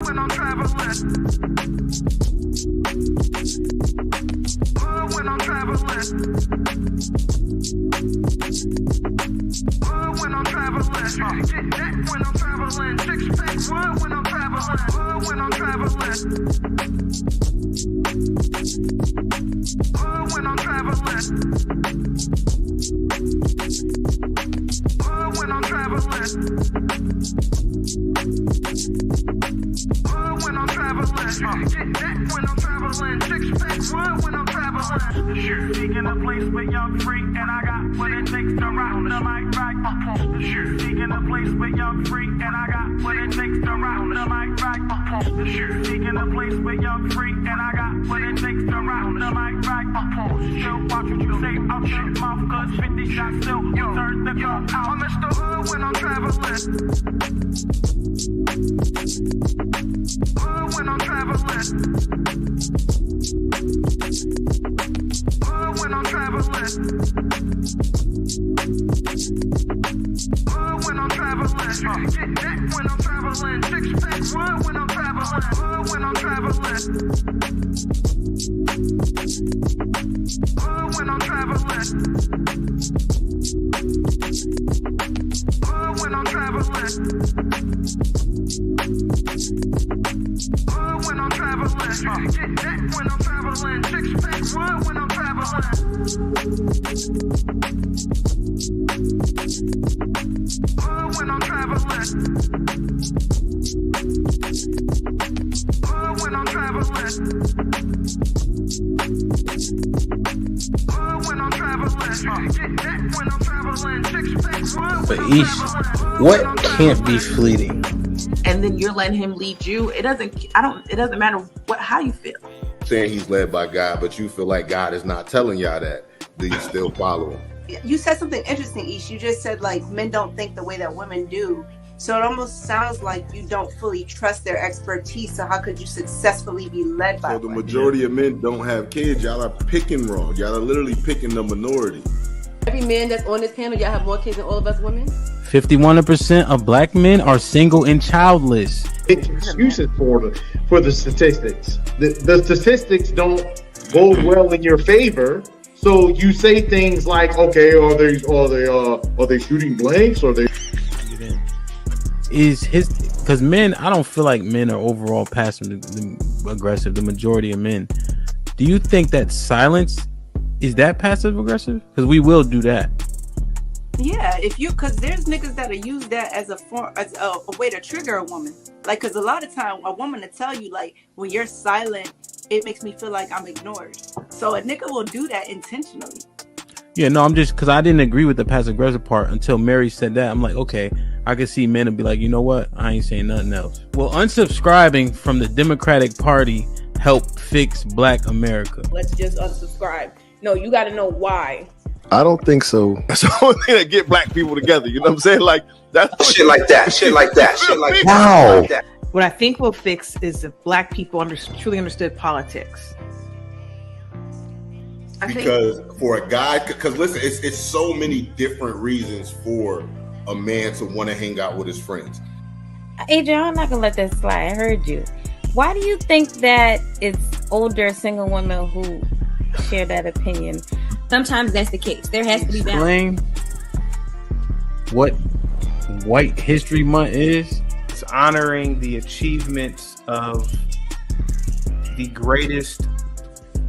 When I'm traveling. When I'm traveling. When I'm traveling. Get that when I'm traveling. Six pack when I'm traveling. When I'm traveling. When I'm traveling. When I'm traveling. When I'm traveling, get that when I'm traveling. Six pack when I'm traveling. Sure, seeking a place where y'all free, and I got what it takes to rock the mic right. Sure, seeking a place where y'all free, and I got what it takes to rock the mic right. Sure, seeking a place where y'all free, and I got what it takes to rock the mic right. Still watch what you say out your mouth, cause 50 shots still turn the gun out. I'm Mr. Hood when I'm traveling. When I'm traveling. When I'm traveling. When I'm traveling. Get that when I'm traveling. Six pack when I'm traveling. When I'm traveling. When I'm traveling. When I'm traveling. When I'm traveling, get that when I'm traveling. Six pack when I'm traveling. When I'm traveling. When I'm traveling. When I'm traveling, get that when I'm traveling. Six pack But Ish, what can't be fleeting? And then you're letting him lead you. It doesn't matter how you feel. Saying he's led by God, but you feel like God is not telling y'all that. Do you still follow him? You said something interesting, Ish. You just said like men don't think the way that women do. So it almost sounds like you don't fully trust their expertise. So how could you successfully be led by So the women? majority of men don't have kids. Y'all are picking wrong. Y'all are literally picking the minority. Every man that's on this panel, y'all have more kids than all of us women. 51% of black men are single and childless. Excuses for the statistics. The statistics don't bode well in your favor. So you say things like, okay, are they shooting blanks? Or they because men, I don't feel like men are overall passive aggressive. The majority of men. Do you think that silence is that passive aggressive? Because we will do that. Yeah, because there's niggas that'll use that as a way to trigger a woman. Like, because a lot of time a woman will tell you, like, when you're silent, it makes me feel like I'm ignored. So a nigga will do that intentionally. Yeah, no, I'm just because I didn't agree with the passive aggressive part until Mary said that. I'm like, okay, I can see men and be like, you know what? I ain't saying nothing else. Well, unsubscribing from the Democratic Party help fix Black America. Let's just unsubscribe. No, you got to know why. I don't think so. That's the only thing that get black people together. You know what I'm saying? Like that's shit like that. Shit like that. Shit like that. Wow. Like that. What I think will fix is if black people truly understood politics. Because for a guy, because listen, it's so many different reasons for a man to want to hang out with his friends. Adrian, I'm not gonna let that slide. I heard you. Why do you think that it's older single women who share that opinion? Sometimes that's the case. There has to be Explain balance. what White History Month is. It's honoring the achievements of the greatest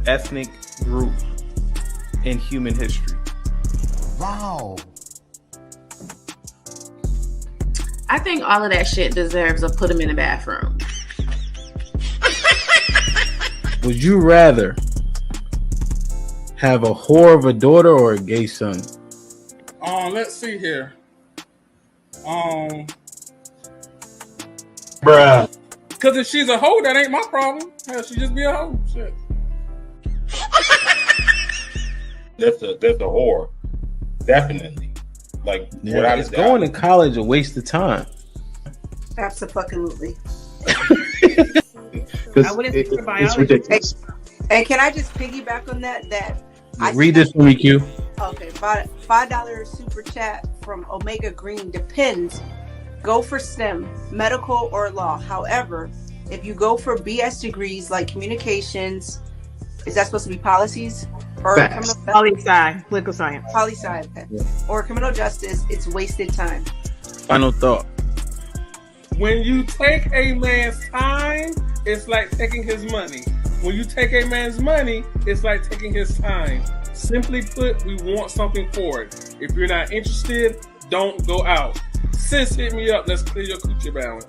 ethnic group in human history. Wow. I think all of that shit deserves a put them in the bathroom. Would you rather have a whore of a daughter or a gay son? Let's see here. bruh. Because if she's a hoe, that ain't my problem. Hell, she just be a hoe. Shit. That's a whore. Definitely. Like, yeah, is going to college a waste of time? Absolutely. I wouldn't think for biology. It's ridiculous. And can I just piggyback on that? Read this for me, Q. Okay, $5 super chat from Omega Green. Depends. Go for STEM, medical or law. However, If you go for BS degrees like communications, is that supposed to be policies or criminal Poli-sci, political science, poli-sci, okay. Or criminal justice? It's wasted time. Final thought. When you take a man's time, it's like taking his money. When you take a man's money, it's like taking his time. Simply put, we want something for it. If you're not interested, don't go out. Sis, hit me up. Let's clear your coochie balance.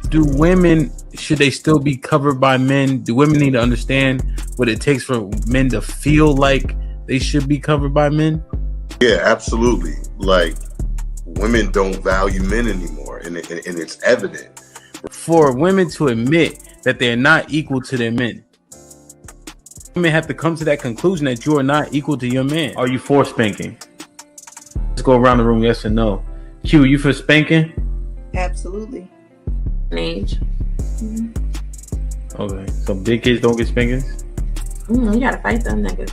Do women, should they still be covered by men? Do women need to understand what it takes for men to feel like they should be covered by men? Yeah, absolutely. Like, women don't value men anymore, and it's evident. For women to admit that they're not equal to their men, women have to come to that conclusion that you are not equal to your man. Are you for spanking? Let's go around the room, yes or no. Q, you for spanking? Absolutely. Age. Okay, so big kids don't get spankings? You gotta fight them niggas.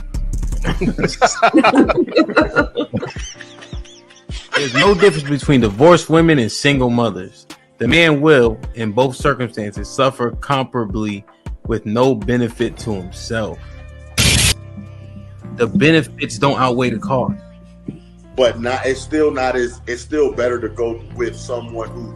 There's no difference between divorced women and single mothers. The man will, in both circumstances, suffer comparably with no benefit to himself. The benefits don't outweigh the cost. But it's still better to go with someone who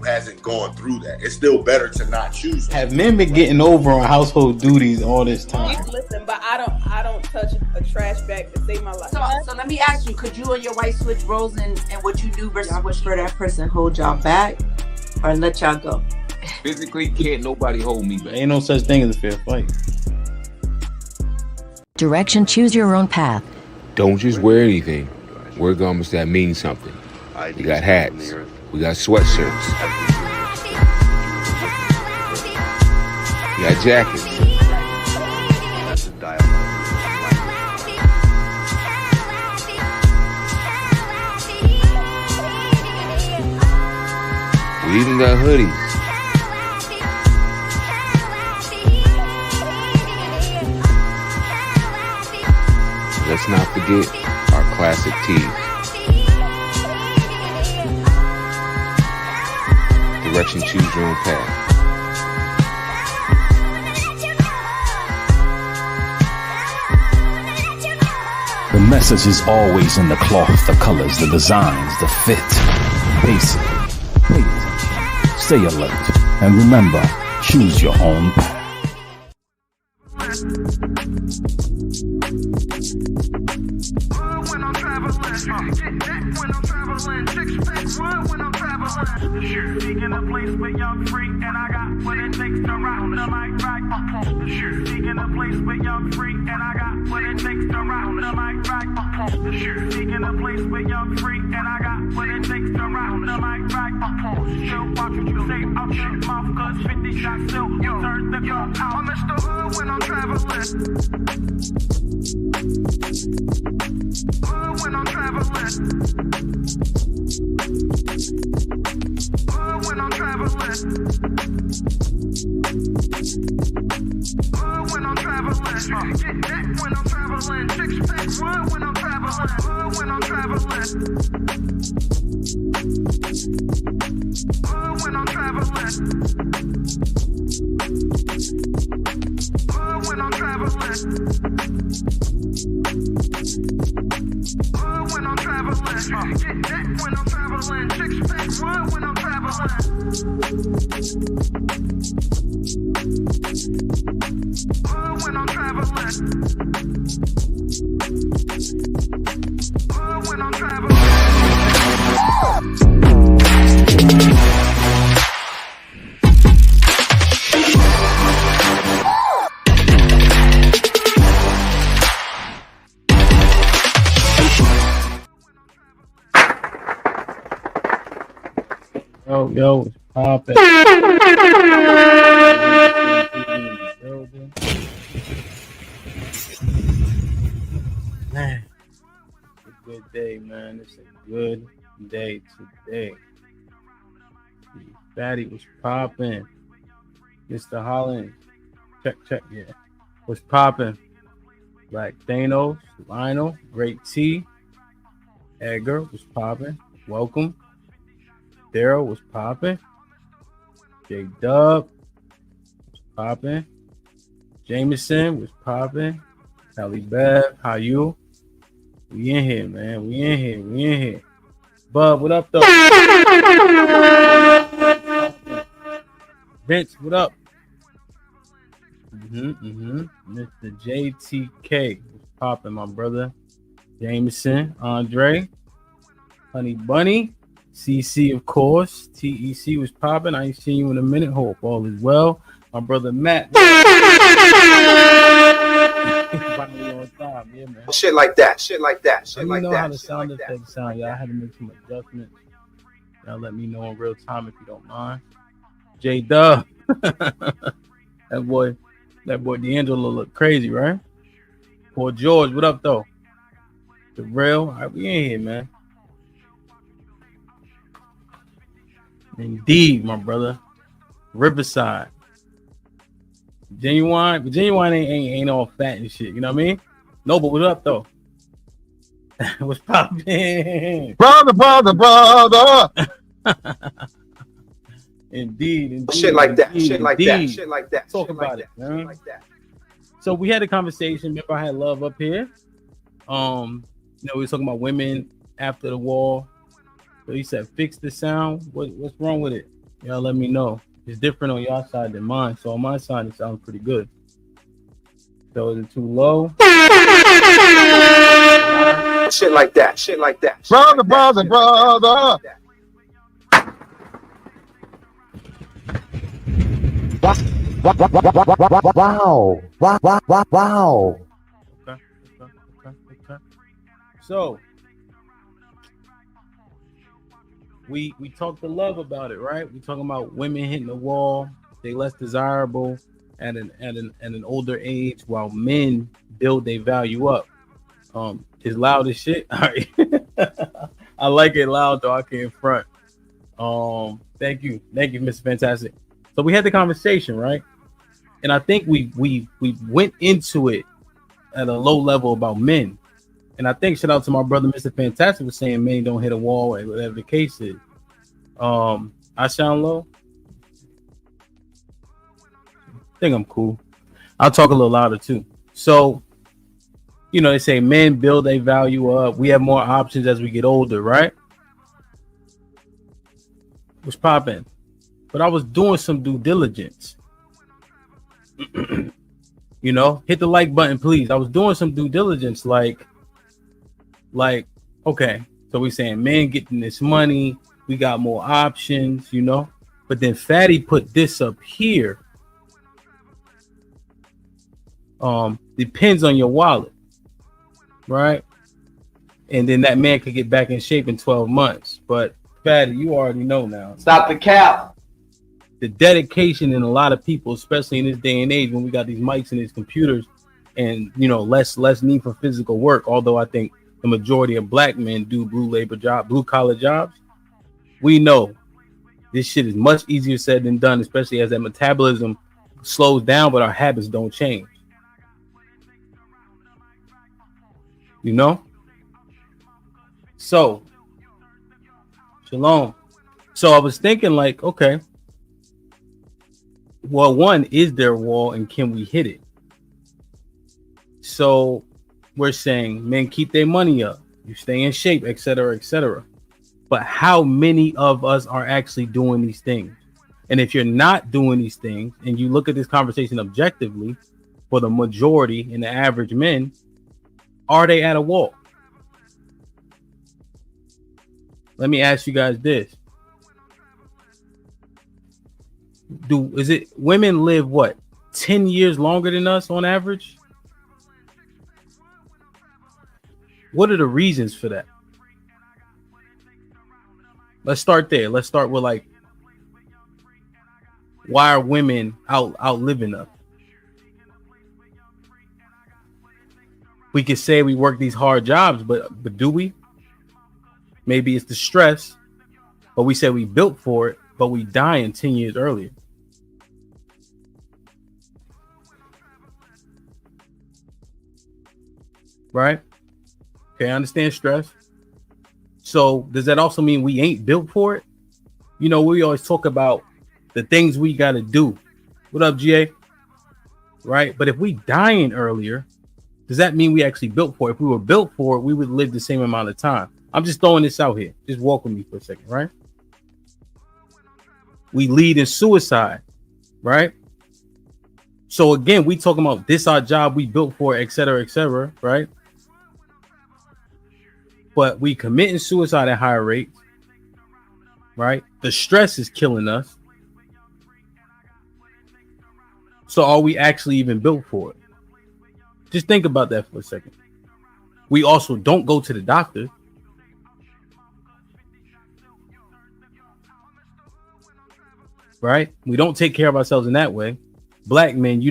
hasn't gone through that. It's still better to not choose them. Have men been getting over on household duties all this time? Listen, but I don't touch a trash bag to save my life. So let me ask you, could you and your wife switch roles in what you do versus what for that person hold y'all back or let y'all go? Physically, can't nobody hold me back. Ain't no such thing as a fair fight. Direction, choose your own path. Don't just wear anything. Wear garments that mean something. We got hats. We got sweatshirts. We got jackets. We even got hoodies. Let's not forget our classic tees. Direction, choose your own path. The message is always in the cloth, the colors, the designs, the fit. Basically, pay attention, stay alert, and remember, choose your own path. When I'm traveling, get that when I'm traveling. Six pack one when I'm traveling. Sure, speaking a place with young freak, and I got what it takes to rock the mic right. Sure, speaking a place with young freak, and I got what it takes to rock the mic right. Sure, speaking a place with young freak, and I got what it takes to rock the mic right. Still watch what you say out your mouth, 'cause 50 shots still turn the gun out. I'm Mr. Hood when I'm traveling. When I'm traveling. When I'm traveling. When I'm traveling. Get that when I'm traveling. Six pack one when I'm traveling. When I'm traveling. When I'm traveling. When I'm traveling. When I'm traveling, get that when I'm traveling. Six pack one when I'm traveling. When I'm traveling. When I'm traveling. Yo, it's popping. Man, it's a good day, man. It's a good day today. Fatty was popping. Mr. Holland, check, yeah. Was popping. Black Thanos, Lionel, Great T, Edgar was popping. Welcome. Daryl was popping. J Dub was popping. Jameson was popping. Sally Bev, how you? We in here, man. We in here. Bub, what up, though? Vince, what up? Mr. JTK was popping, my brother. Jameson, Andre, Honey Bunny, CC, of course. TEC was popping. I ain't seen you in a minute. Hope all is well. My brother Matt. On time. Yeah, man. Shit like that. Let me know how the sound effects sound, y'all. I had to make some adjustments. Y'all let me know in real time if you don't mind. J Dub. that boy D'Angelo look crazy, right? Poor George, what up though? The real, all right, we in here, man. Indeed, my brother. Riverside. Genuine ain't all fat and shit, you know what I mean? No, but what up though? What's poppin'? Brother. Indeed. Shit like that. Talk about it, man. So we had a conversation. Remember, I had Love up here. We were talking about women after the wall. So he said, fix the sound. What's wrong with it? Y'all let me know. It's different on your side than mine. So on my side, it sounds pretty good. So is it too low? Shit like that. Brother. Wow. Okay. So we talked to Love about it, right? We talking about women hitting the wall. They less desirable at an older age, while men build their value up. It's loud as shit. All right. I like it loud though. I can't front. Thank you, Mr. Fantastic. So we had the conversation, right? And I think we went into it at a low level about men. And I think shout out to my brother, Mr. Fantastic, was saying men don't hit a wall, or whatever the case is. I sound low. I think I'm cool. I'll talk a little louder too. So, they say men build their value up. We have more options as we get older, right? What's popping? But I was doing some due diligence. Hit the like button, please. I was doing some due diligence, like, okay, so we saying men getting this money, we got more options, But then Fatty put this up here. Depends on your wallet, right? And then that man could get back in shape in 12 months. But Fatty, you already know now. Stop the cap. The dedication in a lot of people, especially in this day and age when we got these mics and these computers, and less need for physical work. Although I think the majority of black men do blue collar jobs. We know this shit is much easier said than done, especially as that metabolism slows down, but our habits don't change. So, shalom. So I was thinking like, okay, well, one, is there a wall and can we hit it? So we're saying men keep their money up, you stay in shape, etc., etc. But how many of us are actually doing these things? And if you're not doing these things and you look at this conversation objectively, for the majority and the average men, are they at a wall? Let me ask you guys this. Is it women live 10 years longer than us on average? What are the reasons for that? Let's start there. Let's start with why are women outliving us? We could say we work these hard jobs, but do we? Maybe it's the stress, but we say we built for it, but we die in 10 years earlier. Right? Okay, I understand stress. So does that also mean we ain't built for it? you know, we always talk about the things we got to do. What up, GA? Right? But if we dying earlier, does that mean we actually built for it? If we were built for it, we would live the same amount of time. I'm just throwing this out here. Just walk with me for a second, right? We lead in suicide, right? So again, we talking about this our job, we built for it, et cetera, right? But we committing suicide at higher rates, right? The stress is killing us. So are we actually even built for it? Just think about that for a second. We also don't go to the doctor. Right? We don't take care of ourselves in that way. Black men, we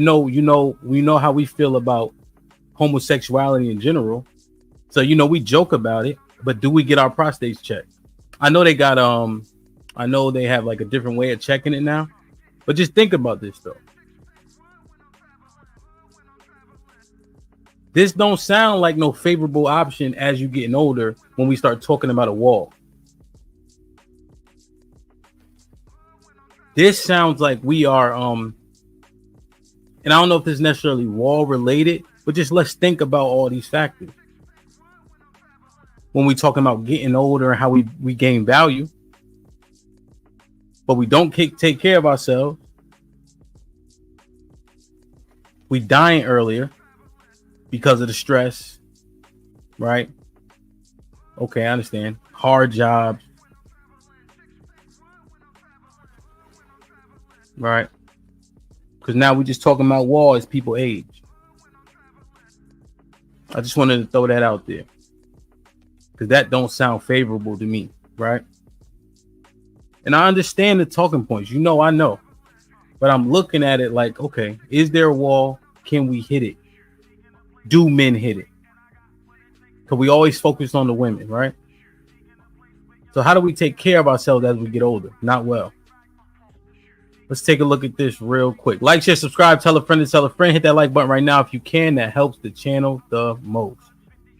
know how we feel about homosexuality in general. So, you know, we joke about it, but do we get our prostates checked? I know they got, I know they have like a different way of checking it now, but just think about this though. This don't sound like no favorable option as you getting older when we start talking about a wall. This sounds like we are, and I don't know if this is necessarily wall related, but just let's think about all these factors. When we talking about getting older and how we gain value, but we don't take care of ourselves. We dying earlier because of the stress, right? Okay, I understand. Hard jobs. Right? Because now we're just talking about wall as people age. I just wanted to throw that out there. Because that don't sound favorable to me, right? And I understand the talking points. You know, I know. But I'm looking at it like, okay, is there a wall? Can we hit it? Do men hit it? Because we always focus on the women, right? So how do we take care of ourselves as we get older? Not well. Let's take a look at this real quick. Like, share, subscribe, tell a friend to tell a friend. Hit that like button right now if you can. That helps the channel the most.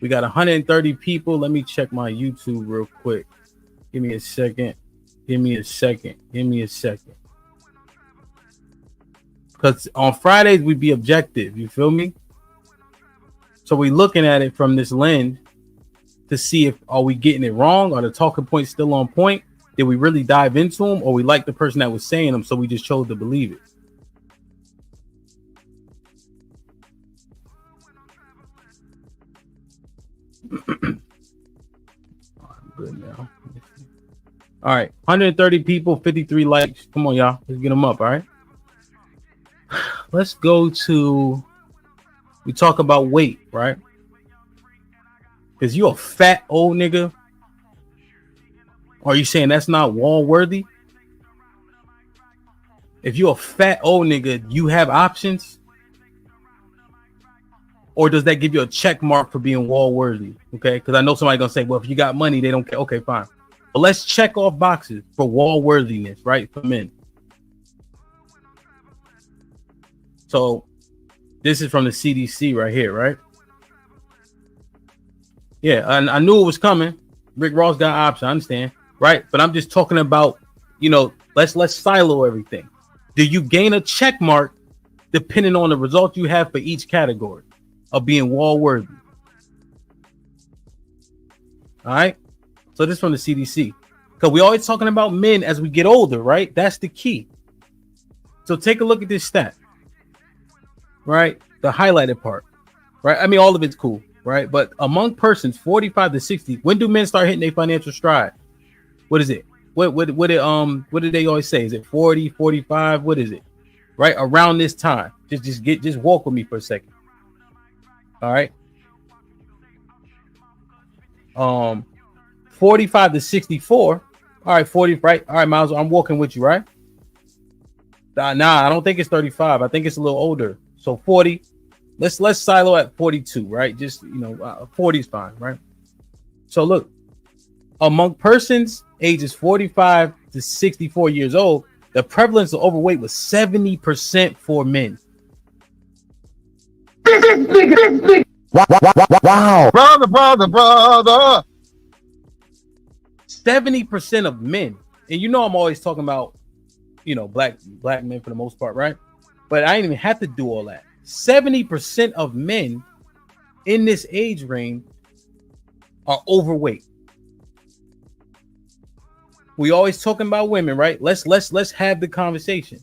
We got 130 people. Let me check my YouTube real quick. Give me a second. Because on Fridays, we be objective. You feel me? So we looking at it from this lens to see if are we getting it wrong? Are the talking points still on point? Did we really dive into them, or we like the person that was saying them, so we just chose to believe it? I'm good now. All right, 130 people, 53 likes. Come on, y'all. Let's get them up, all right? Let's go to, we talk about weight, right? Because you a fat old nigga. Are you saying that's not wall worthy? If you're a fat old nigga, you have options? Or does that give you a check mark for being wall worthy? Okay, because I know somebody gonna say, well, if you got money, they don't care. Okay, fine. But let's check off boxes for wall worthiness, right? For men. So this is from the CDC right here, right? Yeah, I knew it was coming. Rick Ross got options, I understand. Right, but I'm just talking about, you know, let's silo everything. Do you gain a check mark depending on the result you have for each category of being wall worthy? All right, so this is from the CDC, because we always talking about men as we get older, right? That's the key. So take a look at this stat, right? The highlighted part, right? I mean, all of it's cool, right? But among persons 45 to 60, when do men start hitting their financial stride? What is it? What did they always say? Is it 40, 45? What is it? Right around this time. Just walk with me for a second. All right. 45 to 64. All right, 40, right? All right, Miles, I'm walking with you, right? Nah, I don't think it's 35. I think it's a little older. So 40. Let's silo at 42, right? Just, you know, 40 is fine, right? So look, among persons ages 45 to 64 years old, the prevalence of overweight was 70% for men. Wow. Brother. 70% of men and you know I'm always talking about, black men for the most part, right? But I didn't even have to do all that. 70% of men in this age range are overweight. We always talking about women, right? Let's have the conversation.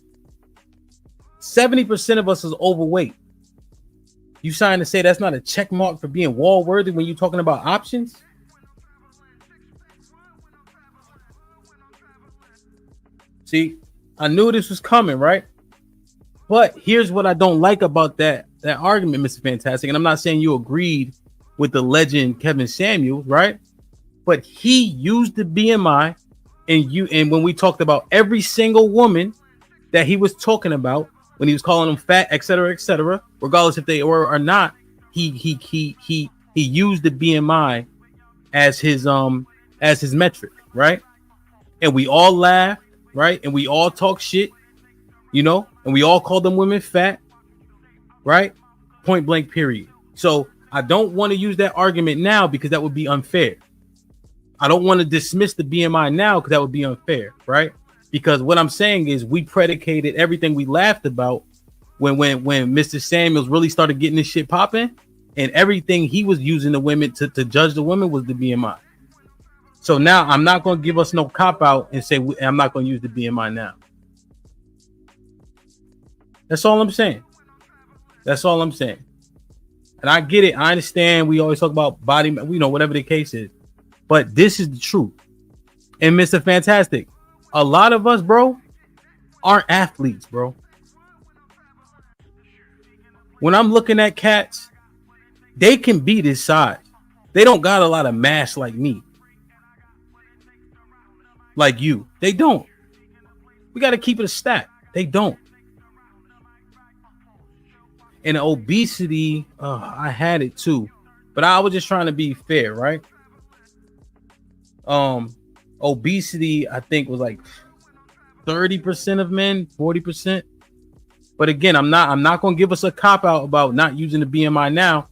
70% of us is overweight. You trying to say that's not a check mark for being wall worthy when you're talking about options? See, I knew this was coming, right? But here's what I don't like about that argument, Mr. Fantastic. And I'm not saying you agreed with the legend Kevin Samuels, right? But he used the BMI, and when we talked about every single woman that he was talking about, when he was calling them fat, et cetera, regardless if they were or not, he used the BMI as his metric, right? And we all laughed, right? And we all talk shit, and we all call them women fat, right? Point blank, period. So I don't want to use that argument now because that would be unfair. I don't want to dismiss the BMI now because that would be unfair, right? Because what I'm saying is we predicated everything we laughed about when Mr. Samuels really started getting this shit popping, and everything he was using the women to judge the women was the BMI. So now I'm not going to give us no cop out and say I'm not going to use the BMI now. That's all I'm saying. That's all I'm saying. And I get it. I understand. We always talk about body, whatever the case is. But this is the truth. And Mr. Fantastic, a lot of us, bro, aren't athletes, bro. When I'm looking at cats, they can be this size. They don't got a lot of mass like me. Like you. They don't. We got to keep it a stat. They don't. And obesity, I had it too. But I was just trying to be fair, right? Obesity, I think, was like 30% of men, 40%. But again, I'm not going to give us a cop out about not using the BMI now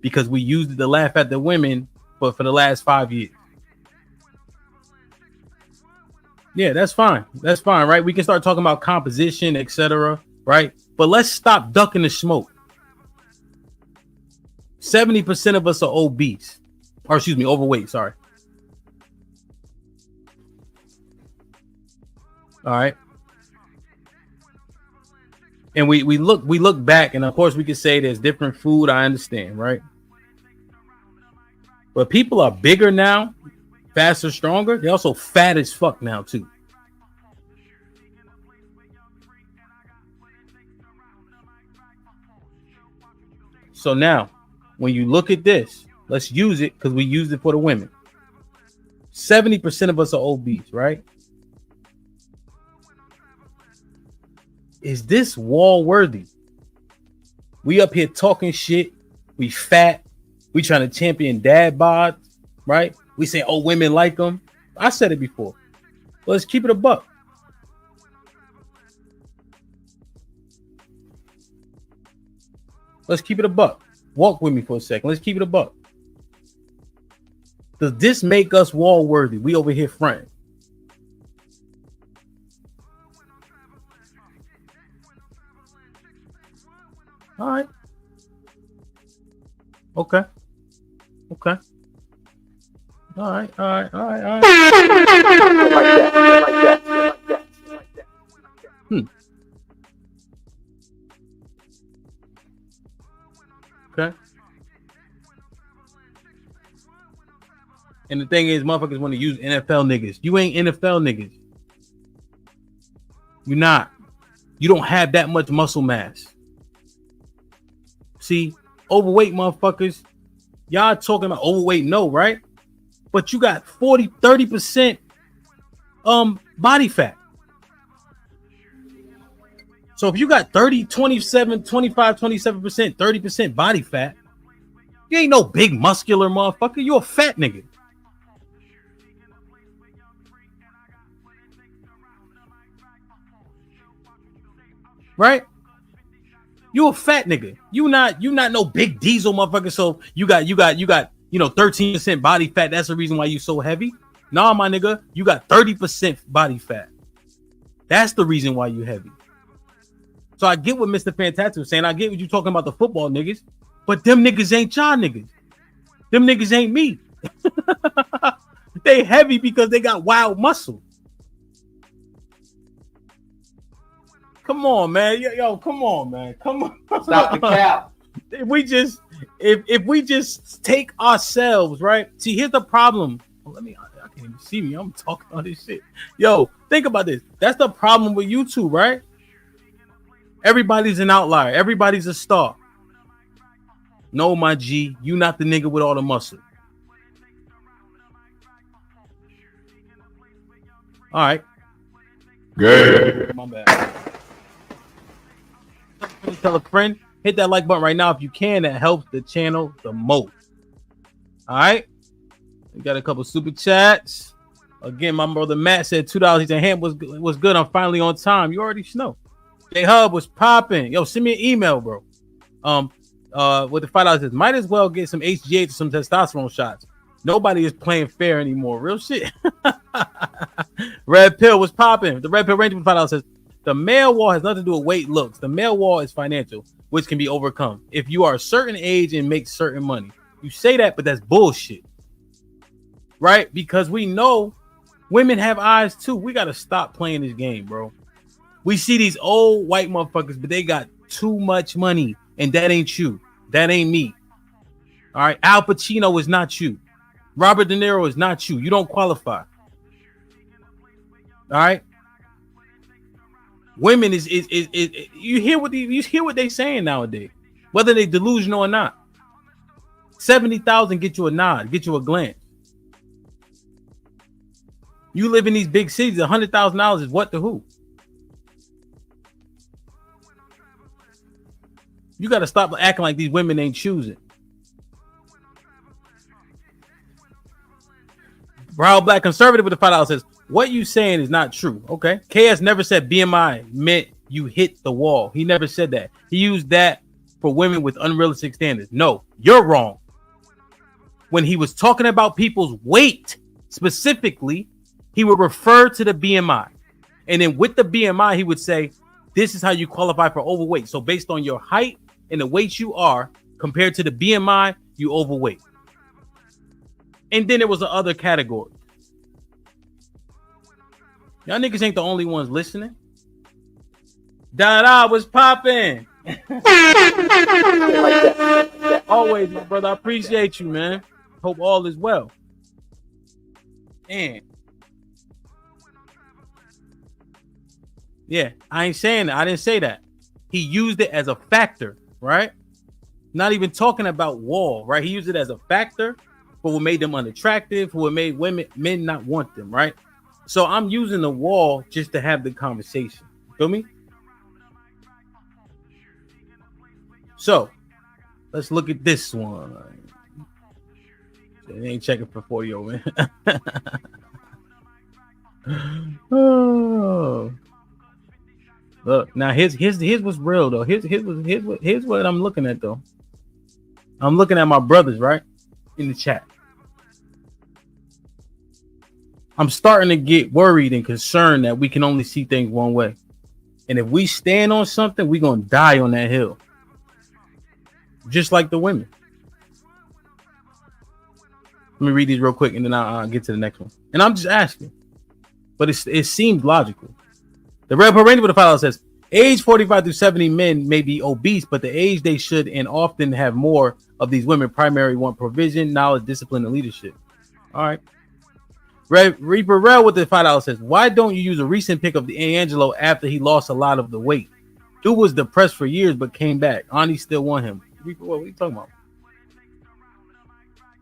because we used it to laugh at the women for the last 5 years. Yeah, that's fine. That's fine, right? We can start talking about composition, etc., right? But let's stop ducking the smoke. 70% of us are obese. Or excuse me, overweight, sorry. All right. And we look back, and of course we could say there's different food. I understand, right? But people are bigger now, faster, stronger. They're also fat as fuck now too. So now, when you look at this, let's use it because we used it for the women. 70% of us are obese, right? Is this wall worthy? We up here talking shit. We fat. We trying to champion dad bod, right? We say, oh, women like them. I said it before. Let's keep it a buck. Let's keep it a buck. Walk with me for a second. Let's keep it a buck. Does this make us wall worthy? We over here fronting. All right. Okay. Okay. All right. All right. All right. All right. Okay. And the thing is, motherfuckers want to use NFL niggas. You ain't NFL niggas. You're not. You don't have that much muscle mass. See, overweight motherfuckers, y'all talking about overweight, no, right? But you got 30% body fat. So if you got 27%, 30% body fat, you ain't no big muscular motherfucker. You a fat nigga. Right? You a fat nigga. You not no big diesel motherfucker. So you got 13% body fat. That's the reason why you so heavy. Nah, my nigga, you got 30% body fat. That's the reason why you heavy. So I get what Mr. Fantastic was saying. I get what you talking about the football niggas, but them niggas ain't y'all niggas. Them niggas ain't me. They heavy because they got wild muscle. Come on, man. Yo, come on, man. Come on. Stop the cap. If we just take ourselves, right? See, here's the problem. I can't even see me. I'm talking all this shit. Yo, think about this. That's the problem with YouTube, right? Everybody's an outlier. Everybody's a star. No, my G, you not the nigga with all the muscle. All right. Good. My bad. Tell a friend, hit that like button right now if you can. That helps the channel the most. All right. We got a couple super chats. Again, my brother Matt said $2. He said, "Ham was good. I'm finally on time." You already know. J Hub was popping. Yo, send me an email, bro. With the $5 says, might as well get some HGH or some testosterone shots. Nobody is playing fair anymore. Real shit. Red Pill was popping. The Red Pill Ranger with $5 says, the male wall has nothing to do with weight looks. The male wall is financial, which can be overcome if you are a certain age and make certain money. You say that, but that's bullshit. Right? Because we know women have eyes too. We got to stop playing this game, bro. We see these old white motherfuckers, but they got too much money. And that ain't you. That ain't me. All right. Al Pacino is not you. Robert De Niro is not you. You don't qualify. All right. Women is you hear what they saying nowadays, whether they delusional or not. 70,000 get you a nod, get you a glance. You live in these big cities, $100,000 is what to who? You got to stop acting like these women ain't choosing. Brown Black Conservative with the $5 says, what you saying is not true. Okay. KS never said BMI meant you hit the wall. He never said that. He used that for women with unrealistic standards. No, you're wrong. When he was talking about people's weight specifically, he would refer to the BMI. And then with the BMI, he would say, this is how you qualify for overweight. So based on your height and the weight you are compared to the BMI, you overweight. And then there was the other category. Y'all niggas ain't the only ones listening. Da was popping. Always, my brother. I appreciate you, man. Hope all is well. And yeah, I ain't saying that. I didn't say that. He used it as a factor, right? Not even talking about wall, right? He used it as a factor for what made them unattractive, for what made men not want them, right? So I'm using the wall just to have the conversation. Feel me? So let's look at this one. They ain't checking for 40, man. Oh. Look, now here's what's real though. Here's what I'm looking at though. I'm looking at my brothers, right? In the chat. I'm starting to get worried and concerned that we can only see things one way. And if we stand on something, we're going to die on that hill. Just like the women. Let me read these real quick and then I'll get to the next one. And I'm just asking. But it seems logical. The Red Pill Ranger with the $5 says, age 45 through 70 men may be obese, but the age they should and often have more of these women primarily want provision, knowledge, discipline, and leadership. All right. Reaper Rel with the $5 says, why don't you use a recent pic of D'Angelo after he lost a lot of the weight? Dude was depressed for years, but came back. Ani still want him. Reaper, what are you talking about?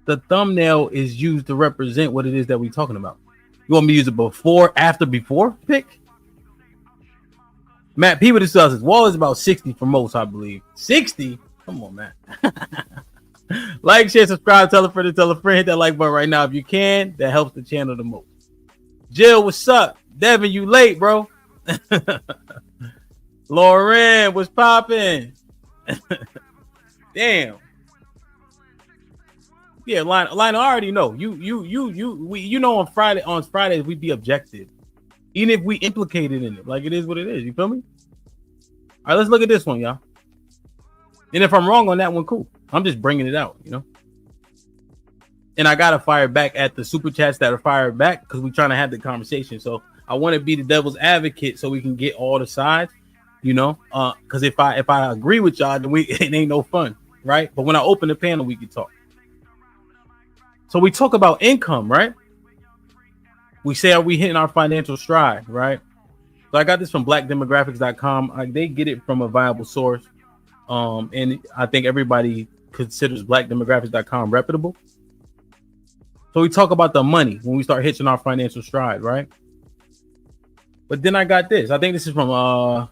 The thumbnail is used to represent what it is that we're talking about. You want me to use it before, after, before pic? Matt P with the says, wall is about 60 for most, I believe. 60? Come on, man. Like, share, subscribe, tell a friend, hit that like button right now if you can. That helps the channel the most. Jill, what's up? Devin, you late, bro. Lauren, what's popping? Damn. Yeah, line. I already know. You know, on Fridays we be objective, even if we implicated in it. Like it is what it is. You feel me? All right, let's look at this one, y'all. And if I'm wrong on that one, cool. I'm just bringing it out, you know. And I gotta fire back at the super chats that are fired back because we're trying to have the conversation. So I want to be the devil's advocate so we can get all the sides, you know. Because if I agree with y'all, then it ain't no fun, right? But when I open the panel, we can talk. So we talk about income, right? We say, are we hitting our financial stride, right? So I got this from blackdemographics.com. They get it from a viable source. And I think everybody considers blackdemographics.com reputable. So we talk about the money when we start hitching our financial stride, right? But then I got this. I think this is from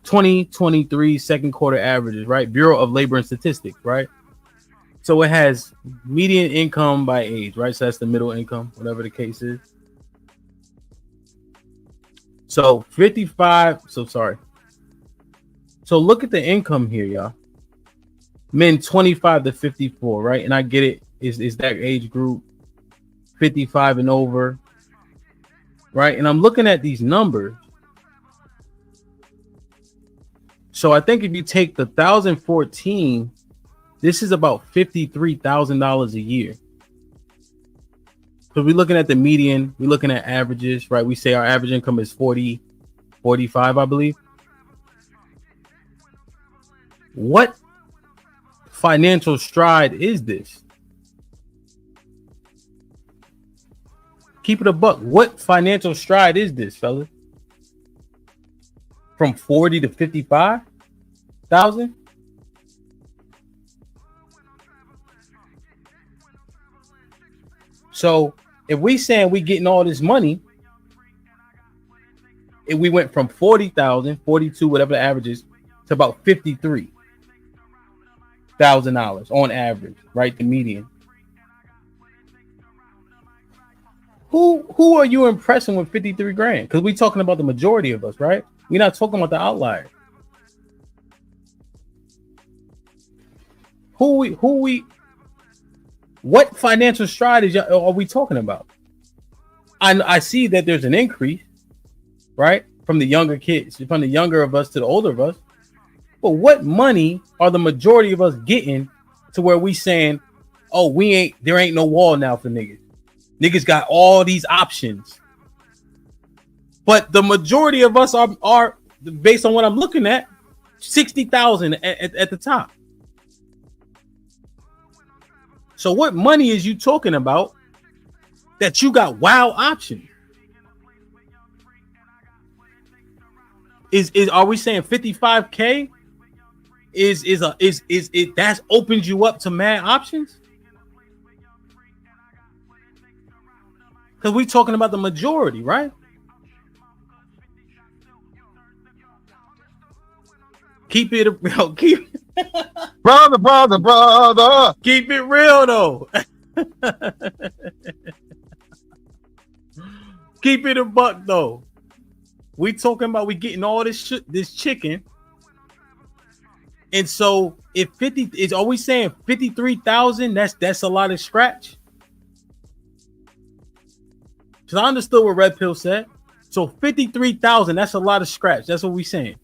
2023 second quarter averages, right? Bureau of Labor and Statistics, right? So it has median income by age, right? So that's the middle income, whatever the case is. So 55. So look at the income here, y'all. Men 25 to 54, right? And I get it. Is that age group 55 and over, right? And I'm looking at these numbers. So I think if you take the 2014, this is about $53,000 a year. So we're looking at the median, we're looking at averages, right? We say our average income is 40, 45, I believe. What financial stride is this? Keep it a buck. What financial stride is this, fellas? From 40 to 55,000? So if we saying we getting all this money, if we went from 40,000, 42, whatever the average is, to about $53,000 on average, right? The median. Who are you impressing with 53 grand? Because we're talking about the majority of us, right? We're not talking about the outlier. What financial stride are we talking about? I see that there's an increase, right? From the younger kids, from the younger of us to the older of us. But what money are the majority of us getting to where we saying, oh, there ain't no wall now for niggas. Niggas got all these options. But the majority of us are based on what I'm looking at, 60,000 at the top. So what money is you talking about that you got wild options? Are we saying 55K is that opens you up to mad options? Because we talking about the majority, right? Keep it real. Brother. Keep it real though. Keep it a buck though. We talking about we getting all this chicken. And so if 50 is always saying 53,000, that's a lot of scratch. Because I understood what Red Pill said. So 53,000, that's a lot of scratch. That's what we saying.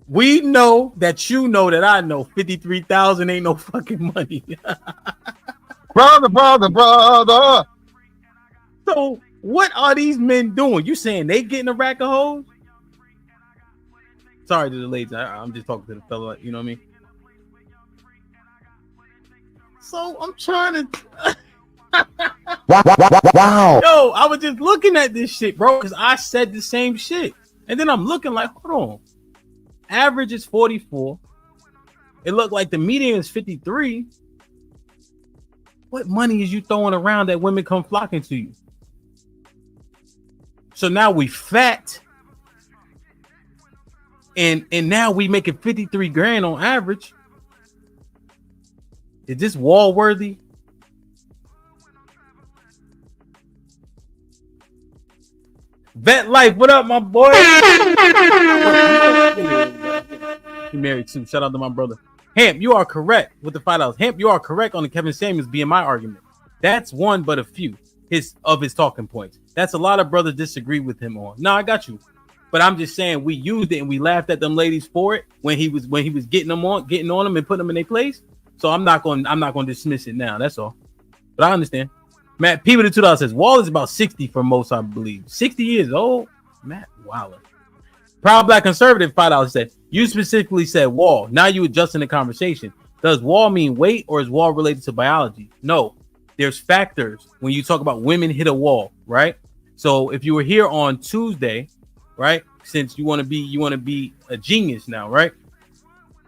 We know that you know that I know 53,000 ain't no fucking money. brother. So what are these men doing? You saying they getting a rack of hoes? Sorry to the ladies. I'm just talking to the fella, you know what I mean? So I'm trying to Wow. Yo, I was just looking at this shit, bro, because I said the same shit. And then I'm looking like, hold on. Average is 44. It looked like the median is 53. What money is you throwing around that women come flocking to you? So now we fat. And now we making 53 grand on average. Is this wall worthy? Vet Life, what up, my boy? He married too. Shout out to my brother. Hamp, you are correct with the $5. Hamp, you are correct on the Kevin Samuels being my argument. That's one, but a few his talking points. That's a lot of brothers disagree with him on. No, I got you, but I'm just saying we used it and we laughed at them ladies for it when he was getting on them and putting them in their place. So I'm not going to dismiss it now. That's all. But I understand. Matt P with the $2 says Wall is about 60 for most, I believe. 60 years old. Matt Waller. Proud Black Conservative $5 said you specifically said Wall. Now you adjusting the conversation. Does Wall mean weight or is Wall related to biology? No. There's factors when you talk about women hit a wall, right? So if you were here on Tuesday, right? Since you want to be a genius now, right?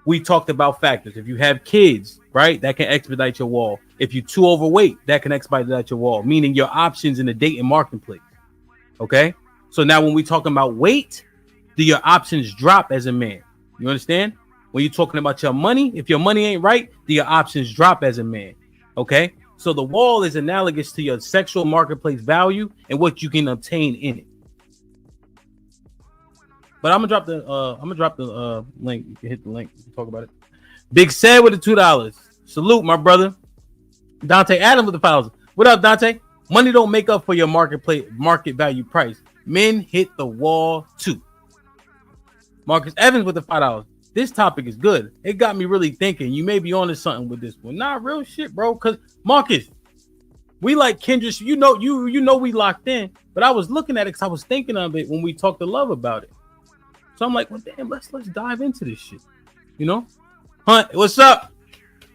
We talked about factors. If you have kids, right, that can expedite your wall. If you're too overweight, that can expedite your wall, meaning your options in the dating marketplace. Okay. So now when we talking about weight, do your options drop as a man? You understand? When you're talking about your money, if your money ain't right, do your options drop as a man? Okay. So the wall is analogous to your sexual marketplace value and what you can obtain in it. But I'm gonna drop the link. You can hit the link. We can talk about it. Big Sad with the $2. Salute, my brother. Dante Adams with the $5. What up, Dante? Money don't make up for your market value price. Men hit the wall too. Marcus Evans with the $5. This topic is good. It got me really thinking. You may be onto something with this one. Nah, real shit, bro. Cause Marcus, we like kindred. You know we locked in. But I was looking at it because I was thinking of it when we talked to Love about it. So I'm like, well, damn, let's dive into this shit. You know, Hunt, what's up?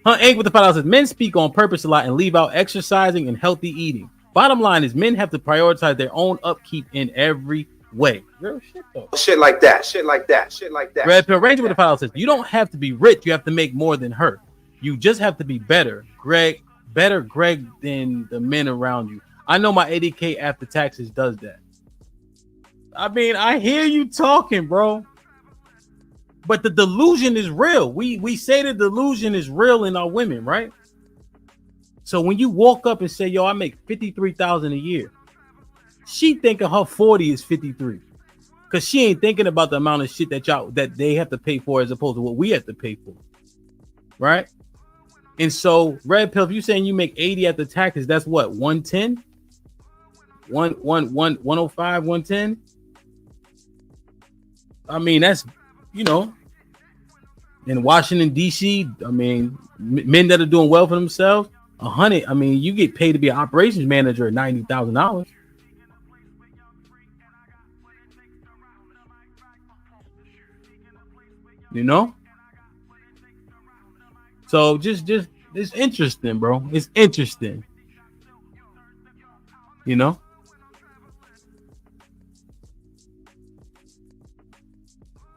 Hunt Egg with the $5 says men speak on purpose a lot and leave out exercising and healthy eating. Bottom line is men have to prioritize their own upkeep in every way. Real shit though. Shit like that. Red Pill Ranger with the $5 says you don't have to be rich. You have to make more than her. You just have to be better, Greg, than the men around you. I know my 80K after taxes does that. I mean, I hear you talking, bro. But the delusion is real. We say the delusion is real in our women, right? So when you walk up and say, yo, I make $53,000 a year, she thinking her 40 is 53. Because she ain't thinking about the amount of shit that they have to pay for as opposed to what we have to pay for. Right? And so, Red Pill, if you're saying you make 80 at the taxes, that's what, 110? 105, 110? I mean, that's, you know, in Washington, D.C., I mean, men that are doing well for themselves, 100. I mean, you get paid to be an operations manager at $90,000. You know? So just it's interesting, bro. It's interesting. You know?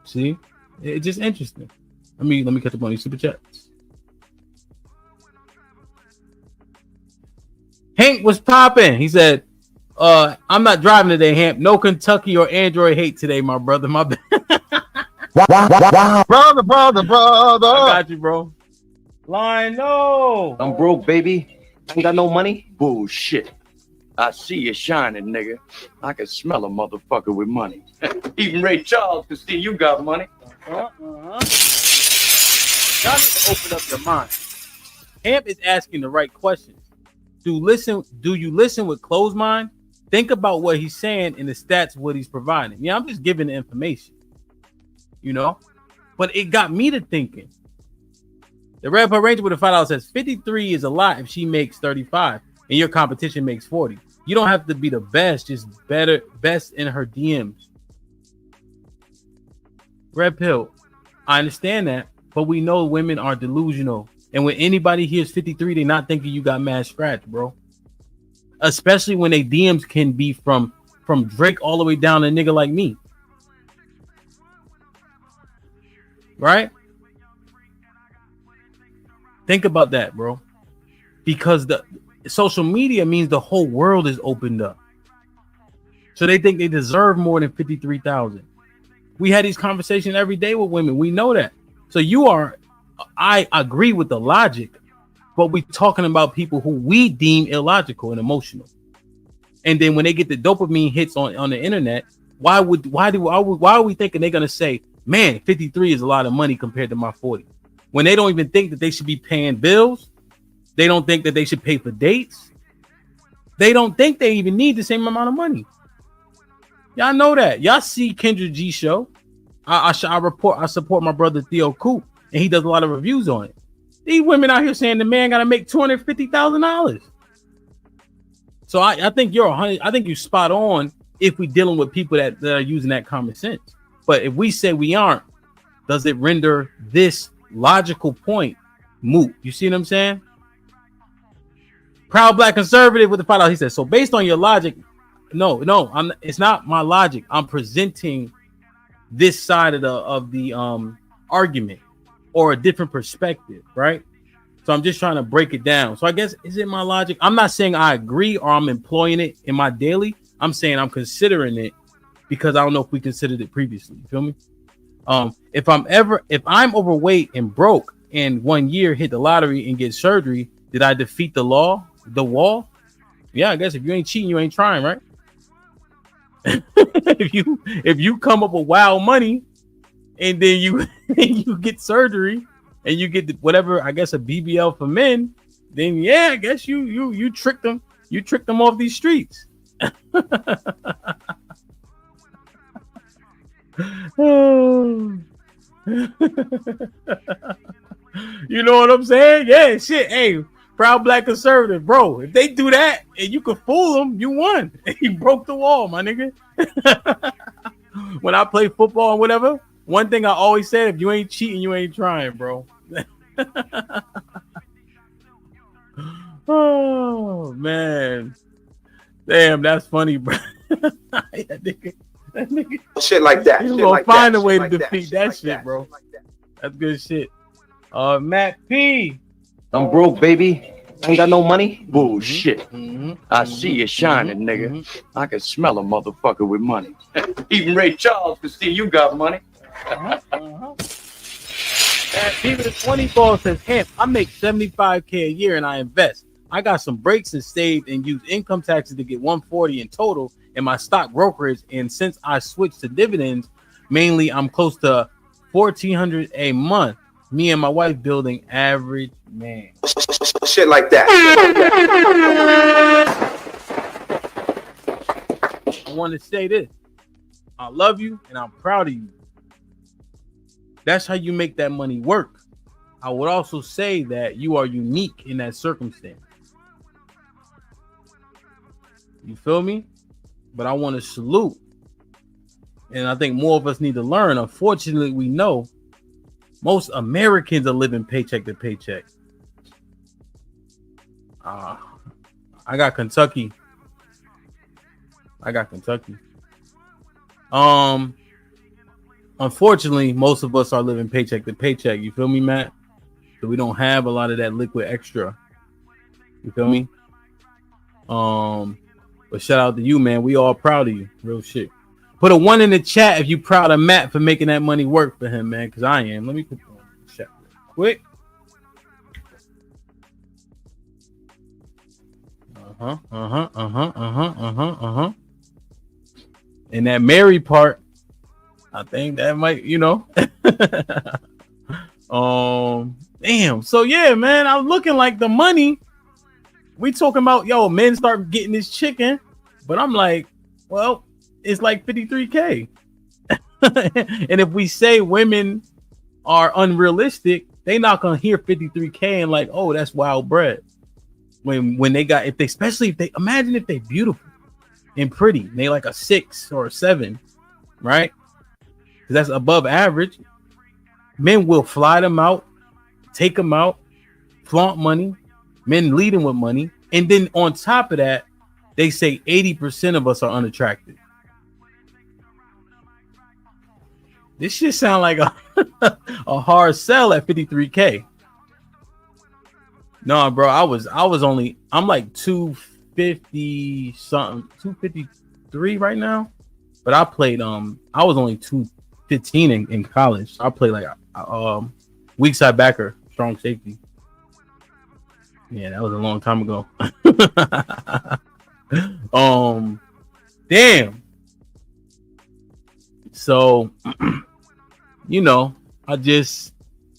See? It's just interesting. Let me catch up on these super chats. Hank was popping. He said, I'm not driving today, Hank. No Kentucky or Android hate today, my brother. My bad. Wow. Brother. I got you, bro. Lionel. I'm broke, baby. I ain't got no money. Bullshit. I see you shining, nigga. I can smell a motherfucker with money. Even Ray Charles can see you got money. Y'all need to open up your mind. Hamp is asking the right questions. Do you listen with closed mind? Think about what he's saying and the stats, what he's providing. Yeah, I'm just giving the information. You know? But it got me to thinking. The Red Pill Ranger with a $5 says 53 is a lot if she makes 35 and your competition makes 40. You don't have to be the best, just best in her DMs. Red Pill, I understand that, but we know women are delusional. And when anybody hears 53, they're not thinking you got mad scratch, bro. Especially when they DMs can be from Drake all the way down to a nigga like me. Right? Think about that, bro. Because the social media means the whole world is opened up. So they think they deserve more than 53,000. We had these conversations every day with women. We know that. So I agree with the logic, but we're talking about people who we deem illogical and emotional. And then when they get the dopamine hits on the internet, why are we thinking they're gonna say, man, 53 is a lot of money compared to my 40? when they don't even think that they should be paying bills. They don't think that they should pay for dates. They don't think they even need the same amount of money. Y'all know that. Y'all see Kendra G show. I support my brother Theo Coop, and he does a lot of reviews on it. These women out here saying the man got to make $250,000. So I think I think you're spot on if we're dealing with people that are using that common sense. But if we say we aren't, does it render this logical point moot? You see what I'm saying? Proud Black Conservative with the $5. He says, so based on your logic, no, it's not my logic. I'm presenting this side of the argument or a different perspective, right? So I'm just trying to break it down. So I guess, is it my logic? I'm not saying I agree or I'm employing it in my daily. I'm saying I'm considering it because I don't know if we considered it previously. You feel me? If I'm overweight and broke and 1 year hit the lottery and get surgery, did I defeat the wall? Yeah, I guess if you ain't cheating, you ain't trying, right? if you come up with wild money and then you get surgery and you get whatever, I guess a BBL for men, then yeah, I guess you tricked them. You tricked them off these streets. You know what I'm saying? Yeah, shit. Hey, Proud Black Conservative, bro. If they do that and you could fool them, you won. You broke the wall, my nigga. When I play football and whatever, one thing I always said: if you ain't cheating, you ain't trying, bro. Oh man, damn, that's funny, bro. that nigga. Shit like that. You gonna find a way to defeat that shit, bro. That's good shit. Matt P. I'm broke, baby. Ain't got no money. Bullshit. I see you shining, nigga. I can smell a motherfucker with money. Even Ray Charles can see you got money. Even the 20 ball says, "Hemp, I make $75K a year and I invest. I got some breaks and saved and use income taxes to get $140 in total in my stock brokerage. And since I switched to dividends, mainly I'm close to $1,400 a month. Me and my wife building average man." Shit like that. I want to say this. I love you and I'm proud of you. That's how you make that money work. I would also say that you are unique in that circumstance. You feel me? But I want to salute. And I think more of us need to learn. Unfortunately, we know most Americans are living paycheck to paycheck. I got Kentucky. Unfortunately, most of us are living paycheck to paycheck. You feel me, Matt? So we don't have a lot of that liquid extra. You feel me? But shout out to you, man. We all proud of you. Real shit. Put a 1 in the chat if you proud of Matt for making that money work for him, man. Because I am. Let me put that in the chat real quick. And that Mary part, I think that might, damn. So yeah, man, I'm looking like the money. We talking about, men start getting this chicken, but I'm like, well, it's like 53K. And if we say women are unrealistic, they not gonna hear 53K and like, oh, that's wild bread. When they got, especially if they imagine if they beautiful and pretty, they like a 6 or a 7, right? Because that's above average. Men will fly them out, take them out, flaunt money, men leading with money, and then on top of that, they say 80% of us are unattractive. This shit sound like a hard sell at 53K. No, bro, I'm like 250 something, 253 right now. But I played I was only 215 in college. I played like weak side backer, strong safety. Yeah, that was a long time ago. Damn. So, I just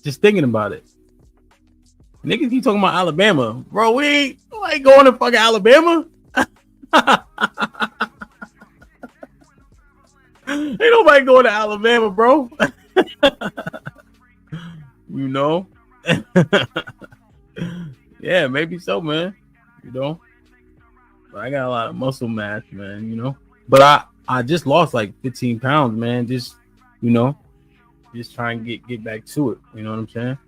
Just thinking about it. Niggas keep talking about Alabama. Bro, we ain't going to fucking Alabama. Ain't nobody going to Alabama, bro. You know? Yeah, maybe so, man. You know? But I got a lot of muscle mass, man, you know? But I just lost like 15 pounds, man. Just, you know, just try and get back to it. You know what I'm saying?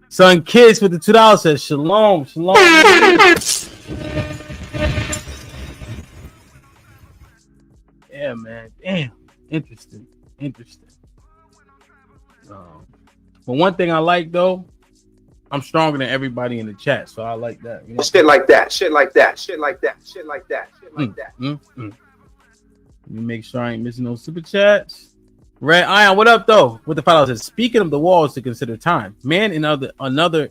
Son Kids with the $2 says, shalom, shalom. Yeah, man. Damn. Interesting. But one thing I like, though, I'm stronger than everybody in the chat, so I like that. You know? Shit like that. Let me make sure I ain't missing no super chats. Red Ion, what up, though? With the $5 says, speaking of the walls to consider time, man in another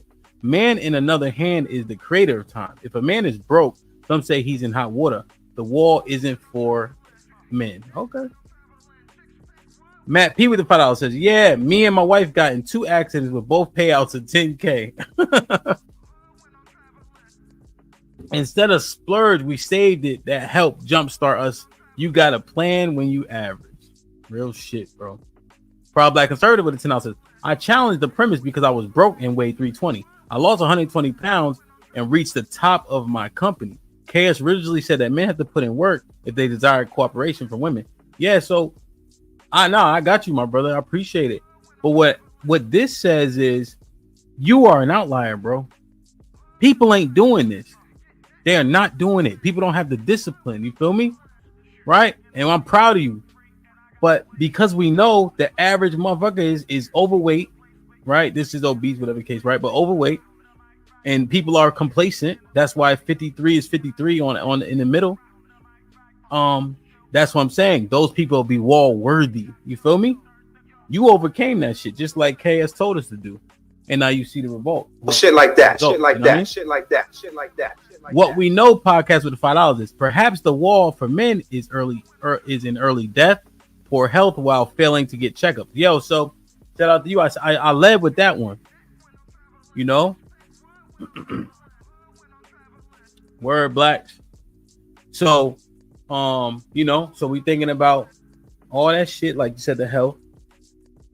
hand is the creator of time. If a man is broke, some say he's in hot water. The wall isn't for men. Okay. Matt P with the $5 says, yeah, me and my wife got in 2 accidents with both payouts of $10K. Instead of splurge, we saved it. That helped jumpstart us. You got a plan when you average. Real shit, bro. Proud Black Conservative with the $10 says, I challenged the premise because I was broke and weighed 320. I lost 120 pounds and reached the top of my company. KS originally said that men have to put in work if they desire cooperation from women. Yeah, so I got you, my brother. I appreciate it. But what this says is you are an outlier, bro. People ain't doing this. They are not doing it. People don't have the discipline. You feel me? Right? And I'm proud of you. But because we know the average motherfucker is overweight, right? This is obese, whatever the case, right? But overweight. And people are complacent. That's why 53 is 53 on in the middle. That's what I'm saying. Those people will be wall worthy. You feel me? You overcame that shit just like KS told us to do. And now you see the revolt. Shit like that. What we know, podcast with the $5 is perhaps the wall for men is in early death, poor health while failing to get checkups. Yo, so shout out to you. I led with that one. You know? Word Blacks. So you know, so we thinking about all that shit, like you said, the health.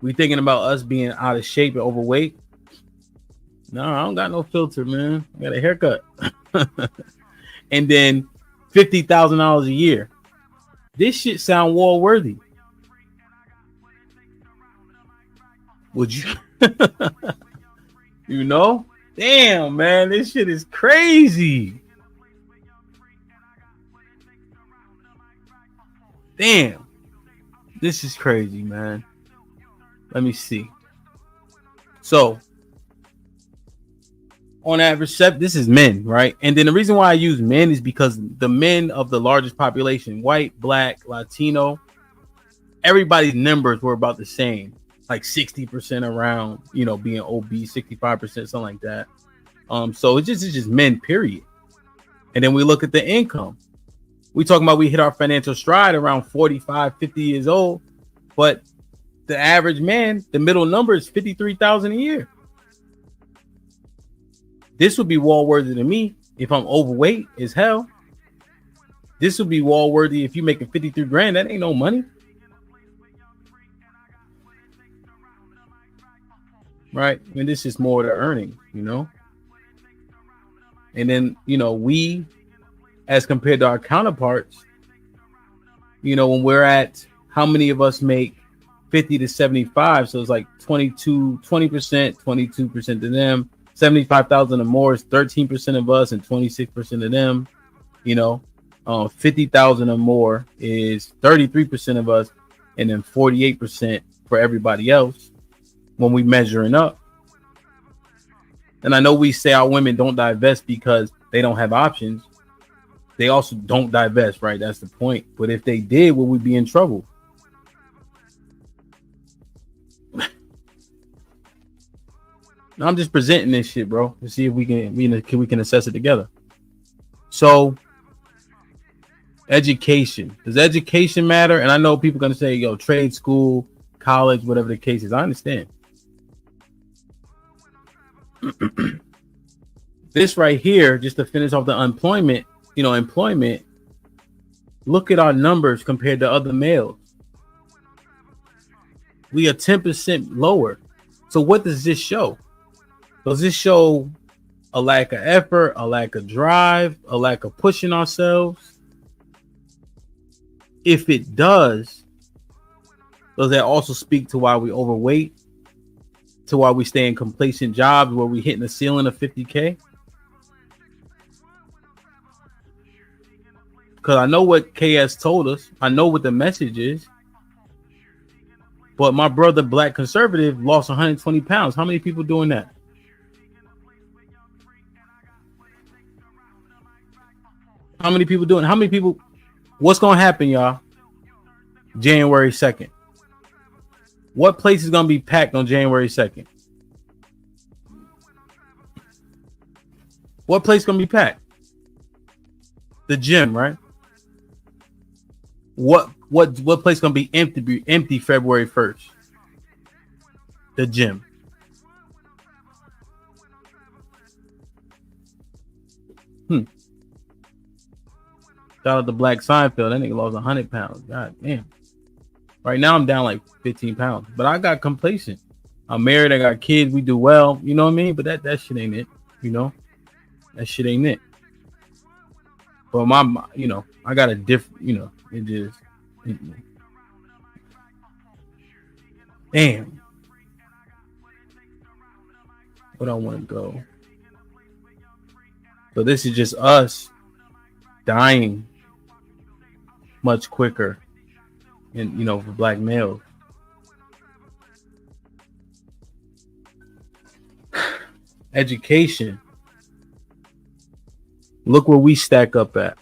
We thinking about us being out of shape and overweight. No, I don't got no filter, man. I got a haircut. And then $50,000 a year. This shit sound war worthy. Would you? You know? Damn, man, this shit is crazy. Damn, this is crazy, man. Let me see. So, on average, this is men, right? And then the reason why I use men is because the men of the largest population, white, black, Latino, everybody's numbers were about the same, like 60% around, you know, being obese, 65%, something like that. So it's just men, period. And then we look at the income. We talking about we hit our financial stride around 45, 50 years old, but the average man, the middle number is 53,000 a year. This would be wall worthy to me if I'm overweight as hell. This would be wall worthy if you making 53 grand. That ain't no money. Right? And this is more the earning, you know? And then, you know, we, as compared to our counterparts, you know, when we're at how many of us make 50 to 75, so it's like 20%, 22% to them, 75,000 or more is 13% of us and 26% of them, you know, 50,000 or more is 33% of us and then 48% for everybody else when we measuring up. And I know we say our women don't divest because they don't have options. They also don't divest, right? That's the point. But if they did, would we be in trouble? I'm just presenting this shit, bro, to see if we can assess it together. So, education. Does education matter? And I know people are going to say, yo, trade school, college, whatever the case is. I understand. This right here, just to finish off the employment, look at our numbers compared to other males. We are 10% lower. So what does this show? Does this show a lack of effort, a lack of drive, a lack of pushing ourselves? If it does that also speak to why we overweight, to why we stay in complacent jobs where we hitting the ceiling of 50K? Because I know what KS told us. I know what the message is. But my brother, Black Conservative, lost 120 pounds. How many people doing that? How many people doing? How many people? What's going to happen, y'all? January 2nd. What place is going to be packed on January 2nd? What place is going to be packed? The gym, right? What place is going to be empty February 1st? The gym. Shout out to Black Seinfeld. That nigga lost 100 pounds. God damn. Right now I'm down like 15 pounds. But I got complacent. I'm married. I got kids. We do well. You know what I mean? But that shit ain't it. You know? That shit ain't it. But I got a different, it just. Damn. Where do I want to go? So this is just us dying much quicker, and for Black males. Education. Look where we stack up at.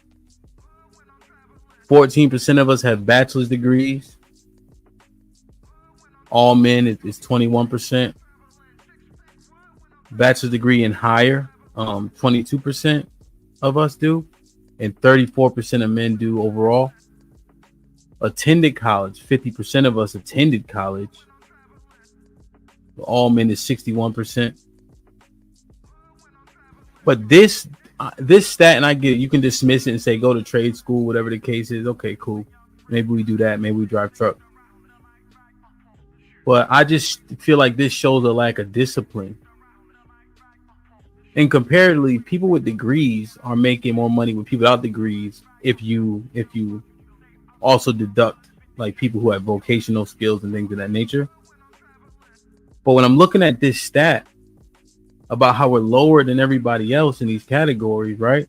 14% of us have bachelor's degrees. All men is 21%. Bachelor's degree and higher, 22% of us do, and 34% of men do overall. Attended college, 50% of us attended college. All men is 61%. But this stat, and I get it, you can dismiss it and say go to trade school, whatever the case is. Okay, cool. Maybe we do that. Maybe we drive truck. But I just feel like this shows a lack of discipline. And comparatively, people with degrees are making more money with people without degrees if you also deduct like people who have vocational skills and things of that nature. But when I'm looking at this stat about how we're lower than everybody else in these categories, right?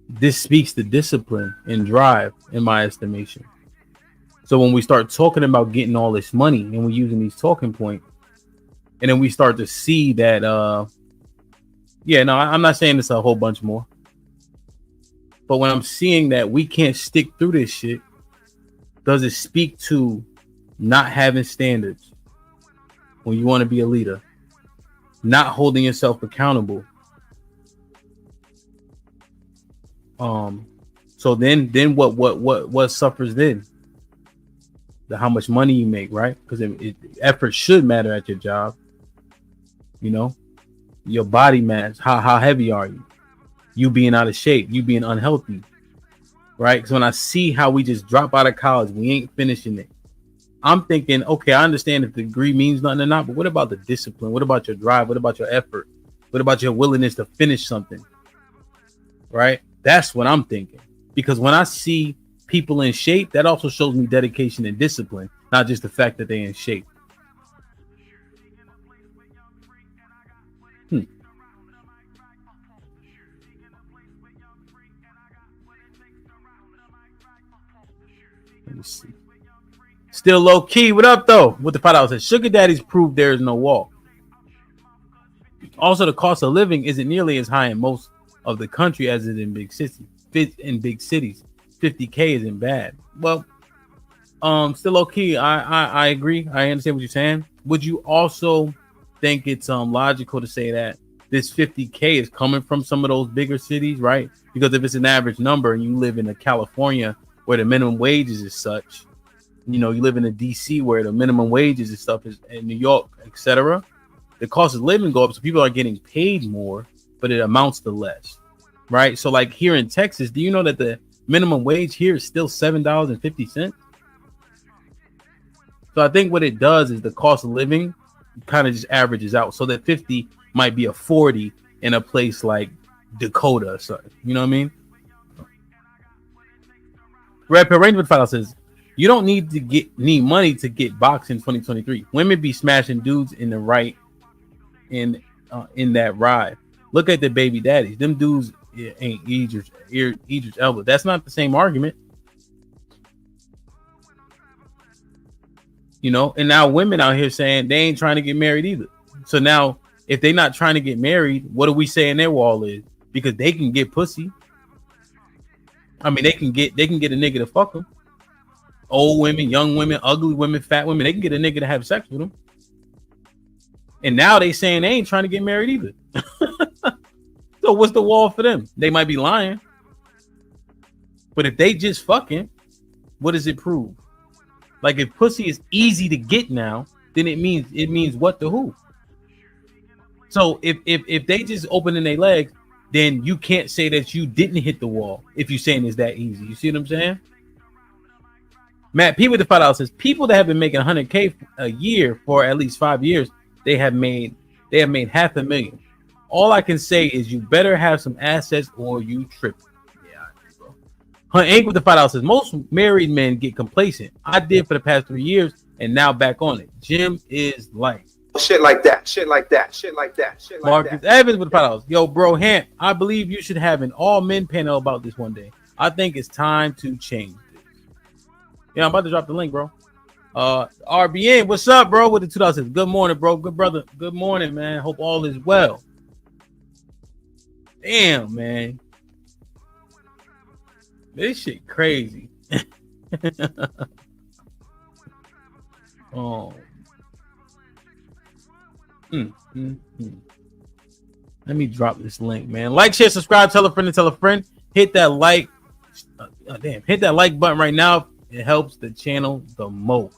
This speaks to discipline and drive, in my estimation. So when we start talking about getting all this money and we're using these talking points, and then we start to see that, I'm not saying it's a whole bunch more. But when I'm seeing that we can't stick through this shit, does it speak to not having standards when you want to be a leader, not holding yourself accountable? So then what suffers then? How much money you make, right? Because effort should matter at your job. Your body mass. How heavy are you? You being out of shape, you being unhealthy, right? Because when I see how we just drop out of college, we ain't finishing it. I'm thinking, okay, I understand if the degree means nothing or not, but what about the discipline? What about your drive? What about your effort? What about your willingness to finish something? Right? That's what I'm thinking. Because when I see people in shape, that also shows me dedication and discipline, not just the fact that they're in shape. Let me see. Still low key. What up though? With the $5 says sugar daddies prove there is no wall. Also, the cost of living isn't nearly as high in most of the country as it is in big cities. In big cities, 50K isn't bad. Well, still low key. I agree. I understand what you're saying. Would you also think it's logical to say that this 50K is coming from some of those bigger cities, right? Because if it's an average number and you live in a California where the minimum wages is such, you live in a DC where the minimum wages and stuff is in New York, etc. The cost of living go up, so people are getting paid more, but it amounts to less, right? So like here in Texas, do you know that the minimum wage here is still $7.50? So I think what it does is the cost of living kind of just averages out, so that 50 might be a 40 in a place like Dakota or something. You know what I mean? Red Pill Ranger File says, you don't need money to get boxed in 2023. Women be smashing dudes in the right in that ride. Look at the baby daddies. Them dudes ain't Idris Elba. That's not the same argument. And now women out here saying they ain't trying to get married either. So now if they're not trying to get married, what do we say in their wall is? Because they can get pussy. I mean, they can get a nigga to fuck them. Old women, young women, ugly women, fat women, they can get a nigga to have sex with them. And now they saying they ain't trying to get married either. So what's the wall for them? They might be lying. But if they just fucking, what does it prove? Like if pussy is easy to get now, then it means what to who? So if they just opening their legs, then you can't say that you didn't hit the wall if you're saying it's that easy. You see what I'm saying? Matt P with the $5 says people that have been making $100K a year for at least 5 years, they have made $500,000. All I can say is you better have some assets or you tripping. Yeah, I agree, bro. Hunt Inc. with the $5 says most married men get complacent. I did for the past 3 years and now back on it. Jim is like shit like that, shit like that, shit like that, shit like Marcus that. Evans with the $5. Yo, bro, Hamp, I believe you should have an all men panel about this one day. I think it's time to change this. Yeah, I'm about to drop the link, bro. RBN, what's up, bro? With the $2. Good morning, bro. Good brother. Good morning, man. Hope all is well. Damn, man. This shit crazy. Oh. Let me drop this link, man. Like, share, subscribe, tell a friend and tell a friend. Hit that like. Hit that like button right now. It helps the channel the most.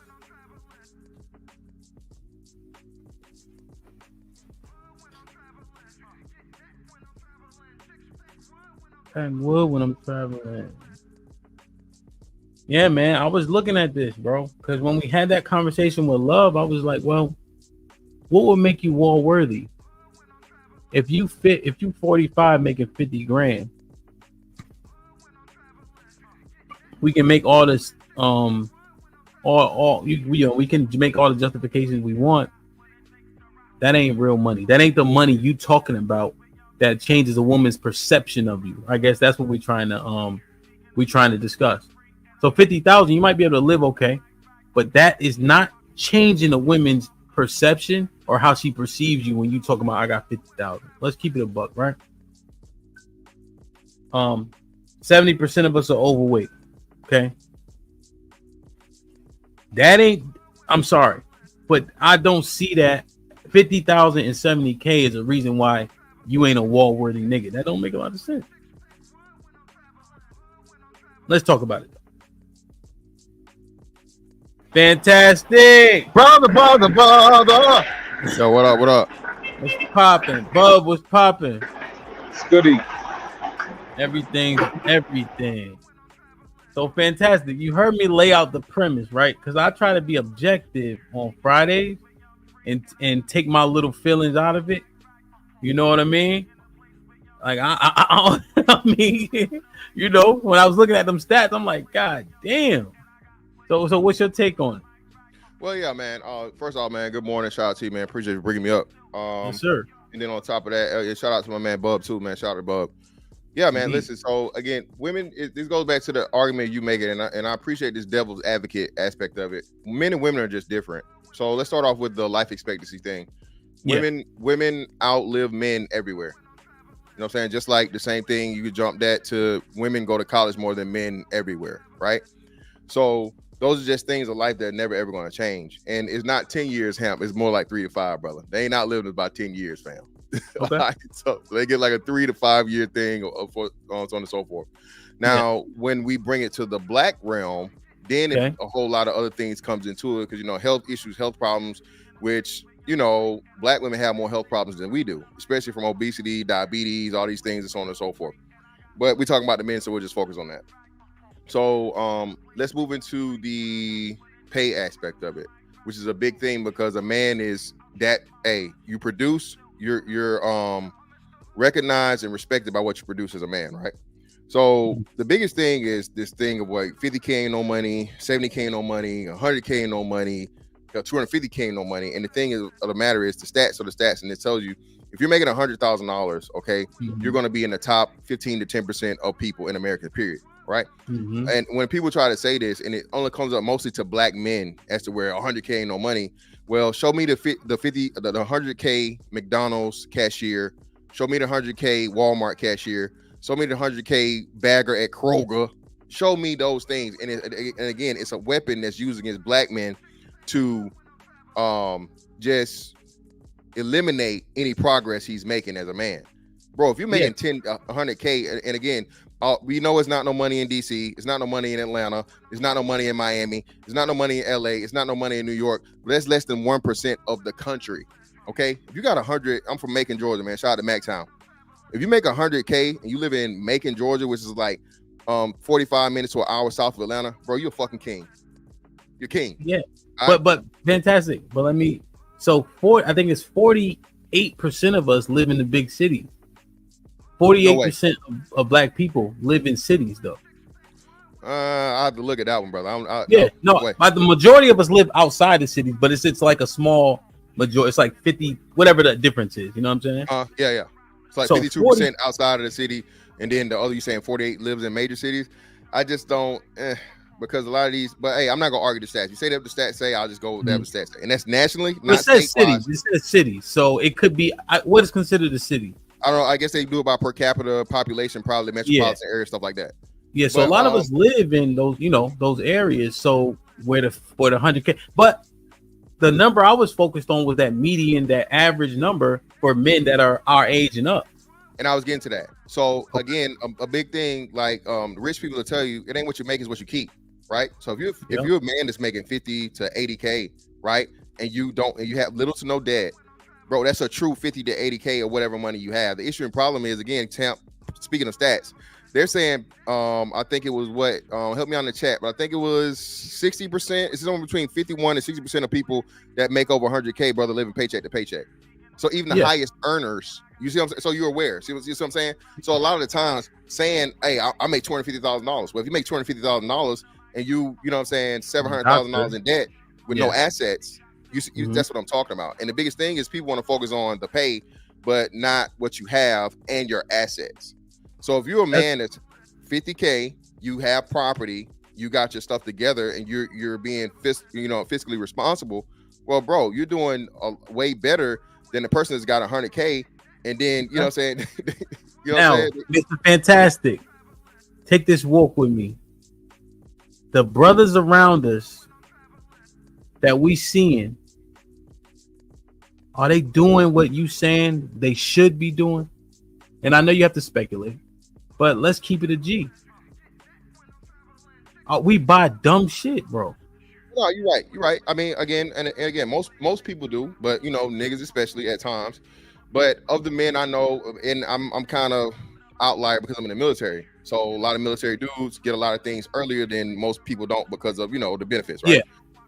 And wood when I'm traveling. Yeah, man. I was looking at this, bro, because when we had that conversation with Love, I was like, well, what would make you wall worthy? If you 45 making 50 grand, we can make all this we can make all the justifications we want. That ain't real money. That ain't the money you talking about that changes a woman's perception of you. I guess that's what we're trying to discuss. So 50,000, you might be able to live okay, but that is not changing a woman's perception or how she perceives you when you talk about I got 50,000. Let's keep it a buck, right? 70% of us are overweight. Okay. That ain't, I'm sorry, but I don't see that 50,000 and 70K is a reason why you ain't a wall worthy nigga. That don't make a lot of sense. Let's talk about it. Fantastic. Brother. Yo, what up? What's popping? Bub, what's popping? It's goody. Everything. So fantastic. You heard me lay out the premise, right? Because I try to be objective on Fridays and take my little feelings out of it. You know what I mean? Like I mean, when I was looking at them stats, I'm like, God damn. So what's your take on it? Well, yeah, man. First off, man, good morning. Shout out to you, man. Appreciate you bringing me up. Yes, sir. And then on top of that, shout out to my man Bub too, man. Shout out to Bub. Yeah, man. Mm-hmm. Listen, so again, women. This goes back to the argument you make it, and I appreciate this devil's advocate aspect of it. Men and women are just different. So let's start off with the life expectancy thing. Women outlive men everywhere. You know what I'm saying? Just like the same thing, you could jump that to women go to college more than men everywhere, right? So those are just things of life that are never ever going to change. And it's not 10 years, Hamp. It's more like 3 to 5, brother. They ain't outliving about 10 years, fam. Okay. So they get like a 3 to 5 year thing, so on and so forth. Now, when we bring it to the black realm, Then a whole lot of other things comes into it, because you know, health issues, health problems, which, you know, black women have more health problems than we do, especially from obesity, diabetes, all these things, and so on and so forth. But we're talking about the men, so we'll just focus on that. So let's move into the pay aspect of it, which is a big thing, because a man is that, you produce, you're recognized and respected by what you produce as a man, right? So the biggest thing is this thing of like 50K ain't no money, 70K ain't no money, 100K ain't no money, 250K ain't no money. And the thing of the matter is the stats, and it tells you if you're making $100,000, okay, you're going to be in the top 15 to 10% of people in America, period, right? And when people try to say this, and it only comes up mostly to black men as to where 100K ain't no money. Well, show me the 100K McDonald's cashier, show me the 100K Walmart cashier, show me the 100K bagger at Kroger. Show me those things. And again, it's a weapon that's used against black men to just eliminate any progress he's making as a man. Bro, if you're making 100K, and again, we know it's not no money in DC, it's not no money in Atlanta, it's not no money in Miami, it's not no money in LA, it's not no money in New York, but that's less than 1% of the country. Okay, if you got 100, I'm from Macon, Georgia, man. Shout out to MacTown. If you make 100K and you live in Macon, Georgia, which is like 45 minutes to an hour south of Atlanta, bro, you're a fucking king. You're king. Yeah, but fantastic. But I think it's 48% of us live in the big cities. 48% of black people live in cities, though. I have to look at that one, brother. But the majority of us live outside the cities, but it's like a small majority. It's like 50, whatever the difference is. You know what I'm saying? Yeah. It's like 52% outside of the city, and then the other, you saying 48 lives in major cities. I just don't, because a lot of these. But hey, I'm not gonna argue the stats. You say that the stats say, I'll just go with that the stats say, and that's nationally. It says cities. It says cities, so it could be. What is considered a city? I don't know. I guess they do it by per capita population, probably metropolitan area, stuff like that. Yeah, so a lot of us live in those, those areas. So where the 100K, but the number I was focused on was that median, that average number for men that are our age and up. And I was getting to that. So again, a big thing, like rich people will tell you, it ain't what you make, is what you keep, right? So if you're a man that's making 50 to 80K, right, and you have little to no debt, bro, that's a true 50 to 80K or whatever money you have. The issue and problem is, again, speaking of stats, they're saying, I think it was help me on the chat, but I think it was 60%. It's somewhere between 51 and 60% of people that make over 100K, brother, living paycheck to paycheck. So even the highest earners, you see what I'm saying? So you're aware. See what I'm saying? So a lot of the times saying, hey, I make $250,000. Well, if you make $250,000 and you know what I'm saying, $700,000 in debt with no assets, that's what I'm talking about. And the biggest thing is people want to focus on the pay, but not what you have and your assets. So if you're a man that's 50K, you have property, you got your stuff together, and you're being fiscally responsible, well, bro, you're doing way better than the person that's got 100K. And then, you know what I'm saying? Now, Mr. Fantastic, take this walk with me. The brothers around us that we seeing, are they doing what you saying they should be doing? And I know you have to speculate, but let's keep it a G. We buy dumb shit, bro. No, you're right. I mean, again, and again, most people do, but niggas especially at times. But of the men I know, and I'm kind of outlier because I'm in the military. So a lot of military dudes get a lot of things earlier than most people don't because of the benefits, right?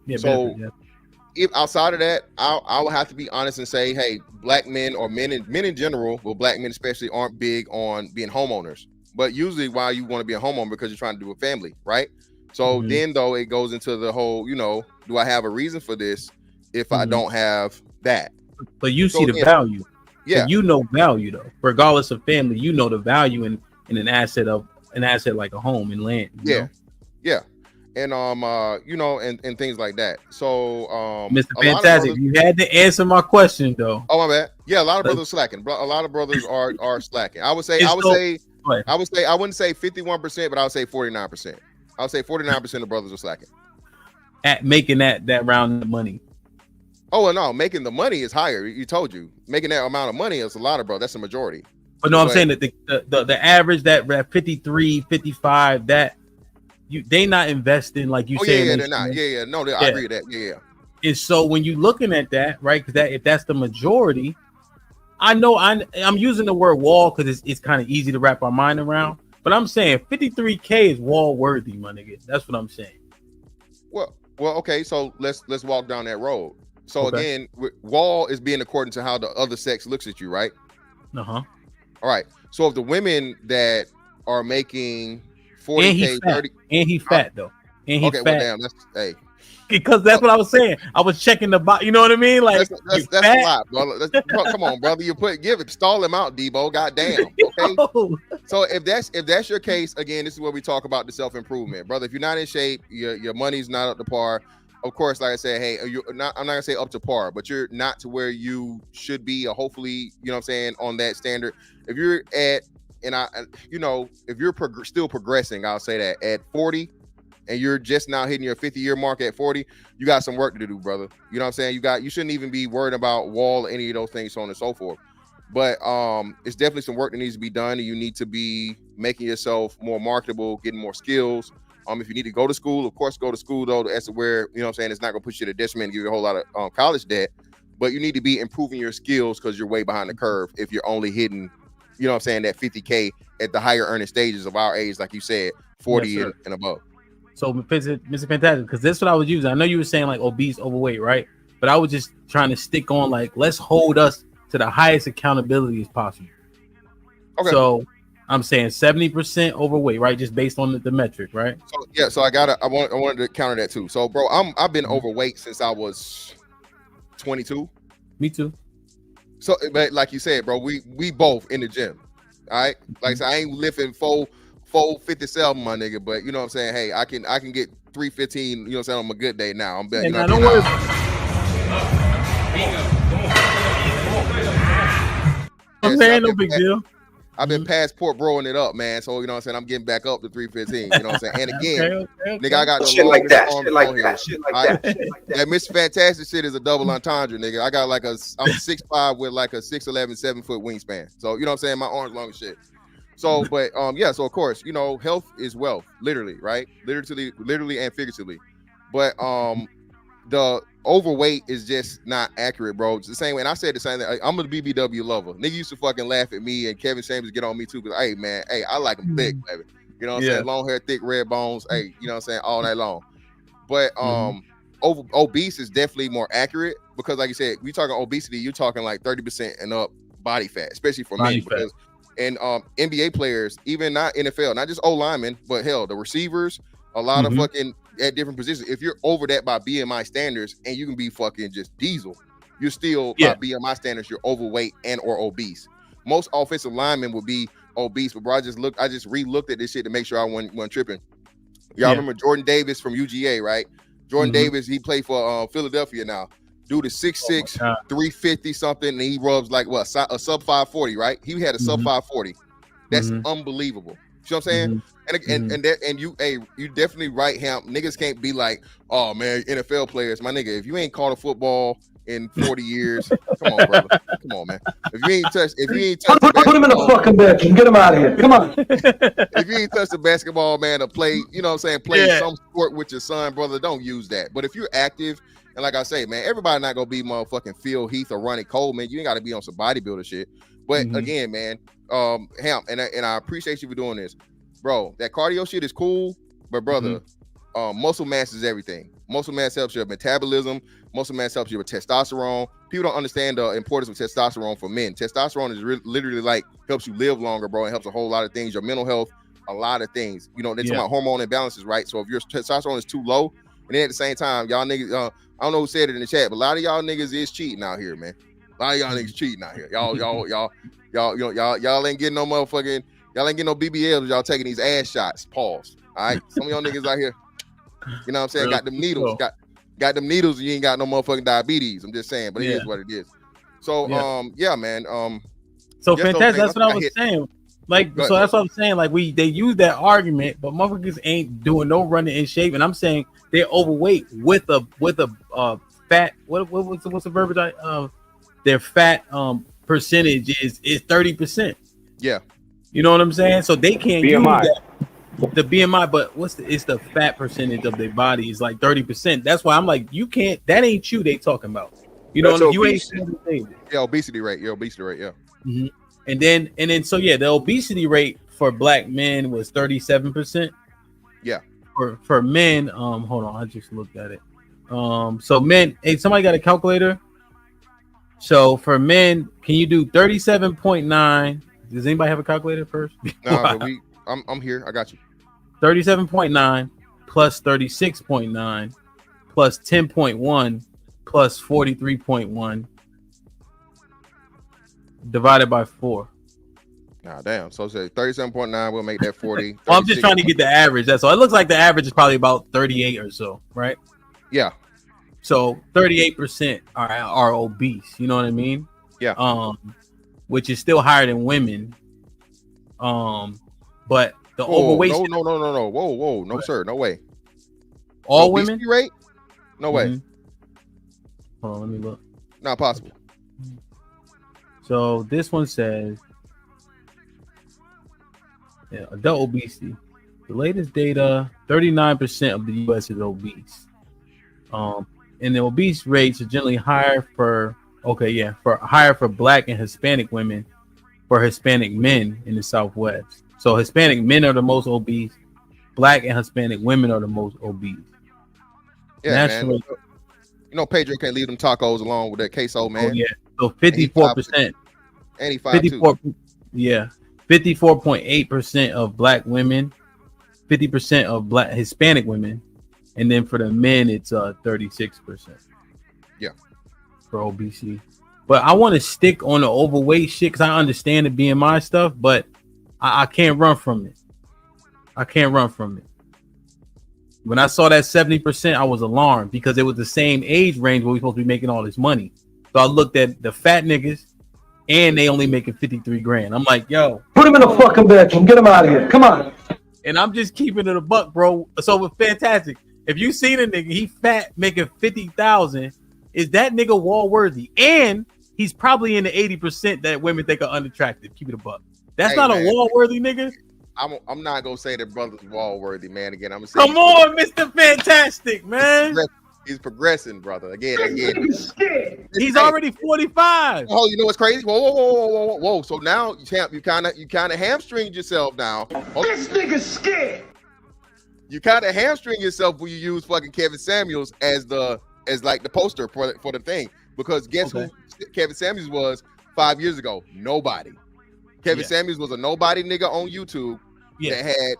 Yeah. So if outside of that, I will have to be honest and say, hey, black men or men in general, well, black men especially, aren't big on being homeowners. But usually, why you want to be a homeowner, because you're trying to do a family, right? So then, though, it goes into the whole, do I have a reason for this if I don't have that? But you see the value. Yeah, so value though, regardless of family. The value in an asset like a home and land. Yeah. And and things like that. So Mr. Fantastic, you had to answer my question though. Oh, my bad. Yeah, a lot of brothers slacking. A lot of brothers are slacking. I wouldn't say 51%, but I would say 49%. I would say 49% of brothers are slacking at making that round of money. Oh, well, no, making the money is higher. You told you making that amount of money is a lot of bro. That's the majority. But no, I'm saying that the average, that 53, 55, that they not investing like you Oh said. yeah, they're not. Yeah. No, I agree with that. Yeah. And so when you looking at that, right? Because if that's the majority, I know I'm using the word wall because it's kind of easy to wrap our mind around. But I'm saying 53K is wall worthy, my nigga. That's what I'm saying. Well, okay. So let's walk down that road. So again, wall is being according to how the other sex looks at you, right? Uh-huh. All right. So if the women that are making 40K, 30, and he fat though, and he fat. Well, damn, that's because that's what I was saying. I was checking the box. You know what I mean? Like that's a lot, brother. Come on, brother. Stall him out, Debo. Goddamn. Okay. No. So if that's your case, again, this is where we talk about the self-improvement, brother. If you're not in shape, your money's not up to par. Of course, like I said, hey, I'm not gonna say up to par, but you're not to where you should be, or hopefully, you know what I'm saying, on that standard. If you're at, if you're still progressing, I'll say that at 40, and you're just now hitting your 50-year mark at 40, you got some work to do, brother. You know what I'm saying? You shouldn't even be worried about wall or any of those things, so on and so forth. But it's definitely some work that needs to be done, and you need to be making yourself more marketable, getting more skills. If you need to go to school, of course, go to school, though. That's where, you know what I'm saying, it's not going to push you to detriment and give you a whole lot of college debt. But you need to be improving your skills because you're way behind the curve if you're only hitting, you know what I'm saying, that 50K at the higher earning stages of our age, like you said, 40 and above. So, Mr. Fantastic, because this is what I was using. I know you were saying like obese, overweight, right? But I was just trying to stick on like, let's hold us to the highest accountability as possible. Okay. So I'm saying 70% overweight, right? Just based on the metric, right? So yeah, so I wanted to counter that too. So bro, I've been overweight since I was 22. Me too. So but like you said, bro, we both in the gym. All right. Like so I ain't lifting 457, my nigga, but you know what I'm saying? Hey, I can get 315, you know what I'm saying, on a good day now. I'm betting. Don't worry. I'm saying no big deal. I've been passport broing it up, man. So you know what I'm saying, I'm getting back up to 315. You know what I'm saying? And again, nigga, I got the shit like that. Shit like that. That Mr. Fantastic shit is a double entendre, nigga. I got like I'm 6'5" with like a 6'11", 7-foot wingspan. So you know what I'm saying? My arms long as shit. So, but so of course, you know, health is wealth, literally, right? Literally and figuratively. But the overweight is just not accurate, bro. It's the same way. And I said the same thing. I'm a BBW lover. Nigga used to fucking laugh at me, and Kevin Chambers get on me too. Because hey, man, hey, I like them thick, baby. You know what I'm saying? Long hair, thick, red bones. Hey, you know what I'm saying? All night long. But obese is definitely more accurate because, like you said, we talking obesity. You're talking like 30% and up body fat, especially for me. Because and NBA players, even not NFL, not just O linemen, but hell, the receivers, a lot of fucking at different positions. If you're over that by BMI standards, and you can be fucking just diesel, you're still by BMI standards, you're overweight and or obese. Most offensive linemen would be obese, but bro, I just re-looked at this shit to make sure I wasn't tripping. Y'all remember Jordan Davis from UGA, right? Jordan Davis, he played for Philadelphia now. Dude is 6'6", 350 something, and he rubs like what a sub 540, right? He had a sub 540. That's unbelievable. You know what I'm saying? And you definitely right, Hamp. Niggas can't be like, oh man, NFL players, my nigga. If you ain't caught a football in 40 years, come on, brother. Come on, man. If you ain't touched put him in the fucking bench and get him out of here. Come on. If you ain't touched the basketball, man, to play, you know what I'm saying, play some sport with your son, brother, don't use that. But if you're active, and like I say, man, everybody not gonna be motherfucking Phil Heath or Ronnie Coleman. You ain't gotta be on some bodybuilder shit. But again, man, Hamp, and I appreciate you for doing this. Bro, that cardio shit is cool, but brother, muscle mass is everything. Muscle mass helps your metabolism. Muscle mass helps you with testosterone. People don't understand the importance of testosterone for men. Testosterone is literally like helps you live longer, bro. It helps a whole lot of things. Your mental health, a lot of things. You know, they're talking about hormone imbalances, right? So if your testosterone is too low, and then at the same time, y'all niggas, I don't know who said it in the chat, but a lot of y'all niggas is cheating out here, man. A lot of y'all niggas cheating out here. Y'all ain't getting no motherfucking. Y'all ain't getting no BBLs. Y'all taking these ass shots. Pause. All right. Some of y'all niggas out here, you know what I'm saying? Got them needles. Got them needles. And you ain't got no motherfucking diabetes. I'm just saying, but it is what it is. So, man. So fantastic. That's what I was saying. Like, that's what I'm saying. Like, they use that argument, but motherfuckers ain't doing no running in shape. And I'm saying they're overweight with a fat. What's the verbiage? Their fat percentage is 30%. Yeah. You know what I'm saying? So they can't BMI. use that. the BMI, but it's the fat percentage of their body is like 30%. That's why I'm like, you can't. That ain't you. They talking about. You know, you ain't. Yeah, obesity rate. Yeah, obesity rate. Yeah. Mm-hmm. And then so yeah, the obesity rate for black men was 37%. Yeah. For men, hold on, I just looked at it. So men, hey, somebody got a calculator? So for men, can you do 37.9? Does anybody have a calculator first? No, but I'm here. I got you. 37.9 plus 36.9 plus 10.1 plus 43.1 divided by 4. Nah, damn. So say 37.9 will make that 40. Well, I'm just trying to get the average. That's all. It looks like the average is probably about 38 or so, right? Yeah. So 38% are obese. You know what I mean? Yeah. Which is still higher than women. But the overweight. No. Whoa. No, sir. No way. All the women? Rate? No way. Mm-hmm. Hold on, let me look. Not possible. So this one says, adult obesity. The latest data: 39% of the U.S. is obese. And the obese rates are generally higher for Black and Hispanic women, for Hispanic men in the Southwest. So Hispanic men are the most obese. Black and Hispanic women are the most obese. Yeah, man. You know, Pedro can't leave them tacos alone with that queso, man. Oh, yeah. So 54%. 54. Yeah. 54.8% of Black women, 50% of Black Hispanic women, and then for the men, it's 36%. Yeah. For obesity. But I want to stick on the overweight shit because I understand the BMI stuff, but I can't run from it. When I saw that 70%, I was alarmed because it was the same age range where we're supposed to be making all this money. So I looked at the fat niggas and they only making 53 grand. I'm like, yo, put him in a fucking bedroom. Get him out of here. Come on. And I'm just keeping it a buck, bro. So with fantastic. If you seen a nigga, he fat making 50,000, is that nigga wall worthy? And he's probably in the 80% that women think are unattractive. Keep it a buck. That's not a wall worthy nigga. I'm not gonna say that brother's wall worthy, man. Again, I'm gonna say come on, Mr. Fantastic, man. He's progressing, brother. Again. He's already 45. Oh, you know what's crazy? Whoa. So now you kind of hamstringed yourself now. This nigga's scared. You kind of hamstring yourself when you use fucking Kevin Samuels as like the poster for the thing, because guess who Kevin Samuels was 5 years ago? Nobody. Kevin Samuels was a nobody nigga on YouTube that had,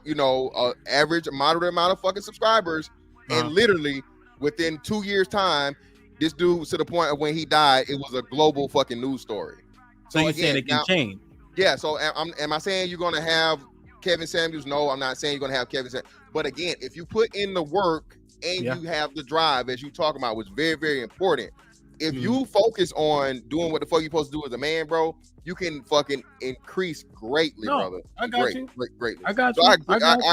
average moderate amount of fucking subscribers, and literally within 2 years time, this dude, to the point of when he died, it was a global fucking news story. So you're saying it can change? Yeah. So am I saying you're gonna have Kevin Samuels? No, I'm not saying you're gonna have Kevin Samuels. But again, if you put in the work and you have the drive, as you talk about, which is very, very important. If you focus on doing what the fuck you're supposed to do as a man, bro, you can fucking increase greatly, brother. I got you. Greatly. I got you. So I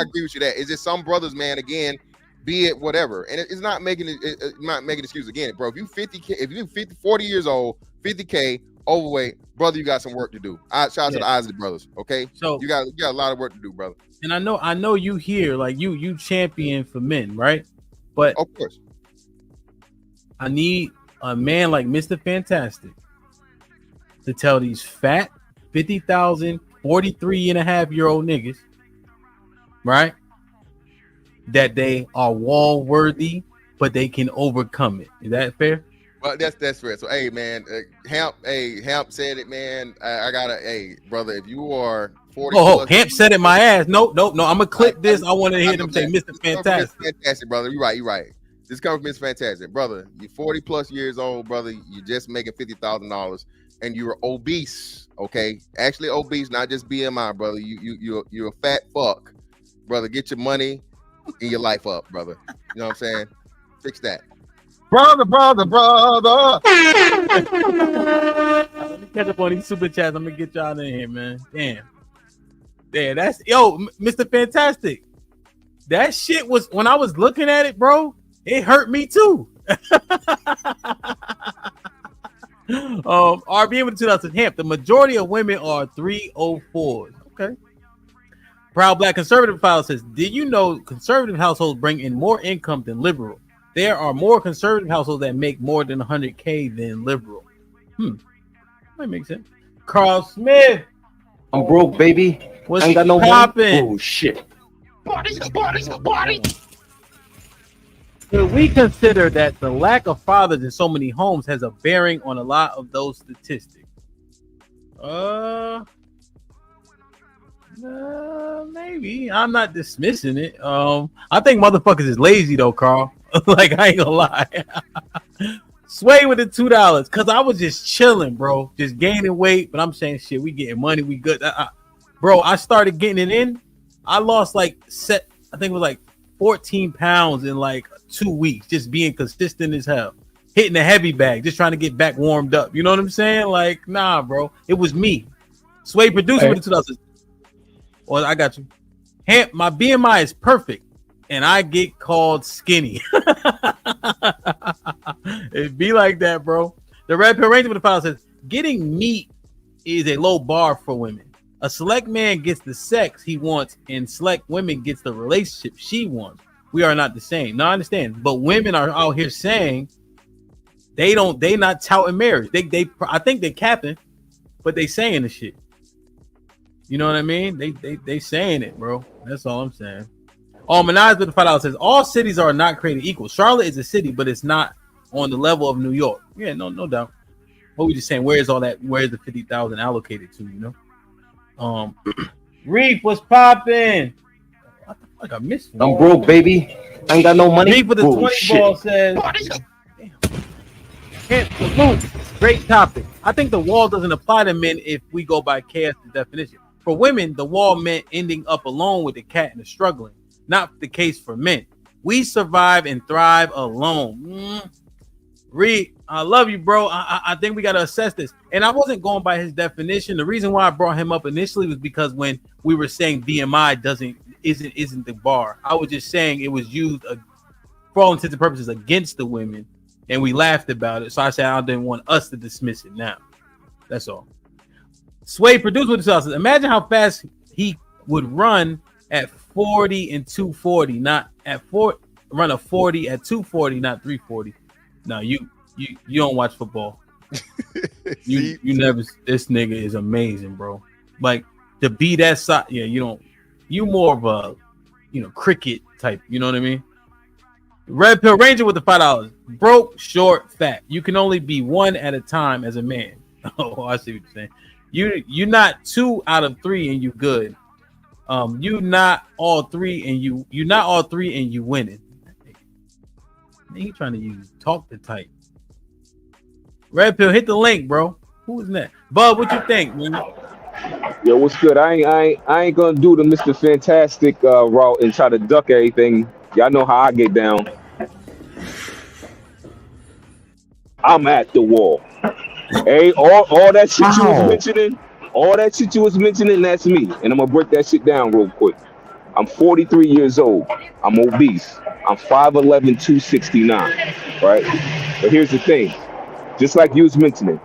agree with you that. Is it some brothers, man, again, be it whatever. And it's not making excuse again, bro. If you 40 years old, 50K, overweight, brother, you got some work to do. Shout out to the Isley brothers, okay? So you got a lot of work to do, brother. And I know you here, like you champion for men, right? But of course, I need a man like Mr. Fantastic to tell these fat 50,000, 43.5-year-old niggas, right, that they are wall worthy, but they can overcome it. Is that fair? Well, that's fair. So, hey, man, Hamp said it, man. I gotta, brother, if you are 40. Hamp said it my ass. No. I'm gonna clip this. I want to hear them say, Mr. Fantastic. Fantastic, brother. You're right. This comes from Mr. Fantastic, brother. You're 40 plus years old, brother. You're just making $50,000, and you're obese. Okay, actually obese, not just BMI, brother. You're a fat fuck, brother. Get your money and your life up, brother. You know what I'm saying? Fix that. Brother. Let me catch up on these super chats. I'm gonna get y'all in here, man. Damn. Yeah, Mr. Fantastic. That shit was, when I was looking at it, bro, it hurt me too. RBM with 2000 Hamp. The majority of women are 304s. Okay. Proud Black Conservative File says, did you know conservative households bring in more income than liberal? There are more conservative households that make more than 100K than liberal. That makes sense. Carl Smith. I'm broke, baby. What's ain't got no poppin'? money. Oh shit. Should we consider that the lack of fathers in so many homes has a bearing on a lot of those statistics? Maybe. I'm not dismissing it. I think motherfuckers is lazy though, Carl. Like, I ain't gonna lie. Sway with the $2 because I was just chilling, bro, just gaining weight. But I'm saying, shit, we getting money, we good. Bro, I started getting it in. I lost I think it was like 14 pounds in like 2 weeks, just being consistent as hell, hitting the heavy bag, just trying to get back warmed up. You know what I'm saying? Like, nah, bro, it was me. Sway producer with the $2. Well, I got you. My BMI is perfect, and I get called skinny. It be like that, bro. The Red Pill Ranger with the $5 says, getting meat is a low bar for women. A select man gets the sex he wants, and select women gets the relationship she wants. We are not the same. No, I understand, but women are out here saying they not touting marriage. I think they capping, but they saying the shit. You know what I mean? They saying it, bro. That's all I'm saying. Manaz with the $5 says, all cities are not created equal. Charlotte is a city, but it's not on the level of New York. Yeah, no doubt. What we just saying, where's the 50,000 allocated to, you know? Reef, what's popping? What the fuck, I missed one. I'm broke, baby. I ain't got no money. Reef with the 20 ball says, salute. Great topic. I think the wall doesn't apply to men if we go by chaos definition. For women, the wall meant ending up alone with the cat and the struggling. Not the case for men. We survive and thrive alone. Reed, I love you, bro. I think we got to assess this. And I wasn't going by his definition. The reason why I brought him up initially was because when we were saying BMI isn't the bar, I was just saying it was used for all intents and purposes against the women, and we laughed about it. So I said I didn't want us to dismiss it now. That's all. Sway produced with himself. Imagine how fast he would run at 40 and 240, not at 4. Run a 40 at 240, not 340. No, you don't watch football. you never. This nigga is amazing, bro. Like, to be that size, yeah, you don't. You more of a, cricket type. You know what I mean? Red Pill Ranger with the $5. Broke, short, fat. You can only be one at a time as a man. Oh, I see what you're saying. You're not 2 out of 3 and you good. You not all 3 and you're not all 3 and you winning. He trying to talk the type. Red Pill, hit the link, bro. Who is that? Bub, what you think, man? Yo, what's good? I ain't gonna do the Mr. Fantastic route and try to duck everything. Y'all know how I get down. I'm at the wall. Hey, all that shit you was mentioning, that's me. And I'm gonna break that shit down real quick. I'm 43 years old. I'm obese. I'm 5'11", 269, right? But here's the thing. Just like you was mentioning,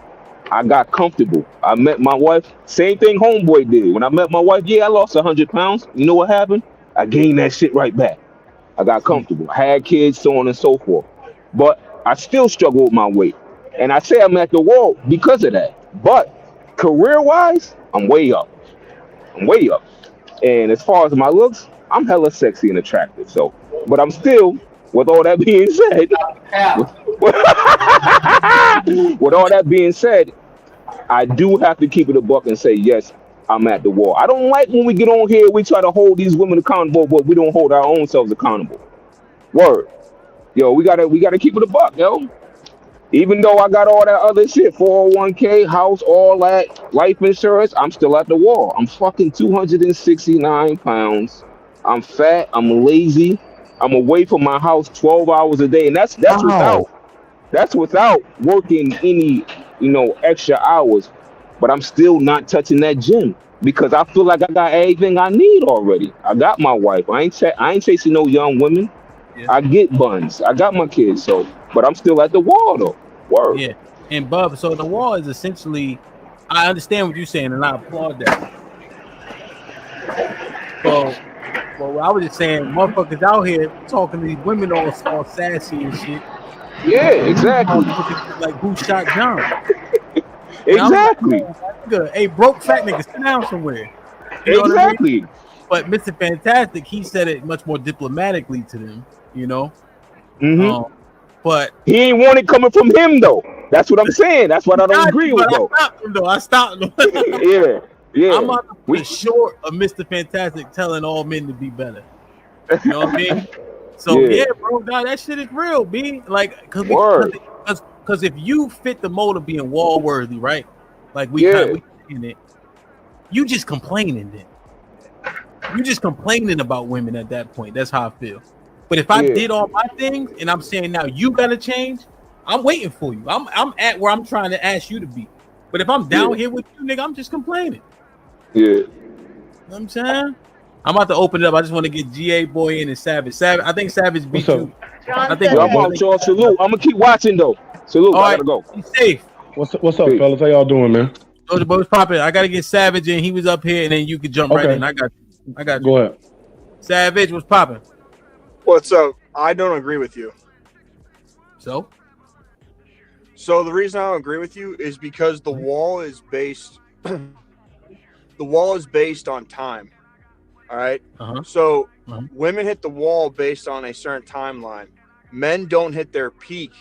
I got comfortable. I met my wife. Same thing homeboy did. When I met my wife, I lost 100 pounds. You know what happened? I gained that shit right back. I got comfortable. I had kids, so on and so forth. But I still struggle with my weight. And I say I'm at the wall because of that. But career-wise, I'm way up. And as far as my looks, I'm hella sexy and attractive. So, but I'm still, with all that being said, I do have to keep it a buck and say, yes, I'm at the wall. I don't like when we get on here, we try to hold these women accountable, but we don't hold our own selves accountable. Word. Yo, we gotta keep it a buck, yo. Even though I got all that other shit, 401k, house, all that, life insurance, I'm still at the wall. I'm fucking 269 pounds. I'm fat. I'm lazy. I'm away from my house 12 hours a day. And that's without working any, extra hours. But I'm still not touching that gym because I feel like I got everything I need already. I got my wife. I ain't chasing no young women. Yeah. I get buns. I got my kids. But I'm still at the wall though. Word. Yeah. And Bub, so the wall is essentially, I understand what you're saying and I applaud that. Well, I was just saying, motherfuckers out here talking to these women all sassy and shit. Yeah, exactly. Like who shot John? Exactly. Like, nigga, hey, broke fat nigga, sit down somewhere. You know Exactly. what I mean? But Mr. Fantastic, he said it much more diplomatically to them, you know. But he ain't want it coming from him though. That's what I'm saying. That's what I don't agree with though. I stopped him. Yeah. I'm on the short of Mr. Fantastic telling all men to be better. You know what I mean? So yeah, bro, God, that shit is real, B. Like, because if you fit the mold of being wall worthy, right? Like we in it, you just complaining then. You just complaining about women at that point. That's how I feel. But if I did all my things and I'm saying now you gotta change, I'm waiting for you. I'm at where I'm trying to ask you to be. But if I'm down here with you, nigga, I'm just complaining. Yeah. You know what I'm saying? I'm about to open it up. I just want to get GA Boy in and Savage. I think Savage beat you. I think I'm out, y'all. Salute. I'm gonna keep watching though. Salute. All I gotta go. Be safe. What's up, fellas? How y'all doing, man? Those boys popping. I gotta get Savage in. He was up here, and then you could jump right in. I got you. Go ahead. Savage, what's popping? What's up? I don't agree with you. So the reason I don't agree with you is because the wall is based. The wall is based on time. All right. So women hit the wall based on a certain timeline. Men don't hit their peak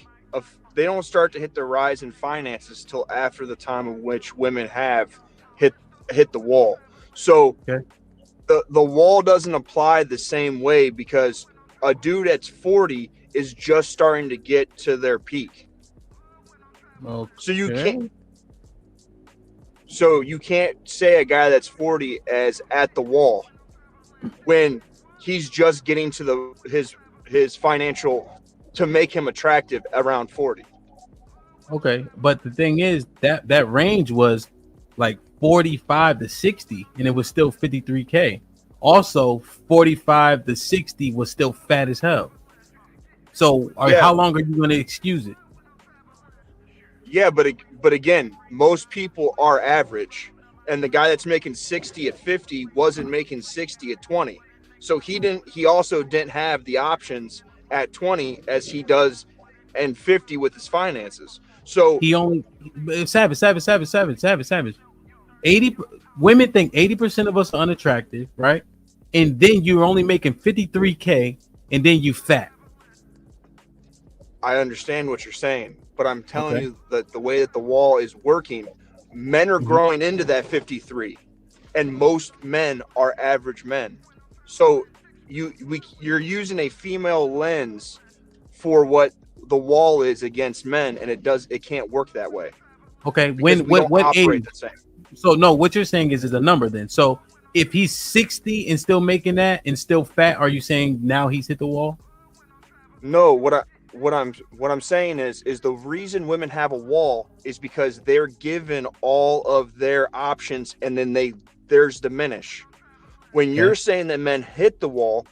they don't start to hit their rise in finances till after the time of which women have hit the wall. So the wall doesn't apply the same way because a dude that's 40 is just starting to get to their peak. So you can't say a guy that's 40 as at the wall when he's just getting to his financial to make him attractive around 40. Okay, but the thing is that range was like 45 to 60 and it was still 53K. Also 45 to 60 was still fat as hell. So how long are you going to excuse it? Yeah, but again, most people are average, and the guy that's making 60 at 50 wasn't making 60 at 20. So he also didn't have the options at 20 as he does and 50 with his finances. So he only savage. 80 women think 80% of us are unattractive, right? And then you're only making 53K and then you fat. I understand what you're saying, but I'm telling you that the way that the wall is working, men are growing into that 53, and most men are average men. So you're using a female lens for what the wall is against men, and it can't work that way. Okay, what age? So no, what you're saying is a number then. So if he's 60 and still making that and still fat, are you saying now he's hit the wall? No, what I'm saying is the reason women have a wall is because they're given all of their options and then theirs diminish. When you're saying that men hit the wall,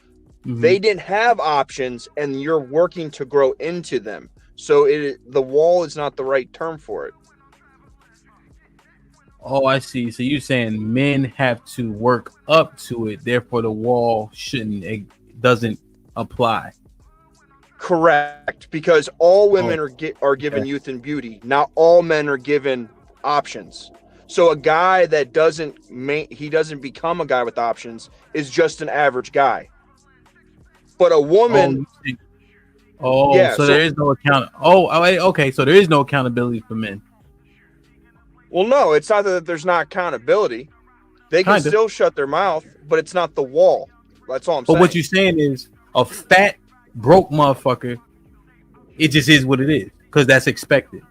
they didn't have options and you're working to grow into them. So the wall is not the right term for it. Oh, I see. So you're saying men have to work up to it, therefore the wall doesn't apply. Correct, because all women are given youth and beauty. Not all men are given options. So a guy that doesn't become a guy with options is just an average guy. But a woman. So there is no account. Okay. So there is no accountability for men. Well, no, it's not that there's not accountability. They can still shut their mouth, but it's not the wall. That's all I'm saying. But what you're saying is a fat, broke motherfucker, it just is what it is because that's expected.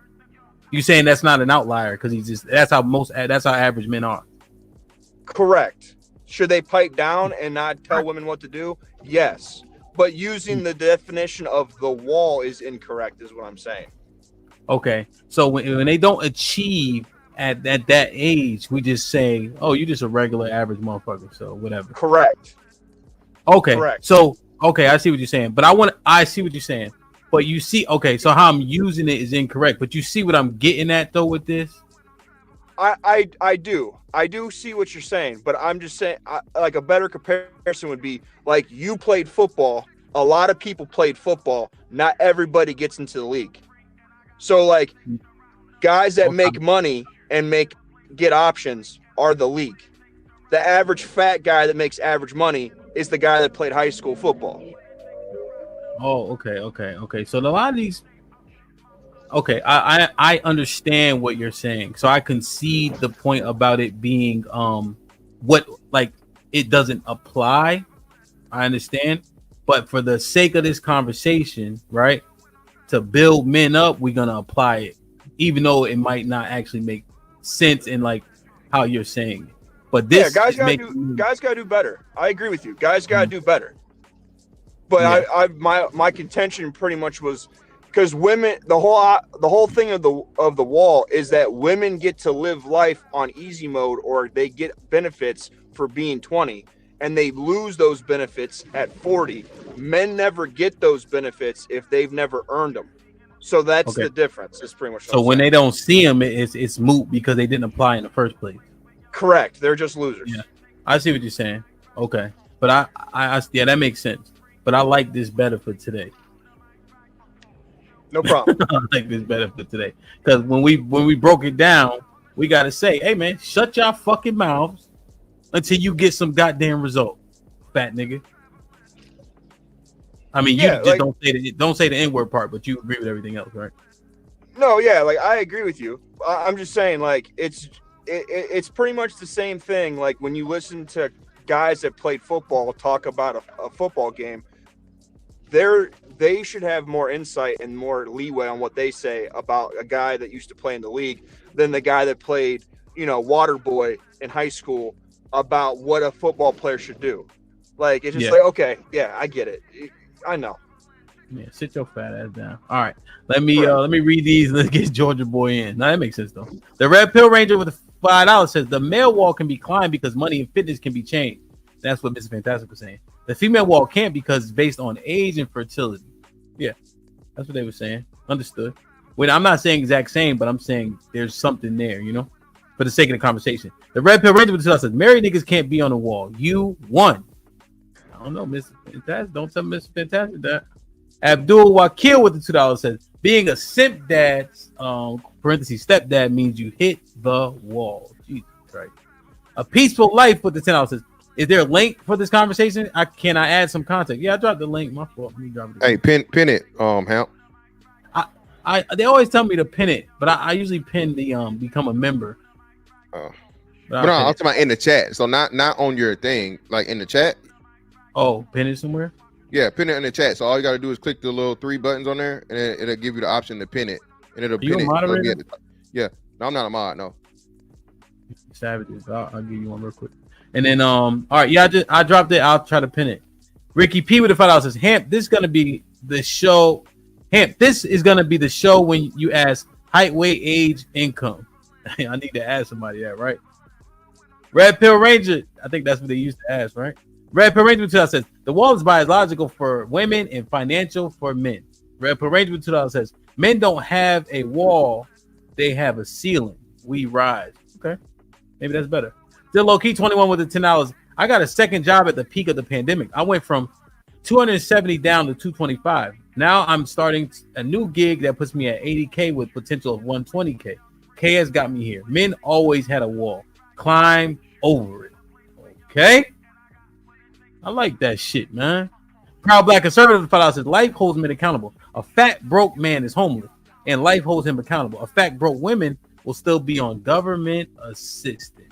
You're saying that's not an outlier because that's how average men are. Correct. Should they pipe down and not tell women what to do? Yes. But using the definition of the wall is incorrect, is what I'm saying. Okay. So when they don't achieve at that age, we just say, oh, you're just a regular average motherfucker. So whatever. Correct. Okay. Correct. So, okay, I see what you're saying. But I see what you're saying. But you see, okay, so how I'm using it is incorrect. But you see what I'm getting at, though, with this? I do see what you're saying, but I'm just saying, like, a better comparison would be like, you played football. A lot of people played football. Not everybody gets into the league. So, like, guys that make money and get options are the league. The average fat guy that makes average money is the guy that played high school football. Oh, okay. So a lot of these, I understand what you're saying. So I concede the point about it being what, like, it doesn't apply. I understand, but for the sake of this conversation, right, to build men up, we're gonna apply it, even though it might not actually make sense in like how you're saying it. But this, guys gotta do better. I agree with you. Guys gotta do better. But my contention pretty much was because women, the whole thing of the wall is that women get to live life on easy mode, or they get benefits for being 20, and they lose those benefits at 40. Men never get those benefits if they've never earned them. So that's the difference. It's pretty much. So when they don't see them, it's moot because they didn't apply in the first place. Correct. They're just losers. Yeah, I see what you're saying. Okay, but I that makes sense. But I like this better for today. No problem. I like this better for today because when we broke it down, we got to say, hey man, shut your fucking mouths until you get some goddamn result, fat nigga. I mean, you just don't say the N-word part, but you agree with everything else, right? No, yeah, like I agree with you. I'm just saying, like, it's pretty much the same thing. Like when you listen to guys that played football talk about a football game, they should have more insight and more leeway on what they say about a guy that used to play in the league than the guy that played, water boy in high school about what a football player should do. Like, it's just like, okay, yeah, I get it. I know. Yeah, sit your fat ass down. All right, let me read these and let's get Georgia boy in. Now that makes sense though. The Red Pill Ranger with $5 says the male wall can be climbed because money and fitness can be changed. That's what Mrs. Fantastic was saying. The female wall can't because it's based on age and fertility. Yeah, that's what they were saying. Understood. Wait, I'm not saying exact same, but I'm saying there's something there, for the sake of the conversation. The Red Pill Ranger with $2 says married niggas can't be on the wall. You won. I don't know, Mrs. Fantastic. Don't tell Mrs. Fantastic that. Abdul Wakil with the $2 says being a simp dad, parentheses stepdad, means you hit the wall. Jesus Christ. A peaceful life with the $10 says, is there a link for this conversation? Can I add some context? Yeah, I dropped the link. My fault. Let me drop it. Hey, pin it, Hamp. They always tell me to pin it, but I usually pin the become a member. But no, I'm talking about in the chat. So not on your thing, like in the chat. Oh, pin it somewhere? Yeah, pin it in the chat. So all you gotta do is click the little 3 buttons on there, and it'll give you the option to pin it, and it'll pin it. Moderator? Yeah, no, I'm not a mod. No. Savages. I'll give you one real quick. And then all right, yeah, I dropped it. I'll try to pin it. Ricky P with the $5 says, Hamp, this is gonna be the show. Hamp, this is gonna be the show when you ask height, weight, age, income. I need to ask somebody that, right? Red Pill Ranger, I think that's what they used to ask, right? Red Pill Ranger with $2 says the wall is biological for women and financial for men. Red Pill Ranger with $2 says men don't have a wall, they have a ceiling. We rise. Okay, maybe that's better. Still low key 21 with the $10. I got a second job at the peak of the pandemic. I went from 270 down to 225. Now I'm starting a new gig that puts me at 80K with potential of 120K. K has got me here. Men always had a wall. Climb over it. Okay. I like that shit, man. Proud Black Conservative $5 says life holds men accountable. A fat broke man is homeless, and life holds him accountable. A fat broke women will still be on government assistance.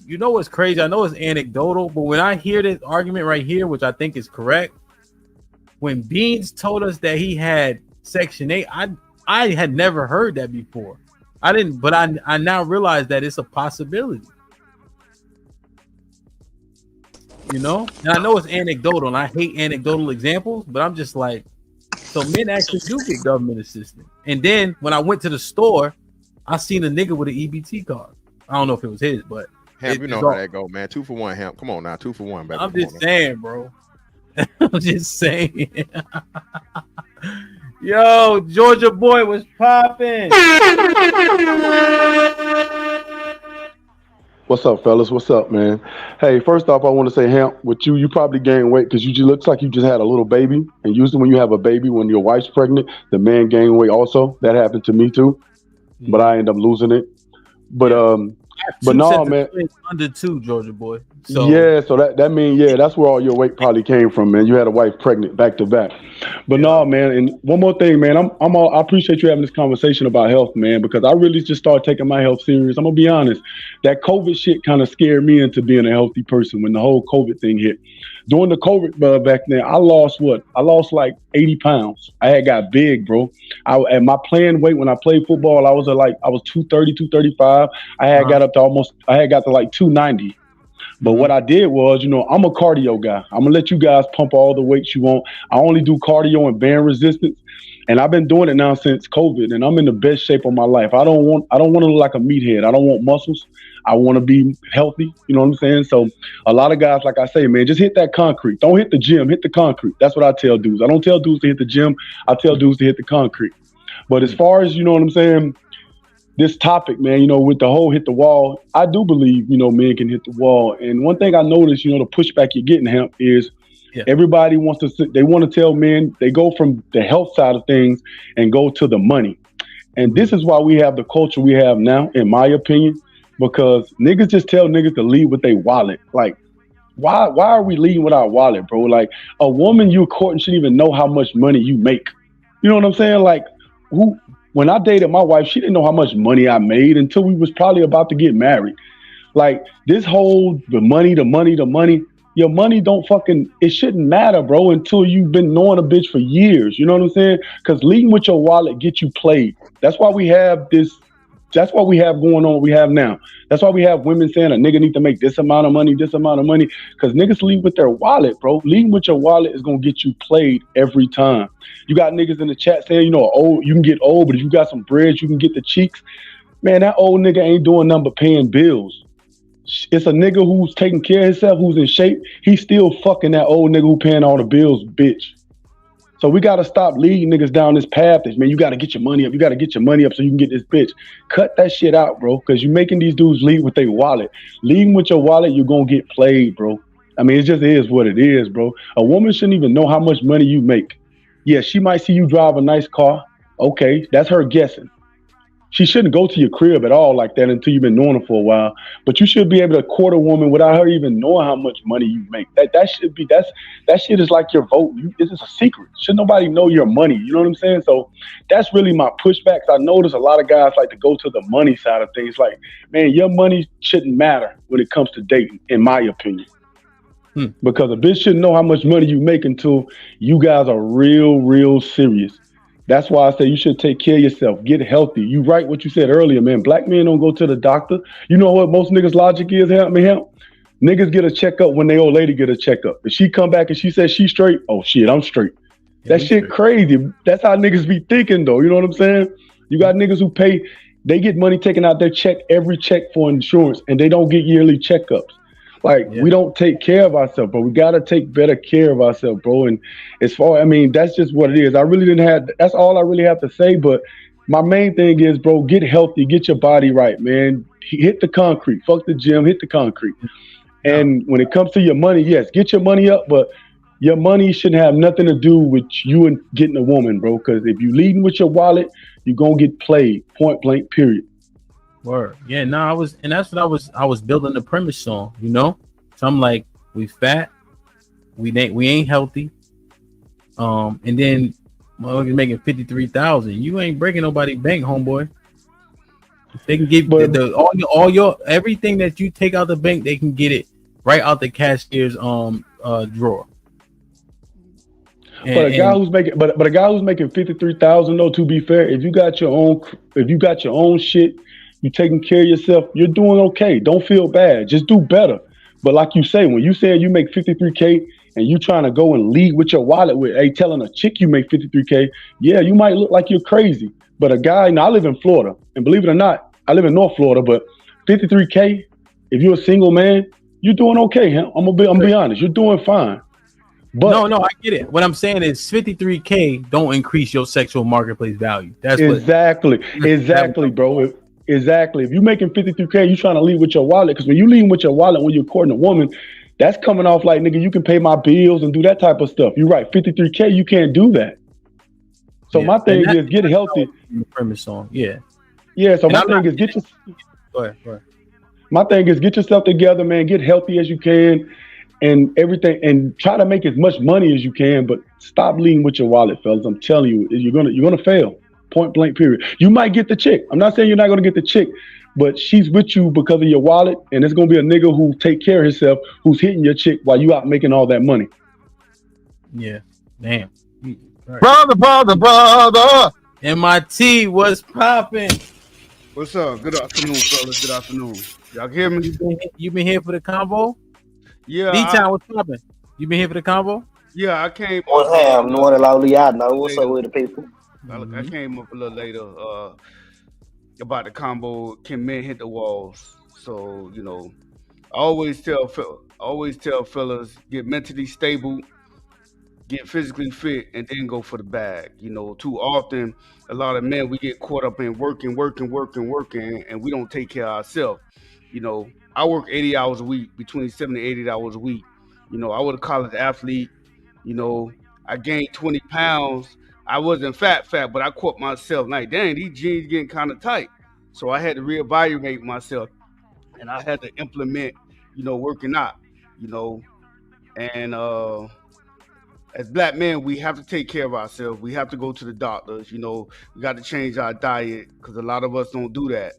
You know what's crazy? I know it's anecdotal, but when I hear this argument right here, which I think is correct, when Beans told us that he had Section 8, I had never heard that before. I didn't, but I now realize that it's a possibility. And I know it's anecdotal, and I hate anecdotal examples, but I'm just like, so men actually do get government assistance. And then when I went to the store, I seen a nigga with an EBT card. I don't know if it was his, but Hamp, you know how that go, man. 2 for 1, Hamp. Come on now, 2 for 1, baby. I'm just saying, bro. I'm just saying. Yo, Georgia boy was popping. What's up, fellas? What's up, man? Hey, first off, I want to say, Hamp, with you probably gained weight because you just looks like you just had a little baby. And usually when you have a baby, when your wife's pregnant, the man gain weight also. That happened to me too, but I end up losing it. But no, man. Under 2, Georgia boy. So Yeah, so that means, that's where all your weight probably came from, man. You had a wife pregnant back to back. But no, man, and one more thing, man. I appreciate you having this conversation about health, man, because I really just started taking my health serious. I'm gonna be honest. That COVID shit kind of scared me into being a healthy person when the whole COVID thing hit. During the COVID back then, I lost like 80 pounds. I had got big, bro. At my playing weight when I played football, I was 230, 235. I had got to like 290. But what I did was, I'm a cardio guy. I'm gonna let you guys pump all the weights you want. I only do cardio and band resistance, and I've been doing it now since COVID. And I'm in the best shape of my life. I don't want to look like a meathead. I don't want muscles. I want to be healthy. You know what I'm saying? So a lot of guys, like I say, man, just hit that concrete. Don't hit the gym. Hit the concrete. That's what I tell dudes. I don't tell dudes to hit the gym. I tell dudes to hit the concrete. But as far as you know what I'm saying. This topic, man, with the whole hit the wall, I do believe, men can hit the wall. And one thing I noticed, the pushback you're getting, Hemp, is everybody want to tell men, they go from the health side of things and go to the money. And this is why we have the culture we have now, in my opinion, because niggas just tell niggas to lead with their wallet. Like, why are we leading with our wallet, bro? Like, a woman you courting shouldn't even know how much money you make. You know what I'm saying? Like, when I dated my wife, she didn't know how much money I made until we was probably about to get married. Like, this whole the money, your money don't it shouldn't matter, bro, until you've been knowing a bitch for years. You know what I'm saying? Because leading with your wallet gets you played. That's why we have that's what we have going on, we have now. That's why we have women saying a nigga need to make this amount of money, because niggas lead with their wallet, bro. Leading with your wallet is going to get you played every time. You got niggas in the chat saying, you can get old, but if you got some bread, you can get the cheeks. Man, that old nigga ain't doing nothing but paying bills. It's a nigga who's taking care of himself, who's in shape. He's still fucking that old nigga who paying all the bills, bitch. So we got to stop leading niggas down this path. Man, you got to get your money up. You got to get your money up so you can get this bitch. Cut that shit out, bro, because you're making these dudes lead with their wallet. Leading with your wallet, you're going to get played, bro. I mean, it just is what it is, bro. A woman shouldn't even know how much money you make. Yeah, she might see you drive a nice car. Okay, that's her guessing. She shouldn't go to your crib at all like that until you've been knowing her for a while. But you should be able to court a woman without her even knowing how much money you make. That shit is like your vote. This is a secret. Should nobody know your money? You know what I'm saying? So that's really my pushbacks. I notice a lot of guys like to go to the money side of things. Like, man, your money shouldn't matter when it comes to dating, in my opinion. Because a bitch shouldn't know how much money you make until you guys are real serious. That's why I say you should take care of yourself. Get healthy. You right what you said earlier, man. Black men don't go to the doctor. You know what most niggas' logic is, Help me. Niggas get a checkup when their old lady get a checkup. If she come back and she says she's straight, oh shit, I'm straight. That shit crazy. That's how niggas be thinking though. You know what I'm saying? You got niggas who pay, they get money taken out their check, every check for insurance, and they don't get yearly checkups. Like, we don't take care of ourselves, bro. We got to take better care of ourselves, bro. And as far, that's just what it is. That's all I really have to say. But my main thing is, bro, get healthy, get your body right, man. Hit the concrete. Fuck the gym, hit the concrete. And when it comes to your money, yes, get your money up, but your money shouldn't have nothing to do with you and getting a woman, bro. Because if you leading with your wallet, you're going to get played, point blank, period. Word. Yeah, no, that's what I was building the premise on, So I'm like, we fat, we ain't healthy. And then motherfuckers making 53,000. You ain't breaking nobody's bank, homeboy. They can get all your everything that you take out the bank, they can get it right out the cashier's drawer. But a guy who's making 53,000 though, to be fair, if you got your own shit, you taking care of yourself, you're doing okay. Don't feel bad. Just do better. But like you say, when you say you make 53K and you trying to go and lead with your wallet with, telling a chick you make 53K, yeah, you might look like you're crazy. But a guy, I live in Florida, and believe it or not, I live in North Florida, but 53K, if you're a single man, you're doing okay. I'm gonna be honest, you're doing fine. But no, I get it. What I'm saying is 53K don't increase your sexual marketplace value. That's exactly, bro. Exactly. If you're making 53K, you trying to lead with your wallet. Because when you lead with your wallet when you're courting a woman, that's coming off like, nigga, you can pay my bills and do that type of stuff. You're right. 53K, you can't do that. So my thing is get healthy. Premise on, yeah. So my thing is get your. Go ahead. My thing is get yourself together, man. Get healthy as you can, and everything, and try to make as much money as you can. But stop leading with your wallet, fellas. I'm telling you, you're gonna fail. Point blank. Period. You might get the chick. I'm not saying you're not gonna get the chick, but she's with you because of your wallet, and it's gonna be a nigga who take care of himself, who's hitting your chick while you out making all that money. Yeah. Damn. Right. Brother. MIT, what's popping? What's up? Good afternoon, fellas. Good afternoon. Y'all hear me? You been here for the combo? Yeah. D-Town, what's popping? You been here for the combo? Yeah, I came. What's happening? What lowly I know. What's up with the people? I came up a little later about the combo. Can men hit the walls? So I always tell fellas, get mentally stable, get physically fit, and then go for the bag. Too often, a lot of men, we get caught up in working, and we don't take care of ourselves. I work 80 hours a week, between 70 and 80 hours a week. I was a college athlete. I gained 20 pounds. I wasn't fat, but I caught myself like, dang, these jeans getting kind of tight. So I had to reevaluate myself, and I had to implement, working out, and as black men, we have to take care of ourselves. We have to go to the doctors. We got to change our diet because a lot of us don't do that.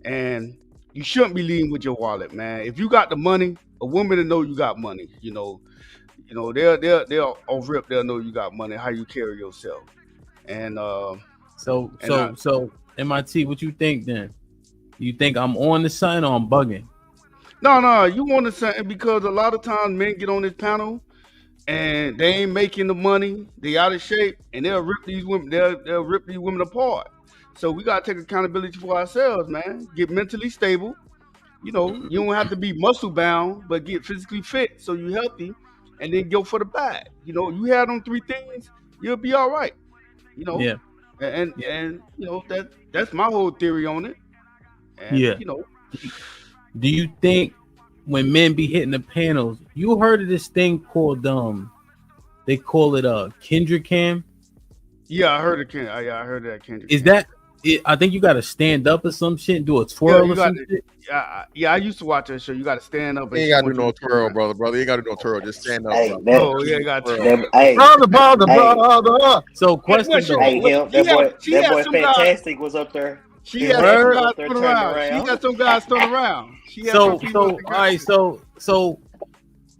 And you shouldn't be leading with your wallet, man. If you got the money, a woman will know you got money. They'll off rip. They'll know you got money. How you carry yourself. And so MIT, what you think then? You think I'm on the sun or I'm bugging? No, you want to say, because a lot of times men get on this panel and they ain't making the money, they out of shape, and they'll rip these women, they'll rip these women apart. So we gotta take accountability for ourselves, man. Get mentally stable. You don't have to be muscle bound, but get physically fit so you're healthy, and then go for the bag. You have them 3 things, you'll be all right. Yeah. And that's my whole theory on it. And, Do you think when men be hitting the panels, you heard of this thing called they call it a Kendrick cam? Yeah, I heard of I heard of that Kendrick. Is that it? I think you got to stand up or some shit and do a twirl or some shit. Yeah, I used to watch that show. You got to stand up. You ain't got to do no twirl, brother. You got to do no twirl. Just stand up. Hey, you got to. Brother. So question though. Hey, that boy Fantastic was up there. She had some guys turn around. She got some guys turn around. So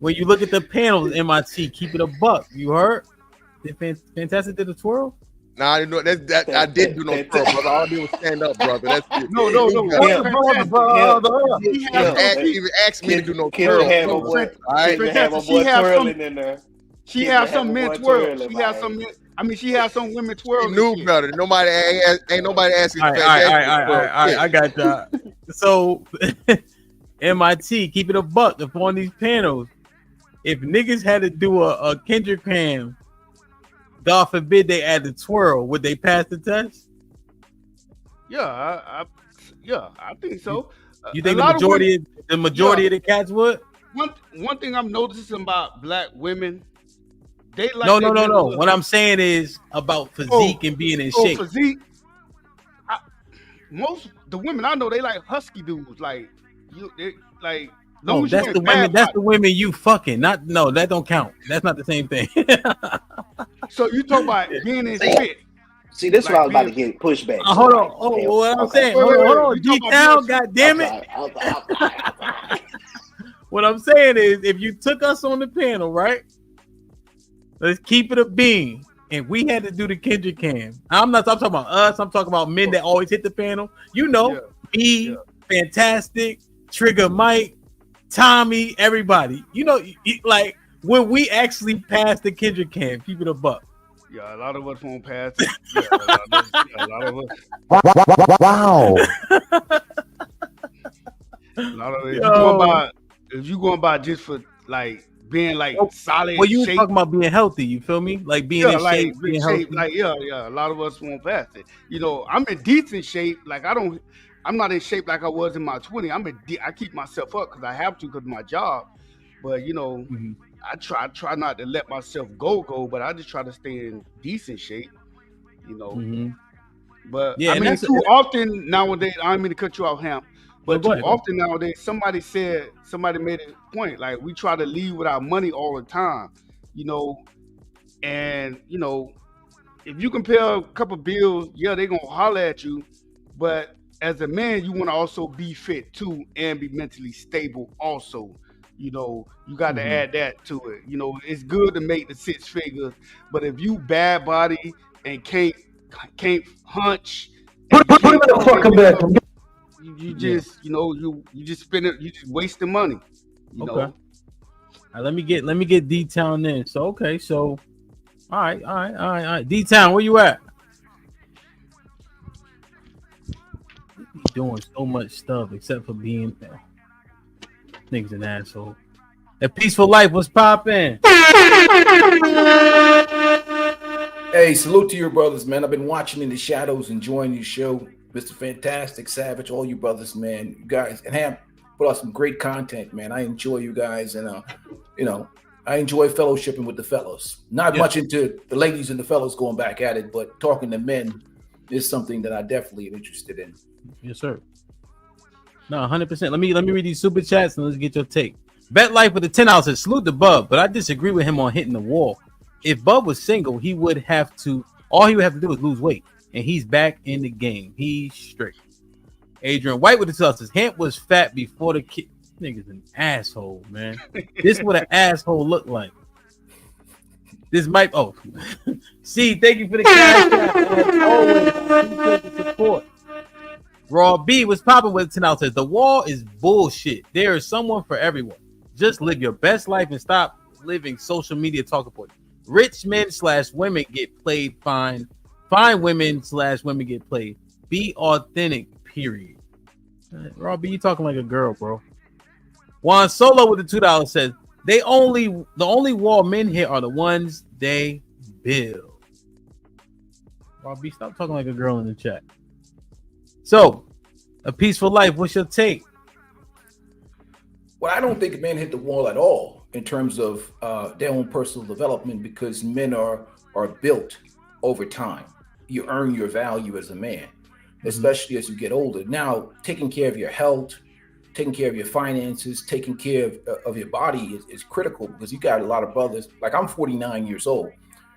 when you look at the panels, MIT, keep it a buck. You heard? Did Fantastic did a twirl? Nah, I didn't know that. I didn't do no twirl, brother. All I did was stand up, brother. That's it. No. He even asked me to do no twirl. She has some men twirl. She has some women twirl. She knew better. Ain't nobody asking. All right, I got that. So MIT, keep it a buck up on these panels. If niggas had to do a Kendrick cam, God forbid they add the twirl, would they pass the test? Yeah, I think so. You think the majority of the cats would? One thing I'm noticing about black women, they like no. What I'm saying is about physique and being in shape. Physique. Most the women I know, they like husky dudes. Like that's the women. That's the women you fucking. That don't count. That's not the same thing. So you talk about being in fit. See, this is what I was about to get pushback. Hold on. What I'm saying. Hold on. Deep down, goddamn it. What I'm saying is, if you took us on the panel, right? Let's keep it a bean. And we had to do the Kendrick cam. I'm talking about us. I'm talking about men that always hit the panel. Me, Fantastic, Trigger Mike, Tommy, everybody. Like when we actually passed the Kendrick cam, keep it a buck. Yeah, a lot of us won't pass it. A lot of us. Wow. A lot of it. If you going by just for like being like solid. Well, you were shape. talking about being healthy. You feel me? Like being in like shape, being healthy. Like yeah. A lot of us won't pass it. I'm in decent shape. Like I'm not in shape like I was in my 20s. I keep myself up because I have to because of my job. But I try not to let myself go. But I just try to stay in decent shape. But Yeah, I mean, too often nowadays. I don't mean to cut you off, Ham. But too often nowadays, somebody made a point. Like we try to leave with our money all the time, and if you compare a couple bills, yeah, they're gonna holler at you. But as a man, you want to also be fit too and be mentally stable also. You got to add that to it. It's good to make the 6 figures, but if you bad body and can't hunch, put him in the fucking bedroom. You just you just spend it. You just wasting money. Okay. All right, let me get D-Town in. So okay, so all right. D-Town, where you at? You doing so much stuff except for being there. Niggas an asshole. A Peaceful Life was popping. Hey, salute to your brothers, man. I've been watching in the shadows, enjoying your show. Mr. Fantastic, Savage, all you brothers, man. You guys, and Ham put out some great content, man. I enjoy you guys, and I enjoy fellowshipping with the fellows. Not much into the ladies and the fellows going back at it, but talking to men is something that I definitely am interested in. Yes, sir. No, 100%. Let me read these super chats and let's get your take. Bet Life with the 10 says salute to Bub, but I disagree with him on hitting the wall. If Bub was single, all he would have to do is lose weight. And he's back in the game. He's straight. Adrian White with the 2 says Hamp was fat before the kid. Nigga's an asshole, man. This is what an asshole look like. This might. Oh, see, thank you for the cash app. As always, I appreciate the support. Raw B was popping with 10 says the wall is bullshit. There is someone for everyone. Just live your best life and stop living social media talking points. Rich men / women get played fine. Fine women / women get played. Be authentic, period. Robbie, you talking like a girl, bro. Juan Solo with the $2 says the only wall men hit are the ones they build. Robbie, stop talking like a girl in the chat. So, A Peaceful Life, what's your take? Well, I don't think men hit the wall at all in terms of their own personal development because men are built over time. You earn your value as a man, especially as you get older. Now, taking care of your health, taking care of your finances, taking care of your body is critical because you got a lot of brothers. Like I'm 49 years old,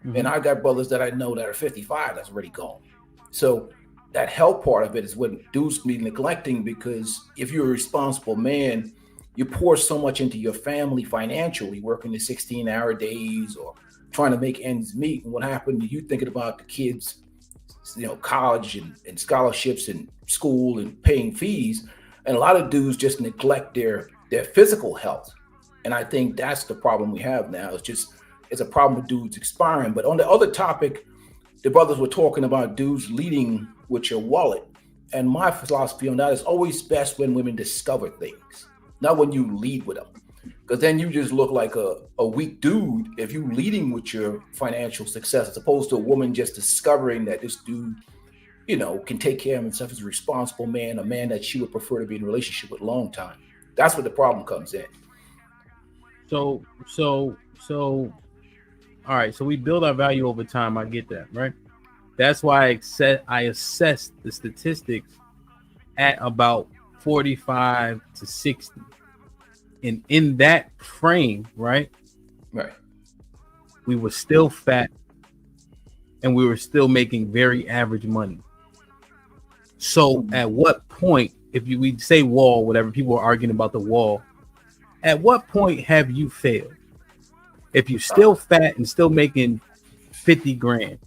and I got brothers that I know that are 55 that's already gone. So that health part of it is what dudes be neglecting because if you're a responsible man, you pour so much into your family financially, working the 16-hour days or trying to make ends meet. And what happened to you thinking about the kids, college and scholarships and school and paying fees. And a lot of dudes just neglect their physical health. And I think that's the problem we have now. It's a problem with dudes expiring. But on the other topic, the brothers were talking about dudes leading with your wallet. And my philosophy on that is always best when women discover things, not when you lead with them. Because then you just look like a weak dude if you leading with your financial success, as opposed to a woman just discovering that this dude, can take care of himself as a responsible man, a man that she would prefer to be in a relationship with a long time. That's where the problem comes in. So, all right. So we build our value over time. I get that, right? That's why I assess the statistics at about 45 to 60. And in that frame, right, we were still fat and we were still making very average money. So at what point, if we say wall, whatever, people are arguing about the wall, at what point have you failed? If you're still fat and still making 50 grand,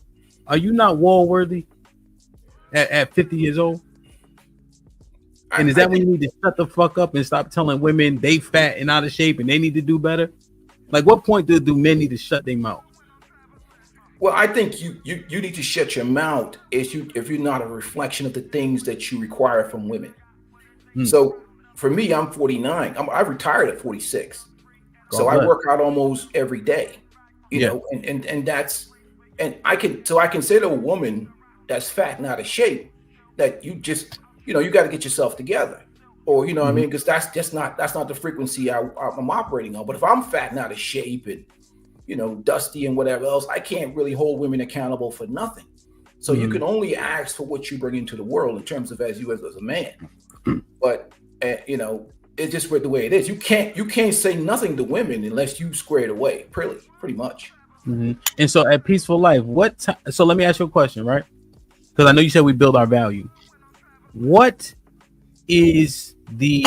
are you not wall worthy at 50 years old? And is that when you need to shut the fuck up and stop telling women they fat and out of shape and they need to do better? Like, what point do men need to shut their mouth? Well, I think you need to shut your mouth if you're not a reflection of the things that you require from women. So for me, I'm 49. I retired at 46. So I work out almost every day, you know, and that's, and I can say to a woman that's fat and out of shape that you just, you know, you got to get yourself together, or, you know what I mean? Because that's not the frequency I'm operating on. But if I'm fat and out of shape and, you know, dusty and whatever else, I can't really hold women accountable for nothing. So you can only ask for what you bring into the world in terms of as a man. But, you know, it's just the way it is. You can't say nothing to women unless you square it away, pretty much. And so at Peaceful Life, so let me ask you a question, right? Because I know you said we build our value. What is the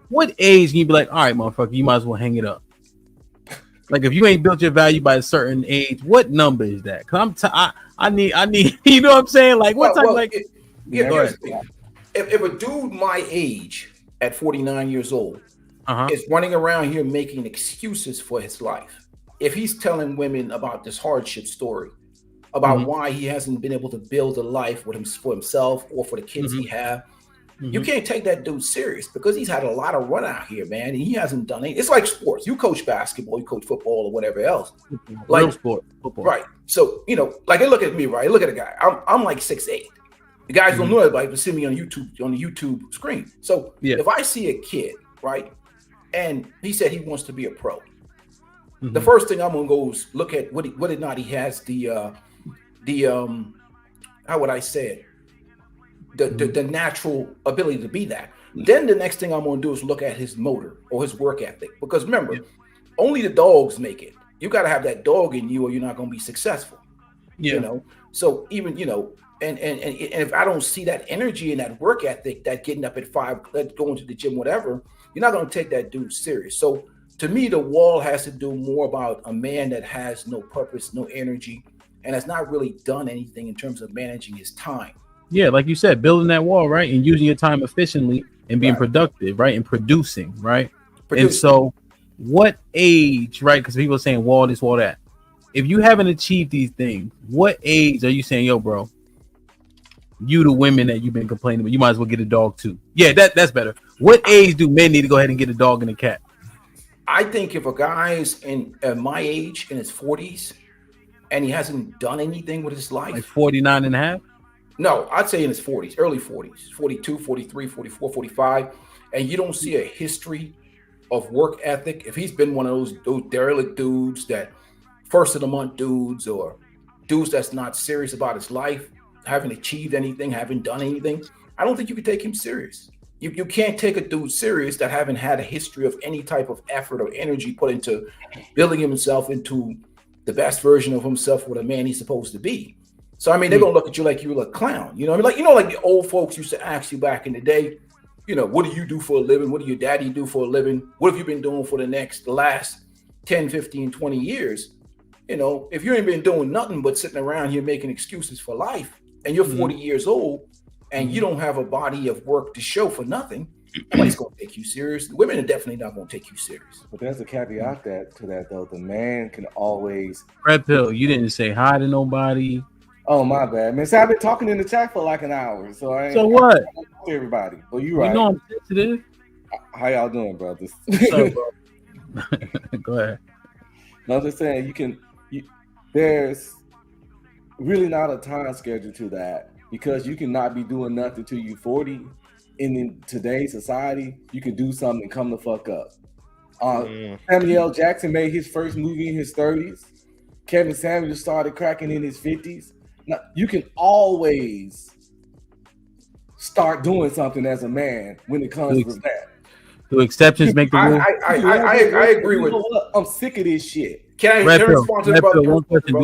what age can you be like, all right, motherfucker, you might as well hang it up? Like if you ain't built your value by a certain age, what number is that? Cause I need you know what I'm saying? Like what type if a dude my age at 49 years old is running around here making excuses for his life, if he's telling women about this hardship story, about why he hasn't been able to build a life for himself or for the kids he have, you can't take that dude serious because he's had a lot of run out here, man, and he hasn't done it. It's like sports. You coach basketball, you coach football, or whatever else. Like sport, football. Right. So, you know, like look at me, right? Look at a guy. I'm like 6'8". The guys don't know it, but see me on the YouTube screen. So if I see a kid, right, and he said he wants to be a pro, the first thing I'm gonna go is look at what or not he has the how would I say it? The natural ability to be that. Then the next thing I'm going to do is look at his motor or his work ethic, because remember, only the dogs make it. You got to have that dog in you, or you're not going to be successful. You know. So even, you know, and if I don't see that energy and that work ethic, that getting up at 5, going to the gym, whatever, you're not going to take that dude serious. So to me, the wall has to do more about a man that has no purpose, no energy, and has not really done anything in terms of managing his time. Yeah, like you said, building that wall, right, and using your time efficiently and being productive, right, and producing, right. And so, what age, right? Because people are saying wall this, wall that. If you haven't achieved these things, what age are you saying, yo, bro? You the women that you've been complaining about, you might as well get a dog too. Yeah, that's better. What age do men need to go ahead and get a dog and a cat? I think if a guy is at my age in his 40s and he hasn't done anything with his life, like 49 and a half. No, I'd say in his 40s, early 40s, 42, 43, 44, 45, and you don't see a history of work ethic. If he's been one of those derelict dudes, that first of the month dudes, or dudes that's not serious about his life, haven't achieved anything, haven't done anything, I don't think you can take him serious. You can't take a dude serious that haven't had a history of any type of effort or energy put into building himself into the best version of himself, what a man he's supposed to be. So, I mean, they're going to look at you like you're a clown. You know what I mean? Like the old folks used to ask you back in the day, you know, what do you do for a living? What do your daddy do for a living? What have you been doing for the last 10, 15, 20 years? You know, if you ain't been doing nothing but sitting around here making excuses for life, and you're 40 years old and you don't have a body of work to show for nothing, nobody's going to take you serious. The women are definitely not going to take you serious. But there's a caveat to that, though. The man can always... Red Pill, you didn't say hi to nobody. Oh, my bad, man. See, I've been talking in the chat for like an hour, so I ain't... So what? To everybody. Well, you right. You know I'm sensitive. How y'all doing, brothers? So, bro. Go ahead. No, I'm just saying, there's really not a time schedule to that, because you cannot be doing nothing till you 40. And in today's society, you can do something and come the fuck up. Samuel L. Jackson made his first movie in his 30s. Kevin Samuels started cracking in his 50s. Now, you can always start doing something as a man when it comes to that. Do exceptions make the rule? I agree with you. I'm sick of this shit. Can I respond to the brother? One question.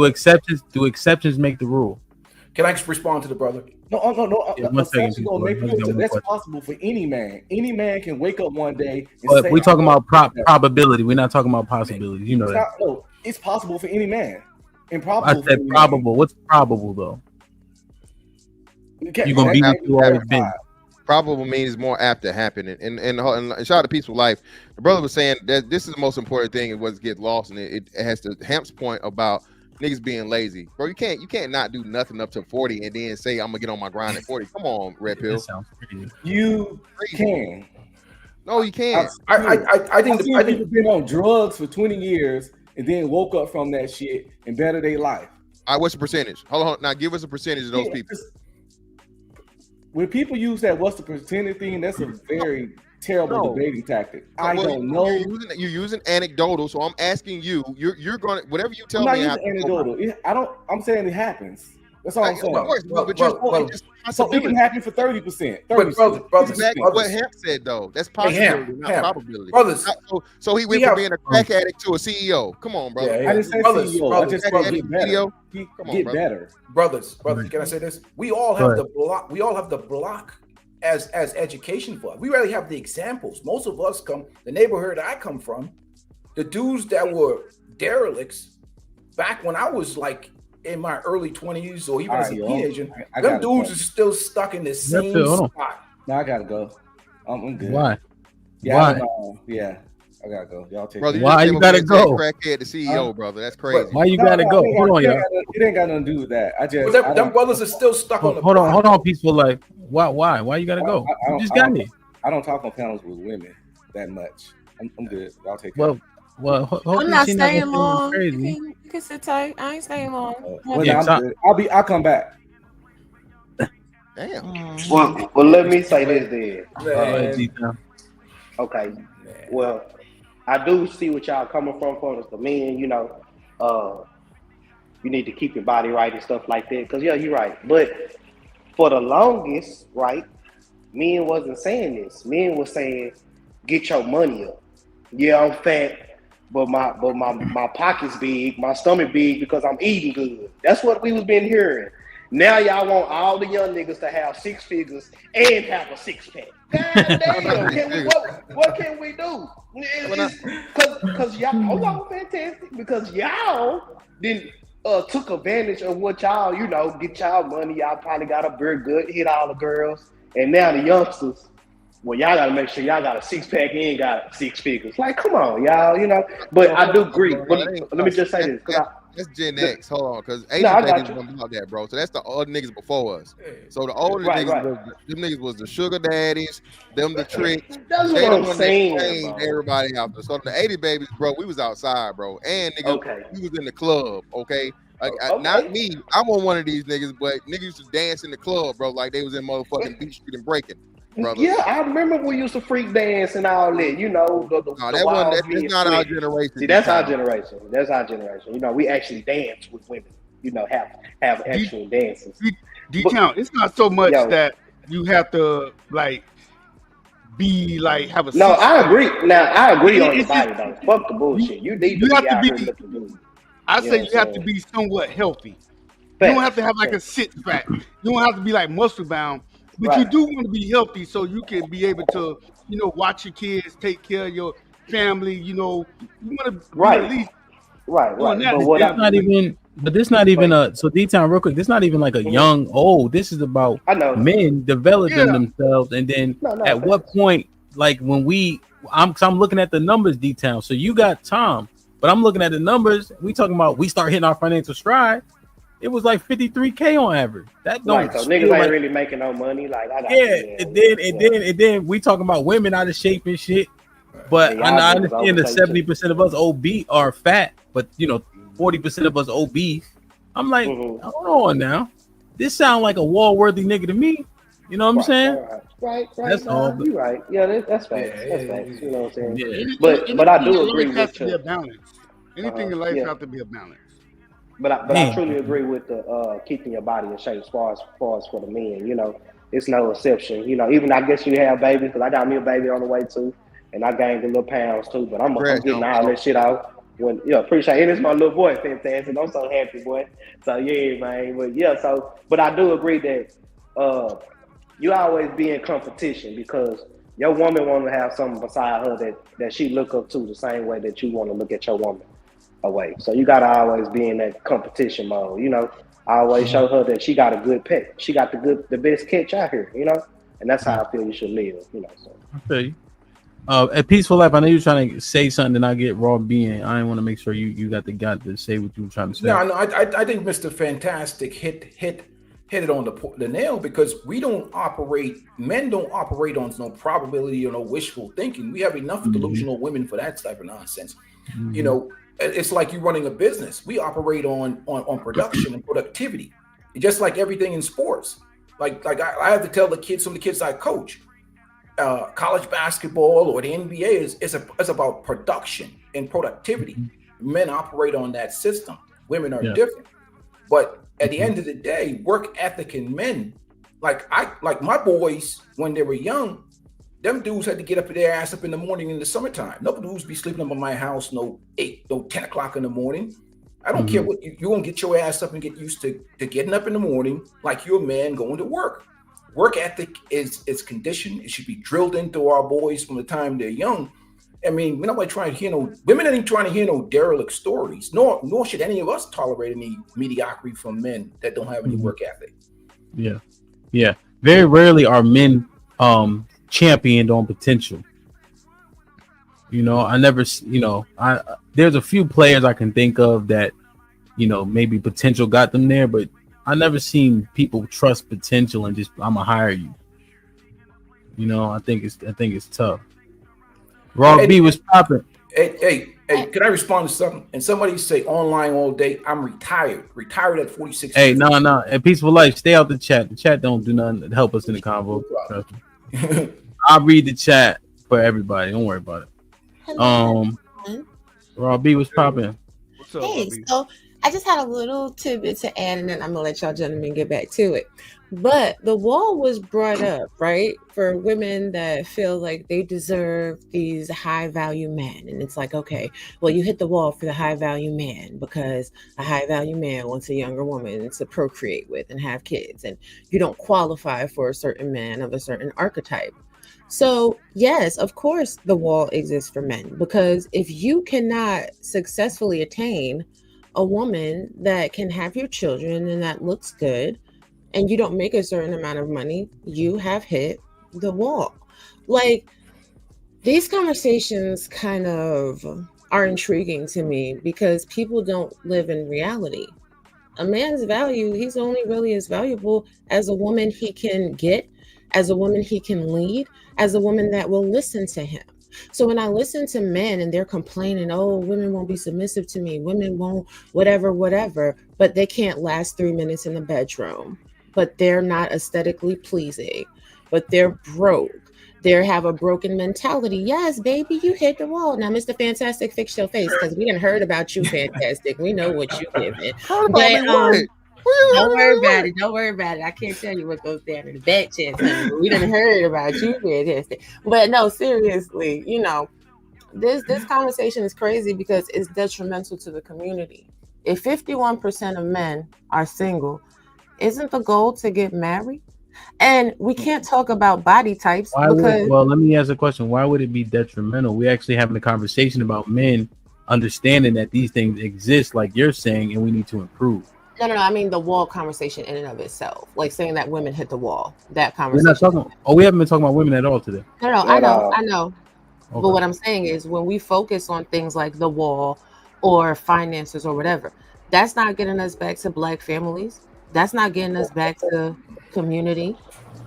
Do exceptions make the rule? Can I respond to the brother? No. That's possible for any man. Any man can wake up one day and but we're talking about probability. We're not talking about possibility. You know that. No, it's possible for any man. Improbable. I said probable. What's probable though? You're gonna be what you always been. Probable means more apt to happen. And shout out to Peaceful Life. The brother was saying that this is the most important thing, and what gets lost, and it has to Hamp's point about niggas being lazy. Bro, you can't not do nothing up to 40 and then say I'm gonna get on my grind at 40. Come on, Red Pill. You can. No, you can't. I think people been on drugs for 20 years and then woke up from that shit and better their life. All right, what's the percentage? Hold on. Now give us a percentage of those people. When people use that what's the percentage thing, that's a very terrible debating tactic. I don't know. You're using anecdotal, so I'm asking you. You're going to whatever you tell me. I'm not using anecdotal. I'm saying it happens. That's all I'm saying. Of course, so it can happen for 30%. Brothers, what Hemp said though. That's possibility, not probability. Brothers, so he went from being a crack addict to a CEO. Come on, brother. I didn't say CEO. I just said get better. Get better. Brothers, can I say this? We all have the block. We all have the block as education for us. We rarely have the examples. Most of us the neighborhood I come from, the dudes that were derelicts back when I was like in my early 20s or even as a teenager, them dudes are still stuck in the same spot. No, I gotta go. I'm good. Why? Yeah, I gotta go. Y'all take brother, why you gotta go? Crackhead the CEO, brother. That's crazy. Why you gotta go? Hold on, y'all. It ain't got nothing to do with that. Them brothers are still stuck on the hold on, peaceful life. Why you gotta go? You just got me. I don't talk on panels with women that much. I'm good. Y'all take care. Well, I'm not staying long. You can sit tight. I ain't staying long. I'll come back. Damn. Well, let me say this then. Okay. Well, I do see what y'all coming from as the men. You need to keep your body right and stuff like that. Because you're right. But for the longest, right, men wasn't saying this. Men was saying, "Get your money up." Yeah, I'm fat. But my pocket's big, my stomach big because I'm eating good. That's what we was been hearing. Now y'all want all the young niggas to have 6 figures and have a 6-pack. God damn! What can we do? Because y'all, hold on, fantastic. Because y'all didn't took advantage of what y'all, get y'all money. Y'all probably got a very good, hit all the girls, and now the youngsters. Well, y'all gotta make sure y'all got a 6-pack and got 6 figures. Like, come on, y'all, But I do agree. Let me just say this. That's Gen X. Hold on, because Asian babies don't about that, bro. So that's the old niggas before us. So the older niggas was the sugar daddies, them the tricks. That's what I'm saying. Everybody out there. So the 80 babies, bro, we was outside, bro, and niggas, we was in the club. Okay. Not me. I wasn't one of these niggas, but niggas used to dance in the club, bro, like they was in motherfucking Beach Street and breaking. Brother. Yeah, I remember we used to freak dance and all that. That's not our generation. See, that's our generation. That's our generation. We actually dance with women. Have actual dances. D-Town, it's not so much that you have to have a. No, I agree. Now I agree on your body though. Fuck the bullshit. You need to be out here looking good. I say you have to be somewhat healthy. You don't have to have like a six-pack. You don't have to be like muscle bound. But you do want to be healthy so you can be able to, watch your kids, take care of your family. You want to at least right. But this not even so D-Town real quick. This not even like a young old. This is about men developing themselves, and then at what point, like when I'm looking at the numbers, D-Town. So you got Tom, but I'm looking at the numbers. We talking about we start hitting our financial stride. It was like 53K on average. That don't so niggas ain't really making no money. Like I got and then we talking about women out of shape and shit. But I understand that 70% of us OB are fat, but 40% of us obese. I'm like, hold on now. This sound like a wall-worthy nigga to me. You know what I'm saying? Right. That's all. You right. Yeah, that's facts. That's facts. You know what I'm saying? Yeah. But I do agree with you. Anything in life has to be a balance. But I truly agree with the keeping your body in shape as far as for the men. It's no exception. Even I guess you have babies because I got me a baby on the way too, and I gained a little pounds too. But I'm getting all that shit out. Appreciate it. And it's my little boy, fantastic. I'm so happy, boy. So yeah, man. But I do agree that you always be in competition because your woman want to have something beside her that she look up to the same way that you want to look at your woman away. So you gotta always be in that competition mode. I always show her that she got a good pet. She got the best catch out here. And that's how I feel you should live. So. I feel you. At Peaceful Life, I know you're trying to say something, and I get raw being. I want to make sure you got to say what you were trying to say. No, I think Mr. Fantastic hit hit it on the nail, because men don't operate on no probability or no wishful thinking. We have enough delusional women for that type of nonsense. You know, it's like you running a business. We operate on production and productivity, just like everything in sports. Like I have to tell some of the kids I coach, college basketball or the NBA is about production and productivity. Men operate on that system. Women are different. But at the end of the day, work ethic in men, like my boys when they were young, them dudes had to get up their ass up in the morning in the summertime. No dudes be sleeping up in my house no 10 o'clock in the morning. I don't care what you're gonna get your ass up and get used to getting up in the morning like you're a man going to work. Work ethic is conditioned. It should be drilled into our boys from the time they're young. I mean, we're not trying to hear women ain't trying to hear no derelict stories, nor should any of us tolerate any mediocrity from men that don't have any work ethic. Yeah. Very rarely are men championed on potential. You know, there's a few players I can think of that, you know, maybe potential got them there, but I never seen people trust potential and just I'm gonna hire you. You know, I think it's tough. Raw B was popping. Hey, can I respond to something? And somebody say online all day, I'm retired at 46. Hey, no. And Peaceful Life, stay out the chat. The chat don't do nothing to help us in the convo. I'll read the chat for everybody. Don't worry about it. Raw B was popping. What's up, Hey, Robbie? so I just had a little tidbit to add, and then I'm gonna let y'all gentlemen get back to it. But the wall was brought up, right, for women that feel like they deserve these high value men. And it's like, okay, well, you hit the wall for the high value man because a high value man wants a younger woman to procreate with and have kids. And you don't qualify for a certain man of a certain archetype. So, yes, of course, the wall exists for men, because if you cannot successfully attain a woman that can have your children and that looks good, and you don't make a certain amount of money, you have hit the wall. Like, these conversations kind of are intriguing to me because people don't live in reality. A man's value, he's only really as valuable as a woman he can get, as a woman he can lead, as a woman that will listen to him. So when I listen to men and they're complaining, oh, women won't be submissive to me, women won't whatever, but they can't last 3 minutes in the bedroom, but they're not aesthetically pleasing, but they're broke. They have a broken mentality. Yes, baby, you hit the wall. Now, Mr. Fantastic, fix your face, because we done heard about you, Fantastic. We know what you giving. But don't worry about it. Don't worry about it. I can't tell you what goes down in the back chest, honey, but we done heard about you, Fantastic. But no, seriously, you know, this conversation is crazy because it's detrimental to the community. If 51% of men are single, isn't the goal to get married? And we can't talk about body types because... Well, let me ask a question. Why would it be detrimental? We're actually having a conversation about men understanding that these things exist, like you're saying, and we need to improve. No. I mean the wall conversation in and of itself, like saying that women hit the wall. That conversation. We're not talking. We haven't been talking about women at all today. No, I know. Okay. But what I'm saying is, when we focus on things like the wall or finances or whatever, that's not getting us back to Black families. That's not getting us back to community,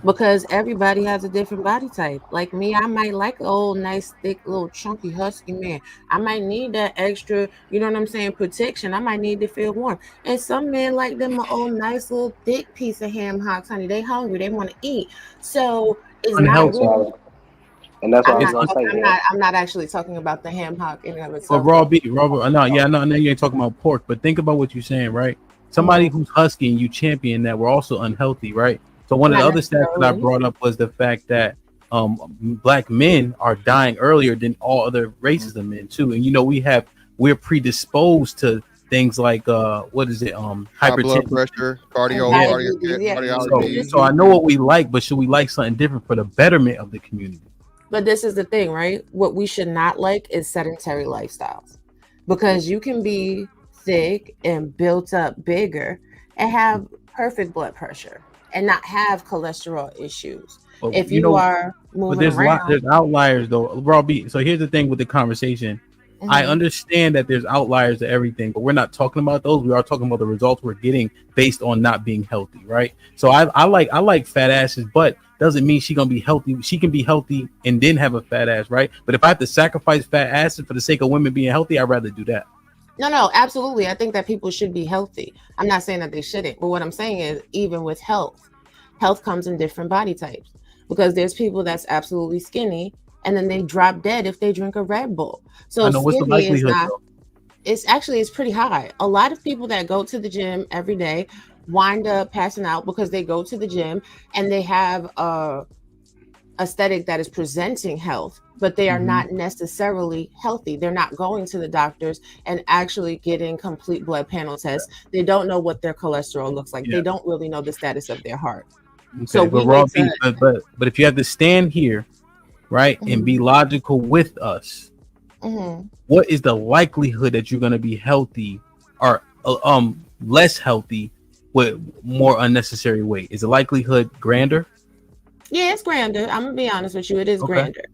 because everybody has a different body type. Like me, I might like an old, nice, thick, little chunky, husky man. I might need that extra, you know what I'm saying, protection. I might need to feel warm. And some men like them an old, nice, little, thick piece of ham hocks, honey. They hungry. They want to eat. So it's not really... And that's what I'm not actually talking about the ham hock in and of But itself. raw beef, no, you ain't talking about pork. But think about what you're saying, right? Somebody who's husky and you champion that, we're also unhealthy, right? So one of the other stats that I brought up was the fact that Black men are dying earlier than all other races of men too. And you know, we're predisposed to things like hypertension, high blood pressure, cardiology. So I know what we like, but should we like something different for the betterment of the community? But this is the thing, right? What we should not like is sedentary lifestyles, because you can be thick and built up bigger and have perfect blood pressure and not have cholesterol issues. But if you are moving around. There's outliers though. Raw beat. So here's the thing with the conversation. I understand that there's outliers to everything, but we're not talking about those. We are talking about the results we're getting based on not being healthy, right? So I like fat asses, but doesn't mean she gonna be healthy. She can be healthy and then have a fat ass, right? But if I have to sacrifice fat asses for the sake of women being healthy, I'd rather do that. No, absolutely. I think that people should be healthy. I'm not saying that they shouldn't, but what I'm saying is even with health comes in different body types, because there's people that's absolutely skinny and then they drop dead if they drink a Red Bull. So I know, what's the likelihood, though? It's pretty high. A lot of people that go to the gym every day wind up passing out because they go to the gym and they have a aesthetic that is presenting health, but they are not necessarily healthy. They're not going to the doctors and actually getting complete blood panel tests. They don't know what their cholesterol looks like. They don't really know the status of their heart. Okay, So but but if you have to stand here, right, and be logical with us, what is the likelihood that you're going to be healthy or less healthy with more unnecessary weight? Is the likelihood grander? Yeah, it's grander. I'm gonna be honest with you, it is grander.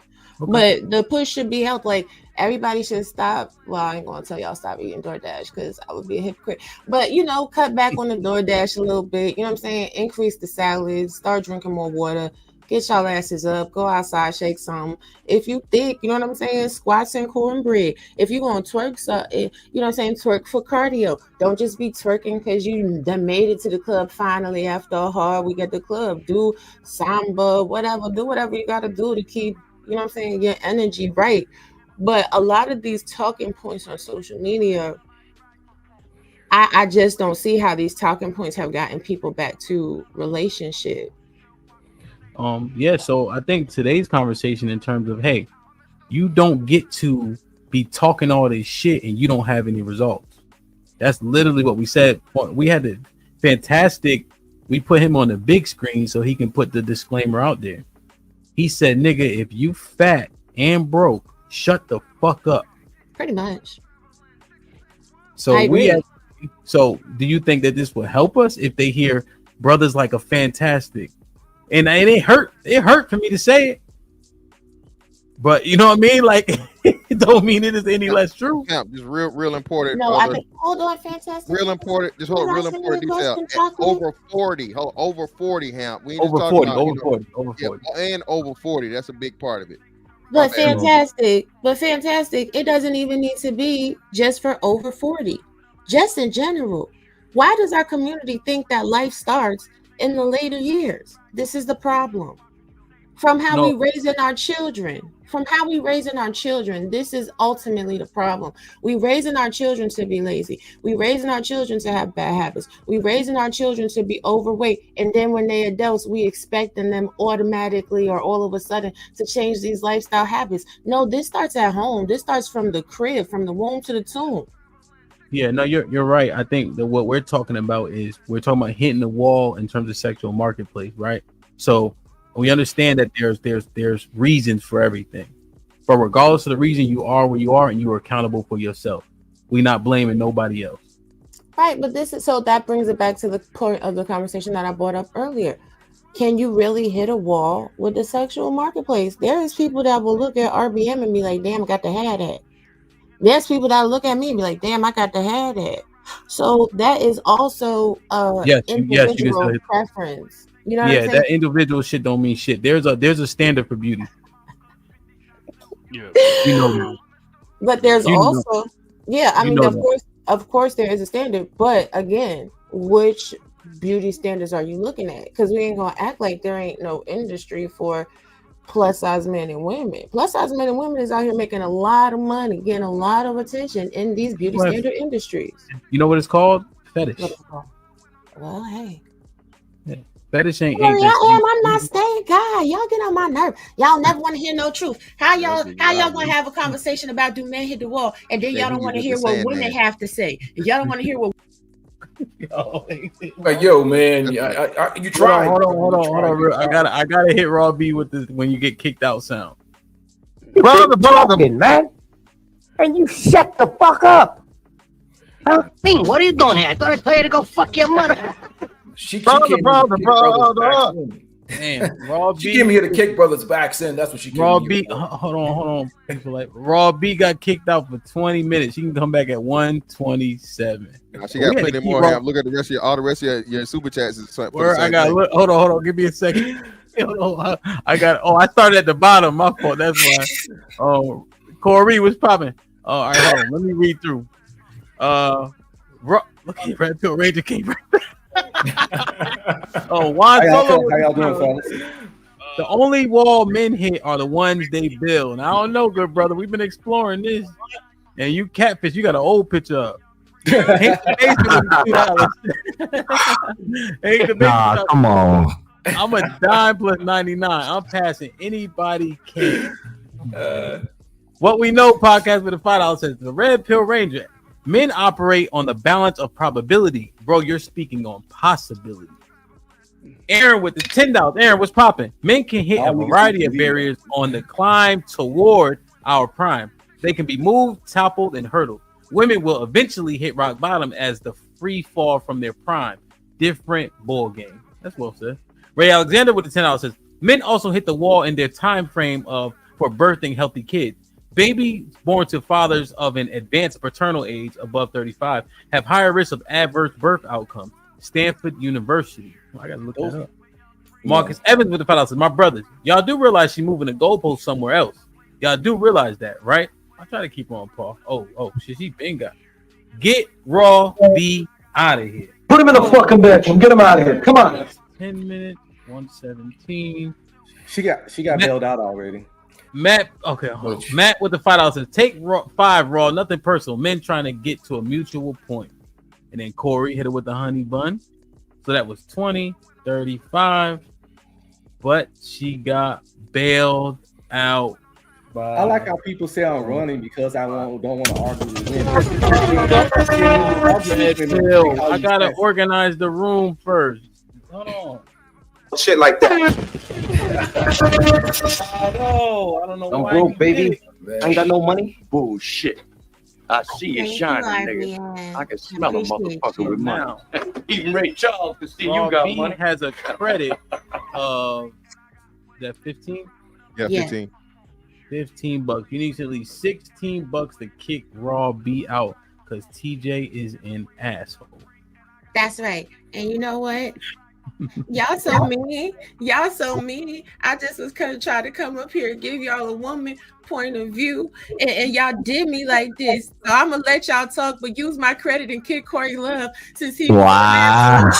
But the push should be health. Like, everybody should stop. Well, I ain't gonna tell y'all stop eating DoorDash because I would be a hypocrite. But cut back on the DoorDash a little bit. You know what I'm saying? Increase the salads, start drinking more water, get y'all asses up, go outside, shake some. If you thick, you know what I'm saying? Squats and cornbread. If you gonna twerk, you know what I'm saying? Twerk for cardio. Don't just be twerking because you done made it to the club finally after a hard week at the club. Do samba, whatever. Do whatever you gotta do to keep, you know what I'm saying, your energy right. But a lot of these talking points on social media, I just don't see how these talking points have gotten people back to relationship. So I think today's conversation in terms of, hey, you don't get to be talking all this shit and you don't have any results. That's literally what we said. We had the fantastic, we put him on the big screen so he can put the disclaimer out there. He said, nigga, if you fat and broke, shut the fuck up. Pretty much. So so do you think that this will help us if they hear brothers like a fantastic? And it hurt for me to say it, but you know what I mean? Like, it don't mean it is any less true. Yeah, just real important. No, I think, hold on, fantastic. Real important. Just hold real important detail. Over 40, over 40, Hamp. We ain't over just 40, about, over 40, over 40, and over 40. That's a big part of it. But fantastic. It doesn't even need to be just for over 40. Just in general, why does our community think that life starts in the later years? This is the problem. From how we raising our children. This is ultimately the problem. We raising our children to be lazy. We raising our children to have bad habits. We raising our children to be overweight. And then when they're adults, we expecting them automatically or all of a sudden to change these lifestyle habits. No, this starts at home. This starts from the crib, from the womb to the tomb. Yeah, no, you're right. I think that what we're talking about is we're talking about hitting the wall in terms of sexual marketplace, right? So we understand that there's reasons for everything, but regardless of the reason, you are where you are and you are accountable for yourself. We're not blaming nobody else. Right, but that brings it back to the point of the conversation that I brought up earlier. Can you really hit a wall with the sexual marketplace? There is people that will look at RBM and be like, damn, I got to have that. There's people that look at me and be like, damn, I got to have that. So that is also individual preference. You know what I'm saying? That individual shit don't mean shit. There's a standard for beauty. Yeah. You know that. But there's also, I mean, of course there is a standard, but again, which beauty standards are you looking at? Because we ain't gonna act like there ain't no industry for plus size men and women. Plus size men and women is out here making a lot of money, getting a lot of attention in these beauty standard industries. You know what it's called? Fetish. What it's called? Well, hey. Yeah. Fetish ain't. I'm not staying guy. Y'all get on my nerve. Y'all never want to hear no truth. How y'all gonna have a conversation about do men hit the wall, and then y'all don't want to hear what women have to say. Y'all don't want to hear what. Yo, man, you try. Hold on. I gotta hit Raw B with this when you get kicked out sound. Brother, man, and you shut the fuck up. What are you doing here? I thought I told you to go fuck your mother. Brother. Damn, Raw She B. came here to kick brothers' backs in. That's what she came Raw here B. for. Hold on. People like Raw B got kicked out for 20 minutes. She can come back at 127. Now, she got plenty more. Look at the rest of all the rest of your super chats. Where I got look. Hold on. Give me a second. Hold on. I started at the bottom. My fault. That's why. Oh, Corey was popping. Oh, all right. Hold on. Let me read through. Look at Red Pill Ranger came right back. Juan Solo. How y'all doing, fellas? The only wall men hit are the ones they build. And I don't know, good brother. We've been exploring this. And you catfish, you got an old picture up. Nah, come on. I'm a dime plus 99. I'm passing anybody can. What we know, podcast with a $5 says the Red Pill Ranger. Men operate on the balance of probability. Bro, you're speaking on possibility. Aaron with the $10. Aaron, what's popping? Men can hit a variety of barriers on the climb toward our prime. They can be moved, toppled, and hurdled. Women will eventually hit rock bottom as the free fall from their prime. Different ball game. That's well said. Ray Alexander with the $10 says men also hit the wall in their time frame for birthing healthy kids. Babies born to fathers of an advanced paternal age above 35 have higher risk of adverse birth outcomes. Stanford University. I gotta look that up. Marcus Evans with the $5 says, my brothers, y'all do realize she's moving the goalpost somewhere else. Y'all do realize that, right? I try to keep her on par. Oh, shit, she been got. Get Raw B out of here. Put him in the fucking bedroom. Get him out of here. Come on. 10 minutes, 117. She got bailed out already. Matt, okay, Matt with the $5 says, take five Raw, nothing personal. Men trying to get to a mutual point. And then Corey hit it with the honey bun. So that was 20, 35. But she got bailed out. I like how people say I'm running because I don't want to argue with women. I gotta organize the room first. Hold on. Shit like that. I don't know. I'm why broke, you baby. did it. I ain't got no money. Bullshit. I see you Thank shining, you, nigga. I can smell a appreciate motherfucker with money. Now, Even Ray Charles can see Raw you got B money. has a credit of that 15. Yeah, 15. $15. You need at least $16 to kick Raw B out because TJ is an asshole. That's right. And you know what? Y'all so mean. Y'all so mean. I just was trying to come up here and give y'all a woman point of view, and y'all did me like this. So I'm gonna let y'all talk, but use my credit and kick Corey Love since he Wow.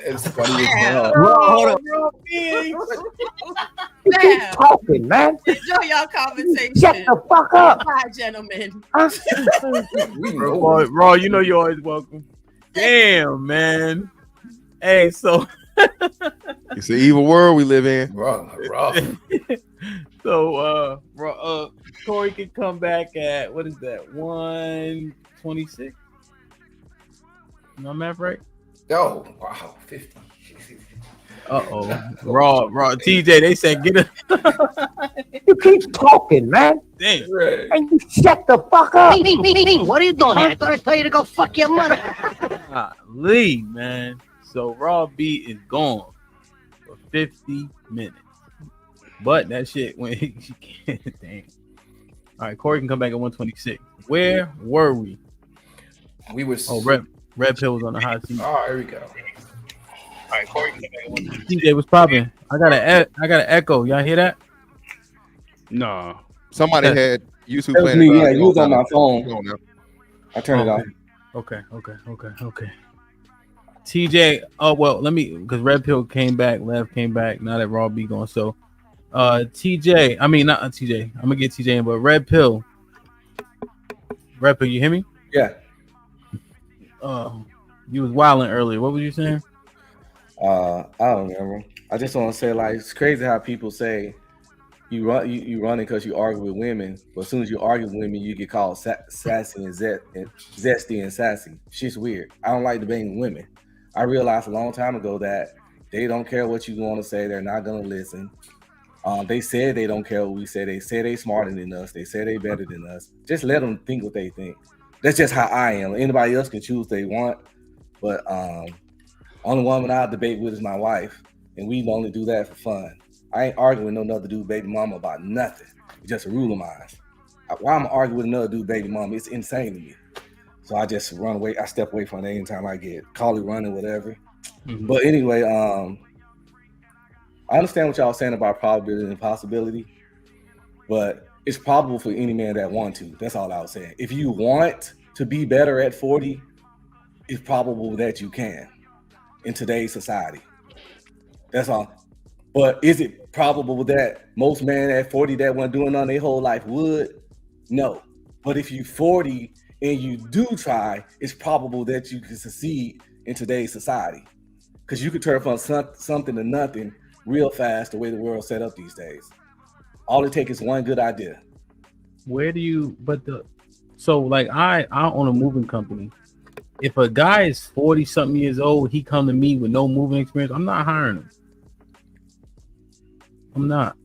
It's funny as hell. Hold Keep talking, man. Enjoy y'all conversation. Shut the fuck up. Bye, gentlemen. Raw, you know you're always welcome. Damn, man. Hey, so It's an evil world we live in. Rough. so Corey can come back at what is that? 126. Am I math right? Oh, wow, 50. Raw. TJ, they said get it. You keep talking, man. Damn. And you shut the fuck up. What are you doing here? I thought I told you to go fuck your mother. Lee, man. So Raw B is gone for 50 minutes. But that shit when she can't. Damn. All right, Corey can come back at 126. Where were we? We was Red Pill was on the hot seat. Oh, here we go. All right, Corey can come back at 126. TJ, what's popping? I got an echo. Y'all hear that? No. Somebody had YouTube That was playing. me. Yeah, you was on my phone. I turned it off. Okay. TJ, let me because Red Pill came back, Lev came back. Now that Raw B going, so TJ, I mean not TJ. I'm gonna get TJ in, but Red Pill, you hear me? Yeah. You was wilding earlier. What was you saying? I don't remember. I just want to say, like, it's crazy how people say you running because you argue with women, but as soon as you argue with women, you get called sassy and zesty and sassy. Shit's weird. I don't like debating with women. I realized a long time ago that they don't care what you want to say. They're not gonna listen. They said they don't care what we say. They say they smarter than us. They say they better than us. Just let them think what they think. That's just how I am. Anybody else can choose what they want, but Only woman I debate with is my wife, and we only do that for fun. I ain't arguing with no other dude baby mama about nothing. It's just a rule of mine. Why I'm arguing with another dude baby mama, it's insane to me. So I just run away. I step away from it anytime I get call it running, whatever. But anyway, I understand what y'all saying about probability and possibility, but it's probable for any man that want to. That's all I was saying. If you want to be better at 40, it's probable that you can in today's society. That's all. But is it probable that most men at 40 that weren't doing nothing their whole life would? No. But if you 40 and you do try, it's probable that you can succeed in today's society. Because you could turn from something to nothing real fast the way the world's set up these days. All it takes is one good idea. Where do you, so like I own a moving company. If a guy is 40 something years old, he come to me with no moving experience, I'm not hiring him. I'm not.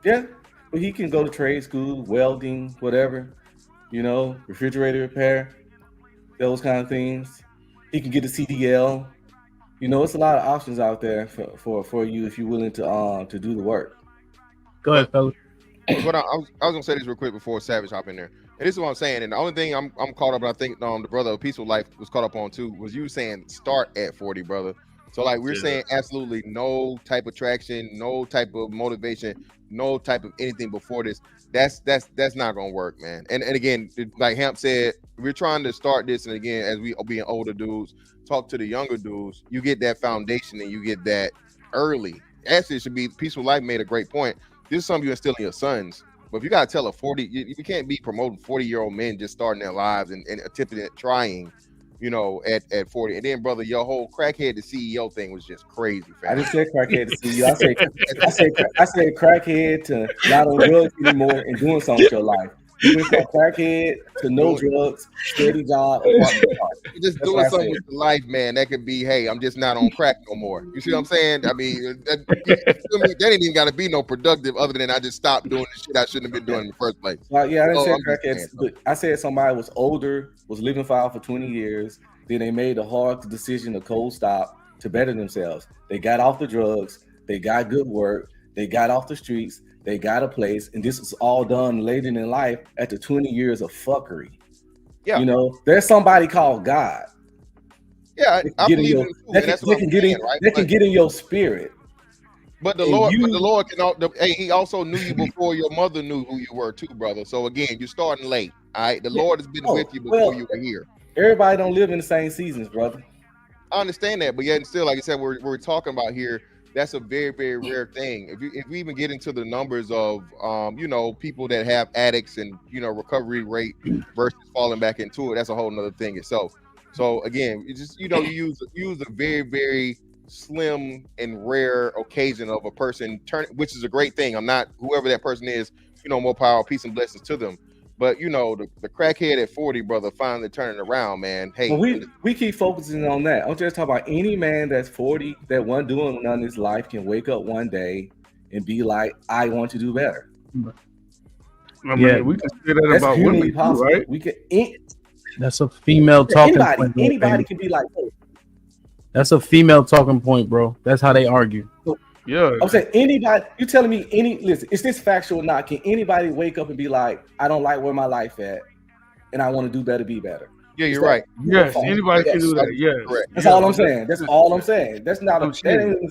Yeah, but he can go to trade school, welding, whatever, refrigerator repair, those kind of things. He can get a CDL. It's a lot of options out there for you if you're willing to do the work. Go ahead, fellas. But I was gonna say this real quick before Savage hop in there. And this is what I'm saying. And the only thing I'm caught up, and I think the brother of Peaceful Life was caught up on too, was you saying start at 40, brother. So like we're saying absolutely no type of traction, no type of motivation, no type of anything before this. That's not gonna work, man. And again, like Hamp said, we're trying to start this, and again, as we being older dudes, talk to the younger dudes, you get that foundation and you get that early. Actually, it should be Peaceful Life made a great point. This is something you instill in your sons. But if you gotta tell a 40, you can't be promoting 40-year-old men just starting their lives and attempting at trying, at 40. And then, brother, your whole crackhead to CEO thing was just crazy, fam. I didn't say crackhead to CEO. I said crackhead to not on drugs anymore and doing something with your life. You went from crackhead to no drugs, steady job, apartment. Just doing something with your life, man. That could be, hey, I'm just not on crack no more. You see what I'm saying? I mean, that ain't even got to be no productive other than I just stopped doing the shit I shouldn't have been doing in the first place. I didn't say crackhead, but I said somebody was older, was living for 20 years, then they made a hard decision to cold stop to better themselves. They got off the drugs, they got good work, they got off the streets, they got a place, and this was all done later in life after 20 years of fuckery. Yeah, there's somebody called God. Yeah, I believe in they can get in your spirit. But the Lord can. Hey, He also knew you before your mother knew who you were too, brother. So again, you're starting late. All right, the Lord has been with you before you were here. Everybody don't live in the same seasons, brother. I understand that, but yet and still, like I said, we're talking about here. That's a very, very rare thing. If we even get into the numbers of people that have addicts and recovery rate versus falling back into it, that's a whole nother thing itself. So again, you just you use a very, very slim and rare occasion of a person which is a great thing. I'm not whoever that person is, more power, peace, and blessings to them. But the crackhead at 40, brother, finally turning around, man. Hey, well, we keep focusing on that. I'm just talking about any man that's 40 that wasn't doing none in his life can wake up one day and be like, I want to do better. I mean, we can say that about women too, right? We can. That's a female talking point. Anybody can be like, hey. That's a female talking point, bro. That's how they argue. Yeah, I'm saying anybody. You telling me listen? Is this factual or not? Can anybody wake up and be like, I don't like where my life at, and I want to do better, be better? Yeah, you're right. Yes, anybody can do that. Yes, correct. That's all I'm saying. That's all I'm saying. That's not a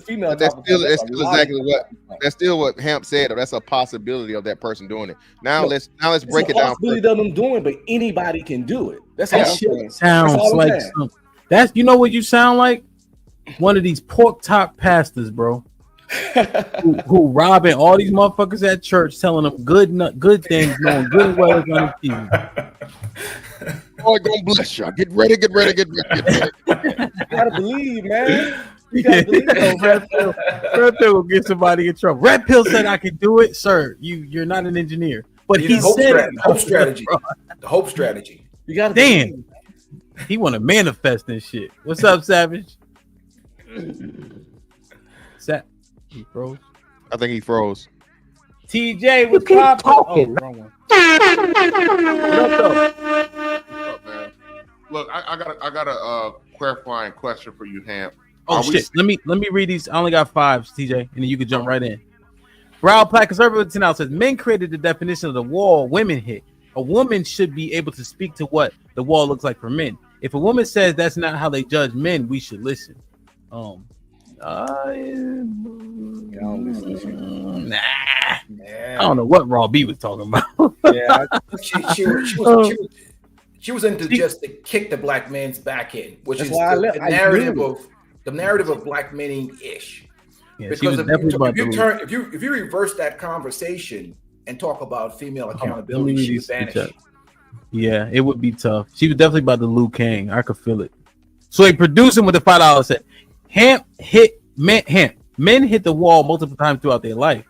female. That's still what Hamp said. That's a possibility of that person doing it. Now let's break it down. Possibility of them doing, but anybody can do it. That's all I'm saying. Sounds like that's what you sound like. One of these pork top pastors, bro. who robbing all these motherfuckers at church, telling them good things, knowing good well it's on the TV. Lord gonna bless you. Get ready. You gotta believe, man. You gotta believe. Red Pill will get somebody in trouble. Red Pill said I can do it, sir. You're not an engineer, but he said hope strategy. The hope strategy. You gotta believe. He want to manifest this shit. What's up, Savage? He froze. I think he froze. TJ was talking. Wrong one. What's up, man? Look, I got a clarifying question for you, Hamp. Oh shit! Let me read these. I only got 5, TJ, and then you can jump right in. Brown Black Conservative 10 out says men created the definition of the wall women hit. A woman should be able to speak to what the wall looks like for men. If a woman says that's not how they judge men, we should listen. Nah. I don't know what Raw B was talking about. Yeah, she was into just to kick the black man's back in, which That's is why the narrative of black mening ish. Yeah, because if you reverse that conversation and talk about female accountability, she would vanish. Yeah, it would be tough. She was definitely about the Liu Kang. I could feel it. So a producer with the $5 said, men hit the wall multiple times throughout their life.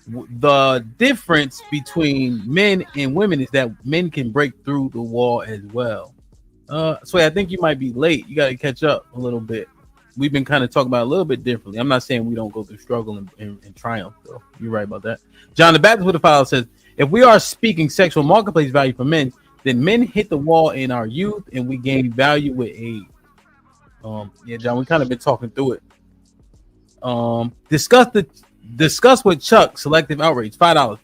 The difference between men and women is that men can break through the wall as well. So I think you might be late. You got to catch up a little bit. We've been kind of talking about it a little bit differently. I'm not saying we don't go through struggle and triumph, though. You're right about that. John the Baptist with a $5 says, if we are speaking sexual marketplace value for men, then men hit the wall in our youth and we gain value with age. Yeah, John, we kind of been talking through it. Discuss with Chuck selective outrage, $5.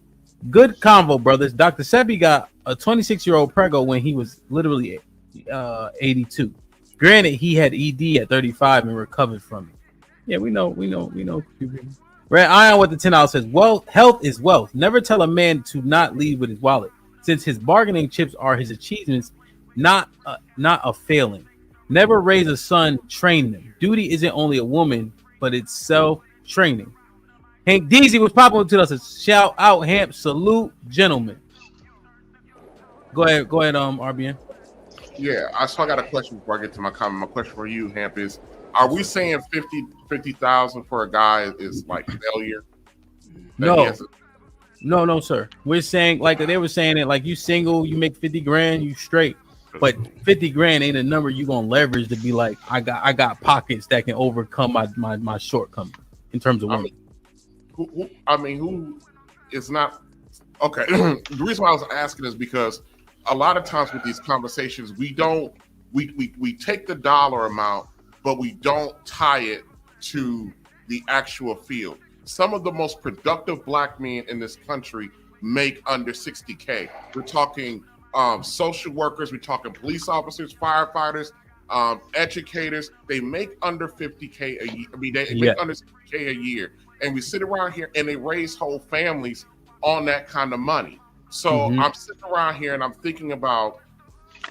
Good convo, brothers. Dr. Sebi got a 26-year-old prego when he was literally 82. Granted, he had ED at 35 and recovered from it. Yeah, we know. Red Iron with the $10 says, well, health is wealth. Never tell a man to not lead with his wallet, since his bargaining chips are his achievements, not a failing. Never raise a son, train them. Duty isn't only a woman, but it's self-training. Hank Deasy was popping with us. Shout out, Hamp. Salute, gentlemen. Go ahead, RBN. Yeah, so I got a question before I get to my comment. My question for you, Hamp, is: are we saying 50,000 for a guy is like failure? No, sir. We're saying like they were saying it like you single, you make 50 grand, you straight. But 50 grand ain't a number you gonna leverage to be like I got pockets that can overcome my shortcomings in terms of women. Who is not okay? The reason why I was asking is because a lot of times with these conversations, we take the dollar amount, but we don't tie it to the actual field. Some of the most productive black men in this country make under 60K. We're talking social workers, we're talking police officers, firefighters, educators. They make under 50K a year. I mean, they make under 60K a year. And we sit around here and they raise whole families on that kind of money. So I'm sitting around here and I'm thinking about,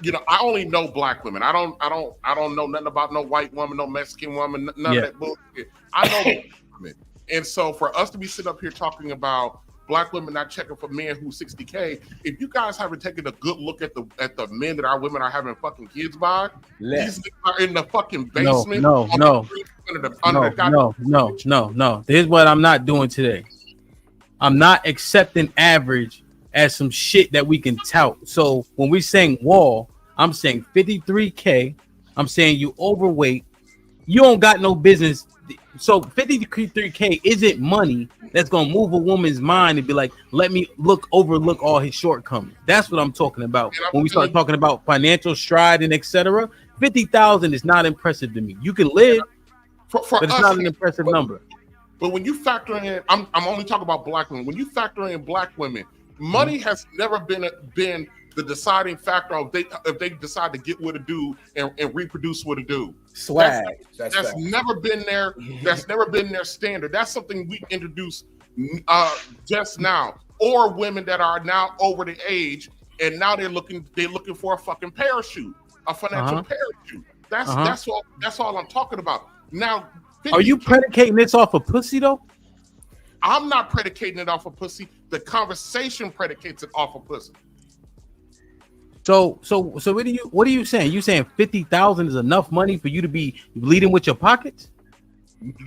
I only know black women. I don't know nothing about no white woman, no Mexican woman, none of that bullshit. I know black women. And so for us to be sitting up here talking about black women not checking for men who's 60K, if you guys haven't taken a good look at the men that our women are having fucking kids by, these are in the fucking basement. No. Here's what I'm not doing today. I'm not accepting average as some shit that we can tout. So when we saying wall, I'm saying 53K. I'm saying you overweight. You don't got no business. So 53K isn't money that's gonna move a woman's mind and be like, let me overlook all his shortcomings. That's what I'm talking about. When we start talking about financial stride and etc., 50,000 is not impressive to me. You can live, but it's not an impressive number. But when you factor in, I'm only talking about black women. When you factor in black women, money has never been the deciding factor of if they decide to get with a dude and reproduce with a dude. Swag. That's never been their standard. That's something we introduced just now. Or women that are now over the age and now they're looking for a fucking parachute, a financial parachute. That's all I'm talking about. Now, are you predicating this off of pussy though? I'm not predicating it off of pussy. The conversation predicates it off of pussy. So what are you saying? You saying 50,000 is enough money for you to be leading with your pockets?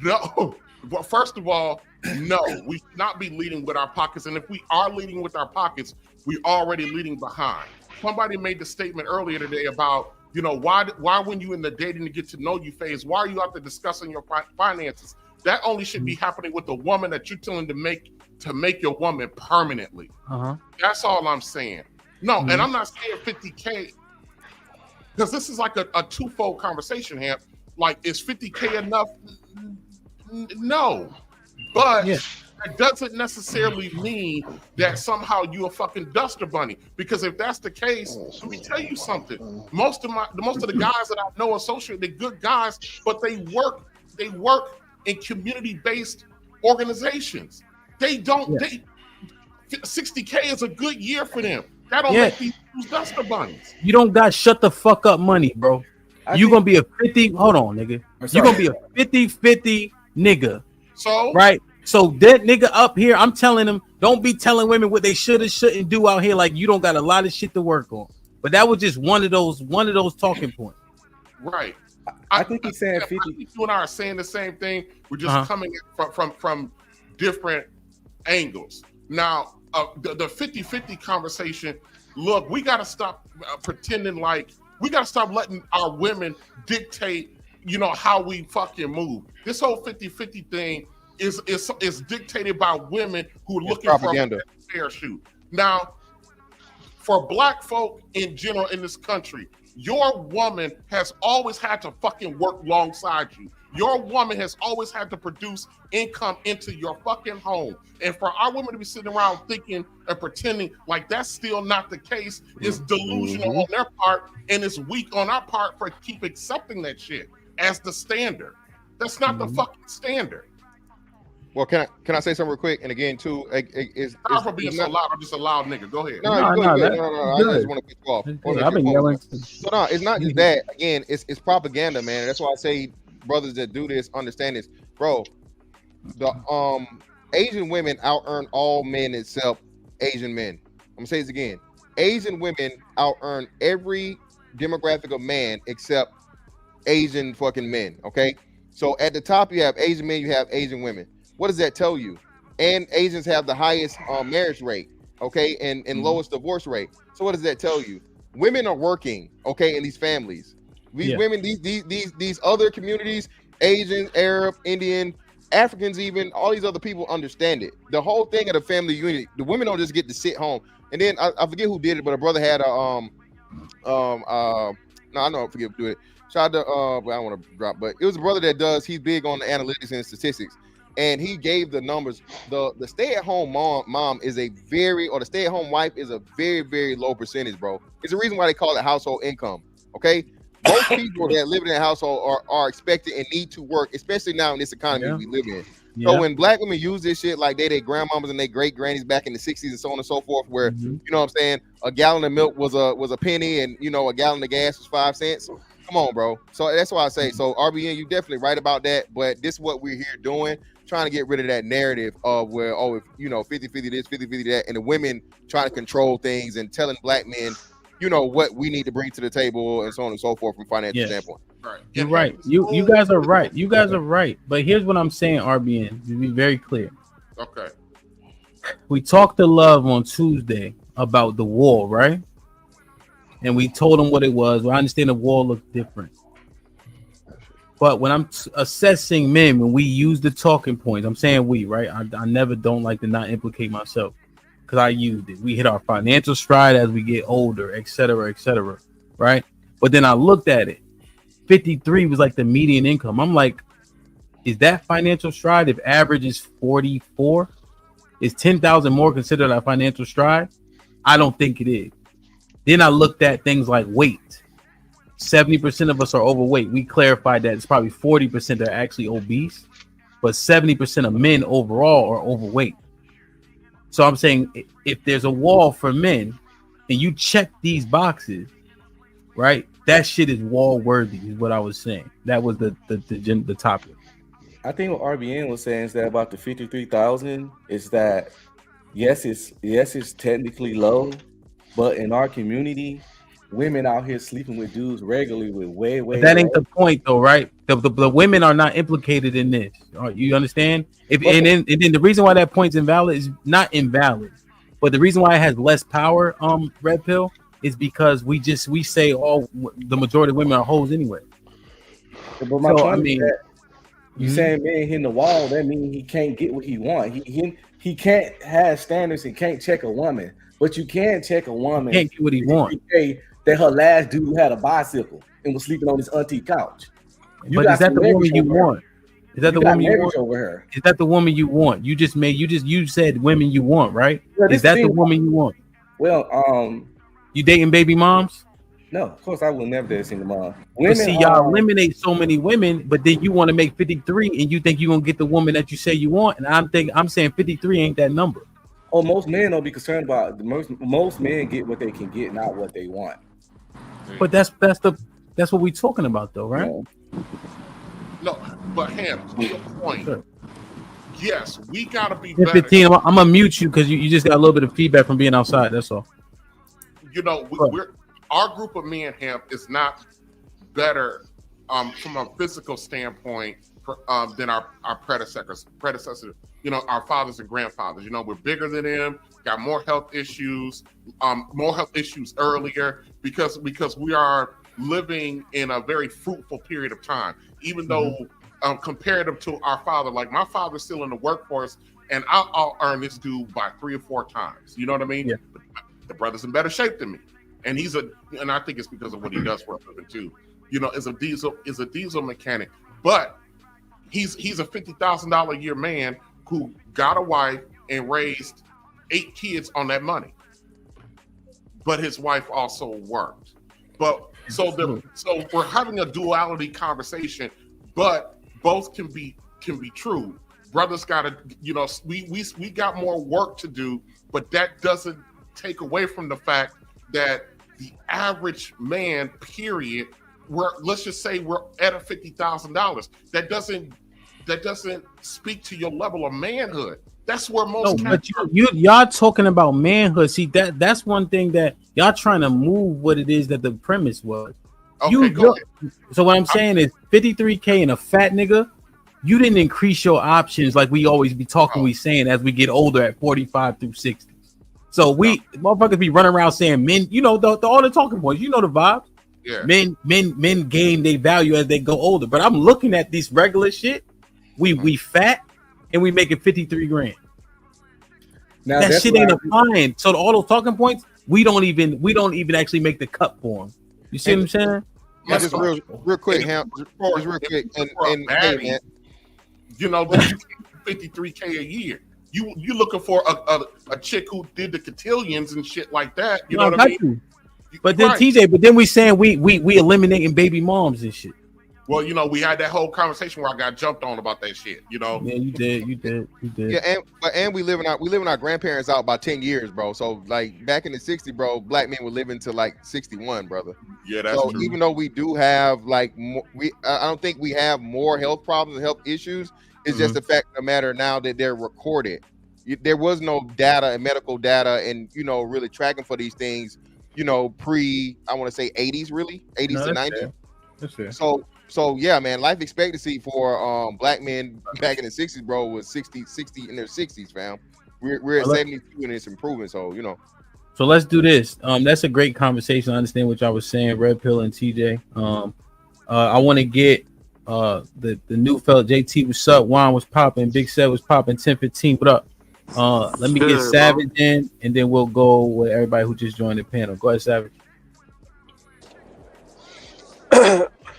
No. Well, first of all, no, we should not be leading with our pockets. And if we are leading with our pockets, we're already leading behind. Somebody made the statement earlier today about, why when you in the dating to get to know you phase, why are you out there discussing your finances? That only should be happening with the woman that you're telling to make your woman permanently. That's all I'm saying. No, and I'm not saying 50K. because this is like a twofold conversation here. Like, is 50K enough? No, but that doesn't necessarily mean that somehow you a fucking duster bunny. Because if that's the case, let me tell you something. Most of the guys that I know associate, they're good guys, but they work in community-based organizations. They don't. They 60K is a good year for them. That don't make these duster bunnies. You don't got shut the fuck up money, bro. You gonna be a 50. Hold on, nigga. You gonna be a 50-50 nigga. So right. So that nigga up here, I'm telling him, don't be telling women what they should and shouldn't do out here. Like you don't got a lot of shit to work on. But that was just one of those talking points. Right. I think he's saying 50. I think you and I are saying the same thing. We're just coming from different angles. Now, the 50-50 conversation. Look, we got to stop pretending like we got to stop letting our women dictate, how we fucking move. This whole 50-50 thing is dictated by women who are looking for a parachute. Now, for black folk in general in this country, your woman has always had to fucking work alongside you. Your woman has always had to produce income into your fucking home. And for our women to be sitting around thinking and pretending like that's still not the case is delusional on their part, and it's weak on our part for keep accepting that shit as the standard. That's not the fucking standard. Well, can I say something real quick? And again, too, sorry for being so loud. I'm just a loud nigga. Go ahead. No. I just want to cut you off. I've been yelling. So no, it's not just that. Again, it's propaganda, man. That's why I say brothers that do this understand this, bro. The Asian women out earn all men except Asian men. I'm gonna say this again. Asian women out earn every demographic of man except Asian fucking men. Okay, so at the top you have Asian men, you have Asian women. What does that tell you? And Asians have the highest marriage rate, okay, and lowest divorce rate. So what does that tell you? Women are working, okay, in these families. These women, these other communities, Asian, Arab, Indian, Africans, even all these other people understand it. The whole thing of the family unit, the women don't just get to sit home. And then I forget who did it, but a brother had a no, I know I forget who did it. Shout out to but I don't want to drop, but it was a brother that he's big on the analytics and statistics. And he gave the numbers. The stay-at-home mom is the stay-at-home wife is a very, very low percentage, bro. It's the reason why they call it household income. Okay, most people that live in that household are expected and need to work, especially now in this economy we live in. So when black women use this shit like they grandmamas and they great grannies back in the 60s and so on and so forth, where you know what I'm saying, a gallon of milk was a penny, and a gallon of gas was 5 cents. Come on, bro. So that's why I say, so RBN, you definitely right about that, but this is what we're here doing, trying to get rid of that narrative of where, if 50-50 this, 50-50 that, and the women trying to control things and telling black men, what we need to bring to the table and so on and so forth from financial standpoint. Right. You're right. You guys are right. You guys are right. But here's what I'm saying, RBN, to be very clear. Okay. We talked to Love on Tuesday about the wall, right? And we told him what it was. Well, I understand the wall looked different. But when I'm assessing men, when we use the talking points, I'm saying we, right? I never don't like to not implicate myself because I used it. We hit our financial stride as we get older, et cetera, right? But then I looked at it. 53 was like the median income. I'm like, is that financial stride if average is 44? Is 10,000 more considered a financial stride? I don't think it is. Then I looked at things like weight. 70% of us are overweight. We clarified that it's probably 40% that are actually obese, but 70% of men overall are overweight. So I'm saying if there's a wall for men and you check these boxes, right? That shit is wall worthy, is what I was saying. That was the topic. I think what RBN was saying is that about the 53,000 is that yes, it's technically low, but in our community, women out here sleeping with dudes regularly with way. But that ain't the point, though, right? The women are not implicated in this. You understand? And then the reason why that point's invalid is not invalid, but the reason why it has less power, Red Pill, is because we say the majority of women are hoes anyway. But my point is that you saying man hitting the wall, that means he can't get what he want. He can't have standards and can't check a woman. But you can check a woman. Can't get what he wants. that her last dude had a bicycle and was sleeping on his auntie couch. But is that the woman you want? Is that the woman you want? Over her? Is that the woman you want? You said women you want, right? Well, is that the woman you want? Well, you dating baby moms? No, of course I would never date a single mom. Women, see, y'all eliminate so many women, but then you want to make 53, and you think you're gonna get the woman that you say you want, and I'm saying 53 ain't that number. Oh, most men don't be concerned about the most men get what they can get, not what they want. But that's what we talking about, though, right? No, but Hannah, to your point, yes, we gotta be 15. I'm gonna mute you because you just got a little bit of feedback from being outside. That's all. You know, we're our group of men, Hemp, is not better from a physical standpoint than our predecessors. You know, our fathers and grandfathers. You know, we're bigger than them. Got more health issues earlier because we are living in a very fruitful period of time. Even though comparative to our father, like my father's still in the workforce, and I'll earn this dude by 3 or 4 times. You know what I mean? Yeah. The brother's in better shape than me. And and I think it's because of what he does for a living too. You know, is a diesel mechanic, but he's a $50,000 a year man who got a wife and raised 8 kids on that money. But his wife also worked. But so we're having a duality conversation, but both can be true. Brothers gotta, you know, we got more work to do, but that doesn't take away from the fact that the average man, period, let's just say we're at a $50,000. That doesn't speak to your level of manhood. That's where most. No, but y'all talking about manhood. See, that's one thing that y'all trying to move what it is that the premise was. Okay, go ahead. So what I'm saying is 53K and a fat nigga. You didn't increase your options like we always be talking. We saying as we get older at 45 through 60. So motherfuckers be running around saying men, you know, all the talking points, you know the vibe. Yeah. Men gain their value as they go older. But I'm looking at this regular shit. We fat and we making 53 grand. Now that shit ain't applying. So all those talking points, we don't even actually make the cut for them. You see what I'm saying? Just real quick, Ham. Just real quick, and hey, man, you know, 53K a year. You looking for a chick who did the cotillions and shit like that. You know what I mean? But then TJ, but then we saying we eliminating baby moms and shit. Well, you know, we had that whole conversation where I got jumped on about that shit. You know? Yeah, you did. Yeah, and we living our grandparents out by 10 years, bro. So like back in the 60s, bro, black men were living to like 61, brother. Yeah, that's true. Even though we do have like I don't think we have more health problems and health issues. It's just the fact of the matter now that they're recorded. There was no data and medical data and, you know, really tracking for these things, you know, I want to say 80s, really 80s to 90s. Fair. That's fair. So yeah, man, life expectancy for black men back in the 60s, bro, was 60 in their 60s, fam. We're at 72 and it's improving. So, you know. So let's do this. That's a great conversation. I understand what y'all was saying, Red Pill and TJ. I want to get the new fella JT. What's up? Juan was popping. Big Set was popping. 10-15. What up? Let me get Savage in, and then we'll go with everybody who just joined the panel. Go ahead, Savage.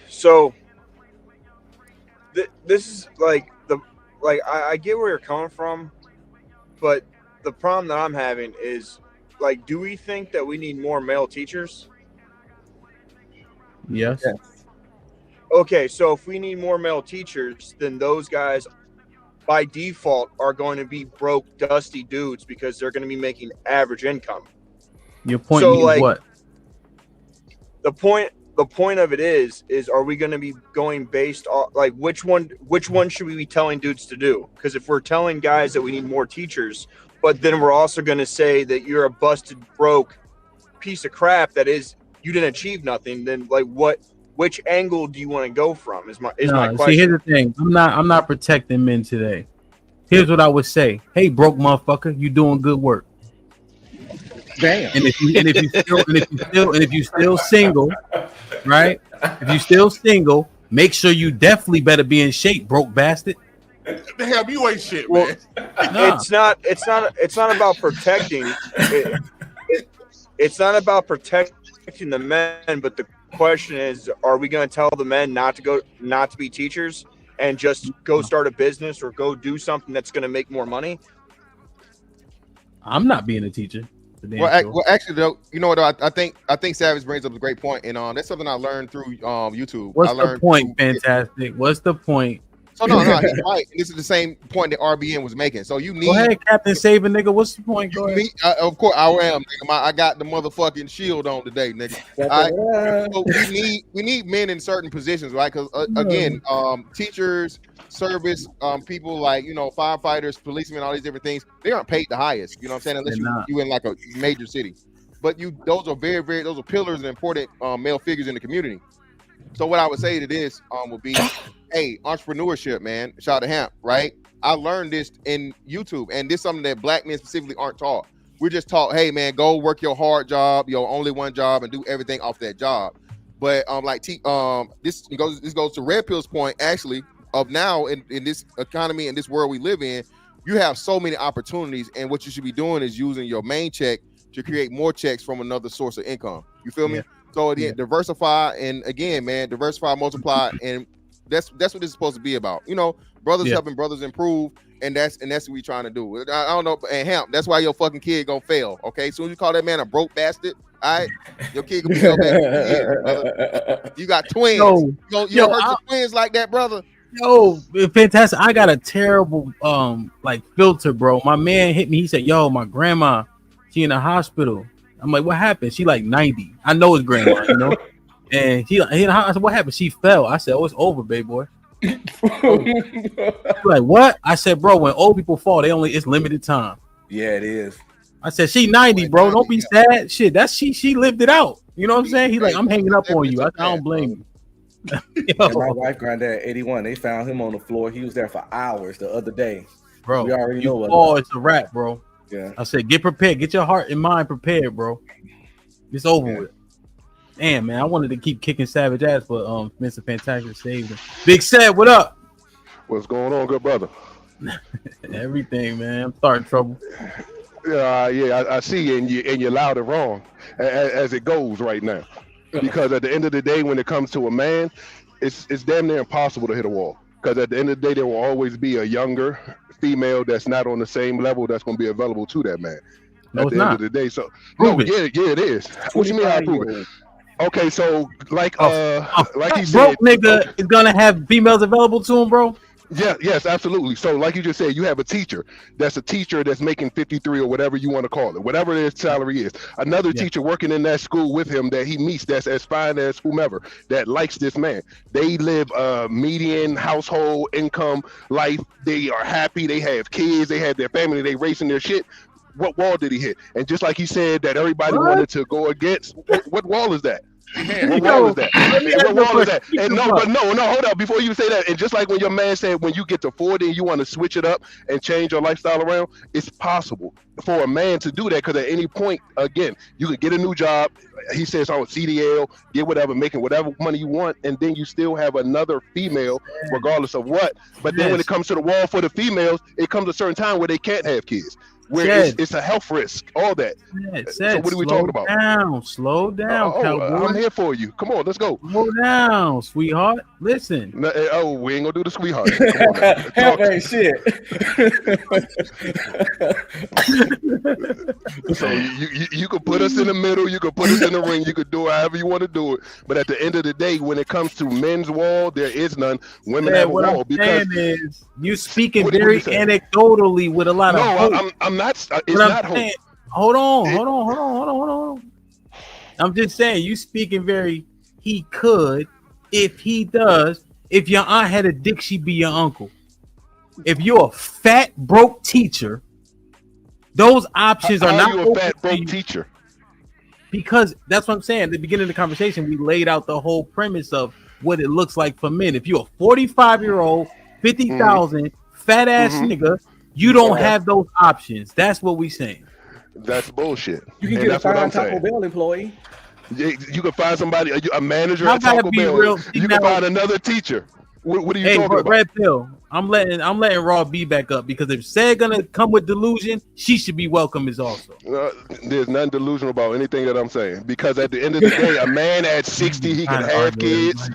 So this is I get where you're coming from, but the problem that I'm having is like, do we think that we need more male teachers? Yes. Okay, so if we need more male teachers, then those guys by default are going to be broke, dusty dudes because they're going to be making average income. Your point is what? The point of it is are we going to be going based on like which one should we be telling dudes to do? Because if we're telling guys that we need more teachers, but then we're also going to say that you're a busted, broke piece of crap that is you didn't achieve nothing, then like which angle do you want to go from? Is my question. See, here's the thing. I'm not protecting men today. Here's what I would say. Hey, broke motherfucker, you doing good work. Damn. And if you still single, right? If you still single, make sure you definitely better be in shape, broke bastard. The hell, you ain't shit, man. It's not about protecting. It's not about protecting the men, but the question is, are we going to tell the men not to be teachers and just go start a business or go do something that's going to make more money? I'm not being a teacher. Well, actually, though, you know what? I think Savage brings up a great point, and that's something I learned through YouTube. What's I learned the point? Fantastic. What's the point? So no, he's right. This is the same point that RBN was making. So you need. Go ahead, Captain Save a nigga. What's the point? Go ahead. Of course, I am. Nigga. I got the motherfucking shield on today, nigga. So we need men in certain positions, right? Because again, teachers, service, people like firefighters, policemen, all these different things, they aren't paid the highest. You know what I'm saying? Unless you in like a major city. But those are those are pillars and important male figures in the community. So what I would say to this would be, hey, entrepreneurship, man. Shout out to Hamp, right? I learned this in YouTube, and this is something that black men specifically aren't taught. We're just taught, hey, man, go work your hard job, your only one job, and do everything off that job. But this goes to Red Pill's point, actually, of now in this economy and this world we live in, you have so many opportunities, and what you should be doing is using your main check to create more checks from another source of income. You feel me? So again, diversify, and again, man, diversify, multiply, and that's what this is supposed to be about. Brothers helping brothers improve, and that's what we trying to do. I don't know, and Hamp, that's why your fucking kid gonna fail. Okay, as soon as you call that man a broke bastard, all right, your kid gonna be so bad. Brother. You got twins. You hurt your twins like that, brother. Yo, fantastic. I got a terrible filter, bro. My man hit me. He said, "Yo, my grandma, she in the hospital." I'm like, "What happened?" She like 90. I know it's grandma, And I said, "What happened?" She fell. I said, "Oh, it's over, baby boy." Like, what? I said, "Bro, when old people fall, it's limited time." Yeah, it is. I said, "She 90, bro. Don't be sad. Shit, that's she lived it out." You know what I'm saying? He's like, "I'm hanging up on you." I don't blame you. My wife, granddad, 81. They found him on the floor. He was there for hours the other day. Bro, we already know what. Oh, it's a wrap, bro. Yeah. I said, get prepared. Get your heart and mind prepared, bro. It's over with. Damn, man. I wanted to keep kicking Savage ass, but Mr. Fantastic saved him. Big Sad, what up? What's going on, good brother? Everything, man. I'm starting trouble. I see, and you're loud and wrong as it goes right now. Because at the end of the day, when it comes to a man, it's damn near impossible to hit a wall. Because at the end of the day, there will always be a younger female that's not on the same level that's going to be available to that man. No, at the end of the day, so it is. What you mean I prove it? Okay, so like he said, broke nigga is gonna have females available to him, bro. Yes, absolutely. So like you just said, you have a teacher that's making 53 or whatever you want to call it, whatever their salary is. Another teacher working in that school with him that he meets that's as fine as whomever that likes this man. They live a median household income life. They are happy. They have kids. They have their family. They racing their shit. What wall did he hit? And just like he said that everybody wanted to go against, what wall is that? What wall is that? What wall is that? And no, hold up. Before you say that, and just like when your man said when you get to 40 and you want to switch it up and change your lifestyle around, it's possible for a man to do that because at any point, again, you could get a new job. He says on CDL, get whatever, making whatever money you want, and then you still have another female, regardless of what. But then when it comes to the wall for the females, it comes a certain time where they can't have kids. Where it's a health risk, all that. So what are we talking about? Slow down, cowboy. I'm here for you. Come on, let's go. Slow down, sweetheart. Listen. No, we ain't gonna do the sweetheart. Help ain't shit. So you could put us in the middle, you could put us in the ring, you could do it however you want to do it. But at the end of the day, when it comes to men's wall, there is none. Women have a wall because is you speaking very anecdotally with a lot of hope. I'm not. It's not hope. Hold on. I'm just saying you speaking very. He could, if he does. If your aunt had a dick, she'd be your uncle. If you're a fat broke teacher, those options are not. How are you a fat broke teacher? Because that's what I'm saying. At the beginning of the conversation, we laid out the whole premise of what it looks like for men. If you're a 45-year-old, 50,000 fat ass nigga. You don't have those options. That's what we saying. That's bullshit. You can get a fine Taco Bell employee. You can find somebody, a manager at Taco Bell. You can find another teacher. What are you Hey, talking about? Red Pill. I'm letting Raw B back up because if Said gonna come with delusion, she should be welcome as also. There's nothing delusional about anything that I'm saying, because at the end of the day, a man at 60 he can have kids.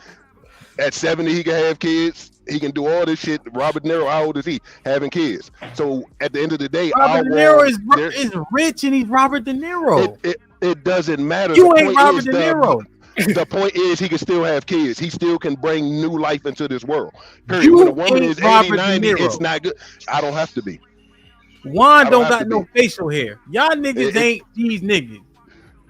At 70 he can have kids. He can do all this shit. Robert De Niro, how old is he? Having kids. So at the end of the day, Robert De Niro is rich and he's Robert De Niro. It doesn't matter. You The ain't point Robert is De Niro. The point is he can still have kids. He still can bring new life into this world. Period. You When a woman ain't is Robert 80, De 90, Niro. it's not good. I don't have to be. Juan don't have got to no facial hair. Y'all niggas ain't these niggas.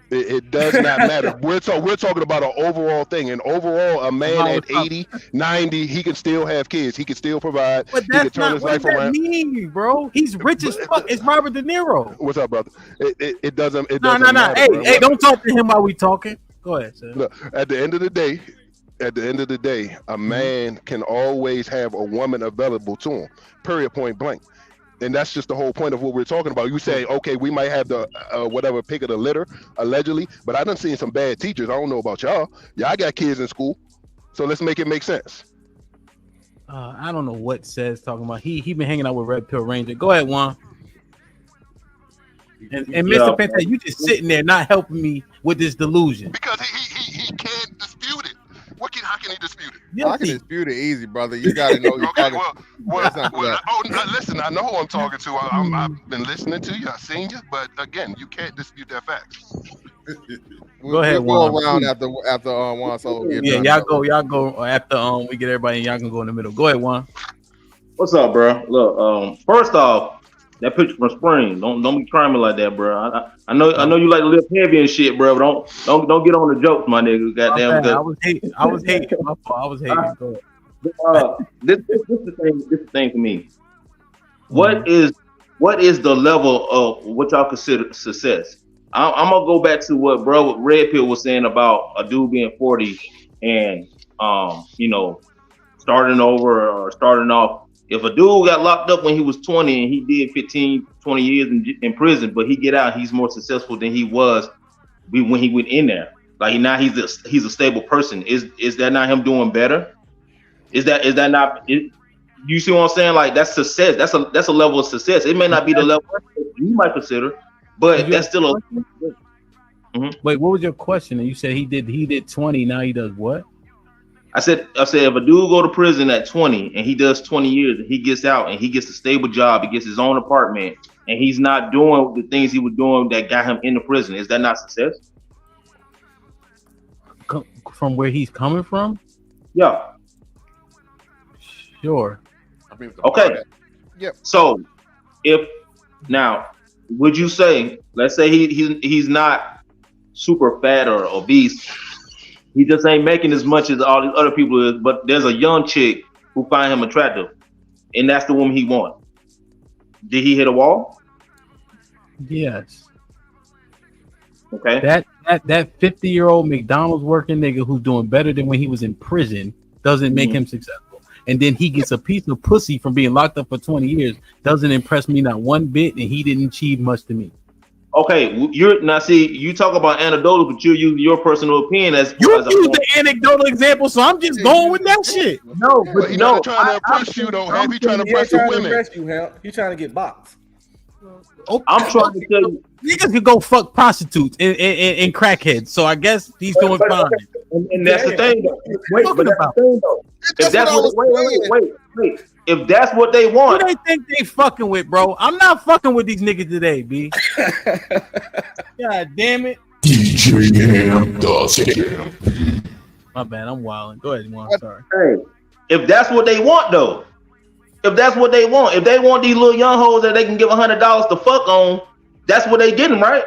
It does not matter. We're talking about an overall thing. And overall, a man at 80, 90, he can still have kids. He can still provide. But He can that's turn not his what life that around. mean, bro. He's rich as fuck. It's Robert De Niro. What's up, brother? It doesn't. It No. doesn't matter. Hey, bro. hey, don't talk to him while we talking. Go ahead, sir. Look, at the end of the day, a man can always have a woman available to him. Period. Point blank. And that's just the whole point of what we're talking about. You say, okay, we might have the whatever pick of the litter, allegedly, but I done seen some bad teachers. I don't know about y'all. Y'all got kids in school, so let's make it make sense. I don't know what Says talking about. He been hanging out with Red Pill Ranger. Go ahead, Juan. And Mr. Penta, you just sitting there not helping me with this delusion. Because he can't dispute it. How can he dispute it? I can dispute it easy, brother. You gotta know you're talking. Listen, I know who I'm talking to. I've been listening to you. I've seen you, but again, you can't dispute that fact. Go ahead, we'll Juan. go around after Juan Solo gets done. Y'all go after we get everybody, and y'all can go in the middle. Go ahead, Juan. What's up, bro? Look, first off, that picture from Spring. Don't be trying me like that, bro. I know you like to live heavy and shit, bro. But don't get on the jokes, my nigga. Goddamn. I was hating. My fault. I was hating. Go ahead. This is the thing for me. What is the level of what y'all consider success? I'm gonna go back to what bro Red Pill was saying about a dude being 40 and starting over or starting off. If a dude got locked up when he was 20 and he did 15, 20 years in prison, but he get out, he's more successful than he was when he went in there. Like now he's a stable person. Is that not him doing better? Is that not? You see what I'm saying? Like that's success. That's a level of success. It may not be the level you might consider, but that's still a. Mm-hmm. Wait, what was your question? You said he did 20. Now he does what? I said if a dude go to prison at 20 and he does 20 years and he gets out and he gets a stable job, he gets his own apartment, and he's not doing the things he was doing that got him into prison, is that not success? From where he's coming from? Yeah. Sure. Okay. Yep. So if now would you say, let's say he's not super fat or obese, he just ain't making as much as all these other people is, but there's a young chick who find him attractive, and that's the woman he wants. Did he hit a wall? Yes. Okay. That 50-year-old McDonald's working nigga who's doing better than when he was in prison doesn't make him successful. And then he gets a piece of pussy from being locked up for 20 years. Doesn't impress me not one bit, and he didn't achieve much to me. Okay, you talk about anecdotal, but you use your personal opinion as use the anecdotal example, so I'm just going with that shit. No, but he's not trying to impress you, though. He trying to impress the women. He's trying to get boxed. I'm trying to tell you, niggas could go fuck prostitutes and crackheads. So I guess he's doing fine. And that's the thing, though. Wait, but that's the thing, though. If that's what wait. If that's what they want, who they think they fucking with, bro? I'm not fucking with these niggas today, B. God damn it. DJ Ham does it. My bad, I'm wilding. Go ahead, Juan. Sorry. Hey, if that's what they want, though. If that's what they want, if they want these little young hoes that they can give $100 to fuck on, that's what they getting, right?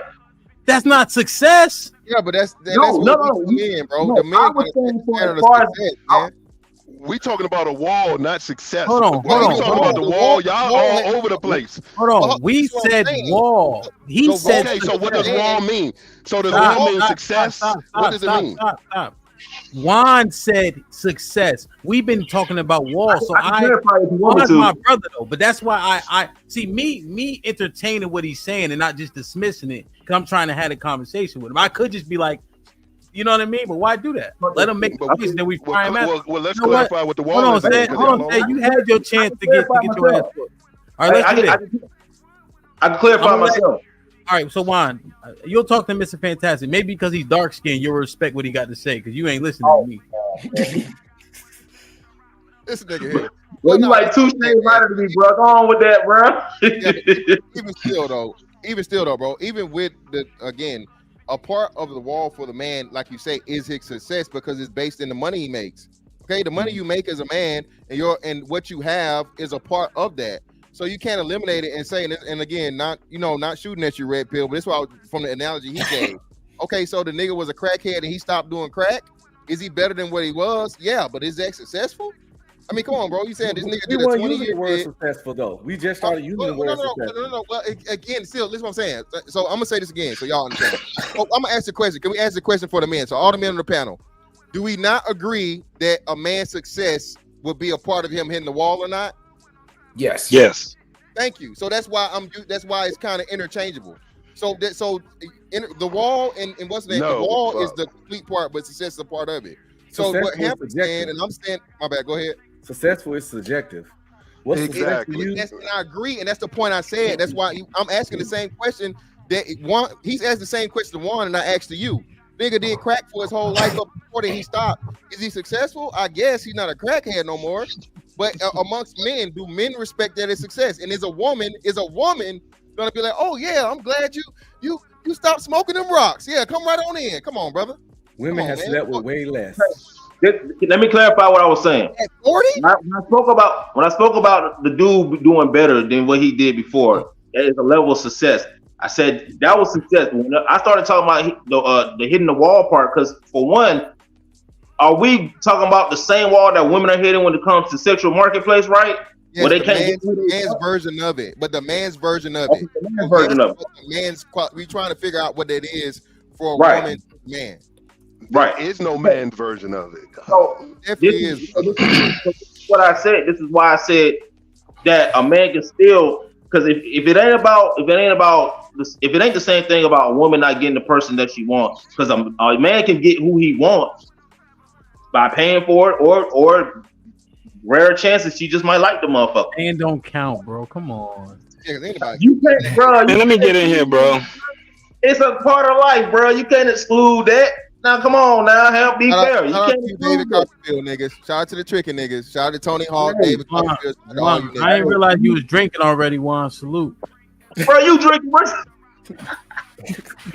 That's not success. Yeah, but that's no, men, bro. No, the men we talking about a wall, not success. Hold on. We talking about the wall. Y'all all over the place. Hold on. We said wall. He said. Okay, so what does wall mean? So does wall mean success? What does it mean? Stop. Juan said success. We've been talking about wall, so Juan's my brother though. But that's why I see me entertaining what he's saying and not just dismissing it because I'm trying to have a conversation with him. I could just be like, You know what I mean? But why do that? Let them make the case, then we fry him out. Well, let's You know what? clarify what the Hold wall on, is. then, Zay. 'cause Hold on, y'all Zay. You had your chance to get your ass put. All right, let's do this. I can clarify myself. All right, so Juan, you'll talk to Mr. Fantastic. Maybe because he's dark skinned, you'll respect what he got to say because you ain't listening to me. This nigga here. Well, you like 2 shades lighter than me, bro. Go on with that, bro. Even still though, bro, even with the, again, a part of the wall for the man, like you say, is his success because it's based in the money he makes. Okay, the money you make as a man and what you have is a part of that. So you can't eliminate it and say, and again, not shooting at you, Red Pill, but this was from the analogy he gave. Okay, so the nigga was a crackhead and he stopped doing crack. Is he better than what he was? Yeah, but is that successful? I mean, come on, bro. You saying this nigga did a 20-year word successful though. We just started using the word successful. No. Well, again, still, listen what I'm saying. So I'm gonna say this again so y'all understand. I'm gonna ask the question. Can we ask the question for the men? So all the men on the panel, do we not agree that a man's success would be a part of him hitting the wall or not? Yes. Yes. Thank you. So that's why it's kind of interchangeable. So the wall and what's the name? No, the wall is the complete part, but success is a part of it. So what happens, and I'm saying, my bad. Go ahead. Successful is subjective. What's Exactly. That's, and I agree, and that's the point I said. That's why I'm asking the same question that he's asked the same question to Juan, and I asked to you. Nigga did crack for his whole life up before that he stopped. Is he successful? I guess he's not a crackhead no more. But amongst men, do men respect that as success? And is a woman gonna be like, oh yeah, I'm glad you stopped smoking them rocks. Yeah, come right on in. Come on, brother. Women have slept with way less. Let me clarify what I was saying. At 40? When I spoke about the dude doing better than what he did before, that is a level of success. I said that was success. When I started talking about the hitting the wall part, because for one, are we talking about the same wall that women are hitting when it comes to sexual marketplace, right? Yes, Where they can't the man's version of it, but the man's version of it. We trying to figure out what that is for a woman, man. Right. There is no man's version of it. So this is what I said. This is why I said that a man can still, because if it ain't the same thing about a woman not getting the person that she wants, because a man can get who he wants by paying for it, or rare chances she just might like the motherfucker. And don't count, bro. Come on. You can't, bro. Man, let me get in here, bro. It's a part of life, bro. You can't exclude that. Now, come on, now, help be fair. You can't exclude David Copperfield, niggas. Shout out to the Tricking niggas. Shout out to Tony Hawk, David Copperfield. I didn't realize you was drinking already, Juan. Salute. Bro, you drinking, bro?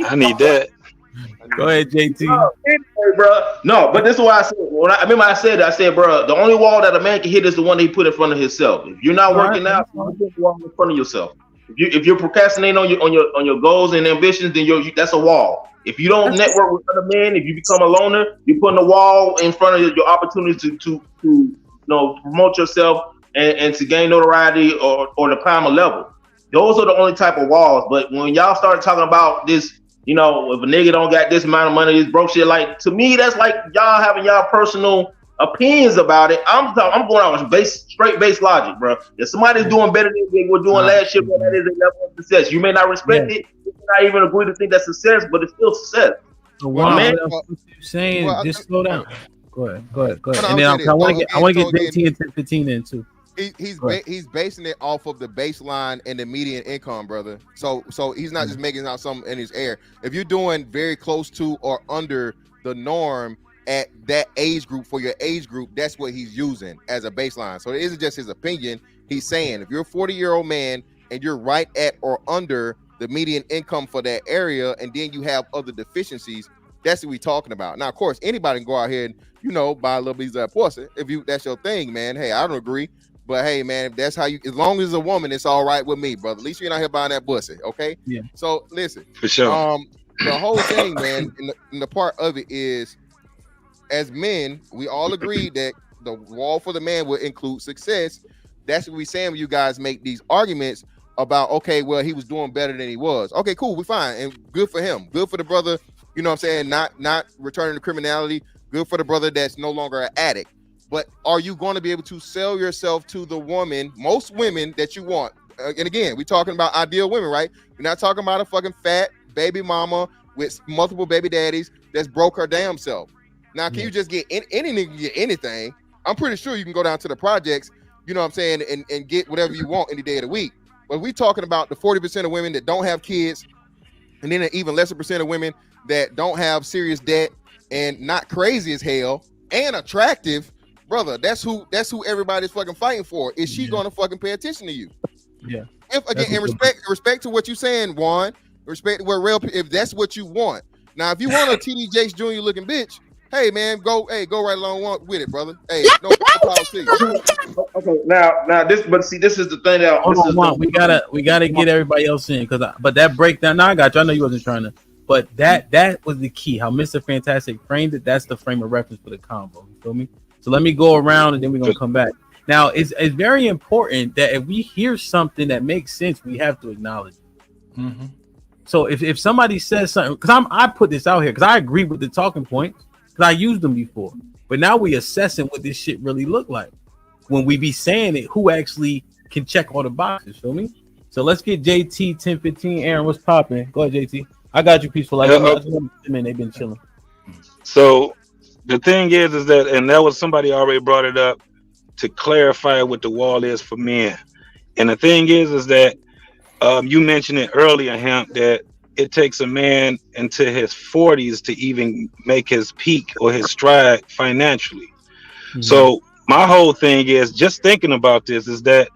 I need that. Go ahead, JT. Anyway, bro. No, but this is why I said, I said, bro, the only wall that a man can hit is the one that he put in front of himself. If you're not working out, you put the wall in front of yourself. If you're procrastinating on your goals and ambitions, then that's a wall. If you don't network with other men, if you become a loner, you're putting a wall in front of your opportunity to promote yourself and to gain notoriety or to climb a level. Those are the only type of walls. But when y'all start talking about this, if a nigga don't got this amount of money, this broke shit, like, to me, that's like y'all having y'all personal opinions about it. I'm going out with straight base logic, bro. If somebody's doing better than they were doing last year, well, that is a level of success. You may not respect it, you may not even agree to think that's success, but it's still success. What you saying? Just slow down. Go ahead. And then I want to get JT and 10-15 in too. He's basing it off of the baseline and the median income, brother. So he's not just making out something in his air. If you're doing very close to or under the norm at that age group for your age group, that's what he's using as a baseline. So it isn't just his opinion. He's saying if you're a 40-year-old man and you're right at or under the median income for that area, and then you have other deficiencies, that's what we're talking about. Now, of course, anybody can go out here and buy a little piece of that pussy if that's your thing, man. Hey, I don't agree. But hey, man, if that's how you, as long as it's a woman, it's all right with me, brother. At least you're not here buying that pussy, okay? Yeah. So listen, for sure. The whole thing, man, and the part of it is, as men, we all agree that the wall for the man will include success. That's what we're saying when you guys make these arguments about, okay, well, he was doing better than he was. Okay, cool, we're fine, and good for him. Good for the brother, you know what I'm saying, not returning to criminality. Good for the brother that's no longer an addict. But are you going to be able to sell yourself to the woman, most women that you want? And again, we're talking about ideal women, right? We're not talking about a fucking fat baby mama with multiple baby daddies that's broke her damn self. Now, can you just get any nigga get anything? I'm pretty sure you can go down to the projects, you know what I'm saying, and get whatever you want any day of the week. But we talking about the 40% of women that don't have kids, and then an even lesser percent of women that don't have serious debt and not crazy as hell and attractive, brother. That's who everybody's fucking fighting for. Is she gonna fucking pay attention to you? Yeah. If again, and respect to what you're saying, Juan. Respect to what real. If that's what you want. Now, if you want a TD Jakes Jr. looking bitch, hey man, go right along with it, brother. Hey, no problem to you. Okay, now this is the thing that Hold on, Juan, we gotta get everybody else in but that breakdown. Now I got you. I know you wasn't trying to, but that was the key. How Mr. Fantastic framed it. That's the frame of reference for the combo. You feel me? So let me go around and then we're gonna come back. Now it's very important that if we hear something that makes sense, we have to acknowledge it. Mm-hmm. So if somebody says something, because I put this out here because I agree with the talking points because I used them before, but now we assessing what this shit really look like when we be saying it. Who actually can check all the boxes? Feel me? So let's get JT 1015. Aaron, what's popping? Go ahead, JT. I got you, peaceful. Like man, they've been chilling. So the thing is that, and that was somebody already brought it up to clarify what the wall is for men. And the thing is that you mentioned it earlier, Hemp, that it takes a man into his 40s to even make his peak or his stride financially. Mm-hmm. So my whole thing is just thinking about this is that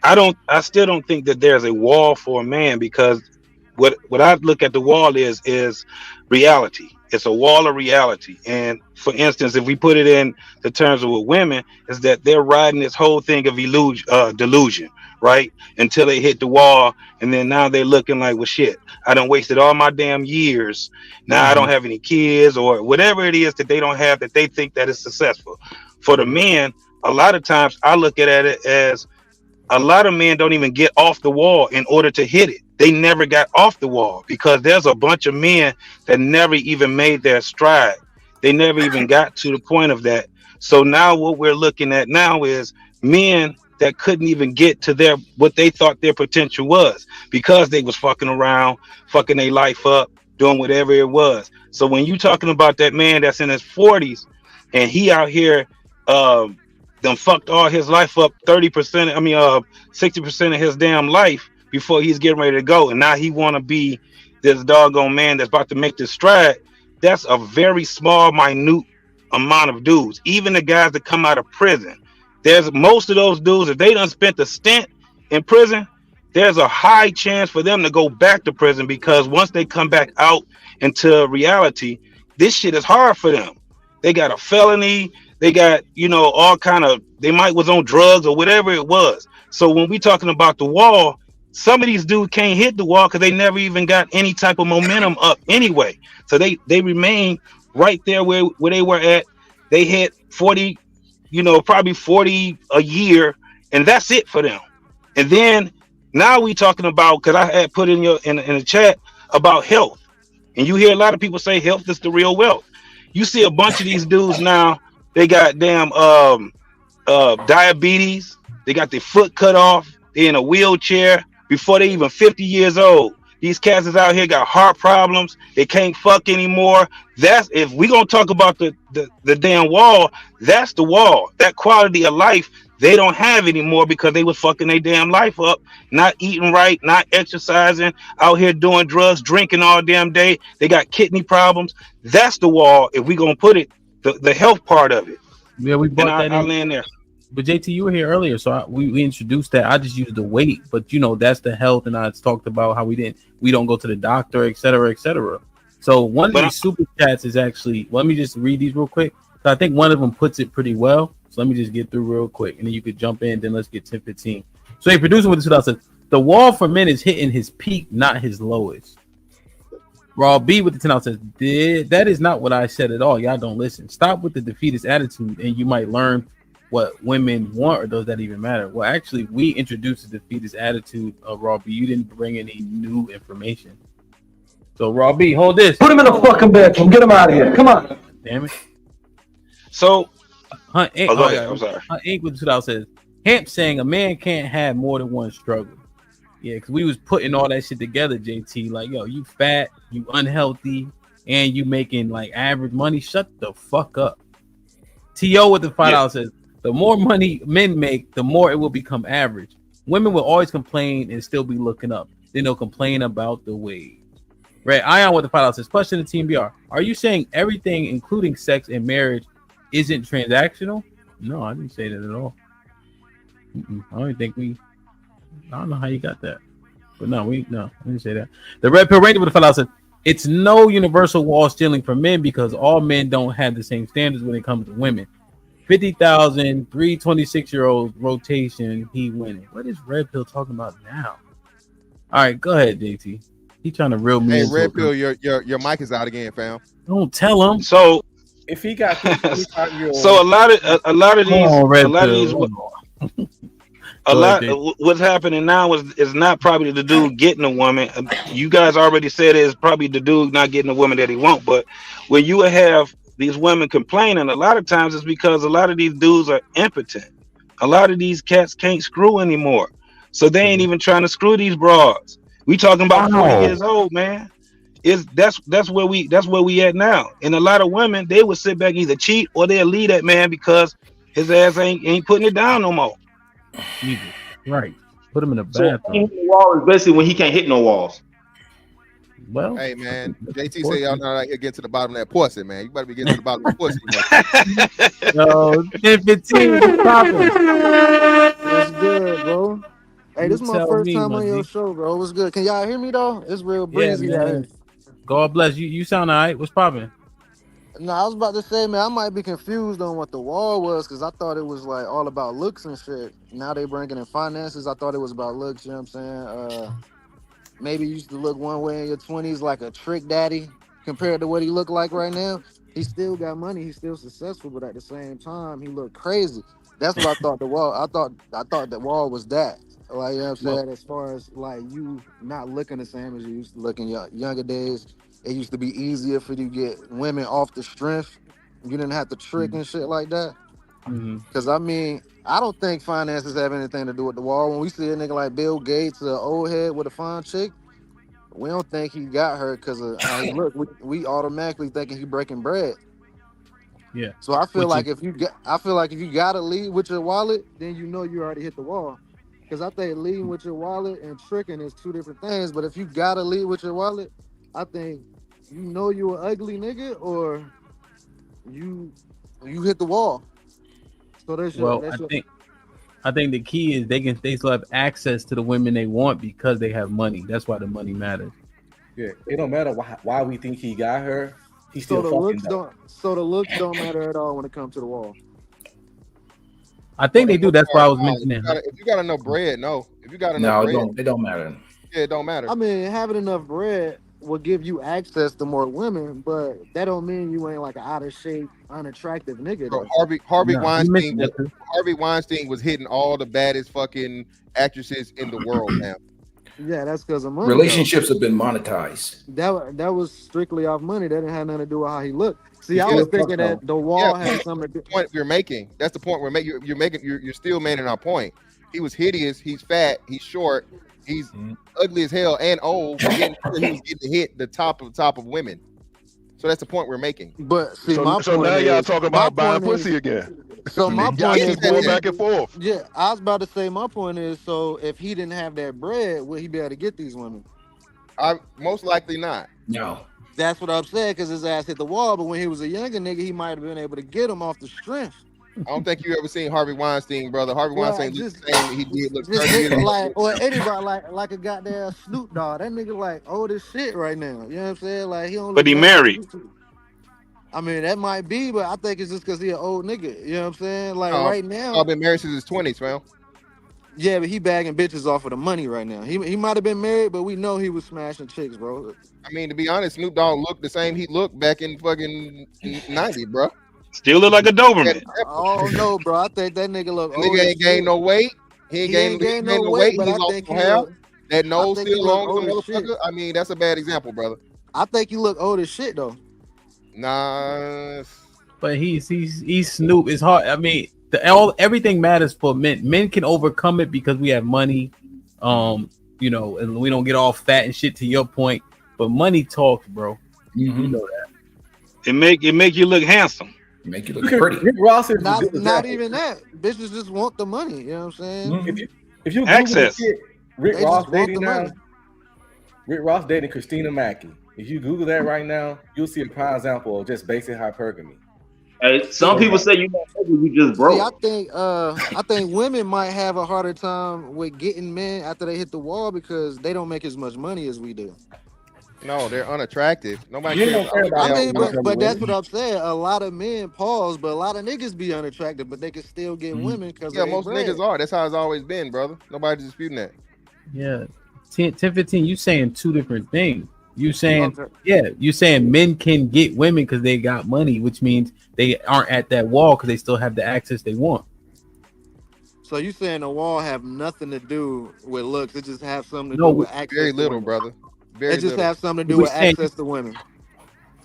I still don't think that there's a wall for a man, because what I look at the wall is reality. It's a wall of reality. And for instance, if we put it in the terms of with women, is that they're riding this whole thing of delusion, right? Until they hit the wall. And then now they're looking like, well, shit, I done wasted all my damn years. Now I don't have any kids or whatever it is that they don't have that they think that is successful. For the men, a lot of times I look at it as a lot of men don't even get off the wall in order to hit it. They never got off the wall because there's a bunch of men that never even made their stride. They never even got to the point of that. So now what we're looking at now is men that couldn't even get to what they thought their potential was because they was fucking around, fucking their life up, doing whatever it was. So when you talking about that man that's in his 40s and he out here done fucked all his life up 60% of his damn life before he's getting ready to go, and now he want to be this doggone man that's about to make this stride. That's a very small, minute amount of dudes. Even the guys that come out of prison, there's most of those dudes, if they done spent a stint in prison, there's a high chance for them to go back to prison, because once they come back out into reality, this shit is hard for them. They got a felony, they got, all kind of, they might was on drugs or whatever it was. So when we talking about the wall, some of these dudes can't hit the wall because they never even got any type of momentum up anyway. So they remain right there where they were at. They hit 40, probably 40 a year, and that's it for them. And then now we talking about, because I had put in the chat about health, and you hear a lot of people say health is the real wealth. You see a bunch of these dudes now, they got damn diabetes, they got their foot cut off, they're in a wheelchair before they even 50 years old. These cats is out here got heart problems, they can't fuck anymore. That's, if we gonna talk about the damn wall, that's the wall. That quality of life they don't have anymore because they was fucking their damn life up, not eating right, not exercising, out here doing drugs, drinking all damn day. They got kidney problems. That's the wall, if we gonna put it, the health part of it. Yeah, we brought that in. I'll land there. But JT, you were here earlier, so we introduced that. I just used the weight, but that's the health, and I talked about how we don't go to the doctor, et cetera, et cetera. So one of these super chats is actually, let me just read these real quick. So I think one of them puts it pretty well. So let me just get through real quick, and then you could jump in. Then let's get 10-15. So a producer with the 2000 says the wall for men is hitting his peak, not his lowest. Raw B with the 10 says that is not what I said at all. Y'all don't listen. Stop with the defeatist attitude, and you might learn what women want, or does that even matter? Well, actually, we introduced the defeatist attitude of Raw B. You didn't bring any new information. So Raw B, hold this. Put him in a fucking bedroom. Get him out of here. Come on. Damn it. So Hunt Inc. Go ahead. I'm sorry. Hunt Inc. with the 2000 says Hemp saying a man can't have more than one struggle. Yeah, because we was putting all that shit together, JT. Like, yo, you fat, you unhealthy, and you making like average money. Shut the fuck up. T.O. with the $5 says, the more money men make, the more it will become average. Women will always complain and still be looking up. Then they'll complain about the wage. Right, Ion with the $5 says, question to Team BR. Are you saying everything, including sex and marriage, isn't transactional? No, I didn't say that at all. I don't think I don't know how you got that. But no, I didn't say that. The Red Pill Ranger with the $5 says, it's no universal wall stealing for men because all men don't have the same standards when it comes to women. 50,000, 3 26-year-olds rotation, he winning. What is Red Pill talking about now? All right, go ahead, JT. He trying to reel me Hey, into Red it. Pill, your mic is out again, fam. Don't tell him. So if he got 25-year-old, so a lot of these what's happening now is not probably the dude getting a woman. You guys already said it's probably the dude not getting a woman that he want. But when you have these women complaining, a lot of times it's because a lot of these dudes are impotent. A lot of these cats can't screw anymore, so they ain't even trying to screw these broads. We talking about 40 years old, man. That's where we at now. And a lot of women, they would sit back, either cheat or they'll leave that man because his ass ain't putting it down no more. Jesus. Right. Put him in a So bathroom. the wall is basically when he can't hit no walls. Well, hey man, JT say y'all not here getting to the bottom of that pussy, man. You better be getting to the bottom of the pussy. Yo, 10-15, what's poppin'? What's good, bro? Hey, this is my first time on your G. show, bro. What's good? Can y'all hear me though? It's real Yeah, breezy out here. man. God bless you. You sound all right. What's poppin'? No, I was about to say, man, I might be confused on what the wall was because I thought it was like all about looks and shit. Now they bringing in finances. I thought it was about looks. You know what I'm saying? Maybe you used to look one way in your 20s like a trick daddy compared to what he look like right now. He still got money. He's still successful, but at the same time, he looked crazy. That's what I thought the wall. I thought the wall was that. Like, you know what I'm saying? As far as like you not looking the same as you used to look in your younger days. It used to be easier for you to get women off the strength. You didn't have to trick and shit like that. Because I mean, I don't think finances have anything to do with the wall. When we see a nigga like Bill Gates, an old head with a fine chick, we don't think he got her because of how he look. We automatically thinking he breaking bread. Yeah. So I feel like if you gotta lead with your wallet, then you know you already hit the wall. Because I think leading with your wallet and tricking is two different things. But if you gotta lead with your wallet, I think you know you an ugly nigga or you hit the wall. So that's I think the key is they still have access to the women they want because they have money. That's why the money matters. Yeah, it don't matter why we think he got her. He still fucking them. So the looks don't matter at all when it comes to the wall. I think they do. That's why I was mentioning. If you got enough bread, no. If you got enough bread, it don't matter. Yeah, it don't matter. I mean, having enough bread will give you access to more women, but that don't mean you ain't like an out of shape, unattractive nigga. Bro, Harvey Weinstein was hitting all the baddest fucking actresses in the world now. Yeah, that's because of money. Relationships have been monetized. That was strictly off money. That didn't have nothing to do with how he looked. See, I was thinking that the wall had something to do. The point we're making. That's the point we're making. You're still making our point. He was hideous. He's fat. He's short. He's ugly as hell and old. But he was getting to hit the top of women. So that's the point we're making. But see, so my point now is, y'all talking about buying pussy again. So my point is going back and forth. Yeah, I was about to say my point is, so if he didn't have that bread, would he be able to get these women? Most likely not. No. That's what I'm saying, because his ass hit the wall. But when he was a younger nigga, he might have been able to get them off the strength. I don't think you ever seen Harvey Weinstein, brother. Harvey Weinstein looked the same. He did look 30 years like, or anybody like a goddamn Snoop Dogg. That nigga like old as shit right now. You know what I'm saying? Like he don't. But he married. I mean, that might be, but I think it's just because he an old nigga. You know what I'm saying? Like right now, I've been married since his 20s, man. Yeah, but he bagging bitches off of the money right now. He might have been married, but we know he was smashing chicks, bro. I mean, to be honest, Snoop Dogg looked the same he looked back in fucking 90, bro. Still look like a Doberman. Oh no, bro. I think that nigga look. Nigga ain't gained no weight. He ain't gained no weight. He's lost some hair. That nose still long as a motherfucker. I mean, that's a bad example, brother. I think you look old as shit though. Nah. But he's Snoop. It's hard. I mean, everything matters for men. Men can overcome it because we have money. you know, and we don't get all fat and shit. To your point, but money talks, bro. You know that. It make you look handsome. Make you look pretty. Rick Ross is a Not good example. even that. Bitches just want the money. You know what I'm saying? If you Google Access. shit, Rick They Ross just want dating the now. money. Rick Ross dating Christina Mackey. If you Google that right now, you'll see a prime example of just basic hypergamy. Hey, some people say you're not ugly, you just broke. See, I think women might have a harder time with getting men after they hit the wall because they don't make as much money as we do. No, they're unattractive. Nobody You cares. don't care about I mean, that. but that's what I'm saying. A lot of men pause, but a lot of niggas be unattractive, but they can still get women because Yeah, most niggas are. That's how it's always been, brother. Nobody's disputing that. Yeah, 10, 15. You saying two different things. You saying you saying men can get women because they got money, which means they aren't at that wall because they still have the access they want. So you saying the wall have nothing to do with looks? It just have something to do No, with access. Very to little, women. brother. Very It just little. have something to do We're with saying- access to women.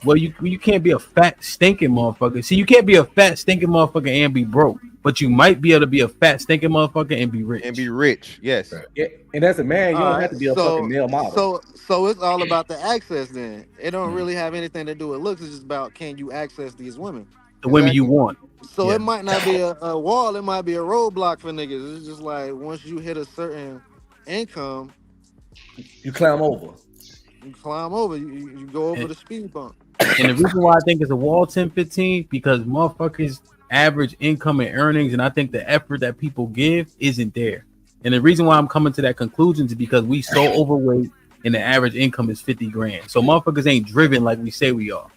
Well, you can't be a fat stinking motherfucker. See, you can't be a fat stinking motherfucker and be broke, but you might be able to be a fat stinking motherfucker and be rich. And be rich, yes. Yeah, and as a man, you don't Alright, have to be a fucking male model. So it's all about the access then. It don't really have anything to do with looks. It's just about can you access these women. The women you want. So it might not be a wall. It might be a roadblock for niggas. It's just like once you hit a certain income, You climb over. you climb over. You go over the speed bump. And the reason why I think it's a wall 10-15 because motherfuckers average income and earnings, and I think the effort that people give isn't there. And the reason why I'm coming to that conclusion is because we so overweight and the average income is 50 grand. So motherfuckers ain't driven like we say we are.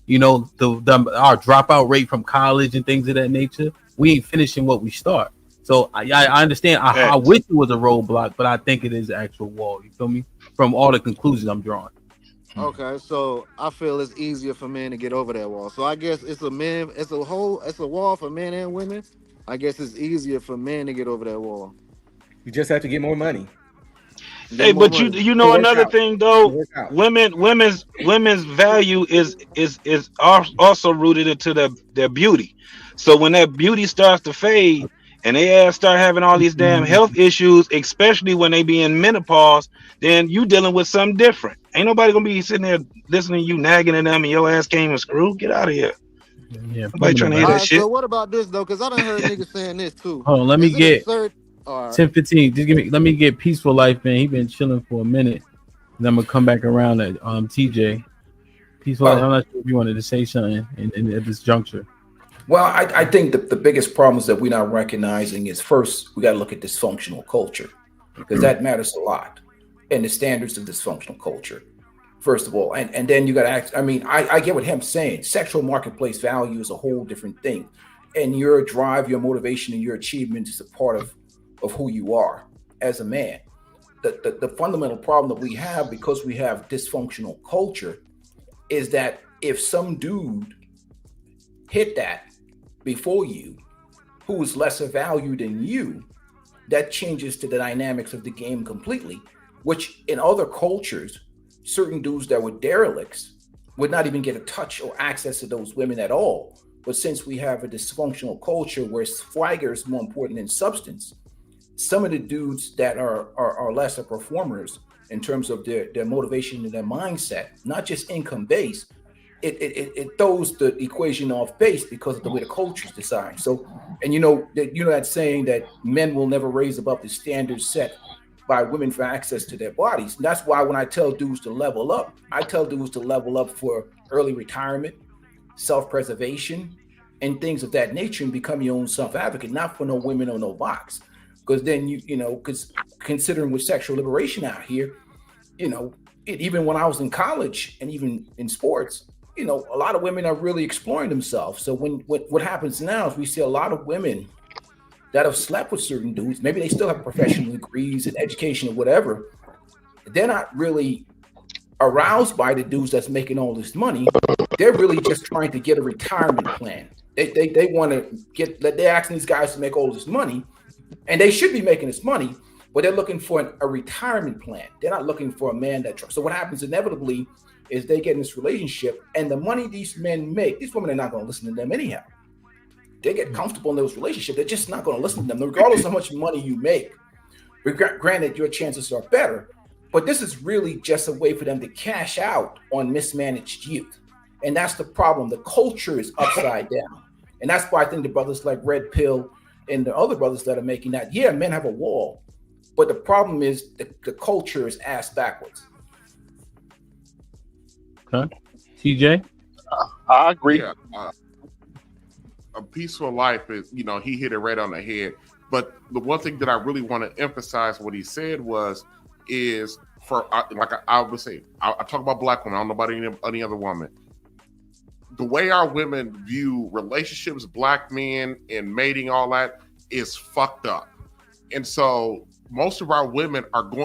You know, our dropout rate from college and things of that nature, we ain't finishing what we start. So I understand. I wish it was a roadblock, but I think it is an actual wall. You feel me? From all the conclusions I'm drawing. Okay, so I feel it's easier for men to get over that wall. So I guess it's a wall for men and women. I guess it's easier for men to get over that wall. You just have to get more money. Hey, but you know another thing though, women's value is also rooted into their beauty. So when that beauty starts to fade and they ass start having all these damn health issues, especially when they be in menopause, then you dealing with something different. Ain't nobody gonna be sitting there listening to you nagging at them and your ass came and screwed. Get out of here. Yeah, nobody trying to hear that shit. So what about this though? Because I done heard niggas saying this too. Hold on, let me Is it get absurd? All right. 10-15. Just let me get Peaceful Life, man. He been chilling for a minute. Then I'm gonna come back around at TJ. Peaceful Life. I'm not sure if you wanted to say something at this juncture. Well, I think the biggest problems that we're not recognizing is first, we got to look at dysfunctional culture because that matters a lot and the standards of dysfunctional culture, first of all. And then you got to act. I mean, I get what Hemp's saying. Sexual marketplace value is a whole different thing. And your drive, your motivation, and your achievement is a part of who you are as a man. The fundamental problem that we have because we have dysfunctional culture is that if some dude hit that before you, who is lesser valued than you, that changes to the dynamics of the game completely, which in other cultures, certain dudes that were derelicts would not even get a touch or access to those women at all. But since we have a dysfunctional culture where swagger is more important than substance, some of the dudes that are lesser performers in terms of their motivation and their mindset, not just income based, it throws the equation off base because of the way the culture is designed. So, and you know that saying that men will never raise above the standards set by women for access to their bodies. And that's why when I tell dudes to level up, I tell dudes to level up for early retirement, self-preservation, and things of that nature, and become your own self-advocate, not for no women or no box. Because then because considering with sexual liberation out here, even when I was in college and even in sports, a lot of women are really exploring themselves. So what happens now is we see a lot of women that have slept with certain dudes. Maybe they still have professional degrees and education or whatever. They're not really aroused by the dudes that's making all this money. They're really just trying to get a retirement plan. They want to they're asking these guys to make all this money, and they should be making this money, but they're looking for a retirement plan. They're not looking for a man that trusts. So what happens inevitably is they get in this relationship, and the money these men make, these women are not going to listen to them anyhow. They get comfortable in those relationships. They're just not going to listen to them, regardless of how much money you make. Granted, your chances are better, but this is really just a way for them to cash out on mismanaged youth. And that's the problem. The culture is upside down. And that's why I think the brothers like Red Pill and the other brothers that are making that, yeah, men have a wall. But the problem is the culture is ass backwards. Okay. TJ? I agree. Yeah, a peaceful life is, he hit it right on the head. But the one thing that I really want to emphasize what he said is for, like I would say, I talk about black women. I don't know about any other woman. The way our women view relationships, black men, and mating, all that is fucked up. And so most of our women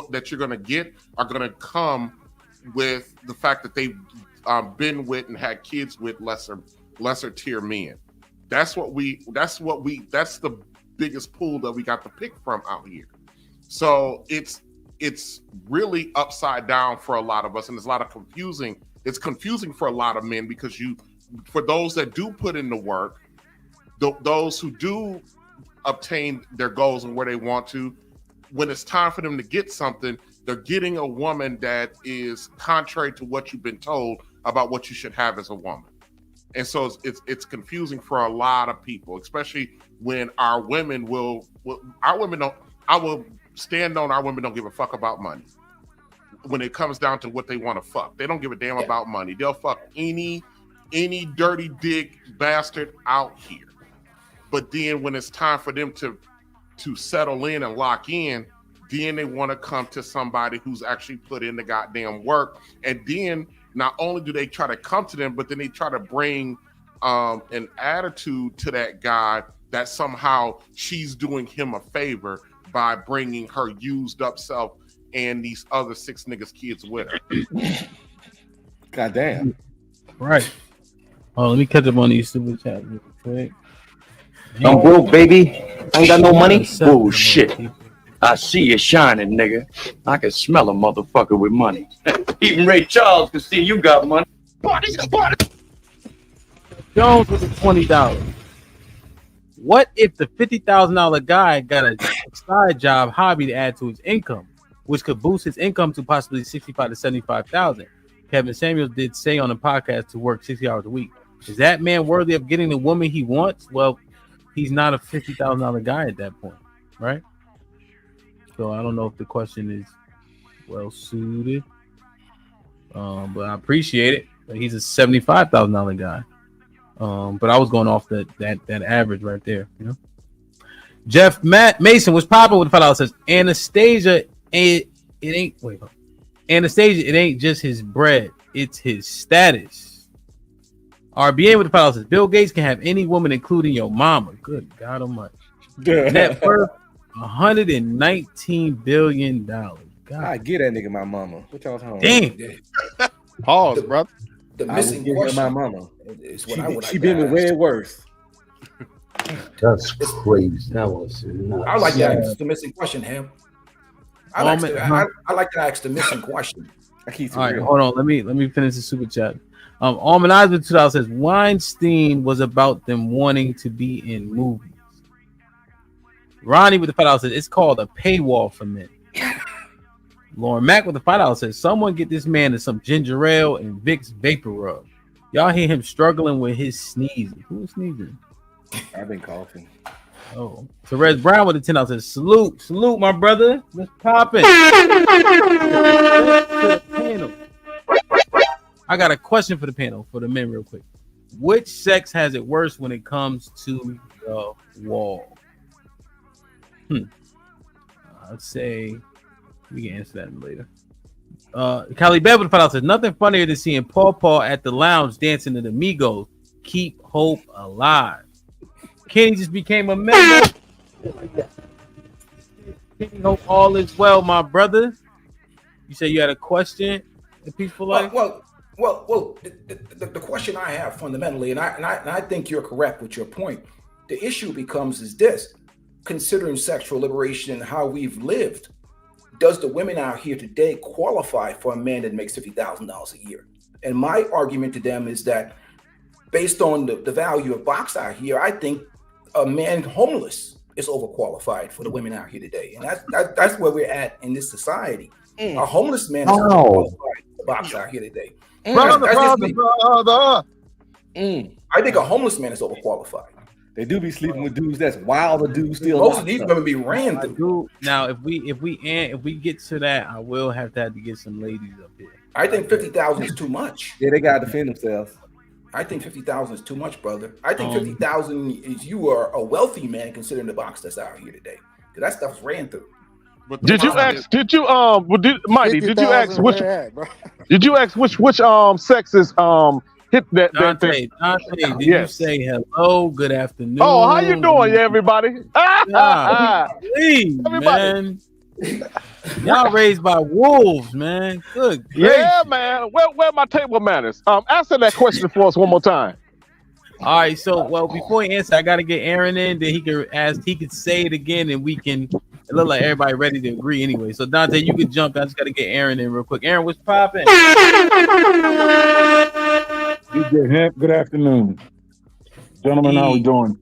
that you're going to get are going to come with the fact that they've been with and had kids with lesser tier men. That's the biggest pool that we got to pick from out here. So it's really upside down for a lot of us, and there's a lot of confusing. It's confusing for a lot of men because for those that do put in the work, those who do obtain their goals and where they want to, when it's time for them to get something, they're getting a woman that is contrary to what you've been told about what you should have as a woman. And so it's confusing for a lot of people, especially when our women I will stand on our women don't give a fuck about money. When it comes down to what they want to fuck, they don't give a damn about money. They'll fuck any dirty dick bastard out here. But then when it's time for them to settle in and lock in, then they want to come to somebody who's actually put in the goddamn work. And then not only do they try to come to them, but then they try to bring an attitude to that guy that somehow she's doing him a favor by bringing her used up self and these other 6 niggas kids with her. God damn. Right. Oh, let me catch up on these super chats real quick. I'm broke, baby. I ain't got no money. Bullshit. I see you shining, nigga. I can smell a motherfucker with money. Even Ray Charles can see you got money. Jones with the $20. What if the $50,000 guy got a side job hobby to add to his income, which could boost his income to possibly $65,000 to $75,000? Kevin Samuels did say on the podcast to work 60 hours a week. Is that man worthy of getting the woman he wants? Well, he's not a $50,000 guy at that point, right? So I don't know if the question is well suited, but I appreciate it. He's a $75,000 guy, but I was going off that average right there. Jeff Mason was popping with the $5 says Anastasia. It ain't Anastasia. It ain't just his bread; it's his status. RBA with the $5 says Bill Gates can have any woman, including your mama. Good God Almighty. Net worth $119 billion. God, I get that nigga my mama. What y'all talking damn. about? Pause, brother. The missing question. My mama. Is She been with way worse. That's crazy. That was nuts. I like to ask the missing question, Ham. I like to ask the missing question. I keep all right, real. Hold on. Let me finish the super chat. Almond Eyes with $2 says Weinstein was about them wanting to be in movies. Ronnie with the $5 says it's called a paywall for men. Lauren Mack with the $5 says someone get this man to some ginger ale and Vicks vapor rub. Y'all hear him struggling with his sneezing. Who's sneezing? I've been coughing. Oh, Therese Brown with the $10 says salute, my brother. Let's pop it. I got a question for the panel, for the men, real quick. Which sex has it worse when it comes to the wall? I'd say we can answer that later. Callie Bell with the $5 says nothing funnier than seeing Paw at the lounge dancing to the Migos. Keep hope alive. Kenny just became a member. Kenny, hope all is well, my brother. You said you had a question in Peaceful Life? Well, the question I have fundamentally, and I think you're correct with your point. The issue becomes is this: considering sexual liberation and how we've lived, does the women out here today qualify for a man that makes $50,000 a year? And my argument to them is that based on the value of box out here, I think a man homeless is overqualified for the women out here today, and that's where we're at in this society. A homeless man is overqualified for the box out here today. I think a homeless man is overqualified. They do be sleeping with dudes that's wild. The dudes still. Most of these women be ran through. Now, if we get to that, I will have to get some ladies up here. I think 50,000 is too much. Yeah, they gotta defend themselves. I think 50,000 is too much, brother. I think 50,000 is you are a wealthy man considering the box that's out here today. That stuff's ran through. Did you ask? Did you Mighty? Did you ask which? Did you ask which sexes hit that? Dante, did you say hello? Good afternoon. Oh, how you doing, everybody? Please, everybody. Man. Y'all raised by wolves, man. Good. Yeah, man. Where my table manners? Answer that question for us one more time. All right. So, before he answers, I got to get Aaron in. Then he could say it again, and we can. It look like everybody ready to agree anyway. So Dante, you can jump. I just got to get Aaron in real quick. Aaron, what's popping? Good afternoon, gentlemen. How we doing?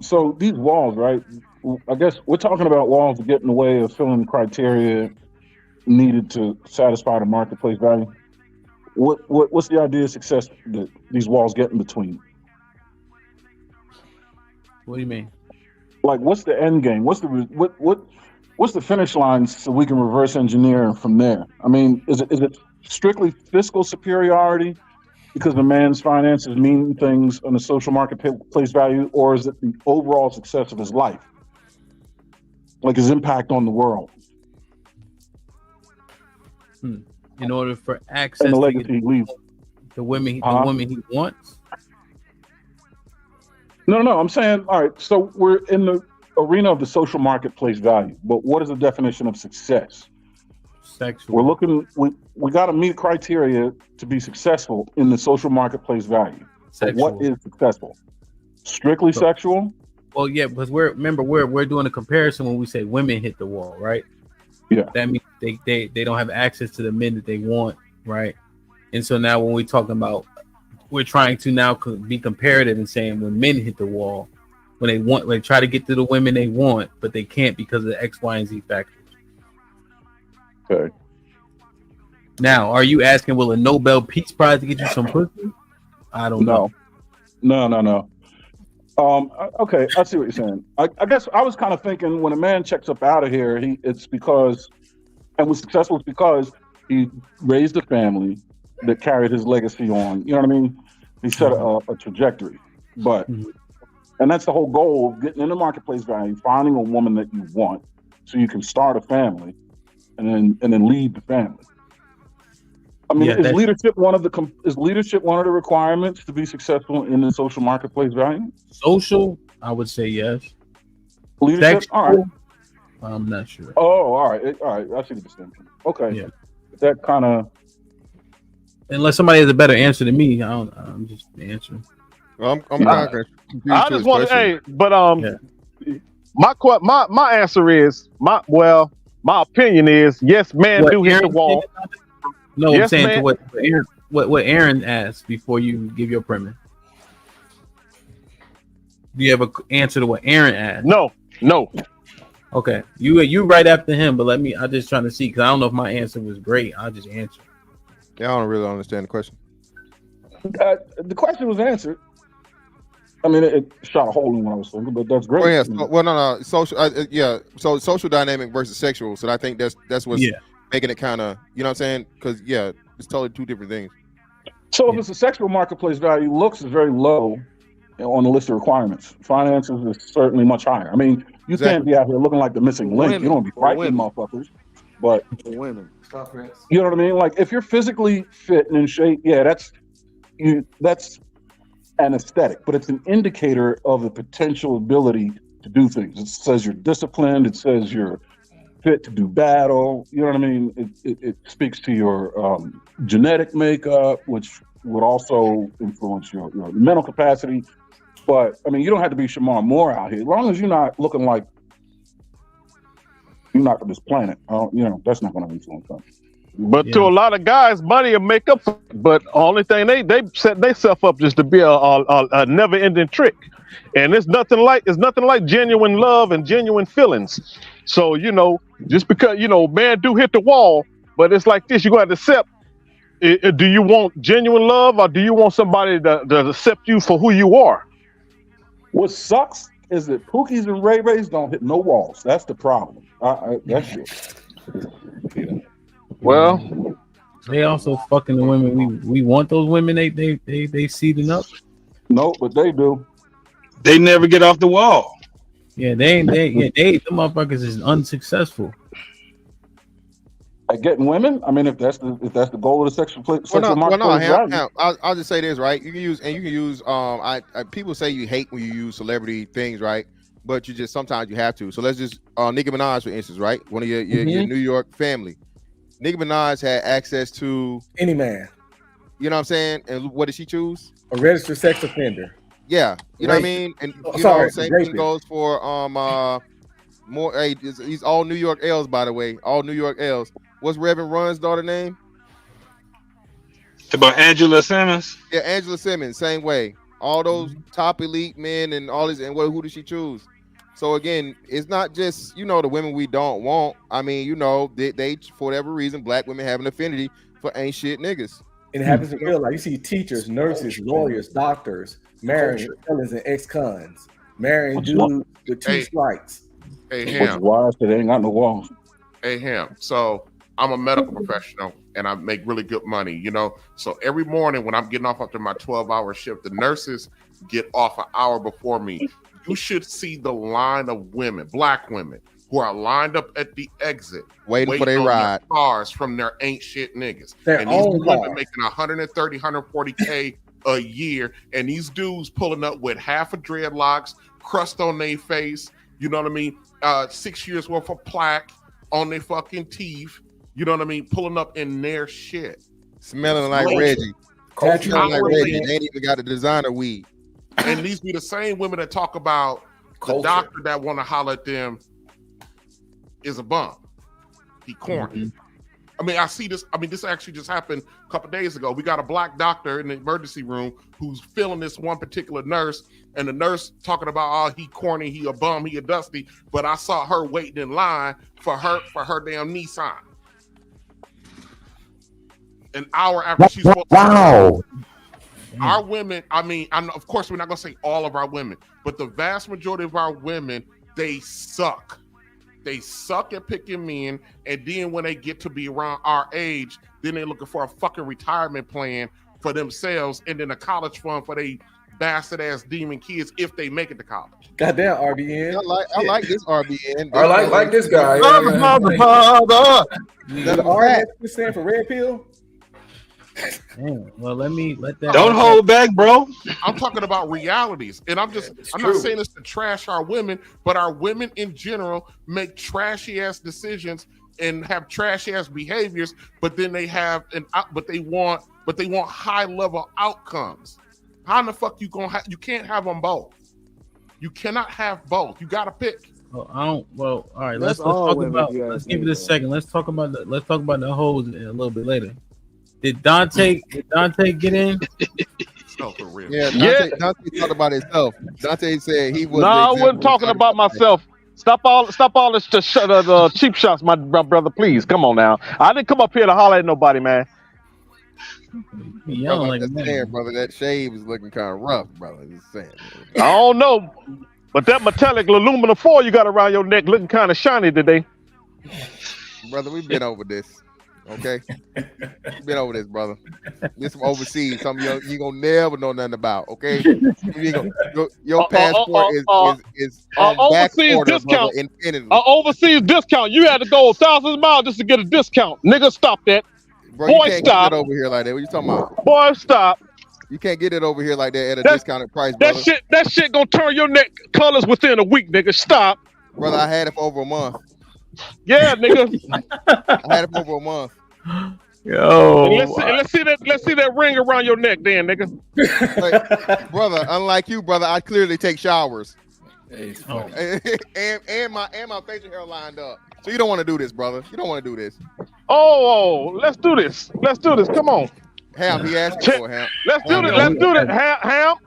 So these walls, right? I guess we're talking about walls that get in the way of filling criteria needed to satisfy the marketplace value. What's the idea of success that these walls get in between? What do you mean? Like, what's the end game? What's the finish line so we can reverse engineer from there? I mean, is it strictly fiscal superiority because the man's finances mean things on the social marketplace value, or is it the overall success of his life? Like his impact on the world. In order for access and the to legacy he leaves. the women he wants. No, I'm saying, all right, so we're in the arena of the social marketplace value, but what is the definition of success? Sexual. We're looking, we got to meet criteria to be successful in the social marketplace value. So what is successful? Strictly sexual? Well, yeah, because we're doing a comparison when we say women hit the wall, right? Yeah. That means they don't have access to the men that they want, right? And so now when we're talking about, we're trying to now be comparative and saying when men hit the wall, when they try to get to the women they want, but they can't because of the X, Y, and Z factors. Okay. Now, are you asking, will a Nobel Peace Prize to get you some pussy? I don't know. No. Okay, I see what you're saying. I guess I was kind of thinking when a man checks up out of here, it's because, and was successful, it's because he raised a family that carried his legacy on. You know what I mean? He set a trajectory. But, and that's the whole goal of getting in the marketplace value, finding a woman that you want so you can start a family and then lead the family. I mean, is leadership one of the requirements to be successful in the social marketplace value? Social, I would say yes. Leadership, all right. I'm not sure. Oh, all right. I see the distinction. Okay. Yeah. That kind of. Unless somebody has a better answer than me, I'm just answering. Well, I'm kind of confused. I just want to, my answer is my opinion is yes, man do hit the wall. No, yes, I'm saying man. to what Aaron asked before you give your premise. Do you have an answer to what Aaron asked? No. Okay, you right after him, but I'm just trying to see because I don't know if my answer was great. I'll just answer. Yeah, I don't really understand the question. The question was answered. I mean, it shot a hole in what I was thinking, but that's great. Oh, yeah. No. Social, So social dynamic versus sexual. So I think that's what's making it kind of, you know what I'm saying? Because it's totally two different things. So if it's a sexual marketplace value, looks is very low on the list of requirements. Finances is certainly much higher. I mean, you can't be out here looking like the missing link. You don't be fighting motherfuckers. But for women, stop it. You know what I mean? Like if you're physically fit and in shape, that's an aesthetic, but it's an indicator of the potential ability to do things. It says you're disciplined. It says you're fit to do battle. You know what I mean? It speaks to your genetic makeup, which would also influence your mental capacity. But I mean, you don't have to be Shamar Moore out here, as long as you're not looking like you're not from this planet. That's not going to influence them. But to a lot of guys, money will make up. But only thing they set themselves up just to be a never-ending trick. And it's nothing like genuine love and genuine feelings. So, just because, man do hit the wall, but it's like this, you're gonna have to accept. Do you want genuine love, or do you want somebody to accept you for who you are? What sucks is that Pookies and Ray Rays don't hit no walls. That's the problem. That's it. Well, they also fucking the women. We want those women. They seeding up. No, but they do. They never get off the wall. Yeah, the motherfuckers is unsuccessful at getting women. I mean, if that's the goal of the sexual I'll just say this, right? You can use people say you hate when you use celebrity things, right? But sometimes you have to. So let's just Nicki Minaj, for instance, right? One of your New York family. Nicki Minaj had access to any man. You know what I'm saying? And what did she choose? A registered sex offender. Yeah, you know what I mean. And same thing goes for more. Hey, he's all New York L's, by the way. All New York L's. What's Reverend Run's daughter name? About Angela Simmons. Yeah, Angela Simmons. Same way. All those top elite men and all this. And who did she choose? So again, it's not just the women we don't want. I mean, they for whatever reason, black women have an affinity for ain't shit niggas. It happens in real life. You see teachers, nurses, lawyers, doctors marrying fellas and ex-cons, marrying dudes with two strikes. Hey, Ham. Why they ain't got no walls? Hey, Ham. So I'm a medical professional and I make really good money, So every morning when I'm getting off after my 12-hour shift, the nurses get off an hour before me. You should see the line of women, black women, who are lined up at the exit, waiting for their ride, cars from their ain't shit niggas. Their and these own women cars. making 130, 140K a year, and these dudes pulling up with half of dreadlocks, crust on their face, you know what I mean? 6 years worth of plaque on their fucking teeth, you know what I mean? Pulling up in their shit. Smelling like Reggie. Smelling like Reggie. They ain't even got the designer weed. And these be the same women that talk about the doctor that want to holler at them is a bum. He corny. I mean, I see this. I mean, this actually just happened a couple days ago. We got a black doctor in the emergency room who's feeling this one particular nurse, and the nurse talking about, oh, he corny, he a bum, he a dusty. But I saw her waiting in line for her damn Nissan. An hour after she's supposed to. Our women, I mean, of course, we're not going to say all of our women, but the vast majority of our women, they suck. They suck at picking men, and then when they get to be around our age, then they're looking for a fucking retirement plan for themselves and then a college fund for they bastard-ass demon kids if they make it to college. Goddamn, RBN. I like this RBN. I like this guy. The R stand for red pill? Well, let that. Don't hold back, bro. I'm talking about realities, and I'm not saying this to trash our women, but our women in general make trashy ass decisions and have trashy ass behaviors, but then they want high level outcomes. How in the fuck you can't have them both? You cannot have both. You got to pick. All right. Let's talk about. Let's give it a second. Let's talk about the hoes a little bit later. Did Dante get in? No, for real. Yeah, Dante talked about himself. Dante said he was. No, I wasn't talking about myself. Stop all this the cheap shots, my brother. Please, come on now. I didn't come up here to holler at nobody, man. Brother, that shave is looking kind of rough, brother. Just saying. I don't know, but that metallic aluminum foil you got around your neck looking kind of shiny today. Brother, we've been over this. Okay, been over this, brother. This from overseas, something you gonna never know nothing about. Okay, your passport is on back order, brother, infinitely. Overseas discount. You had to go thousands of miles just to get a discount. Nigga, stop that. Bro, boy, you can't stop. get it over here like that. What you talking about? Boy, stop. You can't get it over here like that at a discounted price, brother. That shit gonna turn your neck colors within a week, nigga. Stop. Brother, I had it for over a month. Yeah, nigga. I had it for over a month. Yo, let's see that ring around your neck, then, nigga. Like, brother, unlike you, brother, I clearly take showers. Hey, and my facial hair lined up. So you don't want to do this, brother. You don't want to do this. Oh, let's do this. Let's do this. Come on. Ham, he asked for Ham. Let's do this. Let's do this. Ham.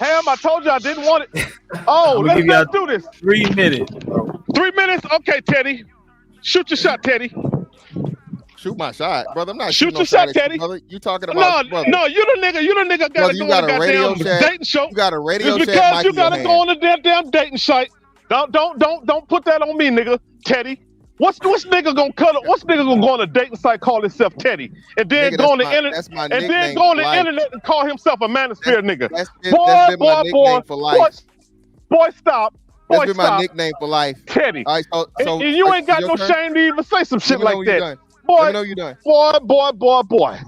Ham, I told you I didn't want it. Oh, let's do this. 3 minutes. 3 minutes? Okay, Teddy. Shoot your shot, Teddy. Shoot my shot, brother. I'm not Shoot shooting your no shot, at you, Teddy. brother. You talking about brother. No, you the nigga Brother, gotta you go got on a the Radio goddamn Shack. dating show. You got a Radio It's Shack because mic you in your gotta go hand. on the damn dating site. Don't put that on me, nigga. Teddy. What's nigga gonna cut it? What's nigga gonna go on a dating site, call himself Teddy, and then Nigga, go on the that's internet, that's my and then nickname go on for the life. internet and call himself a manosphere nigga? That's been my nickname for life. Boy, stop. That's Boy, been my stop. nickname for life. Teddy. All right, so And you ain't got your no turn? shame to even say some shit Let me know like when you're that. done. Boy, Let me know you're done. boy.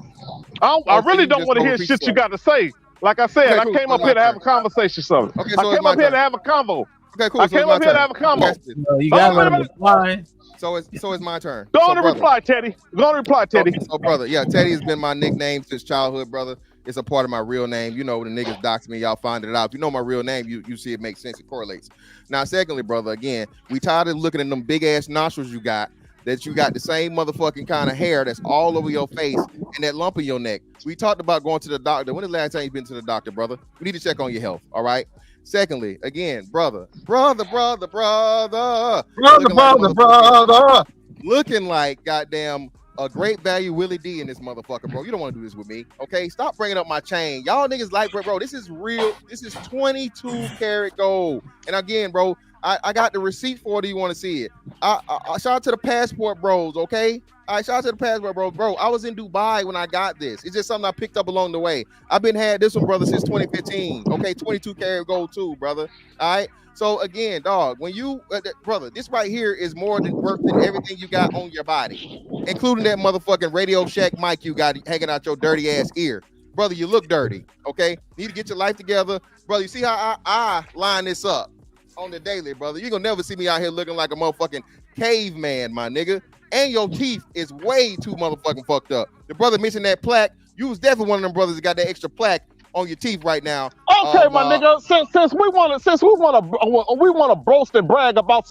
I so really you don't just want to gonna hear repeat shit you yourself. got to say. Like I said, Okay, I cool. came So up my here to have a turn. conversation, something. Okay, I so it's came my up here turn. to have a convo. Okay, cool. I So came it's my up here to turn. have a convo. Yes. You gotta let him reply. So it's my turn. Go So, on and brother, reply, Teddy. Go on and reply, Teddy. So, brother, yeah, Teddy has been my nickname since childhood, brother. It's a part of my real name. You know, the niggas dox me, y'all find it out. If you know my real name, you see it makes sense. It correlates. Now, secondly, brother, again, we tired of looking at them big ass nostrils you got. That you got the same motherfucking kind of hair that's all over your face and that lump in your neck. We talked about going to the doctor. When the last time you been to the doctor, brother? We need to check on your health. All right. Secondly, again, brother, looking like goddamn a great value Willie D in this motherfucker, bro. You don't want to do this with me, okay? Stop bringing up my chain. Y'all niggas like, bro, this is real. This is 22 karat gold. And again, bro, I got the receipt for it. Do you want to see it? I shout out to the passport bros, okay? All right, shout out to the passport bro. I was in Dubai when I got this. It's just something I picked up along the way. I've been had this one, brother, since 2015. Okay, 22 karat gold too, brother. All right. So again, dog, when you, brother, this right here is more than worth than everything you got on your body, including that motherfucking Radio Shack mic you got hanging out your dirty ass ear, brother. You look dirty. Okay, need to get your life together, brother. You see how I line this up on the daily, brother. You gonna never see me out here looking like a motherfucking caveman, my nigga. And your teeth is way too motherfucking fucked up. The brother mentioned that plaque. You was definitely one of them brothers that got that extra plaque on your teeth right now. Okay, my nigga. Since we want to boast and brag about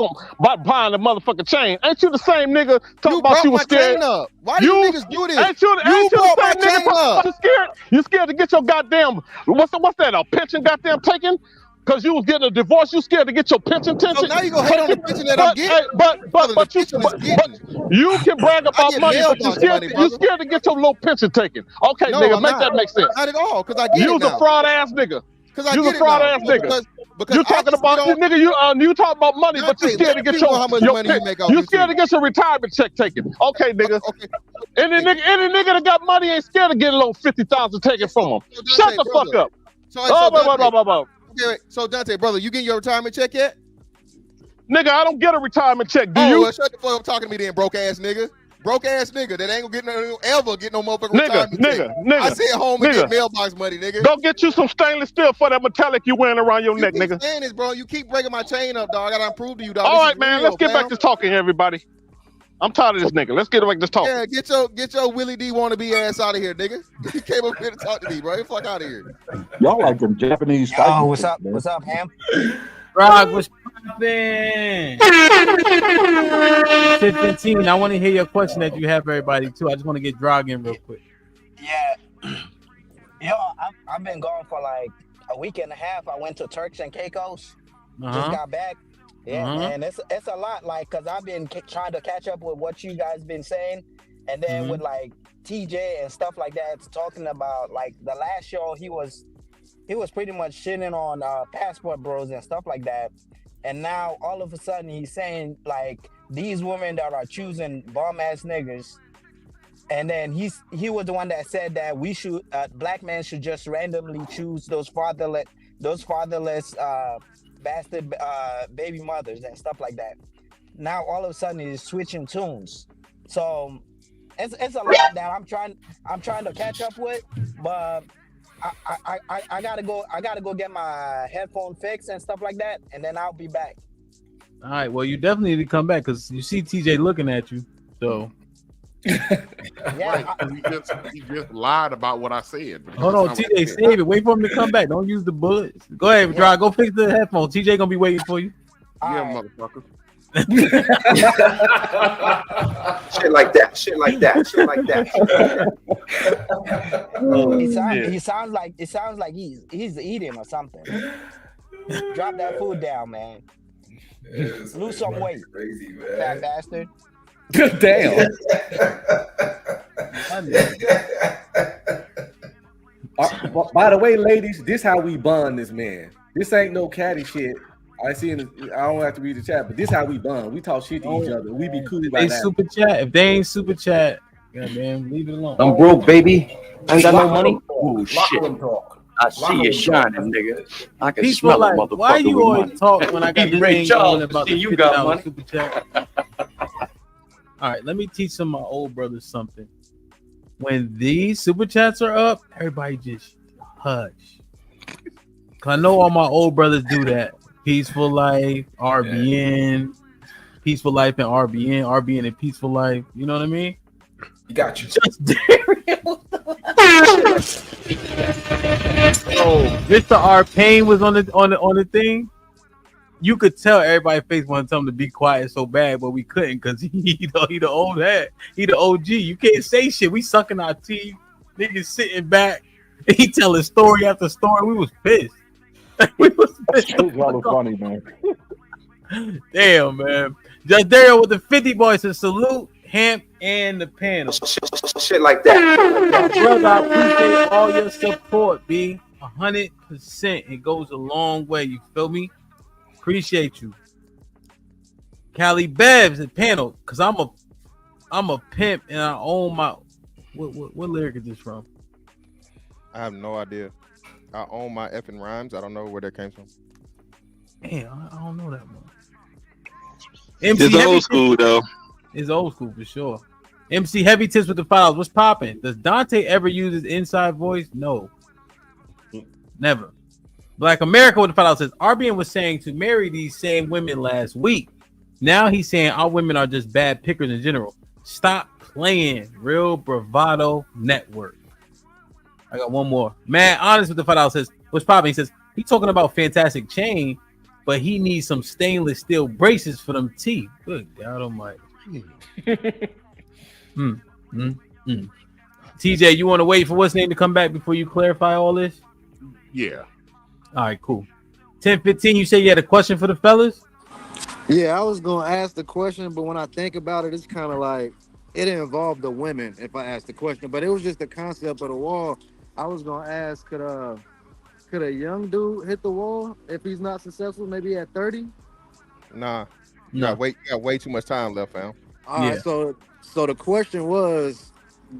buying the motherfucking chain. Ain't you the same nigga talking about you was scared? Up. Why do you niggas do this? Ain't you brought the my same nigga chain talking up. about you scared? You scared to get your goddamn what's that? A pension goddamn taken? Cause you was getting a divorce, you scared to get your pension taken. So now you gonna hate on the pension that I'm getting. But you can brag about money, but you scared to get your little pension taken. Okay, No, nigga, I'm make not. that make sense. Not at all, because I get You's it now. a fraud ass nigga. Because You's a fraud ass nigga. Because you talking about nigga, you talking about money, but you scared to get your how much money you make off you scared YouTube. to get your retirement check taken. Okay, nigga. Okay. Any nigga that got money ain't scared to get a little 50,000 taken from him. Shut the fuck up. So Dante, brother, you getting your retirement check yet? Nigga, I don't get a retirement check. Do you? Well, shut the fuck up talking to me then, broke ass nigga. Broke ass nigga that ain't gonna ever get no motherfucking retirement check. I sit home and get mailbox money, nigga. Go get you some stainless steel for that metallic you wearing around your neck, nigga. Saying this, bro. You keep breaking my chain up, dog. I gotta prove to you, dog. All right, man. Let's get back to talking, everybody. I'm tired of this nigga. Let's get back to talking. Yeah, get your Willie D wannabe ass out of here, nigga. You came up here to talk to me, bro. Get the fuck out of here. Y'all like them Japanese. Oh, what's up? What's up, Ham? Rock, what's poppin'? 15. I want to hear your question that you have for everybody too. I just want to get Drog in real quick. Yeah. Yo, I've been gone for like a week and a half. I went to Turks and Caicos. Just got back. Yeah, man, it's a lot. Like, cause I've been trying to catch up with what you guys been saying, and then with like TJ and stuff like that, talking about like the last show he was pretty much shitting on passport bros and stuff like that, and now all of a sudden he's saying like these women that are choosing bum ass niggas, and then he was the one that said that we should black men should just randomly choose those fatherless bastard baby mothers and stuff like that. Now all of a sudden he's switching tunes, so it's a lot that I'm trying to catch up with, but I gotta go get my headphone fixed and stuff like that, and then I'll be back. All right, well, you definitely need to come back because you see TJ looking at you, so. Right, he just lied about what I said. Hold on, TJ, save it. Wait for him to come back. Don't use the bullets. Go ahead, Drog. Go fix the headphones. TJ gonna be waiting for you. Yeah, motherfucker. Shit like that. Shit like that. Shit like that. He sounds like he's eating or something. Drop that food down, man. Lose some weight, crazy, man. Fat bastard. Damn. By the way, ladies, this how we bond this man. This ain't no catty shit. I don't have to read the chat, but this how we bond. We talk shit to each other. We be cool If by they that. super chat, if they ain't super chat, goddamn, leave it alone. I'm broke, baby. I ain't got no money. Oh Locker shit. room talk. I see you shining, nigga. I can People smell like, a motherfucker why you with always money. talk when I got Even this Ray thing Charles going about see the you $50 got money. super chat? All right, let me teach some of my old brothers something. When these super chats are up, everybody just hush. Cause I know all my old brothers do that. Peaceful Life, RBN, Peaceful Life and RBN, RBN and Peaceful Life. You know what I mean? You got you. Just Mr. R Payne was on the thing. You could tell everybody's face wanted something to be quiet so bad, but we couldn't because he the old head. He the OG. You can't say shit. We sucking our teeth. Niggas sitting back. He telling story after story. We was pissed. We was pissed. It was funny, man. Damn, man. Just Daryl with the 50 boys to salute Hamp and the panel. Shit like that. Brother, I appreciate all your support, B. 100%. It goes a long way. You feel me? Appreciate you. Cali Bevs the panel, cause I'm a pimp and I own my what lyric is this from? I have no idea. I own my effing rhymes. I don't know where that came from. Damn, I don't know that one. It's old school though. It's old school for sure. MC Heavy Tips with the files. What's popping? Does Dante ever use his inside voice? No. Never. Black America with the files says RBN was saying to marry these same women last week. Now he's saying our women are just bad pickers in general. Stop playing. Real Bravado Network. I got one more. Man, honest with the files says, what's popping? He says he's talking about fantastic chain, but he needs some stainless steel braces for them teeth. Good God Almighty. TJ, you want to wait for what's name to come back before you clarify all this? Yeah. All right, cool. 10:15. You say you had a question for the fellas? Yeah, I was gonna ask the question, but when I think about it, it's kind of like it involved the women if I asked the question, but it was just the concept of the wall. I was gonna ask, could a young dude hit the wall if he's not successful, maybe at 30? Nah. You got way too much time left, fam. All right, so the question was,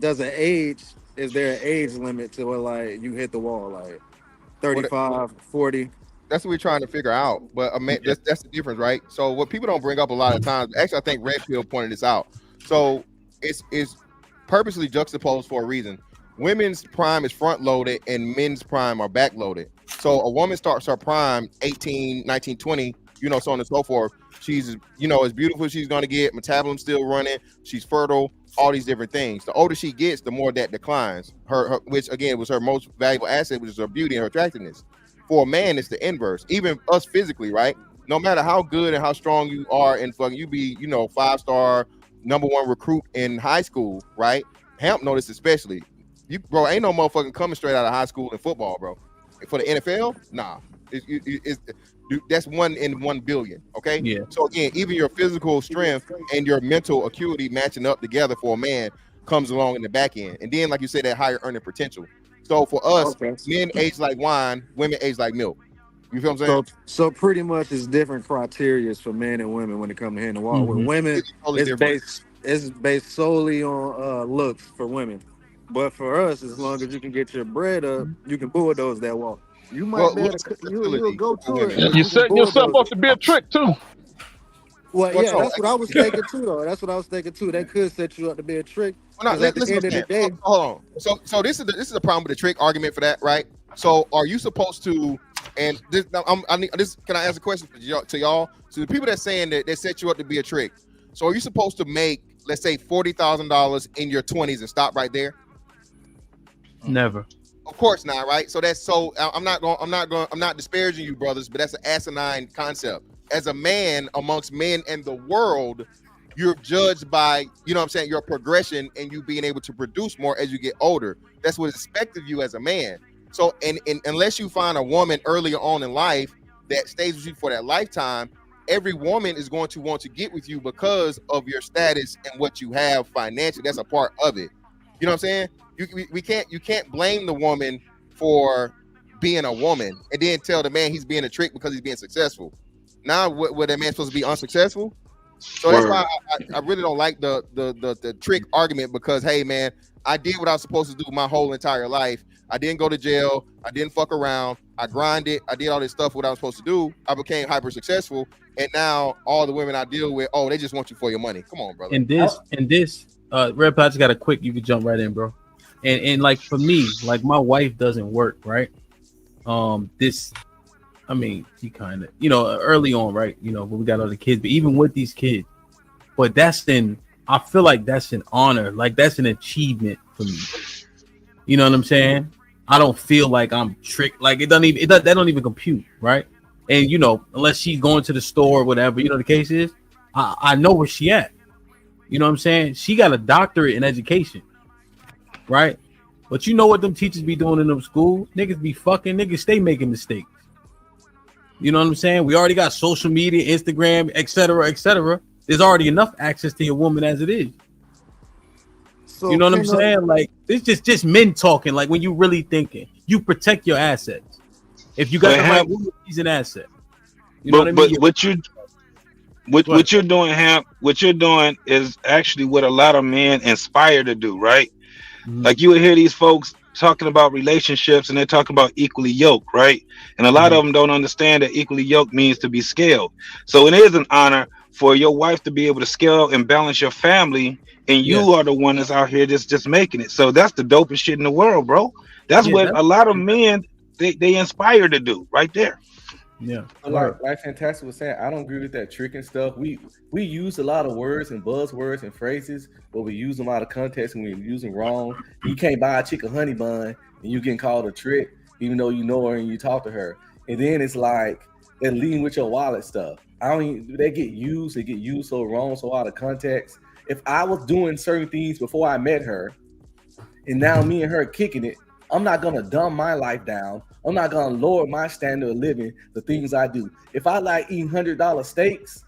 is there an age limit to where like you hit the wall, like 35, 40? That's what we're trying to figure out. But that's the difference, right? So what people don't bring up a lot of times, actually I think Red Pill pointed this out. So it's purposely juxtaposed for a reason. Women's prime is front loaded and men's prime are back loaded. So a woman starts her prime 18, 19, 20, so on and so forth. She's, as beautiful as she's going to get, metabolism still running, she's fertile, all these different things. The older she gets, the more that declines. Her which again was her most valuable asset, which is her beauty and her attractiveness. For a man, it's the inverse. Even us physically, right? No matter how good and how strong you are and fucking you be, 5-star #1 recruit in high school, right? Hamp noticed especially. Bro, ain't no motherfucking coming straight out of high school in football, bro. For the NFL, nah. That's 1 in 1 billion, okay? Yeah. So again, even your physical strength and your mental acuity matching up together for a man comes along in the back end. And then, like you said, that higher earning potential. So for us, men age like wine, women age like milk. You feel what I'm saying? So pretty much it's different criteria for men and women when it comes to hitting the wall. With women, it's based solely on looks for women. But for us, as long as you can get your bread up, you can bulldoze that wall. You might be able to, you'll go to it. And you're setting yourself up to be a trick too. Well, yeah, that's what I was thinking too, though. That's what I was thinking too. That could set you up to be a trick. Well, no, at the end of the day, hold on. So this is the problem with the trick argument for that, right? So are you supposed to? And this, can I ask a question to y'all? So the people that's saying that they set you up to be a trick. So are you supposed to make, let's say, $40,000 in your 20s and stop right there? Never. Of course not, right? So I'm not disparaging you, brothers, but that's an asinine concept. as a man amongst men and the world, you're judged by, you know what I'm saying, your progression and you being able to produce more as you get older. That's what's expected of you as a man. So, and unless you find a woman earlier on in life that stays with you for that lifetime, every woman is going to want to get with you because of your status and what you have financially. That's a part of it. You know what I'm saying? You can't blame the woman for being a woman and then tell the man he's being a trick because he's being successful. Now, what that man supposed to be unsuccessful? So that's why I really don't like the trick argument, because hey man, I did what I was supposed to do my whole entire life. I didn't go to jail. I didn't fuck around. I grinded. I did all this stuff what I was supposed to do. I became hyper successful, and now all the women I deal with, oh, they just want you for your money. Come on, brother. And this, Red Pot, just got a quick. You can jump right in, bro. And like for me, like my wife doesn't work, right? I mean, she kind of, early on, right? When we got all the kids, but even with these kids, but I feel like that's an honor, like that's an achievement for me. You know what I'm saying? I don't feel like I'm tricked. Like that don't even compute, right? And unless she's going to the store or whatever, the case is, I know where she at. You know what I'm saying? She got a doctorate in education, right? But you know what them teachers be doing in them schools? Niggas be fucking, niggas stay making mistakes. You know what I'm saying? We already got social media, Instagram, etc., etc. There's already enough access to your woman as it is. So, you know what I'm saying? Like, it's just men talking. Like, when you really thinking, you protect your assets. If you got the right woman, she's an asset. You know what I mean? But what you're doing, Hamp, what you're doing is actually what a lot of men aspire to do, right? Mm-hmm. Like, you would hear these folks talking about relationships and they're talking about equally yoked, right? And a lot of them don't understand that equally yoked means to be scaled. So it is an honor for your wife to be able to scale and balance your family, and you are the one that's out here just making it. So that's the dopest shit in the world, bro. That's what a lot of men they inspire to do right there. Yeah, like Fantastic was saying, I don't agree with that trick and stuff. We use a lot of words and buzzwords and phrases, but we use them out of context and we use them wrong. You can't buy a chick a honey bun and you getting called a trick, even though you know her and you talk to her. And then it's like they're leading with your wallet stuff. They get used so wrong, so out of context. If I was doing certain things before I met her, and now me and her kicking it, I'm not gonna dumb my life down. I'm not gonna lower my standard of living, the things I do. If I like eating $100 steaks,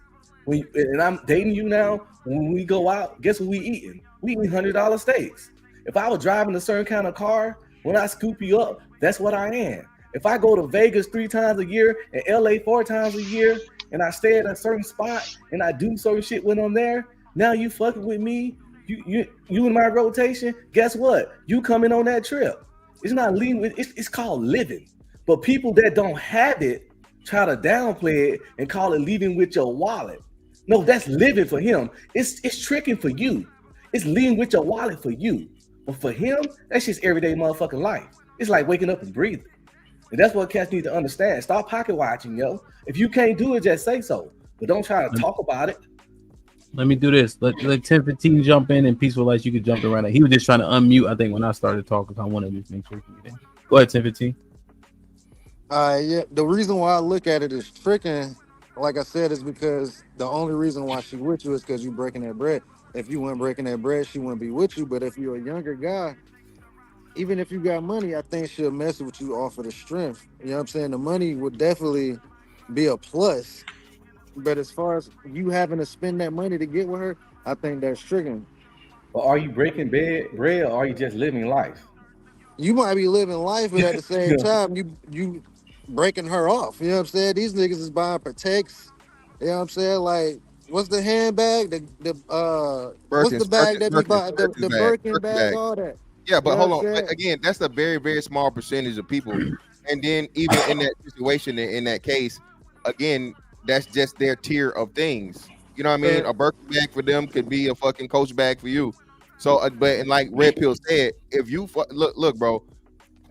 and I'm dating you now, when we go out, guess what we eating? We eating $100 steaks. If I was driving a certain kind of car, when I scoop you up, that's what I am. If I go to Vegas 3 times a year and LA 4 times a year, and I stay at a certain spot and I do certain shit when I'm there, now you fucking with me, you in my rotation, guess what? You coming on that trip. It's not leaving, it's called living. But people that don't have it try to downplay it and call it leaving with your wallet. No, that's living for him. It's tricking for you. It's leaving with your wallet for you. But for him, that's just everyday motherfucking life. It's like waking up and breathing. And that's what cats need to understand. Stop pocket watching, yo. If you can't do it, just say so. But don't try to talk about it. Let me do this. Let 10-15 jump in, and Peaceful Lights, you could jump around. He was just trying to unmute, I think, when I started talking. So I wanted to make sure he did. Go ahead, 10-15. Yeah. The reason why I look at it as tricking, like I said, is because the only reason why she with you is because you breaking that bread. If you weren't breaking that bread, she wouldn't be with you. But if you're a younger guy, even if you got money, I think she'll mess with you off of the strength. You know what I'm saying? The money would definitely be a plus. But as far as you having to spend that money to get with her, I think that's triggering. But are you breaking bread, or are you just living life? You might be living life, but at the same time, you breaking her off. You know what I'm saying? These niggas is buying Protects. You know what I'm saying? Like, what's the handbag? What's the bag that we buy? The Birkin bag, all that. Yeah, but hold on. Again, that's a very, very small percentage of people. And then even in that situation, in that case, again, that's just their tier of things. You know what I mean? A Birkin bag for them could be a fucking Coach bag for you. So, but and like Red Pill said, if you look, bro,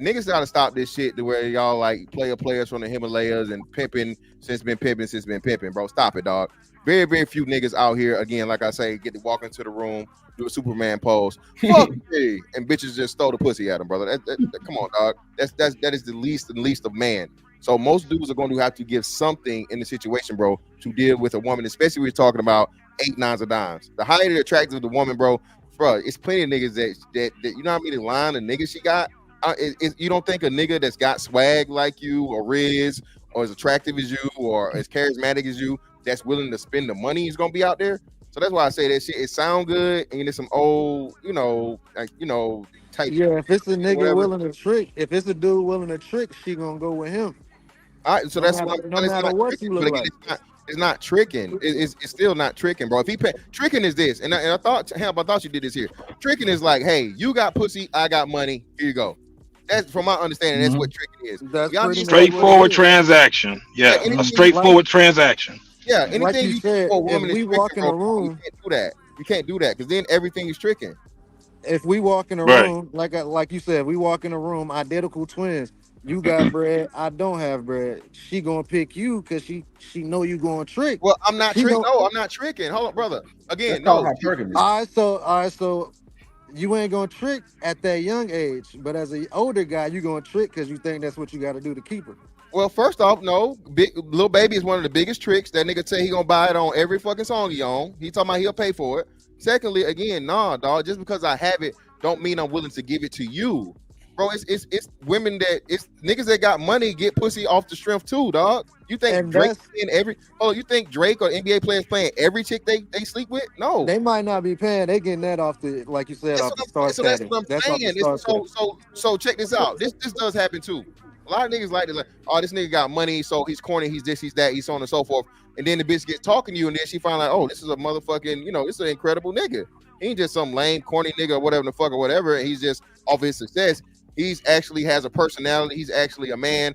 niggas gotta stop this shit to where y'all like players from the Himalayas and pimping since been pimping, bro. Stop it, dog. Very, very few niggas out here, again, like I say, get to walk into the room, do a Superman pose, fuck me, and bitches just throw the pussy at them, brother. Come on, dog. That is the least of man. So most dudes are going to have to give something in the situation, bro, to deal with a woman, especially when you're talking about 8 nines of dimes. The higher the attractive the woman, bro, it's plenty of niggas that you know how many line of niggas she got. You don't think a nigga that's got swag like you or Riz or as attractive as you or as charismatic as you that's willing to spend the money is gonna be out there? So that's why I say that shit. It sound good, and it's some old, type. Yeah, if it's a nigga Whatever. willing to trick, if it's a dude willing to trick, she gonna go with him. All right, so No that's matter, what no it's matter not what tricking, you look but again, like. it's not tricking. It's still not tricking, bro. If he tricking is this, and I thought you did this here. Tricking is like, hey, you got pussy, I got money. Here you go. That's from my understanding. That's what tricking is. That's pretty much straightforward transaction. Yeah, a straightforward transaction. Yeah, Like anything you you said, do for a if woman we is walk tricking, in bro. a room, You can't do that. You can't do that because then everything is tricking. if we walk in a Right. room, like you said, we walk in a room, identical twins. You got bread, I don't have bread. She gonna pick you because she know you going to trick. Well, I'm not She tricking. gon- No, I'm not tricking. Hold on, brother. Again, That's called no. hypergamy. All right, so you ain't gonna trick at that young age, but as an older guy, you gonna trick because you think that's what you got to do to keep her. Well, first off, no. Lil Baby is one of the biggest tricks. That nigga say he gonna buy it on every fucking song he on. He talking about he'll pay for it. Secondly, again, nah, dog. Just because I have it, don't mean I'm willing to give it to you, bro. It's women it's niggas that got money get pussy off the strength too, dog. You think And Drake you think Drake or NBA players playing every chick they sleep with? No. They might not be paying. They getting that off the, like you said, off the star So that's status. what I'm That's off the saying. star status. So check this out. This does happen too. A lot of niggas like to oh, this nigga got money, so he's corny, he's this, he's that, he's so on and so forth. And then the bitch gets talking to you, and then she find like, oh, this is a motherfucking, this is an incredible nigga. He ain't just some lame, corny nigga or whatever the fuck or whatever. And he's just off his success. He's actually has a personality. He's actually a man.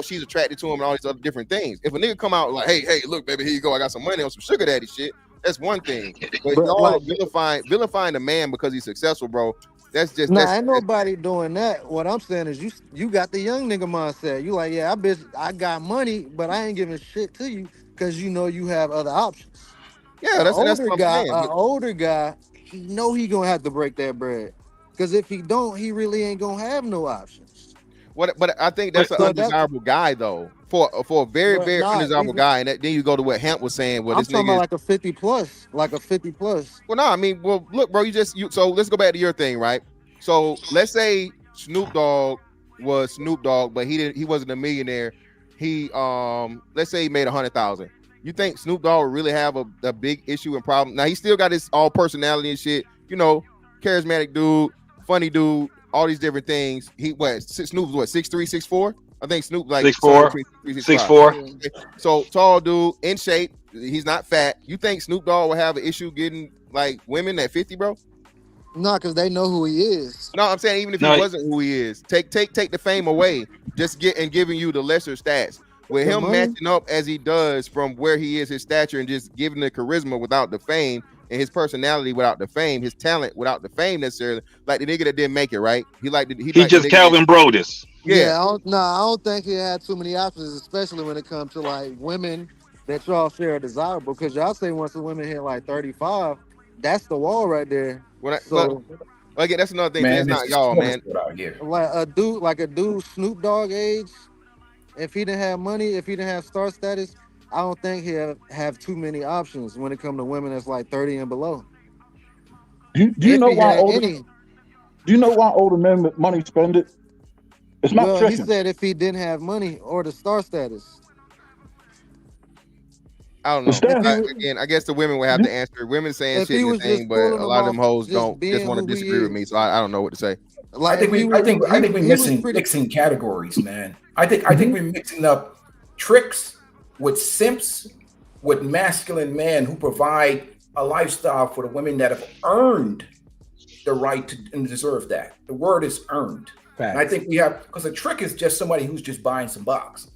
She's attracted to him and all these other different things. If a nigga come out like, hey, look, baby, here you go. I got some money on some sugar daddy shit. That's one thing. But y'all vilifying the man because he's successful, bro. That's just ain't nobody doing that. What I'm saying is you got the young nigga mindset. You like, yeah, I got money, but I ain't giving shit to you because you have other options. Yeah, that's what I'm saying. An older guy, he know he gonna have to break that bread. Because if he don't, he really ain't gonna have no options. But I think that's an undesirable guy though. For a very, very undesirable guy. And then you go to what Hamp was saying. Well, I'm this talking nigga about like a 50 plus. Well, no, I mean, well, look, bro, so let's go back to your thing, right? So let's say Snoop Dogg was Snoop Dogg, but he wasn't a millionaire. He let's say he made 100,000. You think Snoop Dogg would really have a big issue and problem? Now he still got his all personality and shit, charismatic dude, funny dude, all these different things. Snoop's what, 6'3", 6'4"? I think Snoop like 6'4", 6'4". So tall dude, in shape. He's not fat. You think Snoop Dogg will have an issue getting like women at 50, bro? No, because they know who he is. No, I'm saying even if he wasn't who he is, take the fame away. Just giving you the lesser stats. With him matching up as he does from where he is, his stature, and just giving the charisma without the fame, and his personality without the fame, his talent without the fame necessarily, like the nigga that didn't make it, right? He just Calvin Brodus. Yeah, I don't think he had too many options, especially when it comes to like women that y'all share desirable. Because y'all say once the women hit like 35, that's the wall right there. Again, that's another thing. Man, it's not y'all, man. Like a dude Snoop Dogg age, if he didn't have money, if he didn't have star status, I don't think he'll have too many options when it comes to women that's like 30 and below. Do you know why older men with money spend it? It's not tricking. He said if he didn't have money or the star status. I don't know. I guess the women will have to answer. Women saying shit and thing, but a lot of them hoes just want to disagree with me. So I don't know what to say. I think we're mixing categories, man. I think we're mixing up tricks with simps, with masculine men who provide a lifestyle for the women that have earned the right to and deserve that. The word is earned. And I think we have, because a trick is just somebody who's just buying some box.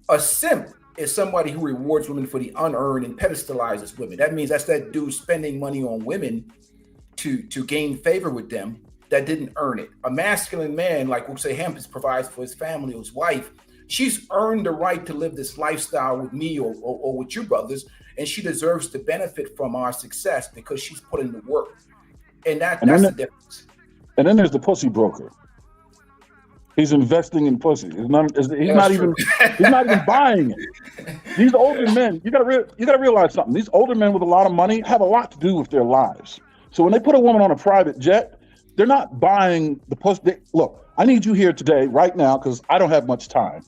A simp is somebody who rewards women for the unearned and pedestalizes women. That means that's that dude spending money on women to gain favor with them that didn't earn it. A masculine man, like we'll say Hampus provides for his family or his wife, she's earned the right to live this lifestyle with me or with you brothers, and she deserves to benefit from our success because she's put in the work. And that's the difference. And then there's the pussy broker. He's investing in pussy. He's not even buying it. These older men, you gotta realize something. These older men with a lot of money have a lot to do with their lives. So when they put a woman on a private jet, they're not buying the pussy. Look, I need you here today, right now, because I don't have much time.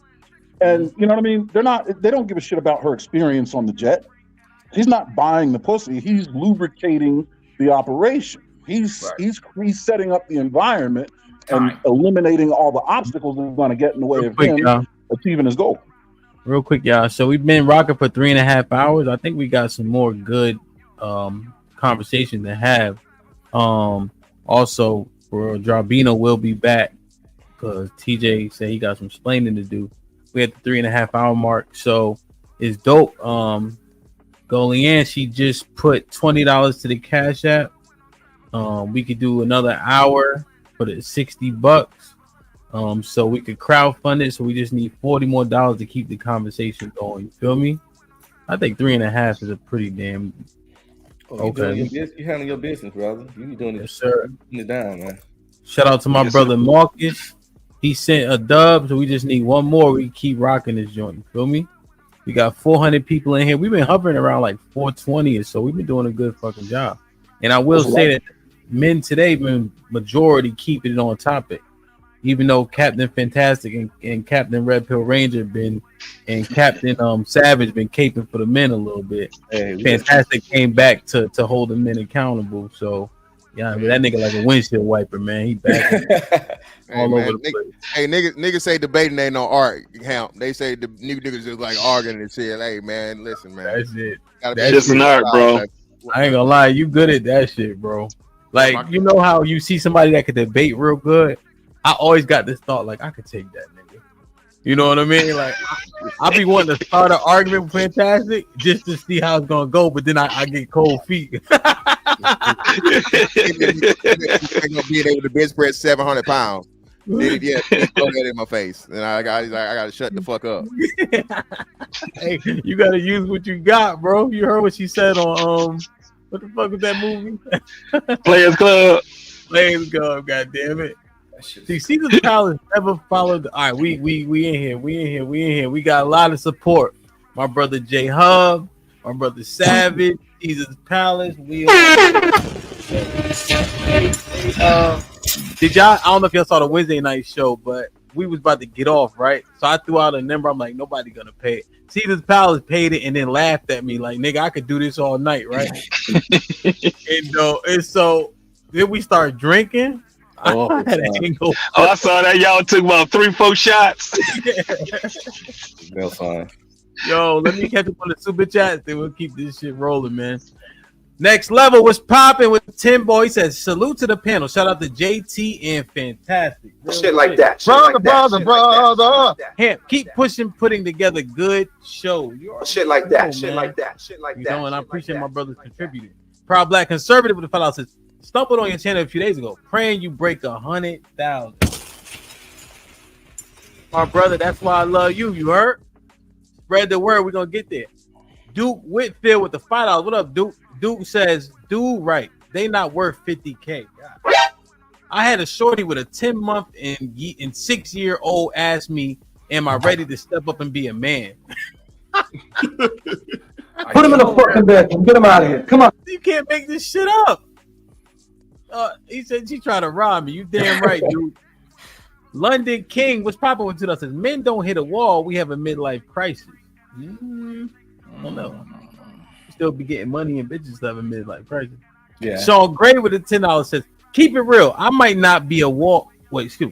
And you know what I mean? They don't give a shit about her experience on the jet. He's not buying the pussy. He's lubricating the operation. He's setting up the environment and eliminating all the obstacles that are going to get in the way of him achieving his goal. Real quick, y'all. So we've been rocking for 3.5 hours. I think we got some more good conversation to have. Also, for Drabino will be back because TJ said he got some explaining to do. We at the 3.5 hour mark, so it's dope. Golianne, she just put $20 to the Cash App. We could do another hour for the $60. So we could crowdfund it. So we just need $40 more to keep the conversation going. You feel me? I think 3.5 is a pretty damn okay. You handling your business, brother. You be doing it, yes, sir. Putting it down, man. Shout out to my brother Marcus. He sent a dub, so we just need one more. We keep rocking this joint. You feel me? We got 400 people in here. We've been hovering around like 420 or so. We've been doing a good fucking job. And I will say that men today been majority keeping it on topic. Even though Captain Fantastic and Captain Red Pill Ranger been and Captain Savage been caping for the men a little bit. Hey, Fantastic came back to hold the men accountable. So yeah, but that nigga like a windshield wiper, man. He back all over the place. Hey, niggas say debating ain't no art count. They say the niggas just like arguing and shit. Hey man, listen, man. That's it. That's just an art, bro. I ain't gonna lie, you good at that shit, bro. Like, you know how you see somebody that could debate real good? I always got this thought, like, I could take that nigga. You know what I mean? Like, I be wanting to start an argument with Fantastic just to see how it's gonna go, but then I get cold feet. Ain't gonna be able to bench press 700 pounds. Then throw that in my face, and I gotta shut the fuck up. Hey, you gotta use what you got, bro. You heard what she said on what the fuck was that movie? Players Club. Players Club. God damn it. See, Caesar's Palace never followed. All right, we in here. We got a lot of support. My brother J Hub, my brother Savage, Caesar's Palace. We did y'all? I don't know if y'all saw the Wednesday night show, but we was about to get off, right? So I threw out a number. I'm like, nobody gonna pay it. Caesar's Palace paid it and then laughed at me like, nigga, I could do this all night, right? and so then we start drinking. Oh, I saw that y'all took about 3-4 shots. Real fun. Yo, let me catch up on the super chat, then we'll keep this shit rolling, man. Next level was popping with Tim Boy. He says, salute to the panel. Shout out to JT and Fantastic. Shit like that. Brother. Hemp, keep pushing, putting together good show. Shit like that. Shit like that. Shit like that. You know, and I appreciate my brothers contributing. Proud Black Conservative with the fellow says, stumbled on your channel a few days ago. Praying you break 100,000. My brother, that's why I love you. You heard? Spread the word. We're gonna get there. Duke Whitfield with the $5. What up, Duke? Duke says, do right. They not worth 50K. God. I had a shorty with a 10-month and 6-year-old ask me, am I ready to step up and be a man? Put him in the fucking bedroom. Get him out of here. Come on. You can't make this shit up. He said she trying to rob me. You damn right, dude. London King was popping with us. Says men don't hit a wall. We have a midlife crisis. I don't know. Still be getting money and bitches have a midlife crisis. Yeah. Sean Gray with the $10 says, keep it real. I might not be a wall.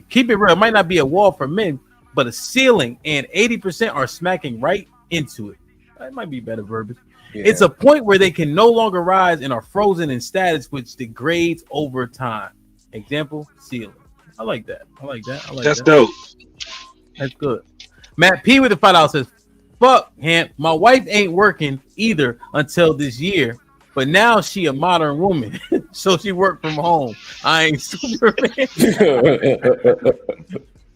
Keep it real. It might not be a wall for men, but a ceiling, and 80% are smacking right into it. That might be better verbiage. Yeah. It's a point where they can no longer rise and are frozen in status, which degrades over time. Example, ceiling. I like that. That's dope. That's good. Matt P with the $5 says, fuck him. My wife ain't working either until this year, but now she a modern woman, so she work from home. I ain't Superman.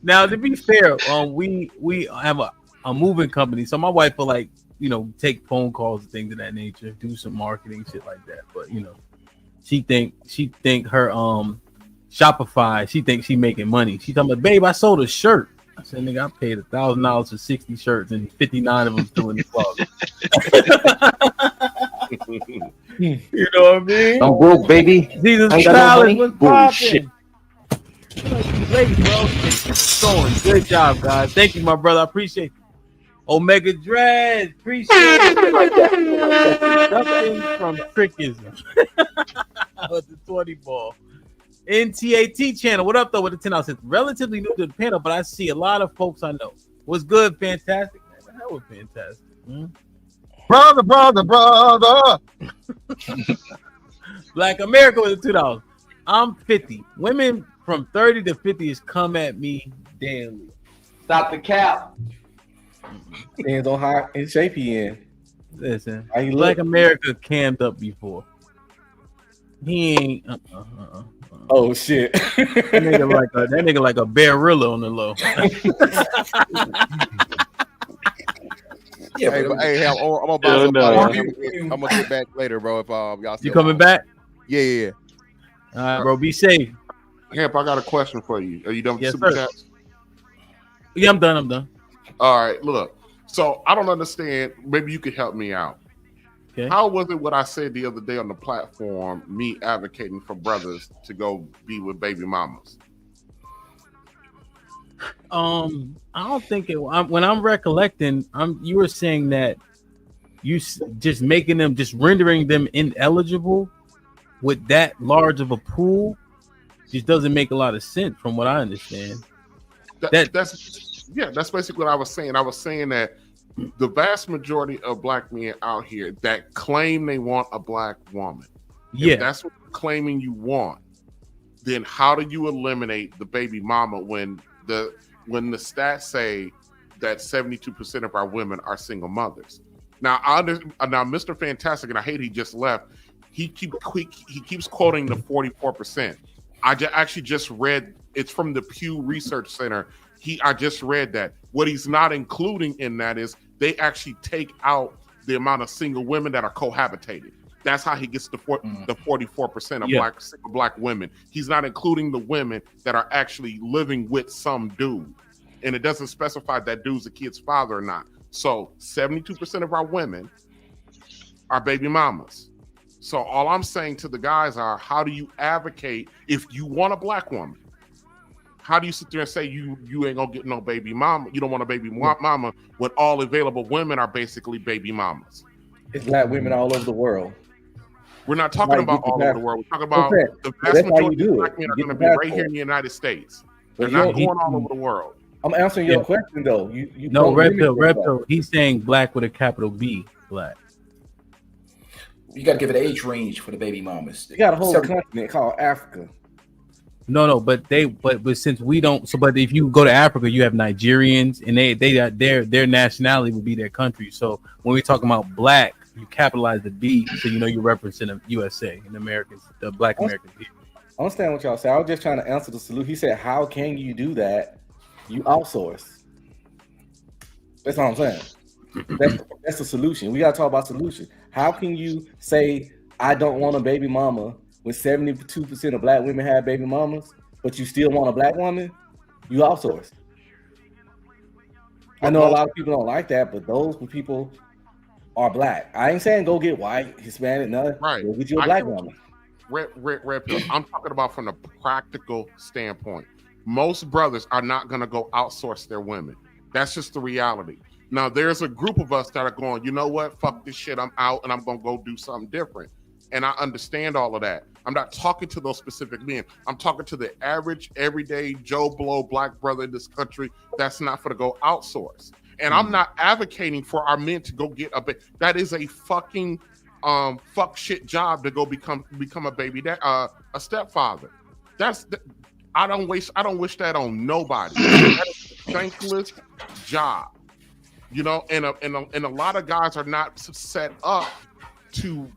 Now, to be fair, we have a moving company, so my wife will take phone calls and things of that nature, do some marketing shit like that. But she think her Shopify. She thinks she making money. She talking about, babe, I sold a shirt. I said, nigga, I paid $1,000 for 60 shirts and 59 of them still in the closet. You know what I mean? I'm broke, baby. Jesus Ain't got no Salad, money. what's Bullshit. poppin'? Great, bro. Going. Good job, guys. Thank you, my brother. I appreciate it. Omega Dread, appreciate it. Nothing from Trickism. With the 20 ball. NTAT channel. What up, though, with the 10 ounces? Relatively new to the panel, but I see a lot of folks I know. What's good, fantastic? Man, the hell was fantastic. Brother. Black America with the $2. I'm 50. Women from 30 to 50 is come at me daily. Stop the cap. Depends on how in shape he in. Listen, How you Black look. America cammed up before. He ain't. Oh shit! That nigga like a barilla on the low. Yeah, hey, I'm gonna get back later, bro. If y'all still You coming back? Yeah. All right, bro. Be safe. Hemp, I got a question for you. Are you done with Yes, super sir. chats? Yeah, I'm done. All right, look. So I don't understand. Maybe you could help me out. Okay. How was it what I said the other day on the platform, me advocating for brothers to go be with baby mamas? I don't think it. When I'm recollecting, you were saying that just making them, just rendering them ineligible with that large of a pool, just doesn't make a lot of sense from what I understand. That's basically what I was saying. I was saying that the vast majority of black men out here that claim they want a black woman, if that's what you're claiming you want, then how do you eliminate the baby mama when the stats say that 72% of our women are single mothers? Now, now Mr. Fantastic, and I hate he just left. He keeps quoting the 44%. I actually just read, it's from the Pew Research Center. I just read that. What he's not including in that is they actually take out the amount of single women that are cohabitated. That's how he gets the 44% of black women. He's not including the women that are actually living with some dude. And it doesn't specify that dude's a kid's father or not. So 72% of our women are baby mamas. So all I'm saying to the guys are, how do you advocate if you want a black woman? How do you sit there and say you ain't gonna get no baby mama? You don't want a baby mama when all available women are basically baby mamas. It's black women all over the world. We're not talking about all over the world. We're talking about the vast majority of black men are going to be right here in the United States. They're not going all over the world. I'm answering your question though. No, Red Pill. He's saying black with a capital B, black. You got to give it an age range for the baby mamas. You got a whole continent called Africa. No, but since we don't, but if you go to Africa, you have Nigerians, and their nationality would be their country. So when we talk about black, you capitalize the B, so you know you're referencing the USA and Americans, the black Americans. I understand what y'all say. I was just trying to answer the solution. He said, "How can you do that? You outsource." That's what I'm saying. That's the solution. We got to talk about solution. How can you say I don't want a baby mama when 72% of black women have baby mamas, but you still want a black woman? You outsource. I know a lot of people don't like that, but those people are black. I ain't saying go get white, Hispanic, nothing. Right. Go get you a black woman. Red Pill. I'm talking about from a practical standpoint. Most brothers are not going to go outsource their women. That's just the reality. Now, there's a group of us that are going, you know what? Fuck this shit. I'm out and I'm going to go do something different. And I understand all of that. I'm not talking to those specific men. I'm talking to the average, everyday Joe Blow black brother in this country that's not for to go outsource. And I'm not advocating for our men to go get a baby. That is a fucking fuck shit job to go become a baby dad, a stepfather. I don't wish that on nobody. That is a thankless job. You know, and a lot of guys are not set up to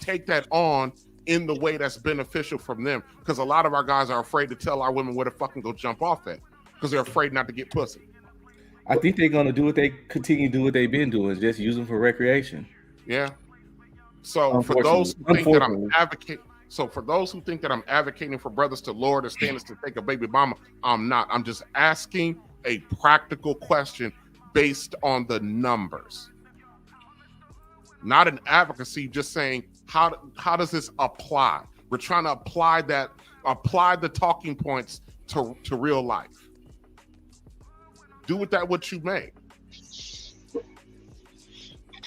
take that on in the way that's beneficial from them, because a lot of our guys are afraid to tell our women where to fucking go jump off at because they're afraid not to get pussy. I think they're gonna do what they continue to do what they've been doing, just use them for recreation. Yeah. So for those who think that I'm advocating, So for those who think that I'm advocating for brothers to lower the standards to take a baby mama, I'm not. I'm just asking a practical question based on the numbers. Not an advocacy, just saying how does this apply? We're trying to apply the talking points to real life. Do with that what you may.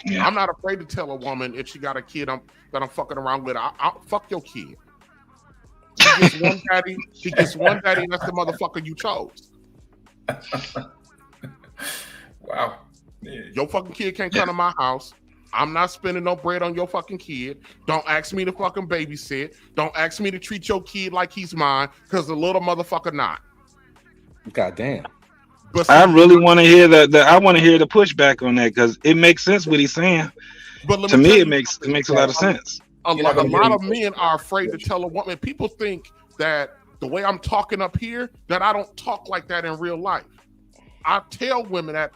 Yeah. I'm not afraid to tell a woman if she got a kid that I'm fucking around with, I'll fuck your kid. He gets one daddy, and that's the motherfucker you chose. Wow. Your fucking kid can't come to my house. I'm not spending no bread on your fucking kid. Don't ask me to fucking babysit. Don't ask me to treat your kid like he's mine, because the little motherfucker not. God damn. But I really want to hear I want to hear the pushback on that, because it makes sense what he's saying. But to me, it makes a lot of sense. A lot of men are afraid to tell a woman. People think that the way I'm talking up here, that I don't talk like that in real life. I tell women that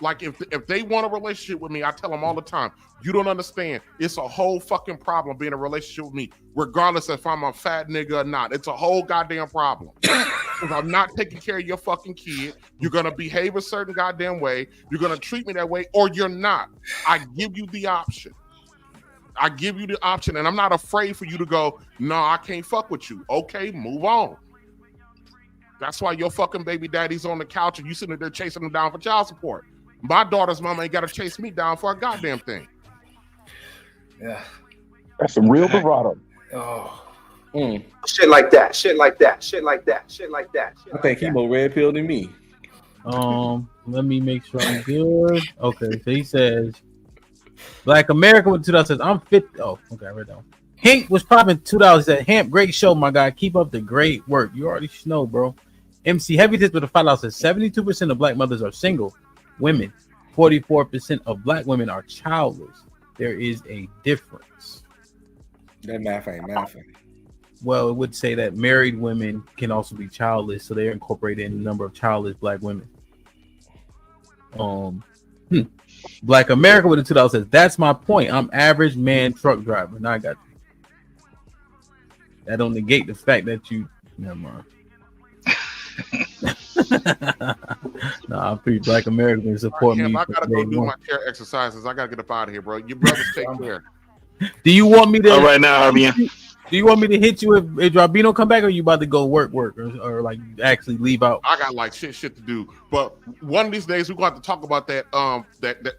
like if they want a relationship with me, I tell them all the time, you don't understand. It's a whole fucking problem being in a relationship with me, regardless if I'm a fat nigga or not. It's a whole goddamn problem. If I'm not taking care of your fucking kid, you're going to behave a certain goddamn way. You're going to treat me that way, or you're not. I give you the option. And I'm not afraid for you to go, no, I can't fuck with you. Okay, move on. That's why your fucking baby daddy's on the couch and you sitting there chasing him down for child support. My daughter's mama ain't got to chase me down for a goddamn thing. Yeah. That's some real bravado. Oh. Shit like that. I think he more red pill than me. Let me make sure I'm good. Okay, so he says Black America with $2 says I'm 50. Oh, okay, I read that one. Hank was popping $2. He said, Hamp, great show, my guy. Keep up the great work. You already know, bro. MC Heavy Tits with a $5 says 72% of black mothers are single women. 44% of black women are childless. There is a difference. That math ain't mathing. Well, it would say that married women can also be childless, so they're incorporated in the number of childless black women. Black America with a $2 says, that's my point. I'm average man truck driver. Now I got you. That don't negate the fact that you never mind. Nah, I'm pretty Black American support me. I gotta go do my chair exercises. I gotta get up out of here, bro. You brothers take care. Do you want me to? All right now, Arbian. Do you want me to hit you if Rabino come back, or you about to go work, or like actually leave out? I got like shit to do, but one of these days we're going to have to talk about that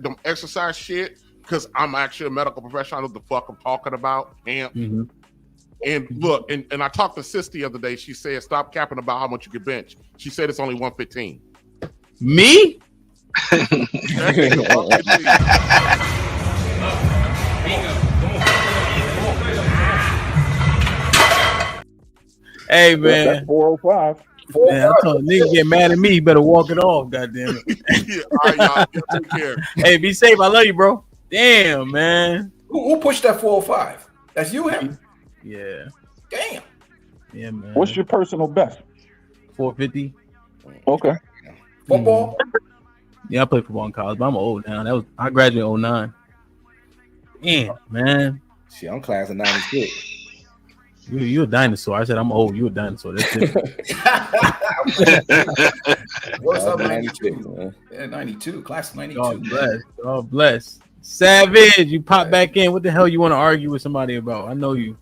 them exercise shit, because I'm actually a medical professional. I know what the fuck I'm talking about. And look, and I talked to Sis the other day. She said, stop capping about how much you can bench. She said it's only 115. Me? Hey man, that's 405. Man, I told nigga get mad at me. You better walk it off, goddamn it. Yeah, all right, y'all. Take care. Hey, be safe. I love you, bro. Damn, man. Who pushed that 405? That's you, him? Yeah. Damn. Yeah, man. What's your personal best? 450. Okay. Football? Yeah, I played football in college, but I'm old now. I graduated in 09. Damn, man. Shit, I'm class of 96. You a dinosaur. I said I'm old. You a dinosaur. That's it. What's up, 92? Yeah, 92. Class of 92. God bless. God bless. Savage, you pop back in. What the hell you want to argue with somebody about? I know you.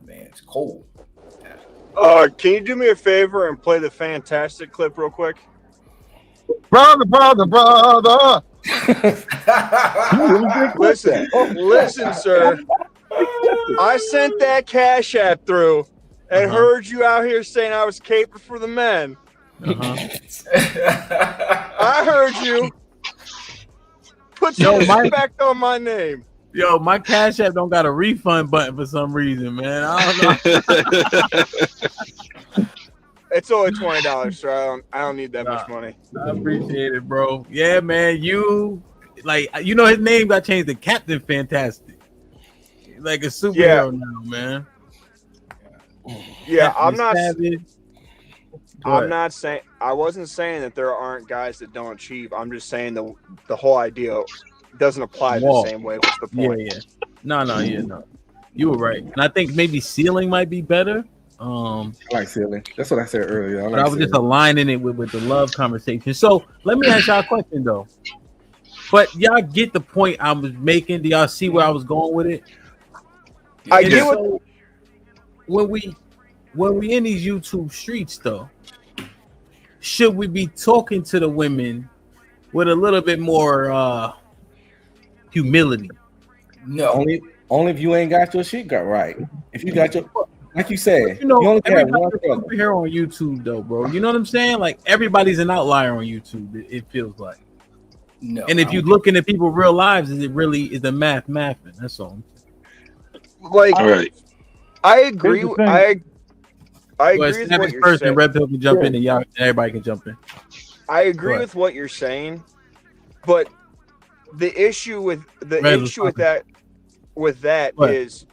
Man, it's cold. Can you do me a favor and play the fantastic clip real quick? Brother. Listen, sir. I sent that Cash App through and heard you out here saying I was caping for the men. I heard you. Put some respect on my name. Yo, my Cash App don't got a refund button for some reason, man. I don't know. It's only $20, so I don't need that much money. I appreciate it, bro. Yeah, man. You his name got changed to Captain Fantastic. Like a superhero now, man. Yeah, Captain I'm not saying I wasn't saying that there aren't guys that don't achieve. I'm just saying the whole idea doesn't apply the same way. What's the point? Yeah. No. You were right, and I think maybe ceiling might be better. I like ceiling. That's what I said earlier. But I was just aligning it with the love conversation. So let me ask y'all a question though. But y'all get the point I was making. Do y'all see where I was going with it? I get what. When we in these YouTube streets though, should we be talking to the women with a little bit more humility? No, only if you ain't got your shit got right. If you got your, like you said, You know, you only have everybody's one a struggle. superhero on YouTube though, bro. You know what I'm saying? Like everybody's an outlier on YouTube. It feels like. No. And if you looking at people's real lives, is the math mathing? That's all. Like, All right. I agree. I agree with what you're first, saying. and Red Pill can jump in, and y'all, everybody can jump in. I agree with what you're saying, but the issue with that is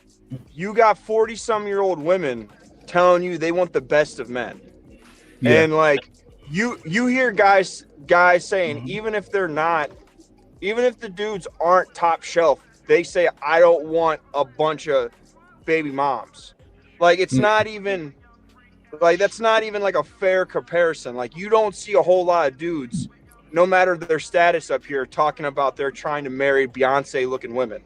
you got 40-some-year-old women telling you they want the best of men, and like you hear guys saying even if the dudes aren't top shelf, they say I don't want a bunch of baby moms. Like it's not even. Like that's not even like a fair comparison. Like you don't see a whole lot of dudes, no matter their status up here, talking about they're trying to marry Beyonce-looking women.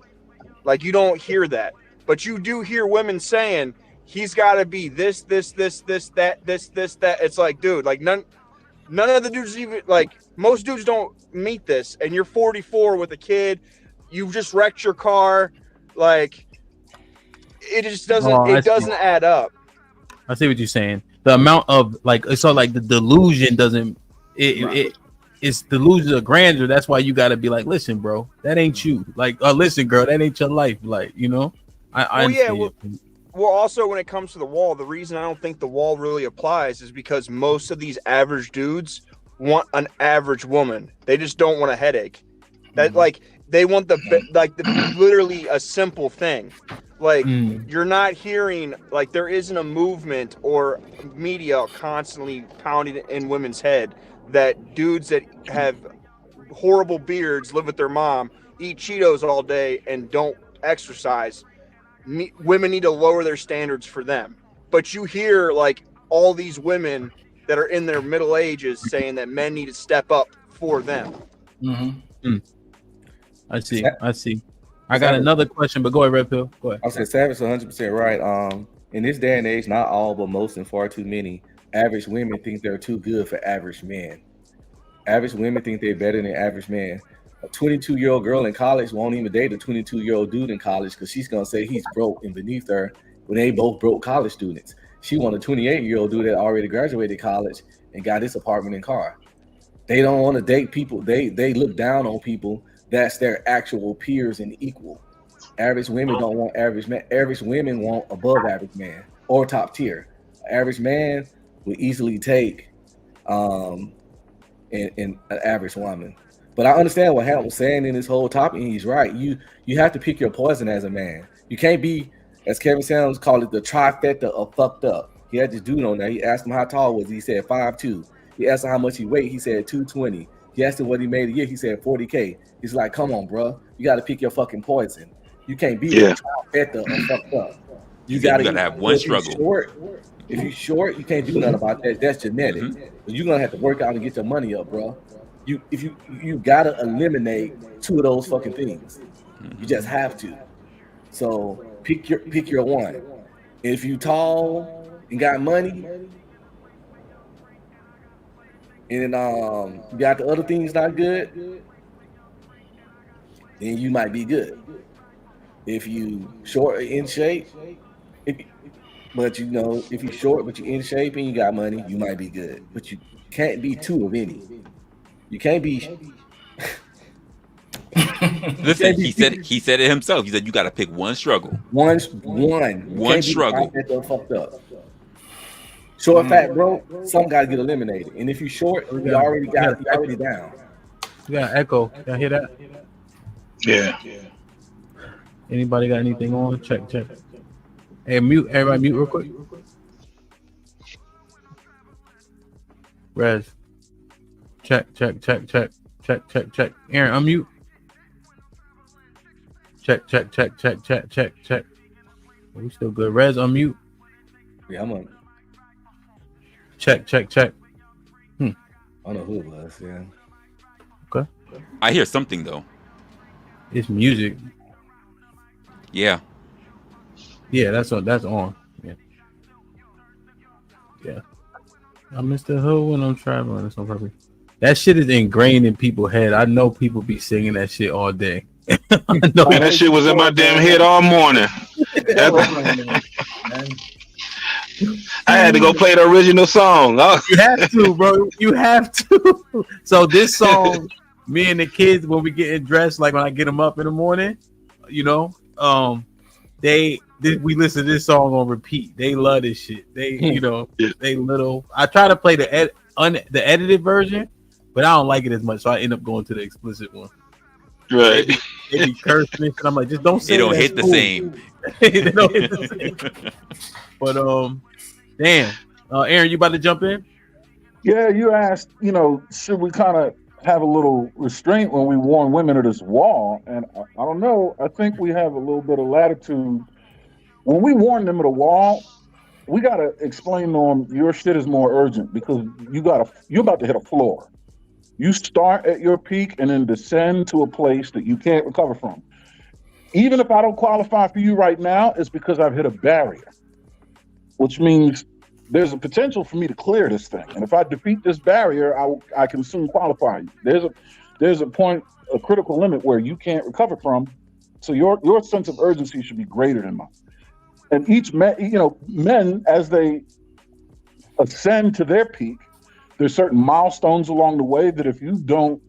Like you don't hear that, but you do hear women saying he's got to be this, that. It's like, dude, like none of the dudes even like most dudes don't meet this, and you're 44 with a kid, you've just wrecked your car, like it just doesn't add up. I see what you're saying. The amount of like, it's all like the delusion doesn't. It's delusion of grandeur. That's why you got to be like, listen, bro, that ain't you. Like, listen, girl, that ain't your life. Like, you know. Well, also when it comes to the wall, the reason I don't think the wall really applies is because most of these average dudes want an average woman. They just don't want a headache. That like they want literally a simple thing. Like you're not hearing like there isn't a movement or media constantly pounding in women's head that dudes that have horrible beards, live with their mom, eat Cheetos all day, and don't exercise. Women need to lower their standards for them. But you hear like all these women that are in their middle ages saying that men need to step up for them. I see. I got another question, but go ahead, Red Pill. Go ahead. I'll say Savage 100% right. In this day and age, not all, but most and far too many average women think they're too good for average men. Average women think they're better than average men. A 22-year-old girl in college won't even date a 22-year-old dude in college because she's gonna say he's broke and beneath her when they both broke college students. She want a 28-year-old dude that already graduated college and got his apartment and car. They don't want to date people. They look down on people that's their actual peers and equal. Average women don't want average men. Average women want above average man or top tier. Average man would easily take an average woman. But I understand what Hamilton was saying in this whole topic, and he's right. You have to pick your poison as a man. You can't be, as Kevin Samuels called it, the trifecta of fucked up. He had this dude on there. He asked him how tall was he. He said 5'2". He asked him how much he weighed. He said 220. He asked him what he made a year. He said 40K. He's like, come on, bro. You got to pick your fucking poison. You can't be the trifecta of fucked up. You got to have one struggle. If you're short, you can't do nothing about that. That's genetic. But you're gonna have to work out and get your money up, bro. You gotta eliminate two of those fucking things. You just have to. So pick your one. If you tall and got money, and you got the other things not good, then you might be good. If you short or in shape, but you know, if you're short but you're in shape and you got money, you might be good. But you can't be two of any. You can't be. Listen, he said it himself. He said you got to pick one struggle. One struggle. Fucked up. Short, fat, broke. Some got to get eliminated. And if you're short, you already down. You got echo. Y'all hear that? Yeah. Anybody got anything on? Check. Hey, mute. Everybody mute real quick. Rez. Check. Aaron, unmute. Check. We still good. Rez, unmute. Yeah, I'm on. Check. I don't know who it was. Yeah. Okay. I hear something though. It's music. Yeah. Yeah, that's on. That's on. Yeah. Yeah. I miss the hood when I'm traveling. That's on purpose. That shit is ingrained in people's head. I know people be singing that shit all day. Man, that shit was in my damn head all morning. I had to go play the original song. You have to, bro. You have to. So this song, me and the kids, when we getting dressed, like when I get them up in the morning, you know, we listen to this song on repeat. They love this shit. They, you know, they little. I try to play the edited version, but I don't like it as much, so I end up going to the explicit one. Right. They be cursing and I'm like, just don't say it. Don't hit the same. They don't hit the same. But damn, Aaron, you about to jump in? Yeah, you asked, you know, should we kind of have a little restraint when we warn women of this wall? And I don't know. I think we have a little bit of latitude. When we warn them of the wall, we got to explain to them your shit is more urgent because you're about to hit a floor. You start at your peak and then descend to a place that you can't recover from. Even if I don't qualify for you right now, it's because I've hit a barrier, which means there's a potential for me to clear this thing. And if I defeat this barrier, I can soon qualify you. There's a point, a critical limit where you can't recover from. So your sense of urgency should be greater than mine. And men, as they ascend to their peak, there's certain milestones along the way that if you don't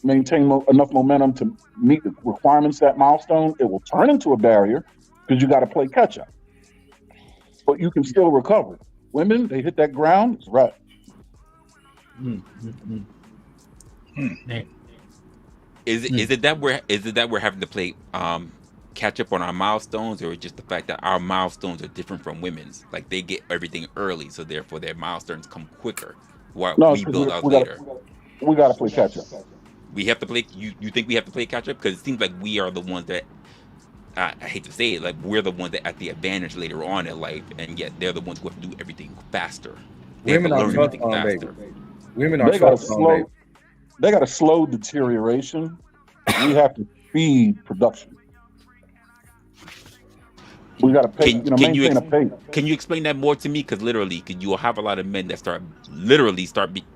maintain enough momentum to meet the requirements of that milestone, it will turn into a barrier because you got to play catch up. But you can still recover. Women, they hit that ground, it's right. Is it that we're having to play catch up on our milestones, or just the fact that our milestones are different from women's? Like they get everything early, so therefore their milestones come quicker. While we build ours later. We got to play catch up. We have to play. You think we have to play catch up? Because it seems like we are the ones that. I hate to say it, like we're the ones that have the advantage later on in life, and yet they're the ones who have to do everything faster. Women are trust fund baby. Women are trust fund baby. They got to slow deterioration. We have to speed production. We got to pay. Maintain a pace. Can you explain that more to me? Because literally, you'll have a lot of men that start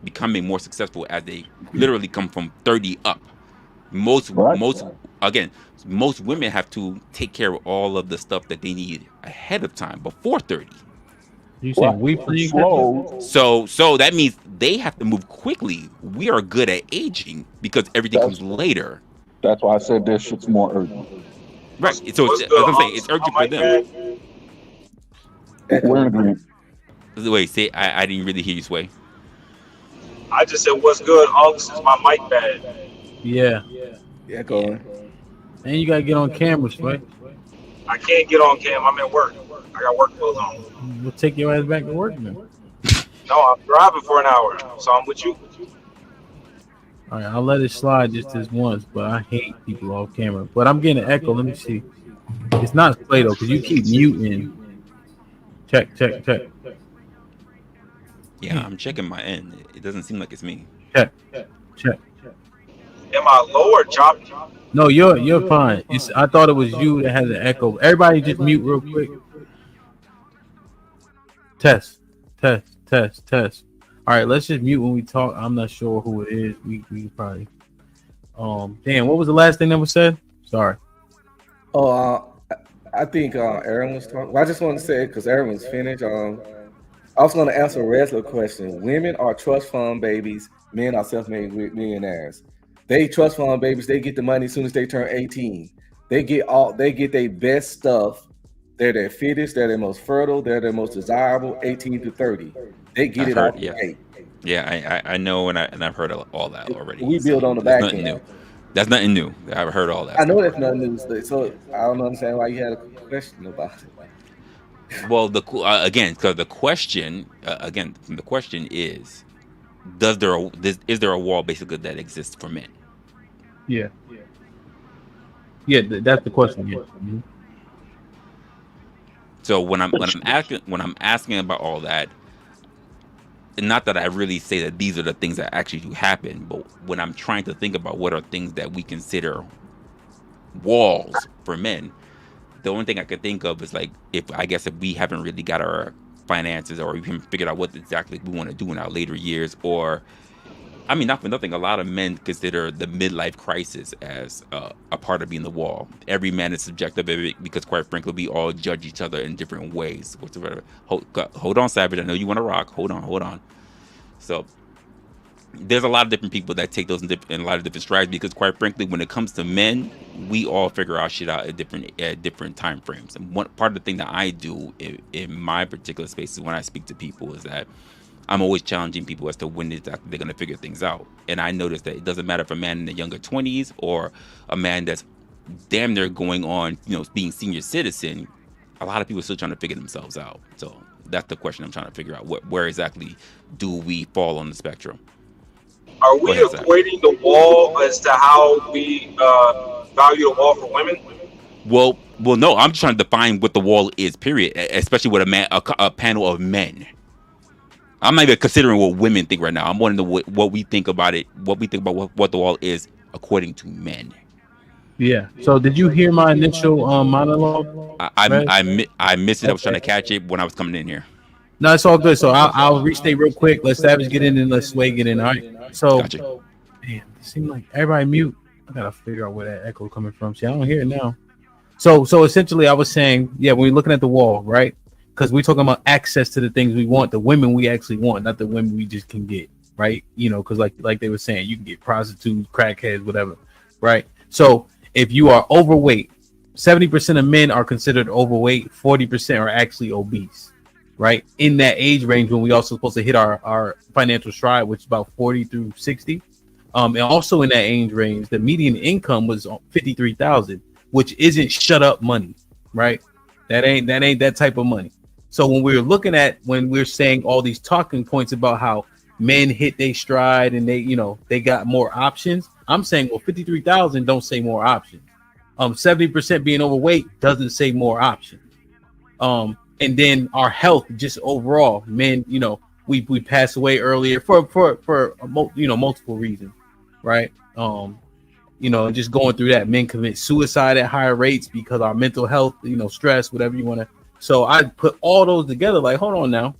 becoming more successful as they literally come from 30 up. Most women have to take care of all of the stuff that they need ahead of time before 30. You saying we playing slow? So that means they have to move quickly. We are good at aging because everything comes later. That's why I said this shit's more urgent. Right. So it's urgent for them. We're in agreement. Wait, say I didn't really hear you, Sway. I just said, what's good? August is my mic bad. Yeah. Yeah, go on. And you gotta get on camera, Sway. I can't get on cam. I'm at work. I got work clothes on. We'll take your ass back to work then. No, I'm driving for an hour, so I'm with you. All right, I'll let it slide just this once, but I hate people off camera. But I'm getting an echo. Let me see. It's not Sway though, because you keep muting. Check. Yeah, I'm checking my end. It doesn't seem like it's me. Check. Am I low or choppy? No, you're fine. I thought it was you that had an echo. Everybody just mute real quick. Test. All right, let's just mute when we talk. I'm not sure who it is. We probably. Damn, what was the last thing that was said? Sorry. I think Aaron was talking. Well, I just want to say, because Aaron was finished. I was going to answer a wrestler question. Women are trust fund babies. Men are self-made millionaires. They trust fund babies. They get the money as soon as they turn 18. They get their best stuff. They're their fittest. They're their most fertile. They're their most desirable. 18 to 30. They get it off the gate. Yeah, I know, and I've heard all that already. We build on the back end. New. That's nothing new. I've heard all that. I know that's nothing new. So I don't understand why you had a question about it. Well, because the question is, is there a wall basically that exists for men? Yeah, that's the question. Yeah. Mm-hmm. So when I'm asking about all that, and not that I really say that these are the things that actually do happen, but when I'm trying to think about what are things that we consider walls for men, the only thing I could think of is like if we haven't really got our finances or we haven't figured out what exactly we want to do in our later years, or I mean, not for nothing, a lot of men consider the midlife crisis as a part of being the wall. Every man is subjective of it because, quite frankly, we all judge each other in different ways. Whatsoever. Hold on, Savage. I know you want to rock. Hold on. So there's a lot of different people that take those in a lot of different strides because, quite frankly, when it comes to men, we all figure our shit out at different time frames. And one part of the thing that I do in my particular spaces when I speak to people is that I'm always challenging people as to when exactly they're going to figure things out. And I noticed that it doesn't matter if a man in the younger 20s or a man that's damn near going on, being senior citizen, a lot of people are still trying to figure themselves out. So that's the question I'm trying to figure out. Where exactly do we fall on the spectrum? Are we equating the wall as to how we value the wall for women? Well, no. I'm just trying to define what the wall is. Period. Especially with a panel of men. I'm not even considering what women think right now. I'm wanting to what we think about it. What we think about what the wall is according to men. Yeah. So did you hear my initial monologue? I missed it. I was trying to catch it when I was coming in here. No, it's all good. So I'll restate real quick. Let Savage get in and let Sway get in. All right. So, gotcha. Man, it seems like everybody mute. I gotta figure out where that echo coming from. See, I don't hear it now. So essentially, I was saying, yeah, when we're looking at the wall, right? Because we're talking about access to the things we want, the women we actually want, not the women we just can get, right? Because like they were saying, you can get prostitutes, crackheads, whatever, right? So if you are overweight, 70% of men are considered overweight, 40% are actually obese, right? In that age range when we also supposed to hit our financial stride, which is about 40 through 60. And also in that age range, the median income was 53,000, which isn't shut up money, right? That ain't that type of money. So when we're saying all these talking points about how men hit their stride and they got more options, I'm saying, well, 53,000 don't say more options. 70% being overweight doesn't say more options. And then our health, just overall, men, we pass away earlier for multiple reasons, right? Just going through that, men commit suicide at higher rates because our mental health, stress, whatever you want to. So I put all those together. Like, hold on now,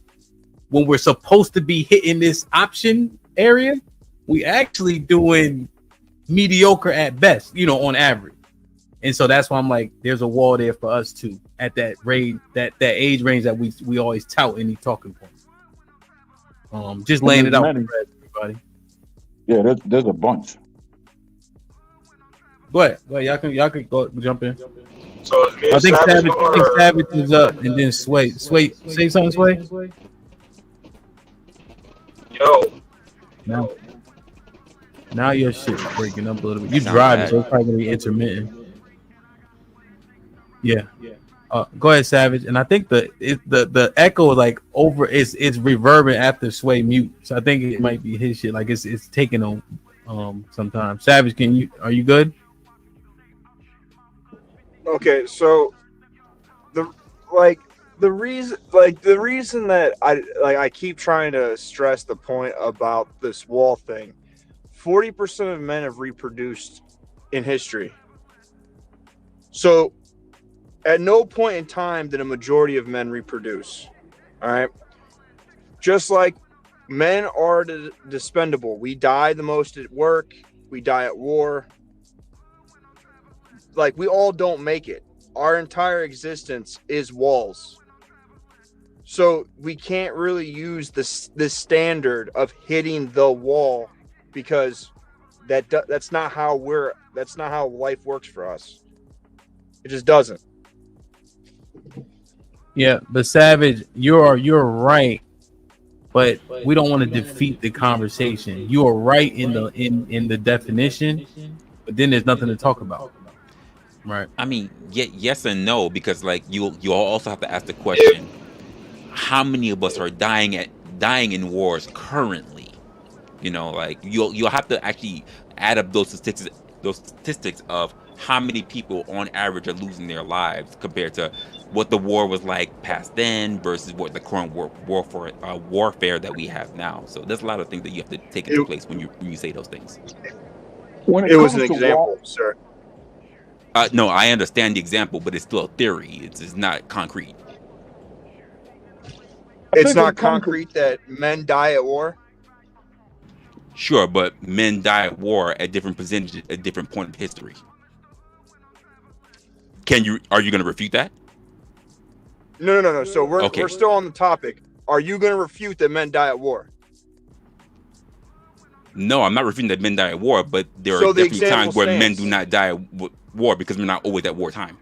when we're supposed to be hitting this option area, we actually doing mediocre at best, on average. And so that's why I'm like, there's a wall there for us too at that range, that age range that we always tout in these talking points. Just laying it out for everybody. Yeah, there's a bunch. Go ahead. Y'all can go jump in. So I think Savage is up, and then Sway. Say something, Sway. Yo. Now your shit's breaking up a little bit. You driving, so it's probably gonna be intermittent. Yeah. Go ahead, Savage. And I think the echo like over it's reverbing after Sway mute. So I think it might be his shit. Like it's taking on sometimes. Savage, are you good? Okay, so the reason that I keep trying to stress the point about this wall thing, 40% of men have reproduced in history. So at no point in time did a majority of men reproduce. All right. Just like men are dispendable. We die the most at work. We die at war. Like, we all don't make it. Our entire existence is walls. So we can't really use this standard of hitting the wall because that's not how life works for us. It just doesn't. Yeah, but Savage, you're right, but we don't want to defeat the conversation. You are right in the definition, but then there's nothing to talk about. Right. I mean, yes and no, because like you also have to ask the question: how many of us are dying in wars currently? Like you'll have to actually add up those statistics those statistics of how many people on average are losing their lives compared to what the war was like past then versus what the current warfare that we have now. So there's a lot of things that you have to take into place when you say those things. When it was an example, sir. No, I understand the example, but it's still a theory. It's not concrete. It's not concrete that men die at war. Sure, but men die at war at different percentages at different point of history. Are you going to refute that? No. So we're still on the topic. Are you going to refute that men die at war? No, I'm not refuting that men die at war, but there are definitely times where men do not die at war because we're not always at wartime.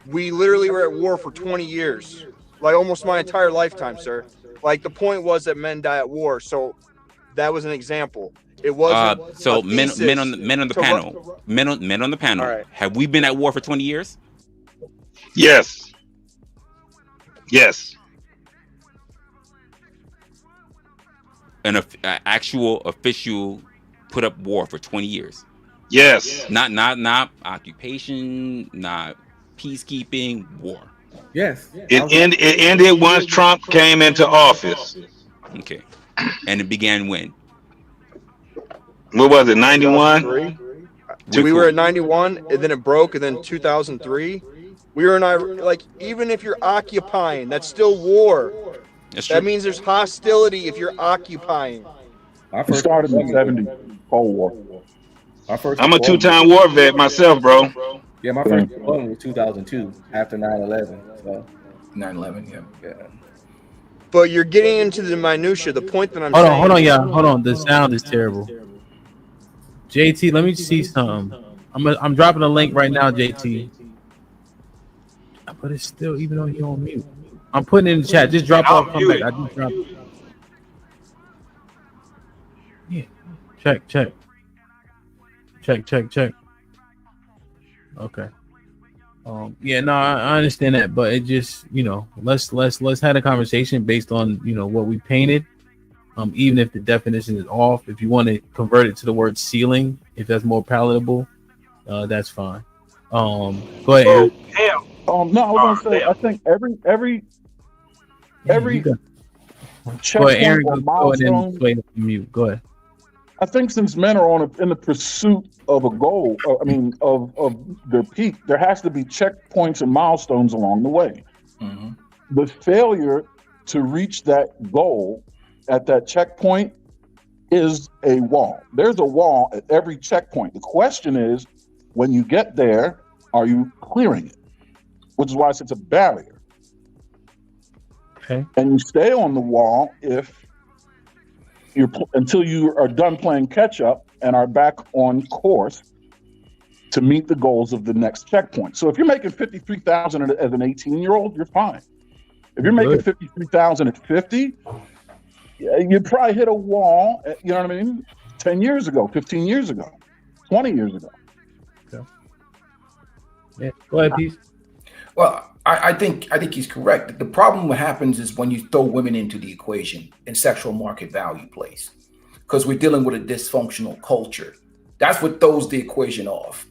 We literally were at war for 20 years, like almost my entire lifetime, sir. Like the point was that men die at war, so that was an example. It wasn't. So men on the panel. Men on the panel. Right. Have we been at war for 20 years? Yes. An actual official put up war for 20 years. Yes. Not occupation, not peacekeeping, war. Yes. It ended once Trump came into office. Okay. And it began when? What was it, 91? We were at 91, and then it broke, and then 2003. We were in like, even if you're occupying, that's still war. That means there's hostility if you're occupying. I first started in the 70s, Cold War. I'm a 2-time war vet myself, bro. Yeah, my first deployment was 2002 after 9/11. So 9/11, yeah. But you're getting into the minutia. The point that I'm saying. Hold on, y'all. Hold on. The sound is terrible. JT, let me see something. I'm dropping a link right now, JT. But it's still, even though you're on mute. I'm putting it in the chat. Just drop off. Come back. I just dropped it. Yeah. Check. Okay. Yeah, no, I understand that, but it just, let's have a conversation based on, what we painted. Even if the definition is off, if you want to convert it to the word ceiling, if that's more palatable, that's fine. Go ahead, Aaron. No, I was gonna say, I think every checkpoint or milestone. Go ahead. I think since men are in the pursuit of a goal, of their peak, there has to be checkpoints and milestones along the way. Mm-hmm. The failure to reach that goal at that checkpoint is a wall. There's a wall at every checkpoint. The question is, when you get there, are you clearing it? Which is why it's a barrier. Okay. And you stay on the wall until you are done playing catch up and are back on course to meet the goals of the next checkpoint. So if you're making 53,000 as an 18-year-old, you're fine. If you're making 53,000 at 50, you probably hit a wall, 10 years ago, 15 years ago, 20 years ago. Okay. Yeah. Go ahead, Peace. Well, I think he's correct. The problem what happens is when you throw women into the equation and sexual market value plays, because we're dealing with a dysfunctional culture. That's what throws the equation off.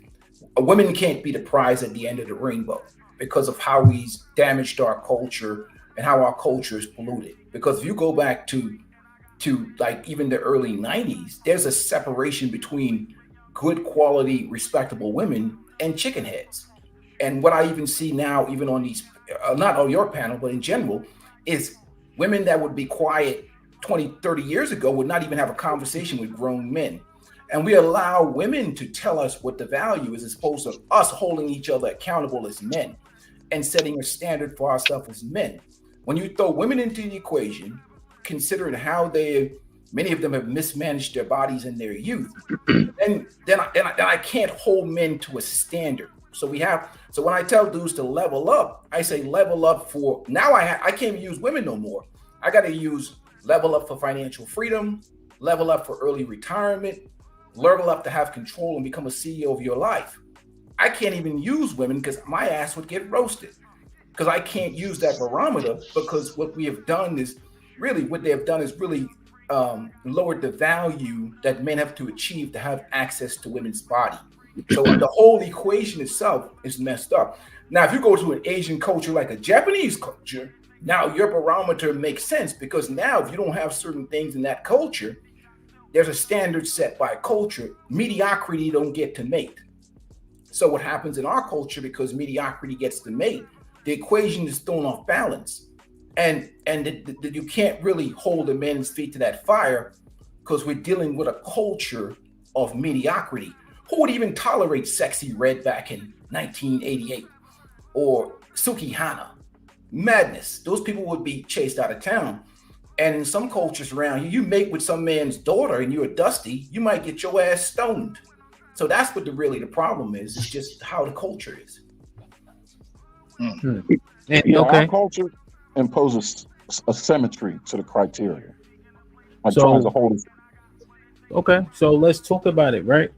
Women can't be the prize at the end of the rainbow because of how he's damaged our culture and how our culture is polluted. Because if you go back to like even the early 90s, there's a separation between good quality, respectable women and chicken heads. And what I even see now, even on these, not on your panel, but in general, is women that would be quiet 20, 30 years ago would not even have a conversation with grown men. And we allow women to tell us what the value is, as opposed to us holding each other accountable as men and setting a standard for ourselves as men. When you throw women into the equation, considering how many of them have mismanaged their bodies in their youth, then I can't hold men to a standard. So when I tell dudes to level up, I say level up for, now I can't even use women no more. I got to use level up for financial freedom, level up for early retirement, level up to have control and become a CEO of your life. I can't even use women because my ass would get roasted because I can't use that barometer, because what they have done is really lowered the value that men have to achieve to have access to women's body. So the whole equation itself is messed up. Now, if you go to an Asian culture like a Japanese culture, now your barometer makes sense, because now if you don't have certain things in that culture, there's a standard set by culture. Mediocrity don't get to mate. So what happens in our culture, because mediocrity gets to mate, the equation is thrown off balance. And you can't really hold a man's feet to that fire, because we're dealing with a culture of mediocrity. Who would even tolerate Sexy Red back in 1988? Or Suki Hana? Madness. Those people would be chased out of town. And in some cultures around you, you mate with some man's daughter and you're a dusty, you might get your ass stoned. So that's what really the problem is. It's just how the culture is. Our culture imposes a symmetry to the criteria. Like So- tries to hold it. Okay, so let's talk about it, right?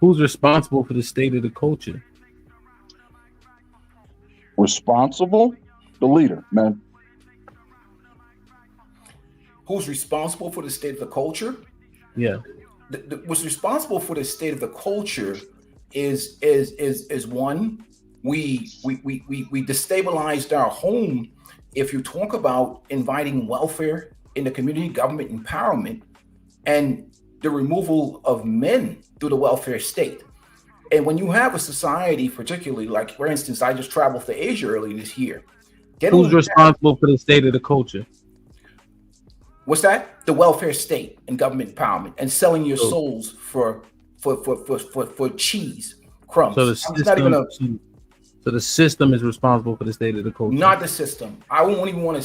Who's responsible for the state of the culture? Responsible? The leader, man. Who's responsible for the state of the culture? Yeah. What's responsible for the state of the culture is one, we destabilized our home. If you talk about inviting welfare in the community, government empowerment, and the removal of men through the welfare state. And when you have a society, particularly like, for instance, I just traveled to Asia earlier this year. Who's responsible for the state of the culture? What's that? The welfare state and government empowerment, and selling your souls for cheese, crumbs. So the It's not even system, so the system is responsible for the state of the culture. not the system. I don't even want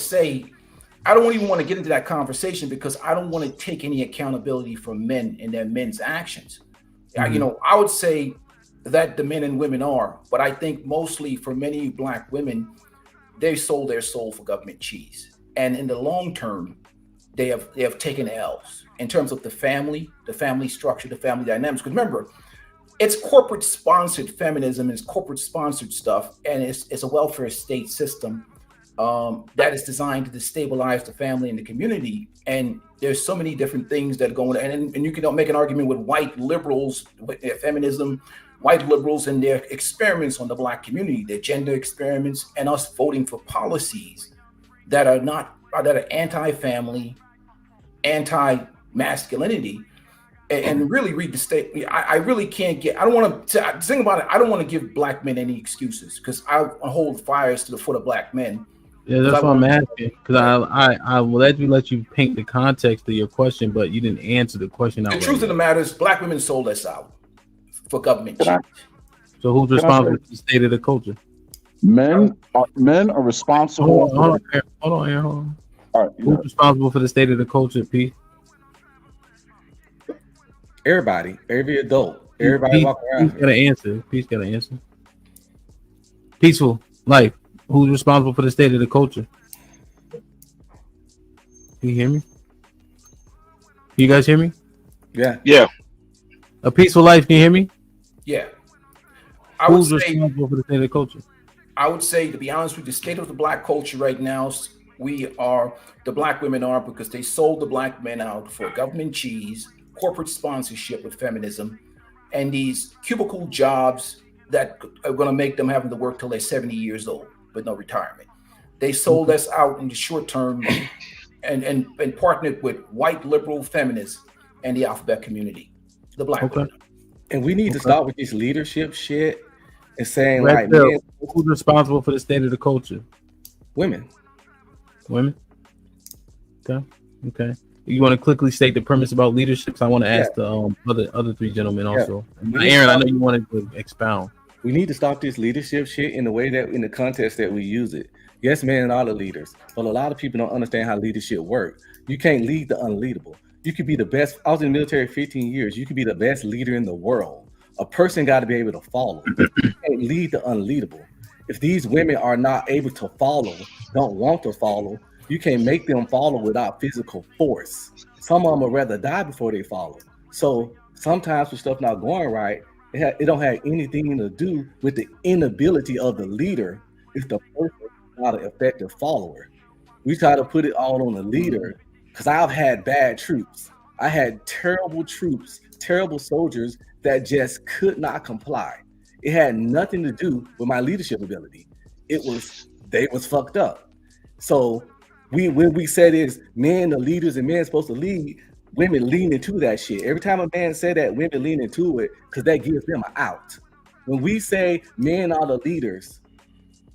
to get into that conversation, because I don't want to take any accountability from men and their men's actions. I would say that the men and women are, but I think mostly for many Black women, they sold their soul for government cheese. And in the long term, they have taken L's in terms of the family structure, the family dynamics. Because remember, it's corporate sponsored feminism, it's corporate sponsored stuff, and it's a welfare state system that is designed to destabilize the family and the community. And there's so many different things that are going on. And you can make an argument with white liberals, with their feminism, white liberals and their experiments on the Black community, their gender experiments, and us voting for policies that are anti-family, anti-masculinity, and really read the state. I really can't get, I don't want to think about it. I don't want to give Black men any excuses, because I hold fires to the foot of Black men. Yeah, that's what I'm asking. Because I will let you paint the context of your question, but you didn't answer the question. The truth of the matter is, Black women sold us out for government. So who's responsible for the state of the culture? Men are responsible. Hold on. All right, who's responsible for the state of the culture, P? Everybody, every adult, everybody walk around. Peace got an answer. Peace got an answer. Peaceful life. Who's responsible for the state of the culture? Can you hear me? You guys hear me? Yeah. A peaceful life. Can you hear me? Yeah. Who's responsible for the state of the culture? I would say, to be honest with you, the state of the Black culture right now, the Black women are, because they sold the Black men out for government cheese, corporate sponsorship with feminism, and these cubicle jobs that are going to make them having to work till they're 70 years old with no retirement. They sold us out in the short term and partnered with white liberal feminists and the alphabet community, the Black women. And we need to stop with this leadership shit and saying Red like, Pill, man, who's responsible for the state of the culture? Women. Okay. You want to quickly state the premise about leadership? I want to ask the other three gentlemen also. Aaron, I know you wanted to expound. We need to stop this leadership shit in the way that, in the context that we use it. Yes, men are the leaders, but a lot of people don't understand how leadership works. You can't lead the unleadable. You could be the best. I was in the military 15 years. You could be the best leader in the world. A person got to be able to follow. You can't lead the unleadable. If these women are not able to follow, don't want to follow, you can't make them follow without physical force. Some of them would rather die before they follow. So sometimes when stuff not going right, it don't have anything to do with the inability of the leader. It's the person not an effective follower. We try to put it all on the leader because I've had bad troops. I had terrible troops, terrible soldiers that just could not comply. It had nothing to do with my leadership ability. They was fucked up. So when we said is men are leaders and men supposed to lead, women lean into that shit. Every time a man say that, women lean into it because that gives them an out. When we say men are the leaders,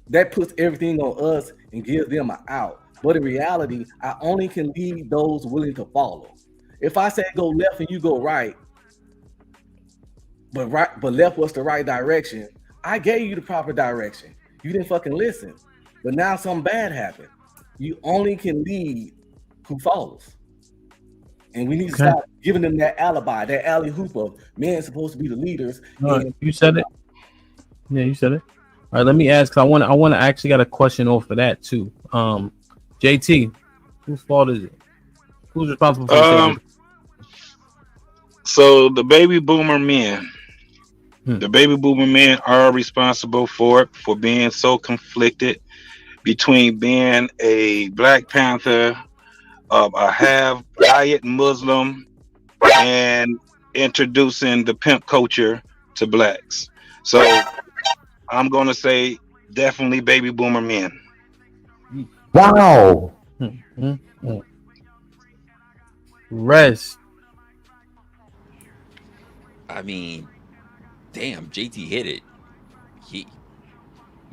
that puts everything on us and gives them an out. But in reality, I only can lead those willing to follow. If I say go left and you go right, but left was the right direction, I gave you the proper direction. You didn't fucking listen. But now something bad happened. You only can lead who follows. And we need to stop giving them that alibi, that alley hoop of men supposed to be the leaders. You said it. Yeah, you said it. All right, let me ask. I want to actually got a question off of that too. JT, whose fault is it? Who's responsible for the So the baby boomer men. The baby boomer men are responsible for being so conflicted between being a Black Panther, a half diet Muslim, and introducing the pimp culture to blacks. So I'm gonna say definitely baby boomer men. Wow. Rest. I mean, damn, JT hit it. He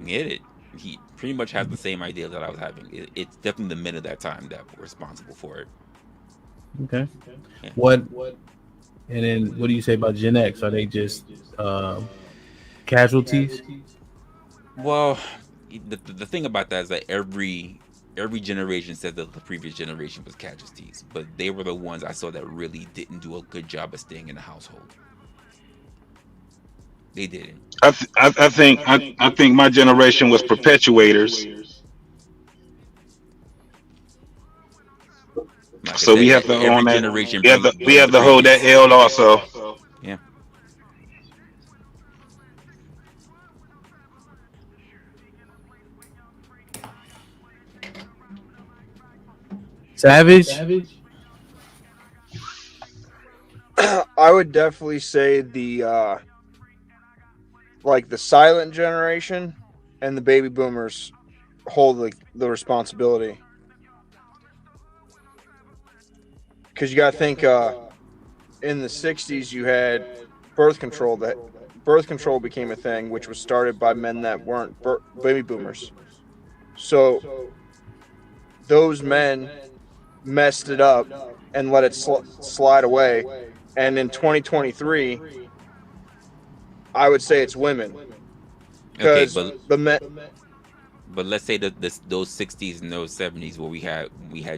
hit it. He pretty much has the same idea that I was having. It's definitely the men of that time that were responsible for it. Okay. Yeah. What? And then what do you say about Gen X? Are they just casualties? Well, the thing about that is that every generation said that the previous generation was casualties, but they were the ones I saw that really didn't do a good job of staying in the household. They didn't. I think my generation was perpetuators. Like So we have to own that. We have to hold that L also. Yeah. Savage. I would definitely say the like the silent generation and the baby boomers hold the responsibility. Because you got to think in the 60s you had birth control. That birth control became a thing, which was started by men that weren't baby boomers. So those men messed it up and let it slide away. And in 2023, I would say it's women. Okay, but let's say that those 60s and those 70s where we had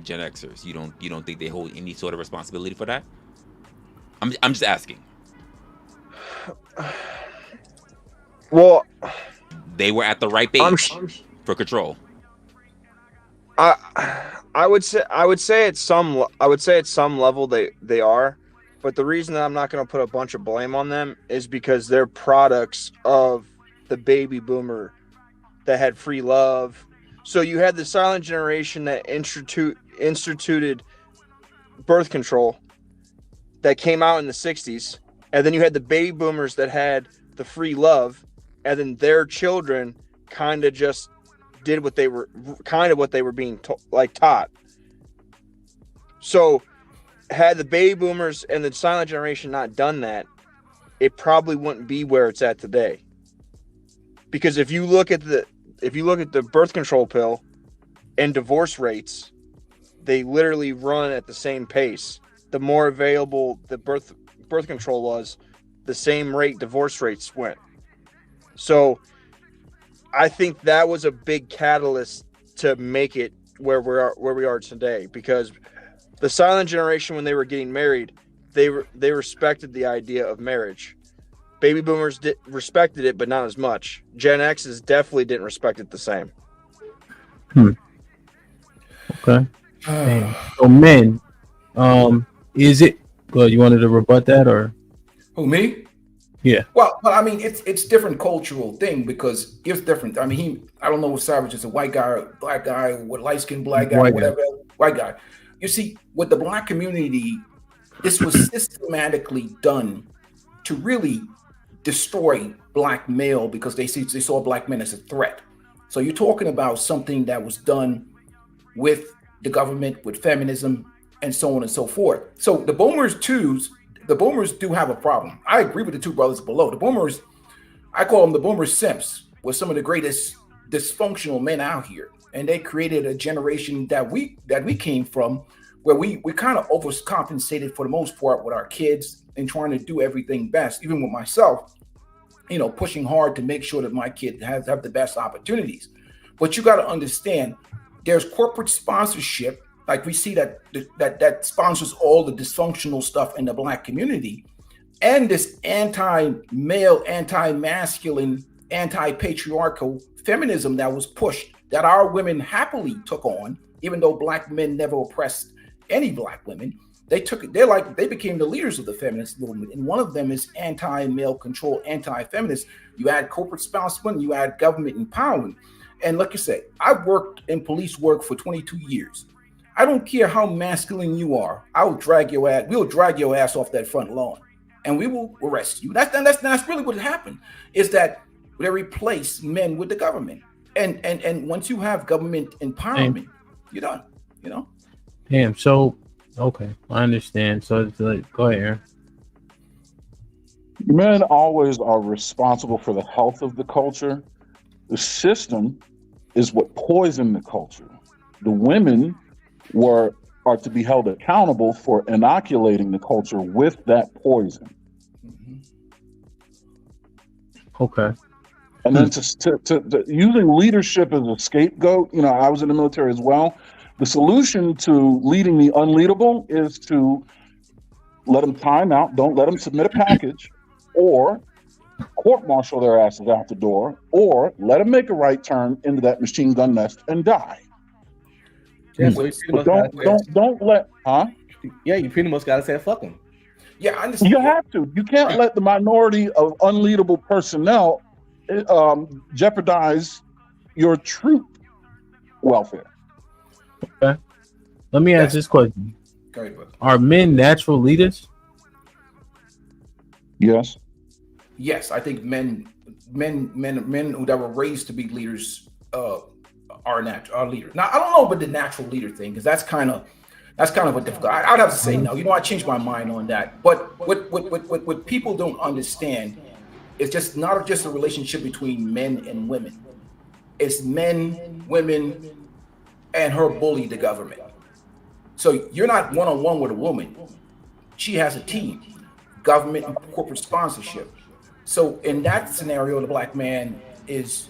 Gen Xers, you don't think they hold any sort of responsibility for that? I'm just asking. Well, they were at the right age for control. I would say at some level they are, but the reason that I'm not going to put a bunch of blame on them is because they're products of the baby boomer that had free love. So you had the silent generation that instituted birth control that came out in the 60s, and then you had the baby boomers that had the free love, and then their children kind of just did what they were being taught. So had the baby boomers and the silent generation not done that, it probably wouldn't be where it's at today. Because if you look at the birth control pill and divorce rates, they literally run at the same pace. The more available the birth control was, the same rate divorce rates went. So I think that was a big catalyst to make it where we are today, because the silent generation, when they were getting married, they respected the idea of marriage. Baby boomers respected it, but not as much. Gen X's definitely didn't respect it the same. Okay. So men, is it? Well, you wanted to rebut that, or who, me? Yeah. Well, I mean, it's different cultural thing, because it's different. I mean, I don't know if Savage is a white guy, or black guy, what light skinned black guy, whatever, white guy. You see, with the black community, this was systematically done to really destroy black male because they saw black men as a threat. So you're talking about something that was done with the government, with feminism, and so on and so forth. So the boomers do have a problem. I agree with the two brothers below. The boomers, I call them the boomer simps, were some of the greatest dysfunctional men out here. And they created a generation that we came from, where we kind of overcompensated for the most part with our kids and trying to do everything best, even with myself, pushing hard to make sure that my kid have the best opportunities. But you got to understand, there's corporate sponsorship, like we see that sponsors all the dysfunctional stuff in the black community, and this anti-male, anti-masculine, anti-patriarchal feminism that was pushed, that our women happily took on, even though black men never oppressed any black women. They took it. They became the leaders of the feminist movement, and one of them is anti-male control, anti-feminist. You add corporate sponsorship, you add government empowerment, and like you say, I've worked in police work for 22 years. I don't care how masculine you are. We'll drag your ass off that front lawn, and we will arrest you. That's really what happened. Is that they replace men with the government, and once you have government empowerment, you're done. Damn. So, okay, I understand. So, it's like, go ahead, Aaron. Men always are responsible for the health of the culture. The system is what poisoned the culture. The women are to be held accountable for inoculating the culture with that poison. Okay. And then to using leadership as a scapegoat, I was in the military as well. The solution to leading the unleadable is to let them time out, don't let them submit a package, or court-martial their asses out the door, or let them make a right turn into that machine gun nest and die. Yeah, so don't let, Yeah, you pretty much gotta say fuck them. Yeah, I understand. You have to. You can't let the minority of unleadable personnel jeopardize your troop welfare. Okay. Let me ask this question: are men natural leaders? Yes. Yes, I think men that were raised to be leaders are leaders. Now, I don't know about the natural leader thing, because that's kind of a difficult. I'd have to say no. I changed my mind on that. But what people don't understand is just not just a relationship between men and women. It's men, women, and her bully the government. So you're not one-on-one with a woman. She has a team, government and corporate sponsorship. So in that scenario, the black man is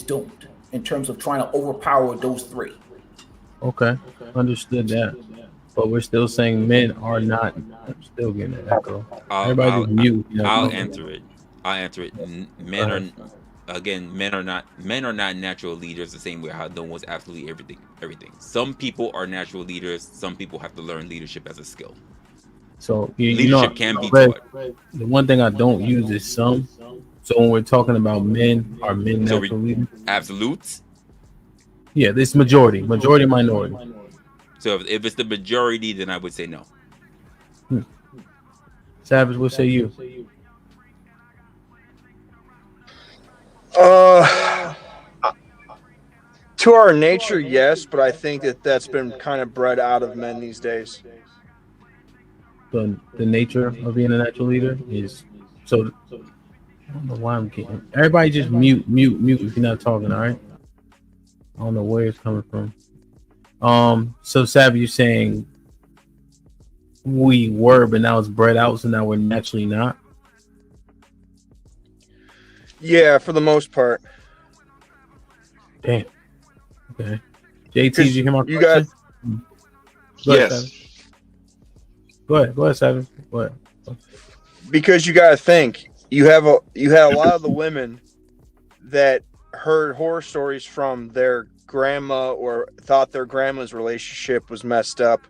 doomed in terms of trying to overpower those three. Okay, understood that. But we're still saying men are not. I'm still getting an echo. Everybody just mute. I'll answer it. Men are not natural leaders the same way how no one's absolutely everything. Some people are natural leaders. Some people have to learn leadership as a skill. So leadership can be taught. The one thing I don't use is some. So when we're talking about men, are men natural leaders? Absolutes? Yeah, this majority, minority. So if it's the majority, then I would say no. Savage, what say you? To our nature, yes, but I think that's been kind of bred out of men these days. The nature of being a natural leader is so. I don't know why I'm getting. Everybody just mute if you're not talking. All right. I don't know where it's coming from. So Savage, you're saying we were, but now it's bred out, so now we're naturally not. Yeah, for the most part. Damn. Okay. JT, did you hear my question? You guys. Yes. Go ahead, Savage. Go ahead. Because you gotta think, you had a lot of the women that heard horror stories from their grandma or thought their grandma's relationship was messed up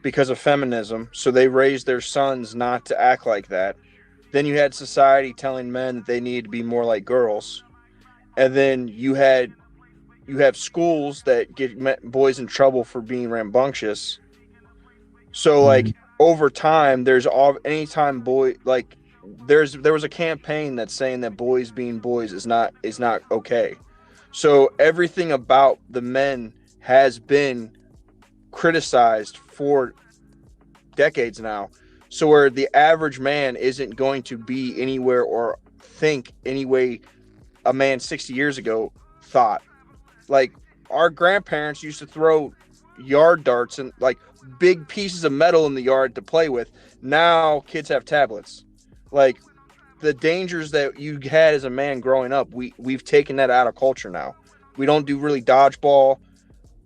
because of feminism, so they raised their sons not to act like that. Then you had society telling men that they need to be more like girls, and then you have schools that get boys in trouble for being rambunctious, So like over time, there was a campaign that's saying that boys being boys is not okay. So everything about the men has been criticized for decades now. So where the average man isn't going to be anywhere or think any way a man 60 years ago thought. Like our grandparents used to throw yard darts and like big pieces of metal in the yard to play with. Now kids have tablets. Like the dangers that you had as a man growing up, we've taken that out of culture now. We don't do really dodgeball.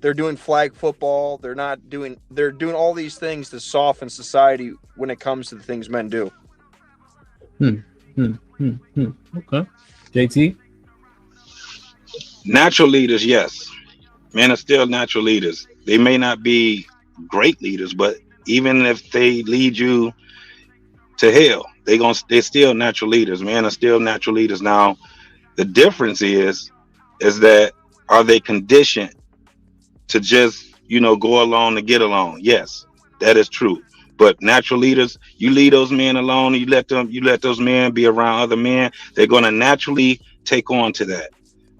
They're doing flag football. They're doing all these things to soften society when it comes to the things men do. Okay. JT? Natural leaders, yes. Men are still natural leaders. They may not be great leaders, but even if they lead you to hell, they're still natural leaders. Men are still natural leaders. Now, the difference is that are they conditioned to just, go along to get along? Yes, that is true. But natural leaders, you leave those men alone, and you let those men be around other men, they're going to naturally take on to that.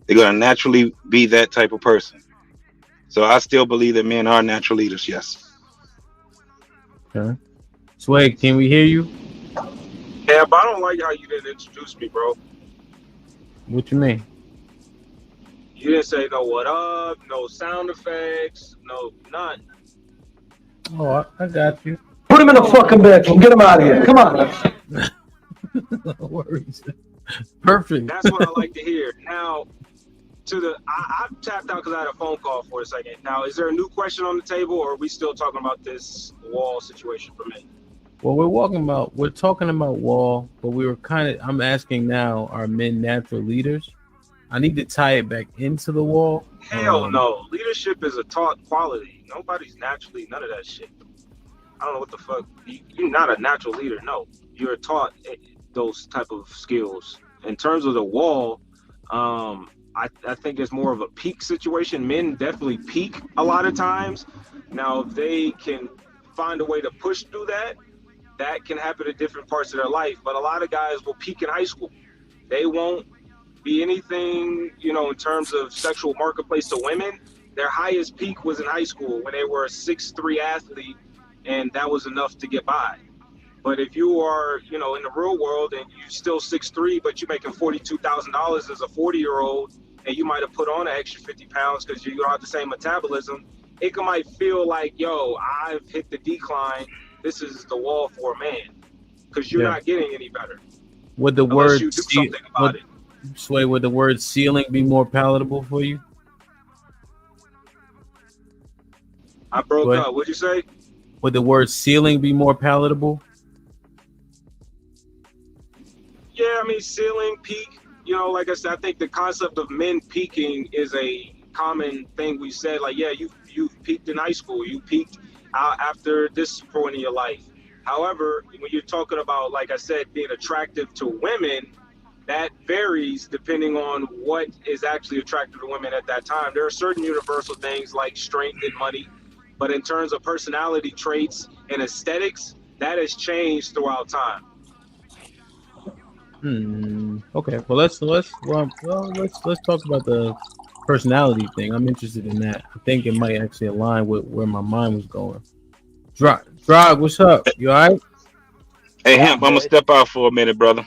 They're going to naturally be that type of person. So I still believe that men are natural leaders, yes. Okay. Sway, can we hear you? Yeah, but I don't like how you didn't introduce me, bro. What you mean? You didn't say no what up, no sound effects, no none. Oh, I got you. Put him in the fucking bedroom. Get him out of here. Come on. No worries. Perfect. That's what I like to hear. Now, I tapped out because I had a phone call for a second. Now, is there a new question on the table, or are we still talking about this wall situation for men? Well, we're talking about wall, but I'm asking now, are men natural leaders? I need to tie it back into the wall. Hell no. Leadership is a taught quality. Nobody's naturally none of that shit. I don't know what the fuck. You're not a natural leader. No, you're taught those type of skills. In terms of the wall, I think it's more of a peak situation. Men definitely peak a lot of times. Now, if they can find a way to push through that can happen at different parts of their life. But a lot of guys will peak in high school. They won't be anything, in terms of sexual marketplace to women. Their highest peak was in high school when they were a 6'3" athlete, and that was enough to get by. But if you are, in the real world and you're still 6'3", but you're making $42,000 as a 40-year-old, and you might have put on an extra 50 pounds because you don't have the same metabolism, it might feel like, yo, I've hit the decline. This is the wall for a man, because you're not getting any better. Would the unless word you do something about it. Sway, would the word ceiling be more palatable for you? I broke up. What'd you say? Would the word ceiling be more palatable? Yeah, I mean, ceiling, peak, like I said, I think the concept of men peaking is a common thing we said. Like, yeah, you've peaked in high school. You peaked out after this point in your life. However, when you're talking about, like I said, being attractive to women, that varies depending on what is actually attractive to women at that time. There are certain universal things like strength and money, but in terms of personality traits and aesthetics, that has changed throughout time. Okay. Well, let's talk about the personality thing. I'm interested in that. I think it might actually align with where my mind was going. Drog, what's up? You all right? Hey, Hemp, I'm gonna step out for a minute, brother.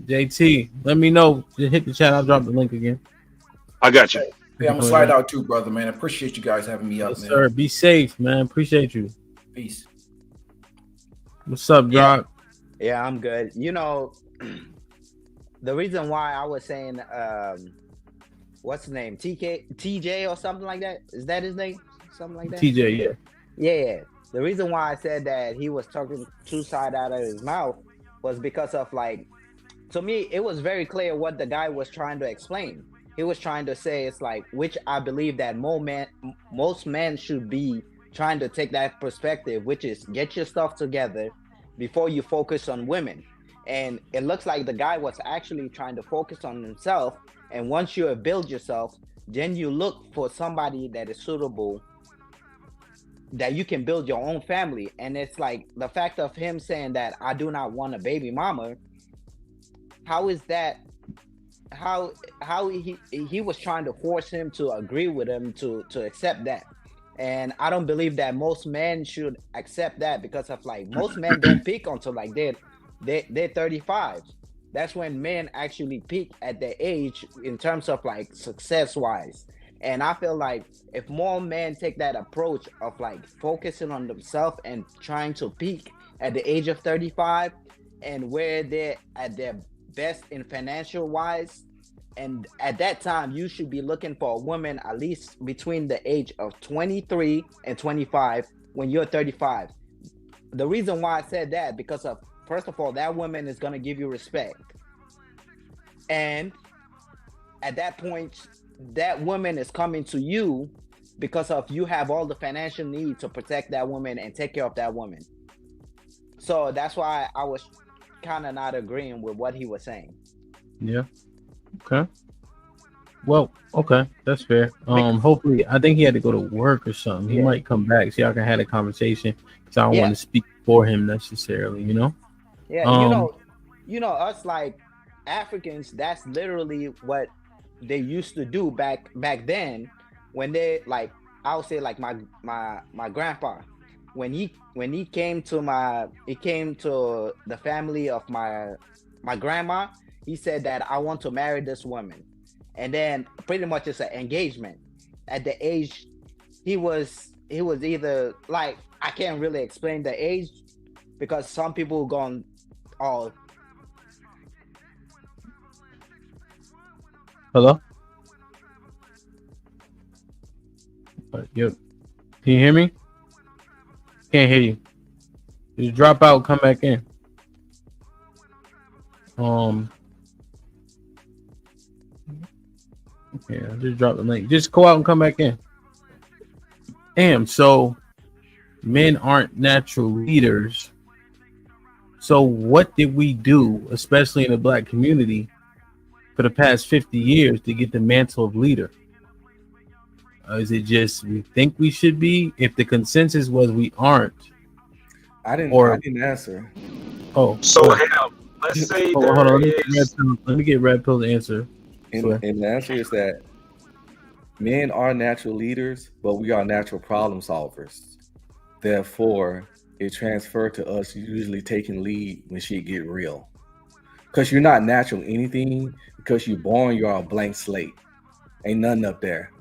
JT, let me know. Just hit the chat. I'll drop the link again. I got you. Yeah, I'm gonna slide out too, brother, man. I appreciate you guys having me up, Yes, man. sir. Be safe, man. Appreciate you. Peace. What's up, Drog? Yeah, I'm good. The reason why I was saying, what's his name? TJ or something like that? Is that his name? Something like that? TJ, yeah. Yeah. The reason why I said that he was talking two sides out of his mouth was because of, like, to me, it was very clear what the guy was trying to explain. He was trying to say, it's like, which I believe that most men should be trying to take that perspective, which is get your stuff together before you focus on women. And it looks like the guy was actually trying to focus on himself. And once you have built yourself, then you look for somebody that is suitable that you can build your own family. And it's like the fact of him saying that I do not want a baby mama. How is that? How he was trying to force him to agree with him to accept that. And I don't believe that most men should accept that, because of like most men don't peak until like they're 35. That's when men actually peak at their age in terms of like success wise. And I feel like if more men take that approach of like focusing on themselves and trying to peak at the age of 35, and where they're at their best in financial wise, and at that time you should be looking for a woman at least between the age of 23 and 25 when you're 35. The reason why I said that, because of, first of all, that woman is going to give you respect, and at that point that woman is coming to you because of you have all the financial need to protect that woman and take care of that woman. So that's why I was kind of not agreeing with what he was saying. Yeah. Okay. Well, okay, that's fair. Hopefully, I think he had to go to work or something. He might come back so y'all can have a conversation. Because I don't want to speak for him necessarily, you know. Yeah, you know, us like Africans, that's literally what they used to do back then, when they, like, I would say like my grandpa, when he came to the family of my grandma, he said that I want to marry this woman. And then pretty much it's an engagement. At the age, he was either, like, I can't really explain the age because some people gone all. Hello? Yep. Can you hear me? Can't hear you. Just drop out, come back in. Yeah, just drop the link. Just go out and come back in. Damn, so men aren't natural leaders. So what did we do, especially in the black community, for the past 50 years to get the mantle of leader? Is it just we think we should be? If the consensus was we aren't, I didn't answer. Oh, so let's say hold on. Let me get Red Pill to answer. And the answer is that men are natural leaders, but we are natural problem solvers. Therefore, it transferred to us usually taking lead when shit get real. Because you're not natural anything, because you're born, you're a blank slate. Ain't nothing up there.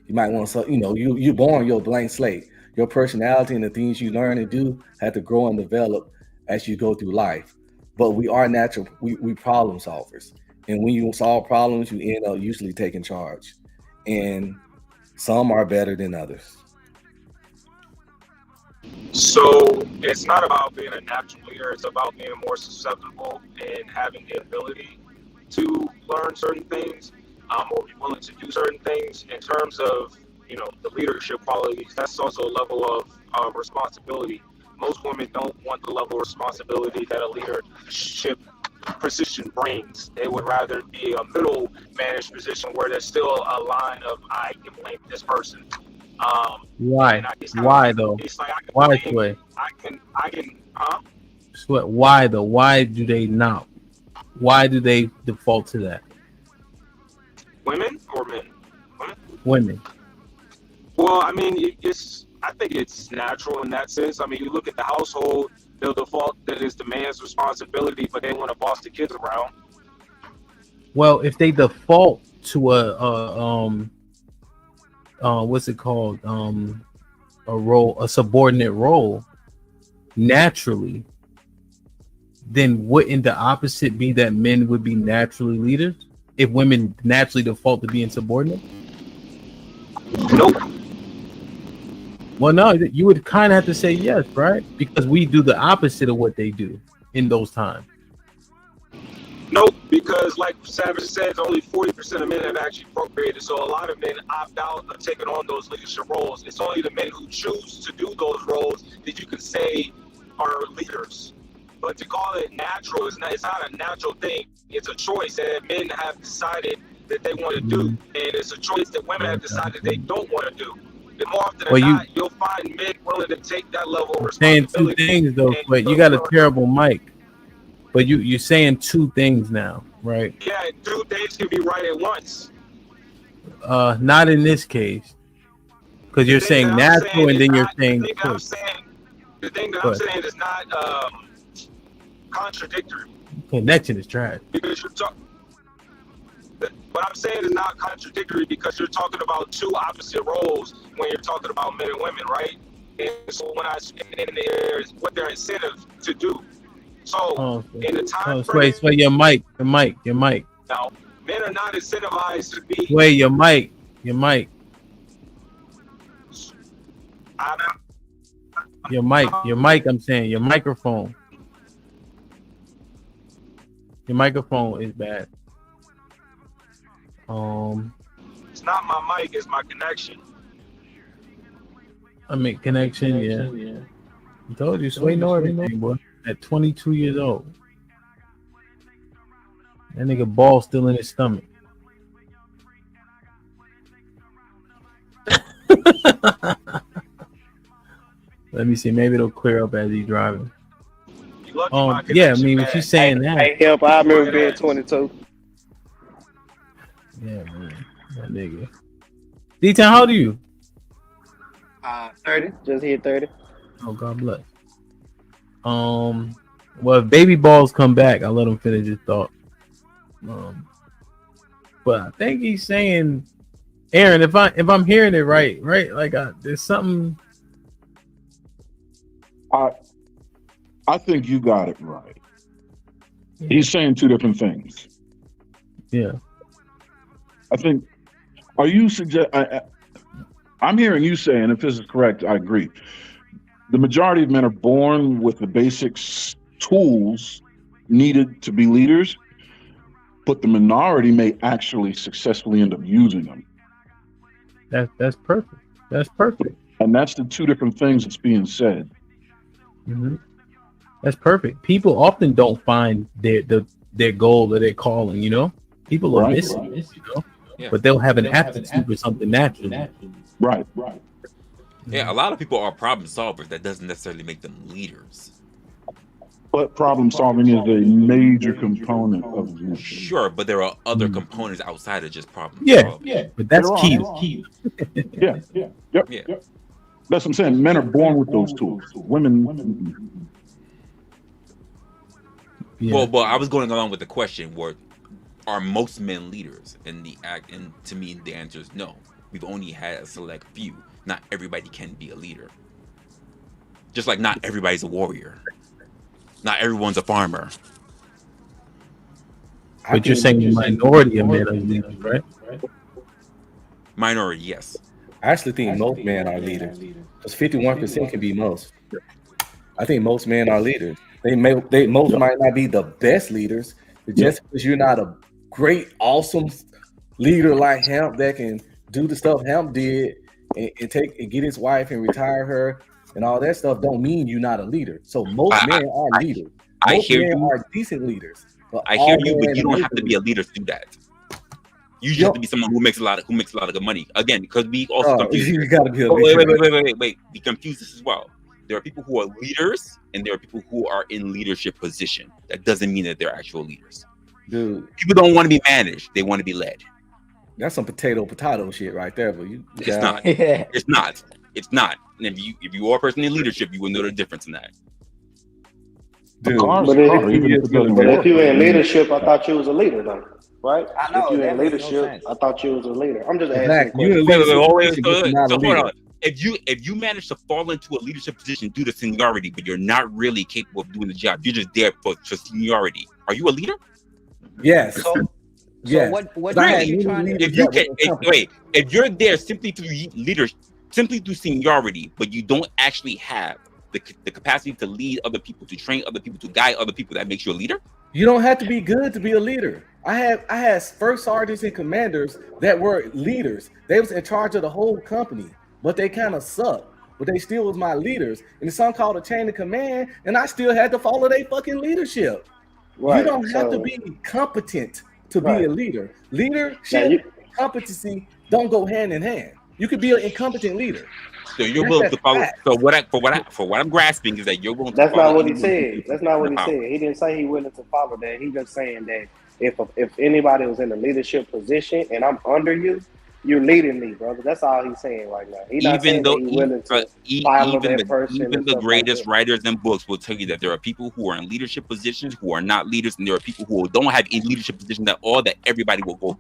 You might want to, you're born, you're a blank slate. Your personality and the things you learn and do have to grow and develop as you go through life. But we are natural, we problem solvers. And when you solve problems, you end up usually taking charge. And some are better than others. So it's not about being a natural leader, it's about being more susceptible and having the ability to learn certain things, or be willing to do certain things. In terms of, the leadership qualities, that's also a level of responsibility. Most women don't want the level of responsibility that a leadership position brings. They would rather be a middle managed position where there's still a line of, I can blame this person. Why? Why though? Why Sway? I can, Sweat. Why though? Why do they not? Why do they default to that? Women or men? Women. Well, I mean, I think it's natural in that sense. I mean, you look at the household, they'll default that it's the man's responsibility, but they want to boss the kids around. Well, if they default to what's it called? A subordinate role, naturally, then wouldn't the opposite be that men would be naturally leaders if women naturally default to being subordinate? Nope. Well, no, you would kind of have to say yes, right? Because we do the opposite of what they do in those times. Nope, because like Savage says, only 40% of men have actually procreated. So a lot of men opt out of taking on those leadership roles. It's only the men who choose to do those roles that you can say are leaders. But to call it natural, it's not a natural thing. It's a choice that men have decided that they want to do. And it's a choice that women have decided they don't want to do. more often than not, you'll find men willing to take that level of saying two responsibility. things though, but you got a terrible mic. But you're saying two things now, right? Yeah, two things can be right at once. Not in this case, because you're saying natural, and then you're saying quick. The thing that I'm saying is not contradictory. Connection is trash. Because what I'm saying is not contradictory because you're talking about two opposite roles when you're talking about men and women, right? And so when there's what their incentive to do. So in the time frame, Wait, your mic. now men are not incentivized to be. Wait, your mic. Your mic. I'm saying your microphone. Your microphone is bad. It's not my mic, it's my connection. I mean, connection, yeah. I told you, Sway know everything, boy. At 22 years old. That nigga ball still in his stomach. Let me see. Maybe it'll clear up as he's driving. Yeah, I mean, if you're saying that. Hey, help! I remember being 22. Yeah, man. That nigga. D-Town, how old are you? 30. Just hit 30. Oh, God bless. Well, if baby balls come back, I'll let him finish his thought. But I think he's saying, Aaron, if I'm hearing it right, like there's something. I think you got it right. Yeah. He's saying two different things. Yeah. I think. Are you I'm hearing you saying, if this is correct, I agree. The majority of men are born with the basic tools needed to be leaders, but the minority may actually successfully end up using them. That's perfect. That's perfect. And that's the two different things that's being said. Mm-hmm. That's perfect. People often don't find their goal or their calling, you know? People are missing it, you know? Yeah. But they'll have an aptitude for something natural. Right. Yeah, a lot of people are problem solvers. That doesn't necessarily make them leaders. But problem solving is a major component of leadership. Sure, but there are other components outside of just problem solving. Yeah, but that's key. Yep. That's what I'm saying. Men are born with those tools. Women. Yeah. Well, I was going along with the question: are most men leaders? And to me, the answer is no. We've only had a select few. Not everybody can be a leader. Just like not everybody's a warrior. Not everyone's a farmer. But you're saying the minority of men are leaders, right? Minority, yes. I actually think most men are leaders. Because 51% can be most. I think most men are leaders. Most might not be the best leaders, but just because you're not a great, awesome leader like Hemp that can do the stuff Hemp did and get his wife and retire her and all that stuff, don't mean you're not a leader. So most men are leaders. Most men are decent leaders. I hear you, but you don't have to be a leader to do that. You just have to be someone who makes a lot of good money. Again, because we also confuse. You gotta be a leader. Wait. We confuse this as well. There are people who are leaders, and there are people who are in leadership position. That doesn't mean that they're actual leaders. Dude, people don't want to be managed; they want to be led. That's some potato shit right there. But it's not. It's not. It's not. And if you are a person in leadership, you will know the difference in that. Dude, but if you in leadership, I thought you was a leader, though. Right? I know. If you in leadership, I thought you was a leader. I'm just asking. So hold on. If you manage to fall into a leadership position due to seniority, but you're not really capable of doing the job, you're just there for seniority. Are you a leader? Yes. So what are you trying to do? If you're there simply through leadership, simply through seniority, but you don't actually have the capacity to lead other people, to train other people, to guide other people, that makes you a leader? You don't have to be good to be a leader. I had first sergeants and commanders that were leaders. They was in charge of the whole company, but they kind of sucked. But they still was my leaders. And it's something called a chain of command, and I still had to follow their fucking leadership. Right. You don't have to be competent to be a leader. Leadership, competency don't go hand in hand. You could be an incompetent leader. So you're willing to follow. So what I'm grasping is that you're willing to That's follow. not what he said. That's not what he said. He didn't say he willing to follow that. He just saying that if anybody was in a leadership position and I'm under you, you're leading me, brother. That's all he's saying right now. He's not saying that he's willing to follow that person. Even the greatest writers and books will tell you that there are people who are in leadership positions who are not leaders, and there are people who don't have any leadership position that everybody will go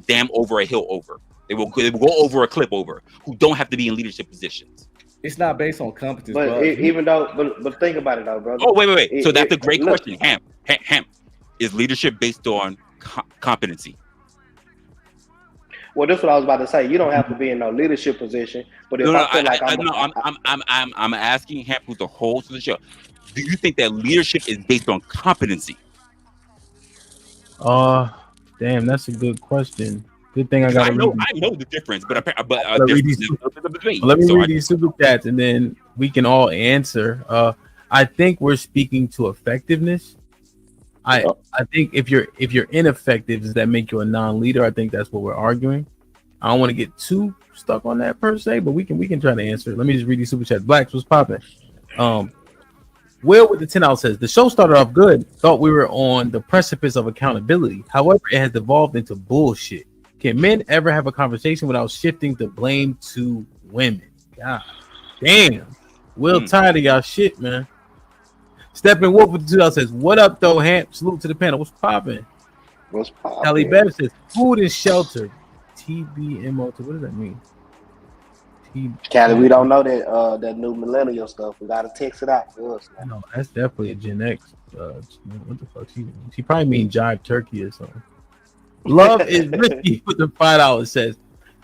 damn over a hill over. They will go over a clip over, who don't have to be in leadership positions. It's not based on competence, but bro. Even though, but think about it though, brother. Oh wait. So that's a great question. Ham, is leadership based on competency? Well, that's what I was about to say. You don't have to be in no leadership position, but if I'm asking Ham, who's the host of the show. Do you think that leadership is based on competency? Damn, that's a good question. Good thing I got. I know the difference, but let me read these super chats and then we can all answer. I think we're speaking to effectiveness. I think if you're ineffective, does that make you a non-leader? I think that's what we're arguing. I don't want to get too stuck on that per se, but we can try to answer. Let me just read these super chats. Blacks, what's popping? Will with the 10 out says the show started off good. Thought we were on the precipice of accountability. However, it has evolved into bullshit. Can men ever have a conversation without shifting the blame to women? God damn. Will tired of y'all shit, man. Stepping Wolf with the 2 out says, what up, though, Hamp? Salute to the panel. What's popping? What's popping? Kelly Better says, food and shelter. TBMO. What does that mean? Callie, we don't know that new millennial stuff. We gotta text it out for us. No, that's definitely a Gen X. What the fuck? She probably mean jive turkey or something. Love is risky with the $5 says,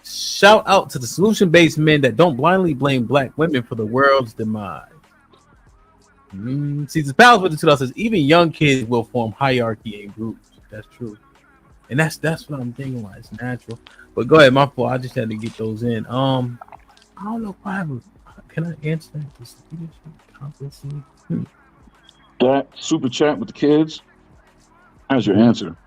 shout out to the solution-based men that don't blindly blame black women for the world's demise. Caesar's Palace with the $2 says, even young kids will form hierarchy in groups. That's true. And that's what I'm thinking why it's natural. But go ahead, my fault. I just had to get those in. I don't know if I have can I answer that? That super chat with the kids. How's your answer?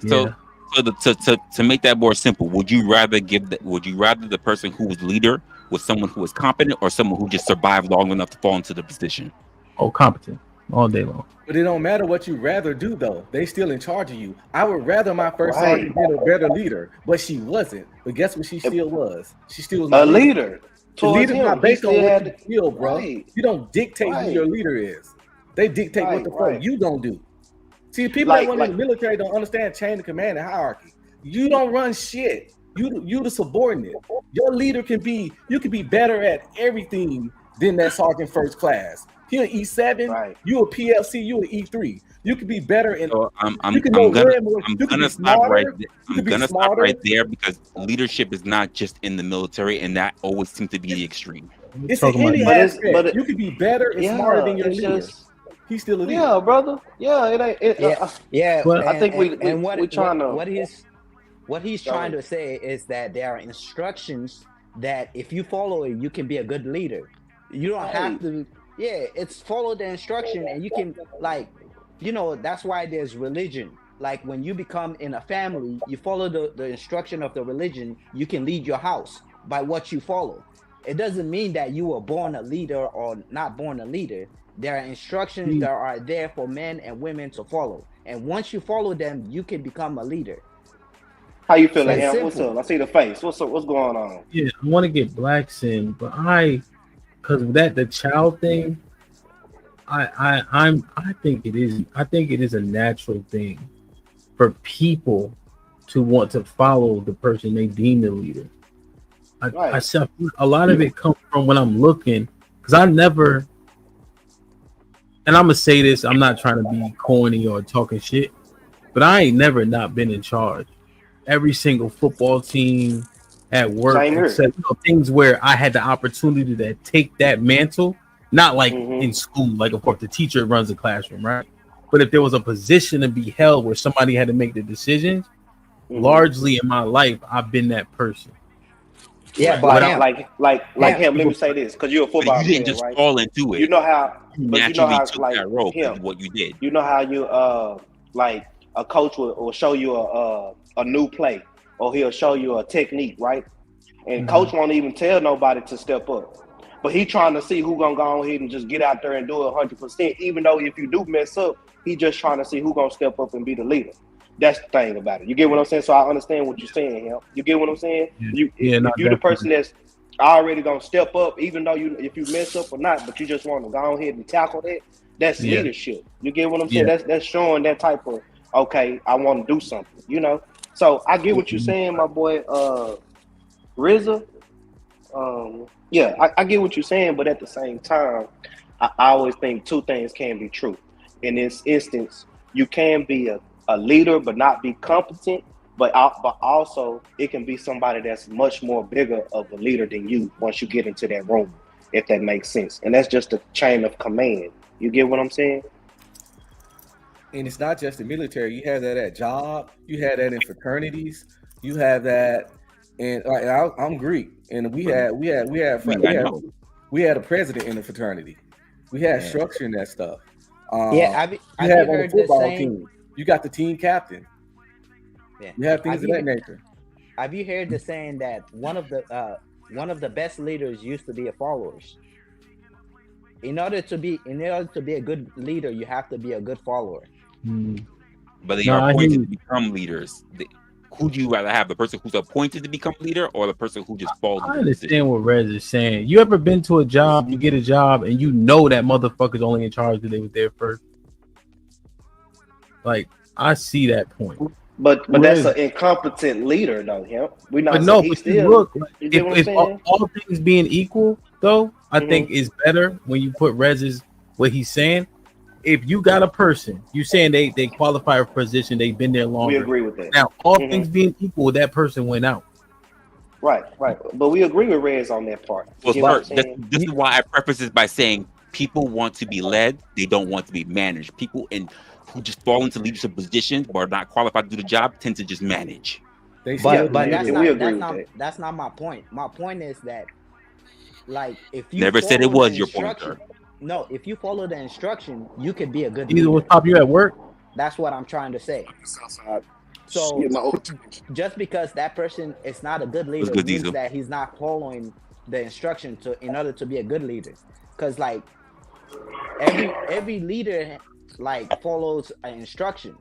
So to make that more simple, would you rather the person who was leader with someone who was competent or someone who just survived long enough to fall into the position? Oh, competent all day long. But it don't matter what you rather do though. They still in charge of you. I would rather my first sergeant be a better leader, but she wasn't. But guess what? She still was. She still was a leader. The leader's not based on what you feel, bro. You don't dictate who your leader is. They dictate what the fuck you don't do. See, people that run in the military don't understand chain of command and hierarchy. You don't run shit. You the subordinate. Your leader can be better at everything than that sergeant first class. He an E7, you a PLC, you an E3. You could be better in. So I'm gonna stop right there because leadership is not just in the military, and that always seems to be the extreme. It's in any aspect. You could be better and smarter than your leader. He's still a leader. Yeah, brother. Yeah, it ain't. I think we're trying to. What he's trying to say is that there are instructions that if you follow it, you can be a good leader. You don't have to. Yeah, it's follow the instruction, and you can that's why there's religion. Like when you become in a family, you follow the instruction of the religion. You can lead your house by what you follow. It doesn't mean that you were born a leader or not born a leader. There are instructions that are there for men and women to follow, and once you follow them, you can become a leader. How you feeling, Ham? What's up? I see the face. What's up? What's going on? Yeah, I want to get blacks in, but because of the child thing, I think it is a natural thing for people to want to follow the person they deem the leader. I a lot of it comes from when I'm looking, because I never, and I'm gonna say this, I'm not trying to be corny or talking shit, but I ain't never not been in charge. Every single football team, at work, except things where I had the opportunity to take that mantle, not like in school, like of course the teacher runs the classroom, right? But if there was a position to be held where somebody had to make the decisions, largely in my life, I've been that person. Yeah, but like him. Let me say this, because you're a football player, you didn't just right? fall into it. You know how naturally took that role. What you did. You know how you like a coach will show you a new play, or he'll show you a technique, right? And coach won't even tell nobody to step up. But he trying to see who gonna go ahead and just get out there and do it 100%. Even though if you do mess up, he just trying to see who gonna step up and be the leader. That's the thing about it. You get what I'm saying? So I understand what you're saying, him. You get what I'm saying? If you the person that's already gonna step up, even though if you mess up or not, but you just want to go ahead and tackle that, that's leadership. You get what I'm saying? That's showing that type of, okay, I want to do something, you know? So I get what you're saying, my boy RZA. I get what you're saying, but at the same time, I always think two things can be true. In this instance, you can be a leader but not be competent, but also it can be somebody that's much more bigger of a leader than you once you get into that room, if that makes sense. And that's just a chain of command. You get what I'm saying? And it's not just the military. You have that at job. You have that in fraternities. You have that, and I'm Greek, and we had a president in the fraternity. We had structure in that stuff. Have you heard the saying? You got the team captain. Yeah, you have things of that nature. Have you heard the saying that one of the best leaders used to be a followers? In order to be a good leader, you have to be a good follower. But they are appointed to become leaders. Who do you rather have? The person who's appointed to become leader, or the person who just falls? I understand what Rez is saying. You ever been to a job, you get a job, and you know that motherfucker's only in charge because they were there first? Like, I see that point. But that's an incompetent leader, though. Yeah, we not. But no, but you look. If all things being equal, though, I think it's better when you put Rez's what he's saying. If you got a person, you saying they qualify for a position, they've been there longer. We agree with that. Now, all things being equal, that person went out. Right. But we agree with Rez on that part. Well, first, this is why I preface this by saying people want to be led; they don't want to be managed. People who just fall into leadership positions but are not qualified to do the job tend to just manage. But that's not my point. My point is that, like, if you never said it was your point, sir. No, if you follow the instruction, you can be a good leader. Either was Pop you at work. That's what I'm trying to say. So just because that person is not a good leader means that he's not following the instruction in order to be a good leader. Because like every leader like follows an instruction.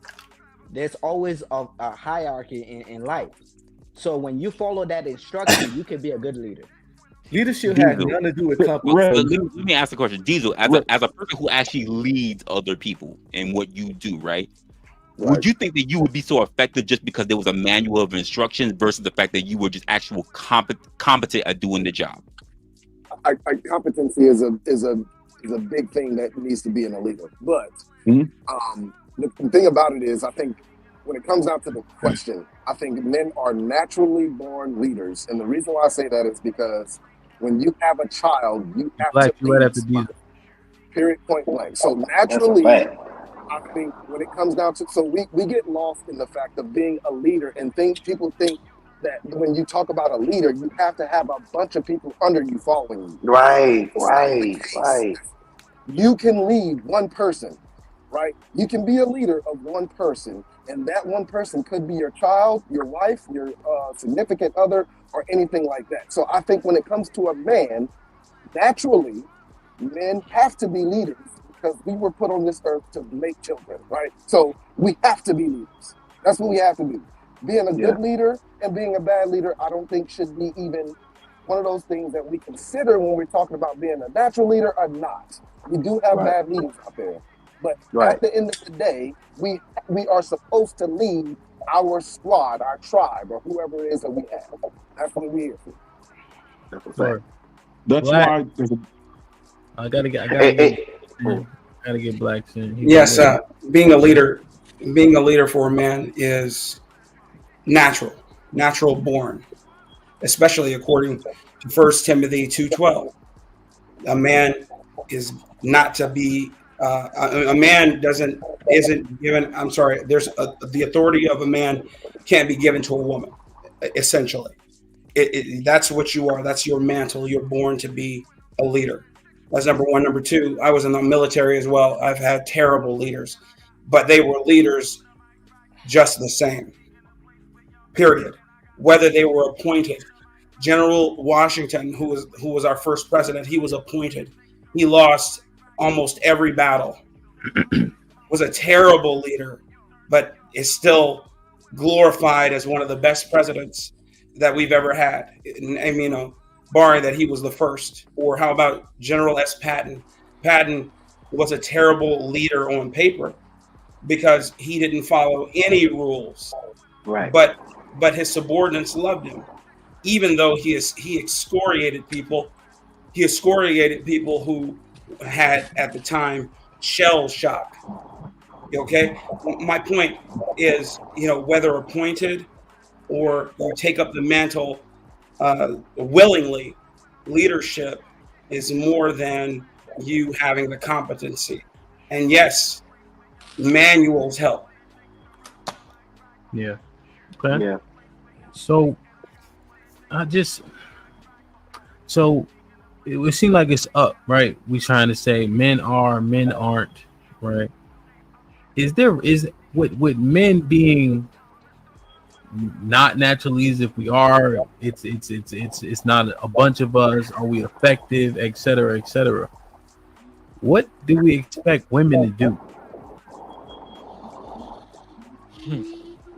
There's always a hierarchy in life. So when you follow that instruction, you can be a good leader. Leadership has nothing to do with let me ask the question, Diesel. As a person who actually leads other people in what you do, right? Would you think that you would be so effective just because there was a manual of instructions versus the fact that you were just actual competent at doing the job? Competency is a big thing that needs to be in a leader. But the thing about it is, I think when it comes down to the question, I think men are naturally born leaders, and the reason why I say that is because when you have a child, you have to lead. Period, point blank. So naturally, I think when it comes down to, so we get lost in the fact of being a leader and people think that when you talk about a leader, you have to have a bunch of people under you following you. Right. You can lead one person, right? You can be a leader of one person, and that one person could be your child, your wife, your significant other, or anything like that. So I think when it comes to a man, naturally, men have to be leaders because we were put on this earth to make children, right? So we have to be leaders. That's what we have to be. Being a good leader and being a bad leader, I don't think should be even one of those things that we consider when we're talking about being a natural leader or not. We do have bad leaders out there. But at the end of the day, we are supposed to lead our squad, our tribe, or whoever it is that we have. That's what we're here for. That's a fact. That's why there's a... I gotta get Black in. Yes, being a leader for a man is natural born, especially according to 1 Timothy 2:12. A man is not to be. A man isn't given. I'm sorry. There's the authority of a man can't be given to a woman. Essentially, that's what you are. That's your mantle. You're born to be a leader. That's number one. Number two, I was in the military as well. I've had terrible leaders, but they were leaders just the same. Period. Whether they were appointed General Washington, who was our first president, he was appointed. He lost almost every battle. Was a terrible leader, but is still glorified as one of the best presidents that we've ever had. I mean, barring that he was the first. Or how about General S. Patton? Patton was a terrible leader on paper because he didn't follow any rules. Right. But his subordinates loved him, even though he excoriated people. He excoriated people who had at the time shell shock. Okay, my point is, whether appointed or you take up the mantle willingly, leadership is more than you having the competency. And yes, manuals help. Yeah. Okay. Yeah. So it seems like it's up, right? We trying to say men are, men aren't, right? With men being not natural leaders, if we are, it's not a bunch of us, are we effective, et cetera, et cetera. What do we expect women to do?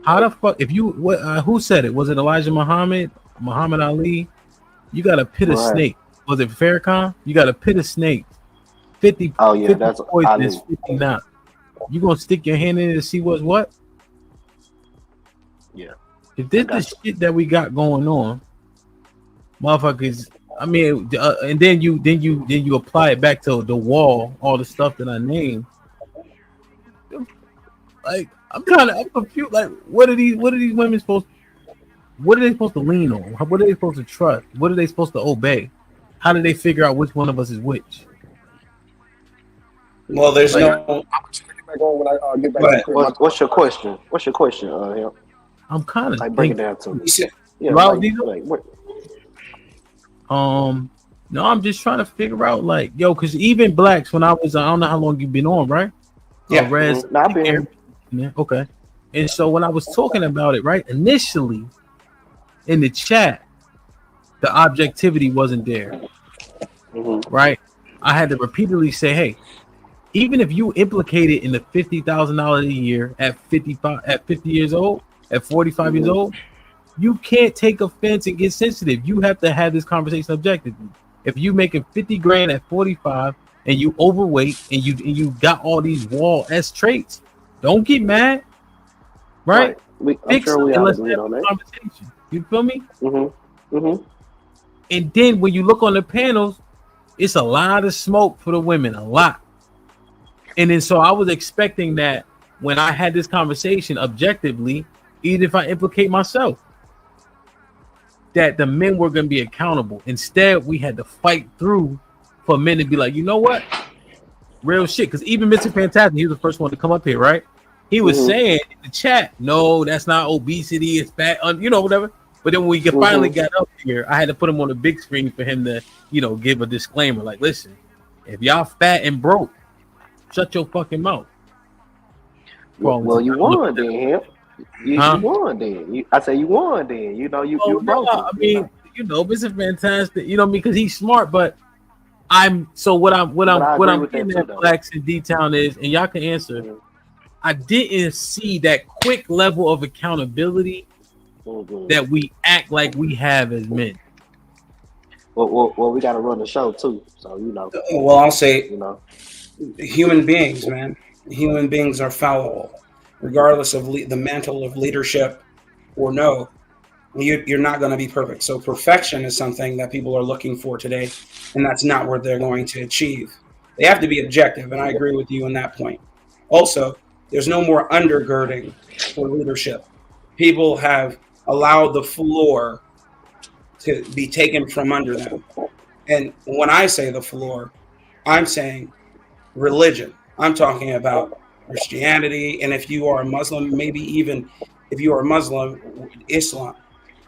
How the fuck, who said it? Was it Elijah Muhammad Ali? You got to pit a snake. Was it Farrakhan? You got to pit a snake. 50. Oh yeah, 50 that's poisonous, 50 not. You gonna stick your hand in it to see what's what? Yeah. If this is shit that we got going on, motherfuckers. I mean, and then you apply it back to the wall, all the stuff that I named. Like I'm confused. Like what are these women supposed? What are they supposed to lean on? What are they supposed to trust? What are they supposed to obey? How do they figure out which one of us is which? Well, there's no. What's your question? What's your question? I'm kind of break it down to me. Yeah, no, I'm just trying to figure out, like, because even blacks, when I don't know how long you've been on, right? Yeah, Rez, I've been here. Yeah, okay. And so when I was talking about it, right, initially in the chat, the objectivity wasn't there, right? I had to repeatedly say, hey, even if you implicated in the $50,000 a year at 50 years old, at 45 years old, you can't take offense and get sensitive. You have to have this conversation objectively. If you making 50 grand at 45 and you overweight and you got all these wall S traits, don't get mad, right? I'm sure we all agree on that. Conversation. You feel me? And then when you look on the panels, it's a lot of smoke for the women, a lot. And then so I was expecting that when I had this conversation objectively, even if I implicate myself, that the men were going to be accountable. Instead, we had to fight through for men to be like, you know what? Real shit. Because even Mr. Fantastic, he was the first one to come up here, right? He was saying in the chat, no, that's not obesity, it's fat, whatever. But then when we finally got up here, I had to put him on the big screen for him to, give a disclaimer. Like, listen, if y'all fat and broke, shut your fucking mouth. Well, you won then, him. You won then. I say you won then. You broke. I mean, Mr. Fantastic, because he's smart, but what I'm getting at, blacks in D-Town is, and y'all can answer, I didn't see that quick level of accountability that we act like we have as men. Well, we got to run the show too, so Well, I'll say, human beings, man. Human beings are fallible, regardless of the mantle of leadership or no. You're not going to be perfect. So perfection is something that people are looking for today, and that's not what they're going to achieve. They have to be objective, and I agree with you on that point. Also, there's no more undergirding for leadership. People have allowed the floor to be taken from under them. And when I say the floor, I'm saying religion. I'm talking about Christianity, and if you are a Muslim, maybe even if you are a Muslim, Islam.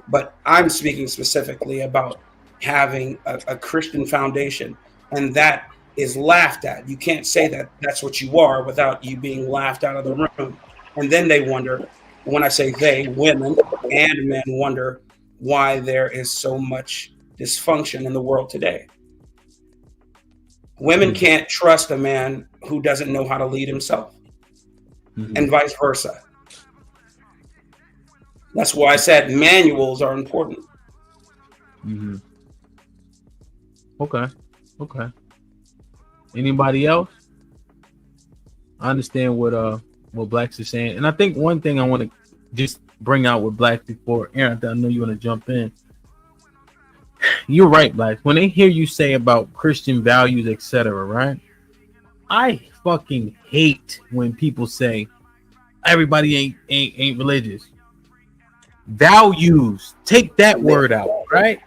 But I'm speaking specifically about having a Christian foundation, and that is laughed at. You can't say that that's what you are without you being laughed out of the room. And then they wonder, when I say they, women and men wonder, why there is so much dysfunction in the world today. Women can't trust a man who doesn't know how to lead himself, and vice versa. That's why I said manuals are important. Okay. Anybody else? I understand what Blacks is saying, and I think one thing I want to just bring out with Blacks before Aaron, I know you want to jump in. You're right, Blacks. When they hear you say about Christian values, etc., right? I fucking hate when people say everybody ain't religious. Values, take that word out, right?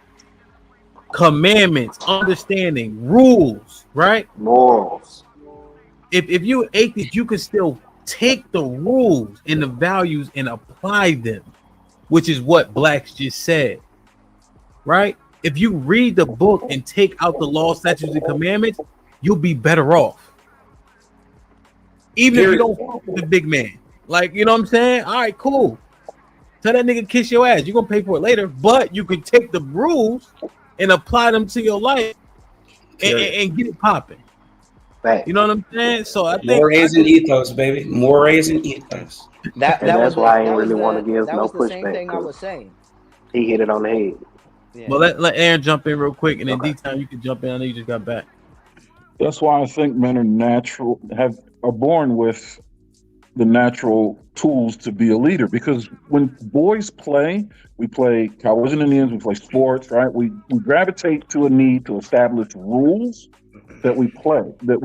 Commandments, understanding, rules, right? Morals. If you're atheist, you can still take the rules and the values and apply them, which is what Blacks just said, right? If you read the book and take out the law, statutes, and commandments, you'll be better off. Even if you don't fuck with the big man. Like, you know what I'm saying? All right, cool. Tell that nigga kiss your ass. You're going to pay for it later, but you can take the rules and apply them to your life and get it popping. Right. You know what I'm saying? So I think Mores and ethos, baby. Mores and ethos. That's why I ain't really want to give that no was the same pushback. thing I was saying. He hit it on the head. Yeah. Well, let Aaron jump in real quick, and then D-Time, you can jump in. I know you just got back. That's why I think men are natural, are born with the natural tools to be a leader. Because when boys play, we play Cowboys and Indians, we play sports, right? We gravitate to a need to establish rules that we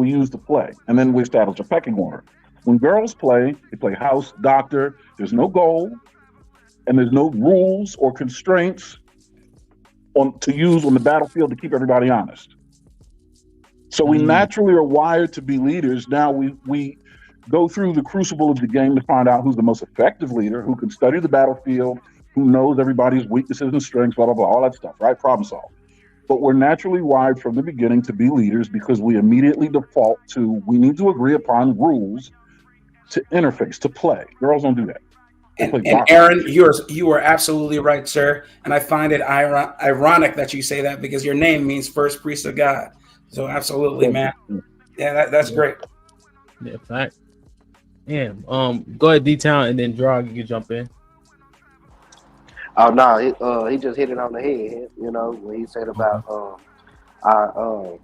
use to play, and then we establish a pecking order. When girls play, they play house, doctor. There's no goal, and there's no rules or constraints to use on the battlefield to keep everybody honest. So we naturally are wired to be leaders. Now we go through the crucible of the game to find out who's the most effective leader, who can study the battlefield, who knows everybody's weaknesses and strengths, blah, blah, blah, all that stuff, right? Problem solve. But we're naturally wired from the beginning to be leaders because we immediately default to, we need to agree upon rules to interface, to play. Girls don't do that. And Aaron, you are absolutely right, sir. And I find it ironic that you say that because your name means first priest of God. So absolutely, man. Yeah, that's great. Yeah, fact. Yeah. Go ahead, D-Town, and then Drog, you can jump in. Oh no, he just hit it on the head. You know, when he said about our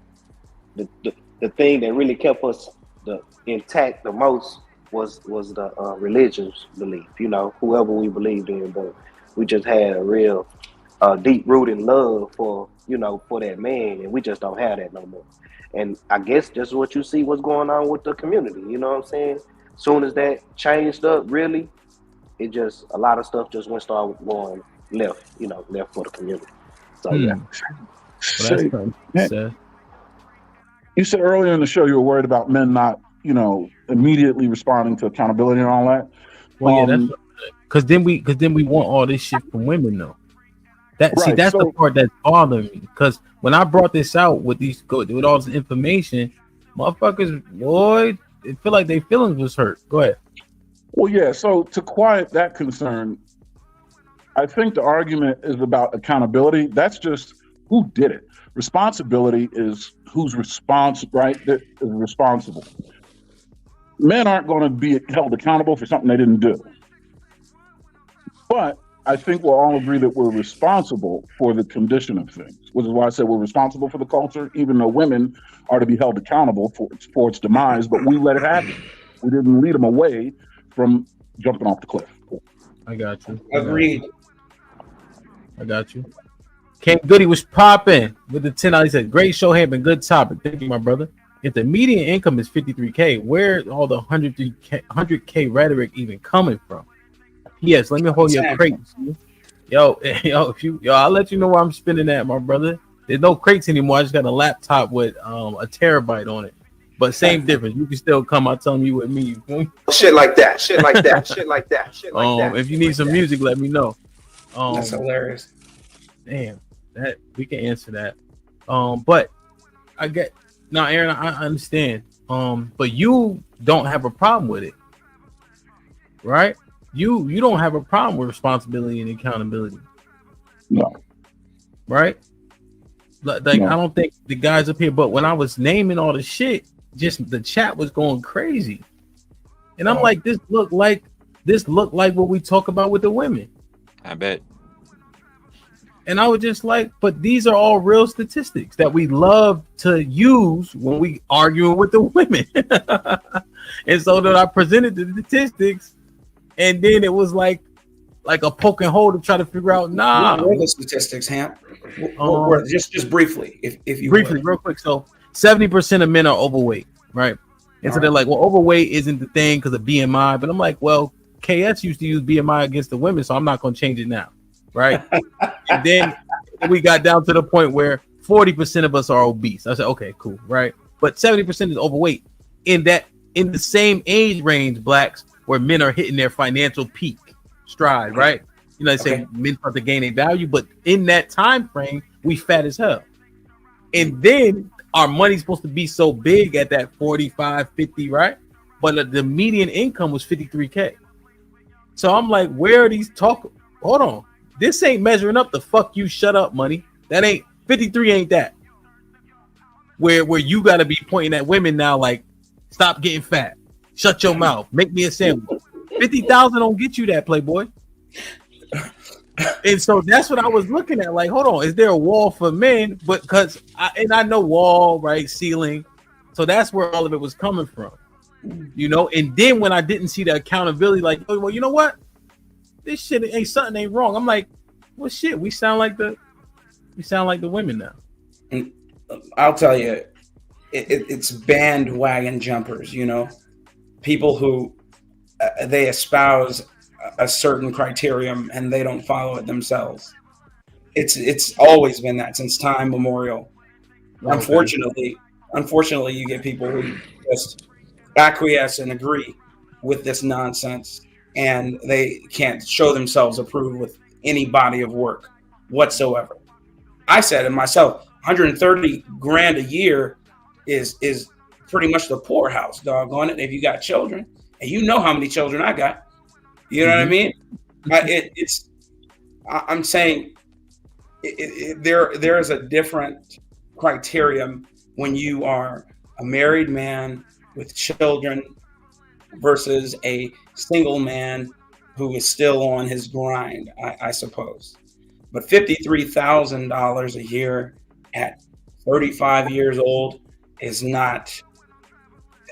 the thing that really kept us intact the most was the religious belief. You know, whoever we believed in, but we just had a real deep rooted love for that man, and we just don't have that no more. And I guess just what you see what's going on with the community. You know what I'm saying? Soon as that changed up, really, it just a lot of stuff just started going left. You know, left for the community. So yeah. You said earlier in the show you were worried about men not, immediately responding to accountability and all that. Well, yeah, that's because then we want all this shit from women though. That's the part that's bothering me. Because when I brought this out with all this information, motherfuckers, boy, it feel like their feelings was hurt. Go ahead. Well, yeah. So to quiet that concern, I think the argument is about accountability. That's just who did it. Responsibility is who's responsible, right? That is responsible. Men aren't going to be held accountable for something they didn't do. But I think we'll all agree that we're responsible for the condition of things, which is why I said we're responsible for the culture, even though women are to be held accountable for its demise, but we let it happen. We didn't lead them away from jumping off the cliff. I got you. Agreed. I got you. Ken Goody was popping with the 10. He said, great show, have been good topic. Thank you, my brother. If the median income is 53K, where all the 100K rhetoric even coming from? Yes, let me hold your crates. Yo, I'll let you know where I'm spending that, my brother. There's no crates anymore. I just got a laptop with a terabyte on it. But same difference. You can still come. I'm telling you with me. Shit like that. Shit like that. Shit like that. Shit like that. If you need some music, let me know. That's hilarious. Damn, that we can answer that. But I get now, Aaron. I understand. But you don't have a problem with it, right? You don't have a problem with responsibility and accountability. No. Right? Like No. I don't think the guys up here, but when I was naming all the shit, just the chat was going crazy. And I'm like, this look like what we talk about with the women. I bet. And I was just like, but these are all real statistics that we love to use when we arguing with the women. And so that I presented the statistics, and then it was like a poking hole to try to figure out. Nah, what are the statistics, Hamp? Just briefly, if you briefly, would. real quick. So 70% of men are overweight, right? And so they're like, well, overweight isn't the thing because of BMI. But I'm like, well, KS used to use BMI against the women, so I'm not going to change it now, right? And then we got down to the point where 40% of us are obese. I said, okay, cool, right? But 70% is overweight. In the same age range, blacks, where men are hitting their financial peak stride, right? You know, they say men start to gain their value, but in that time frame, we fat as hell. And then our money's supposed to be so big at that 45, 50, right? But the median income was 53K. So I'm like, where are these hold on. This ain't measuring up the fuck you shut up money. That ain't 53 ain't that. Where you gotta be pointing at women now like, stop getting fat. Shut your mouth. Make me a sandwich. 50,000 don't get you that, Playboy. And so that's what I was looking at. Like, hold on, is there a wall for men? But because I know wall, right, ceiling. So that's where all of it was coming from, you know. And then when I didn't see the accountability, like, oh, well, you know what, this shit ain't something ain't wrong. I'm like, well, shit, we sound like the women now. And I'll tell you, it's bandwagon jumpers. You know, people who they espouse a certain criterion and they don't follow it themselves. It's always been that since time memorial. Okay. Unfortunately, you get people who just acquiesce and agree with this nonsense, and they can't show themselves approved with any body of work whatsoever. I said it myself, 130 grand a year is pretty much the poorhouse, doggone it. If you got children, and you know how many children I got. You know what I mean? I'm saying there is a different criterion when you are a married man with children versus a single man who is still on his grind, I suppose. But $53,000 a year at 35 years old is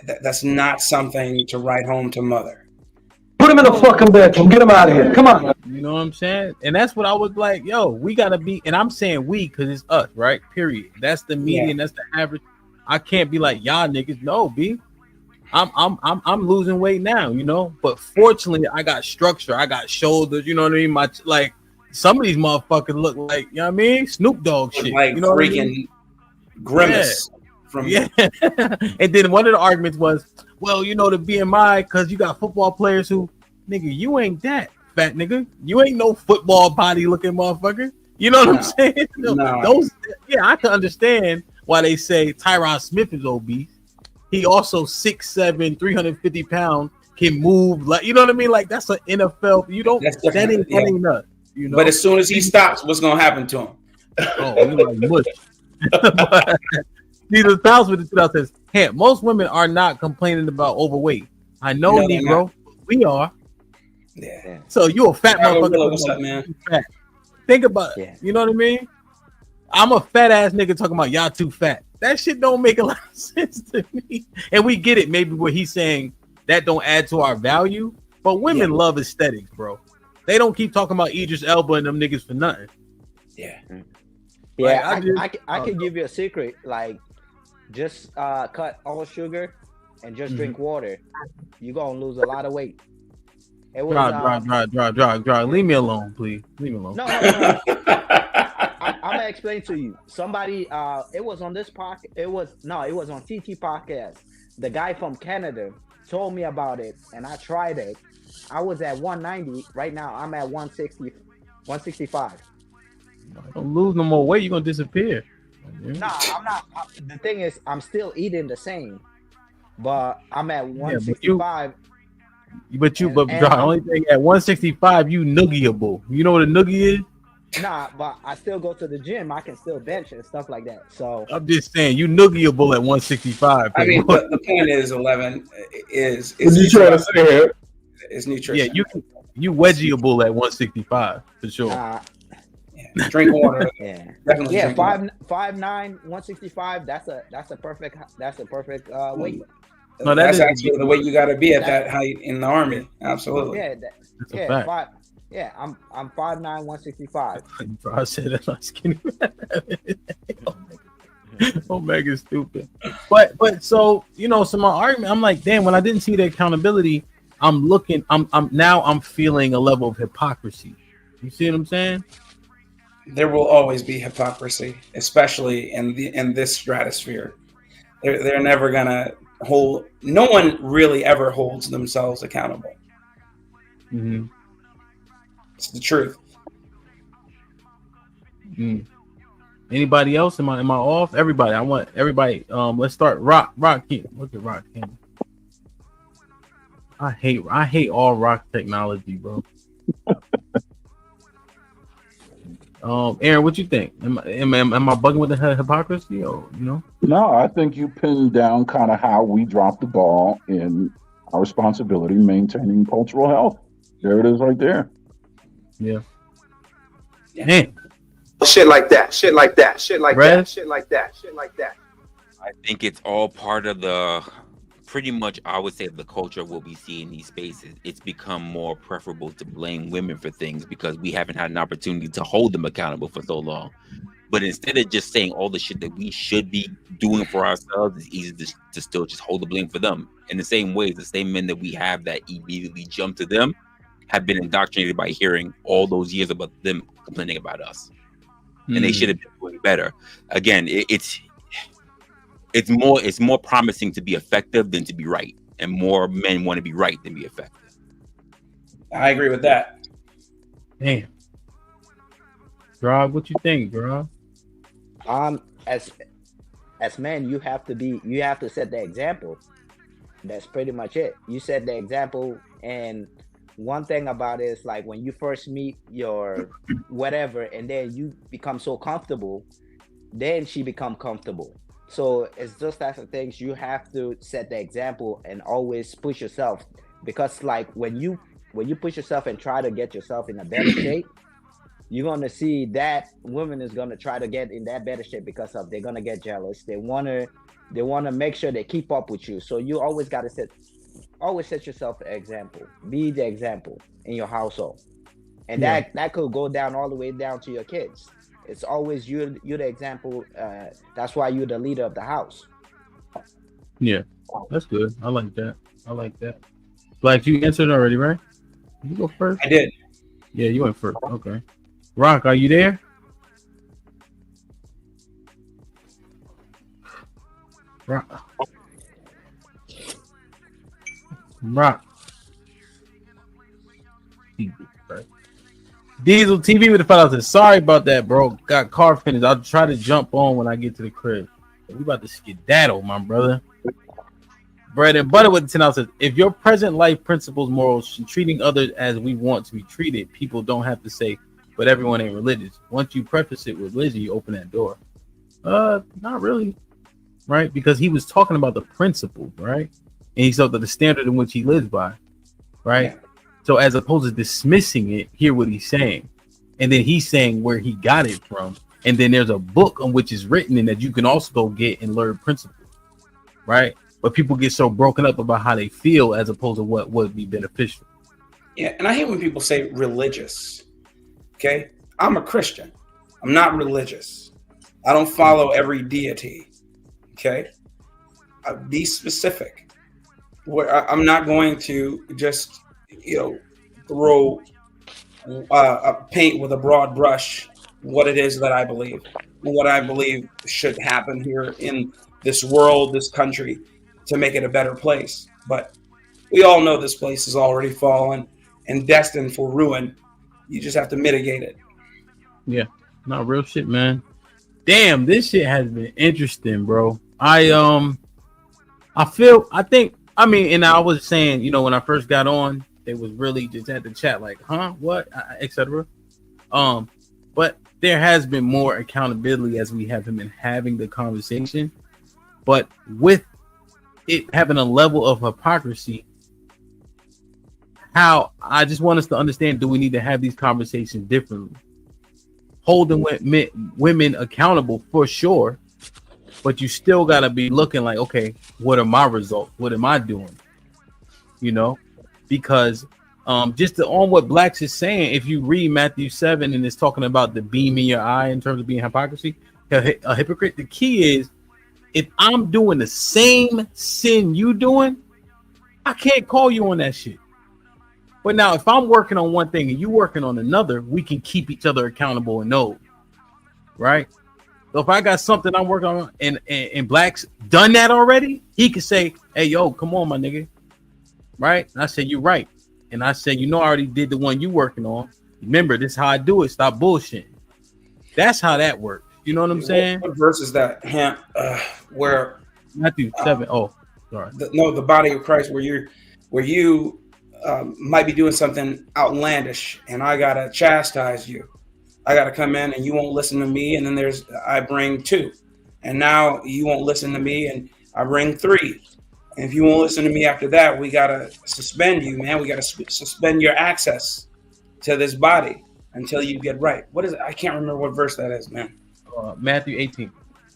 that's not something to write home to mother. Put him in the fucking bedroom. Get him out of here. Come on. You know what I'm saying? And that's what I was like, yo, we gotta be, and I'm saying we because it's us, right? Period. That's the median, that's the average. I can't be like y'all niggas. No, B. I'm losing weight now, you know. But fortunately, I got structure, I got shoulders, you know what I mean? Like some of these motherfuckers look like, you know what I mean? Snoop Dogg shit. Like, you know freaking what I mean? Grimace. And then one of the arguments was, well, you know, the BMI, because you got football players who, nigga, you ain't that fat nigga. You ain't no football body looking motherfucker. You know what I'm saying? Those, I can understand why they say Tyron Smith is obese. He also 6'7", 350 pounds, can move like, you know what I mean? Like that's an NFL. You don't. That ain't nuts. You know. But as soon as he stops, what's gonna happen to him? Oh, you like mush. But, see, the thousand with the 2000 says, hey, most women are not complaining about overweight. I know, Negro. We are. Yeah. So you a fat motherfucker. What's up, man? Fat. Think about it. You know what I mean? I'm a fat ass nigga talking about y'all too fat. That shit don't make a lot of sense to me. And we get it, maybe where he's saying that don't add to our value. But women love aesthetics, bro. They don't keep talking about Idris Elba and them niggas for nothing. Yeah. Yeah, I can give you a secret. Like, just cut all sugar and just drink water. You're gonna lose a lot of weight. It was dry. Leave me alone, please. Leave me alone. No. I'm gonna explain to you. Somebody, it was on this podcast. It was on TT podcast. The guy from Canada told me about it, and I tried it. I was at 190. Right now, I'm at 160, 165. Don't lose no more weight. You're gonna disappear. Nah, I'm not. The thing is, I'm still eating the same, but I'm at 165. But the only thing at 165, you noogieable. You know what a noogie is? Nah, but I still go to the gym. I can still bench and stuff like that. So I'm just saying, you noogieable at 165. I mean, the point is, 11 is What you trying to say here? Is nutrition. Yeah, you wedgieable at 165 for sure. Drink water. Yeah, Definitely yeah. drink water. 5'9", 165. That's a perfect weight. No, that's actually the way you got to be at that height in the army. Absolutely. Yeah, That's a fact. I'm 5'9", 165. Bro, I said that like skinny. Omega's stupid. But so so my argument, I'm like, damn, when I didn't see the accountability, I'm feeling a level of hypocrisy. You see what I'm saying? There will always be hypocrisy, especially in this stratosphere. They're never gonna hold. No one really ever holds themselves accountable. Mm-hmm. It's the truth. Anybody else? Am I off? Everybody. I want everybody. Let's start. Rock King. Look at Rock King. I hate all rock technology, bro. Aaron, what you think? Am I bugging with the hypocrisy, or No, I think you pinned down kind of how we dropped the ball in our responsibility maintaining cultural health. There it is, right there. Yeah. Shit like that. Shit like that. Shit like that. Shit like that. Shit like that. I think it's all part of the, pretty much, I would say, the culture of what we see in these spaces. It's become more preferable to blame women for things because we haven't had an opportunity to hold them accountable for so long. But instead of just saying all the shit that we should be doing for ourselves, it's easy to still just hold the blame for them. In the same way, the same men that we have that immediately jump to them have been indoctrinated by hearing all those years about them complaining about us. And they should have been doing better. Again, it's more promising to be effective than to be right, and more men want to be right than be effective. I agree with that. Damn, Rob, what you think, bro? As men, you have to set the example. That's pretty much it. You set the example, and one thing about it is, like, when you first meet your whatever, and then you become so comfortable, then she become comfortable. So it's just that things you have to set the example and always push yourself, because like when you push yourself and try to get yourself in a better shape, you're gonna see that woman is gonna try to get in that better shape because they're gonna get jealous. They wanna make sure they keep up with you. So you always gotta set yourself an example. Be the example in your household, and that could go down all the way down to your kids. It's always you're the example. That's why you're the leader of the house. Yeah, that's good. I like that. Black, you answered already, right? You go first. I did. Yeah, you went first. Okay. Rock, are you there? Rock. Diesel TV with the fellas. Sorry about that, bro. Got car finished. I'll try to jump on when I get to the crib. We about to skedaddle, my brother. Bread and butter with the 10 says, if your present life principles, morals, and treating others as we want to be treated, people don't have to say, but everyone ain't religious. Once you preface it with religion, you open that door. Not really, right? Because he was talking about the principle, right? And he saw the standard in which he lives by, right? Yeah. So as opposed to dismissing it, hear what he's saying. And then he's saying where he got it from. And then there's a book on which is written and that you can also go get and learn principles, right? But people get so broken up about how they feel as opposed to what would be beneficial. Yeah, and I hate when people say religious. Okay? I'm a Christian. I'm not religious. I don't follow every deity. Okay? Be specific. I'm not going to just, throw a paint with a broad brush what it is that I believe, what I believe should happen here in this world, this country, to make it a better place. But we all know this place is already fallen and destined for ruin. You just have to mitigate it. Yeah, not real shit, man. Damn, this shit has been interesting, bro. I mean, and I was saying, when I first got on, it was really just had to chat like, huh, what, etc. But there has been more accountability as we have been having the conversation. But with it having a level of hypocrisy, how I just want us to understand, do we need to have these conversations differently? Holding women accountable for sure, but you still got to be looking like, okay, what are my results? What am I doing? You know, because just on what Blacks is saying, if you read Matthew 7 and it's talking about the beam in your eye in terms of being hypocrisy, a hypocrite, the key is, if I'm doing the same sin you doing, I can't call you on that shit. But now if I'm working on one thing and you working on another, we can keep each other accountable and know, right? So if I got something I'm working on and Black's done that already, he could say, hey, yo, come on, my nigga. Right? And I said, you're right. And I said, I already did the one you working on. Remember, this is how I do it. Stop bullshitting. That's how that works. You know what I'm saying? What verse is that, Hamp? Where Matthew 7. Oh, sorry. The body of Christ, where you might be doing something outlandish, and I gotta chastise you. I gotta come in, and you won't listen to me, and then I bring 2, and now you won't listen to me, and I bring 3. And if you won't listen to me after that, we gotta suspend you, man. We gotta suspend your access to this body until you get right. What is it? I can't remember what verse that is, man. Matthew 18.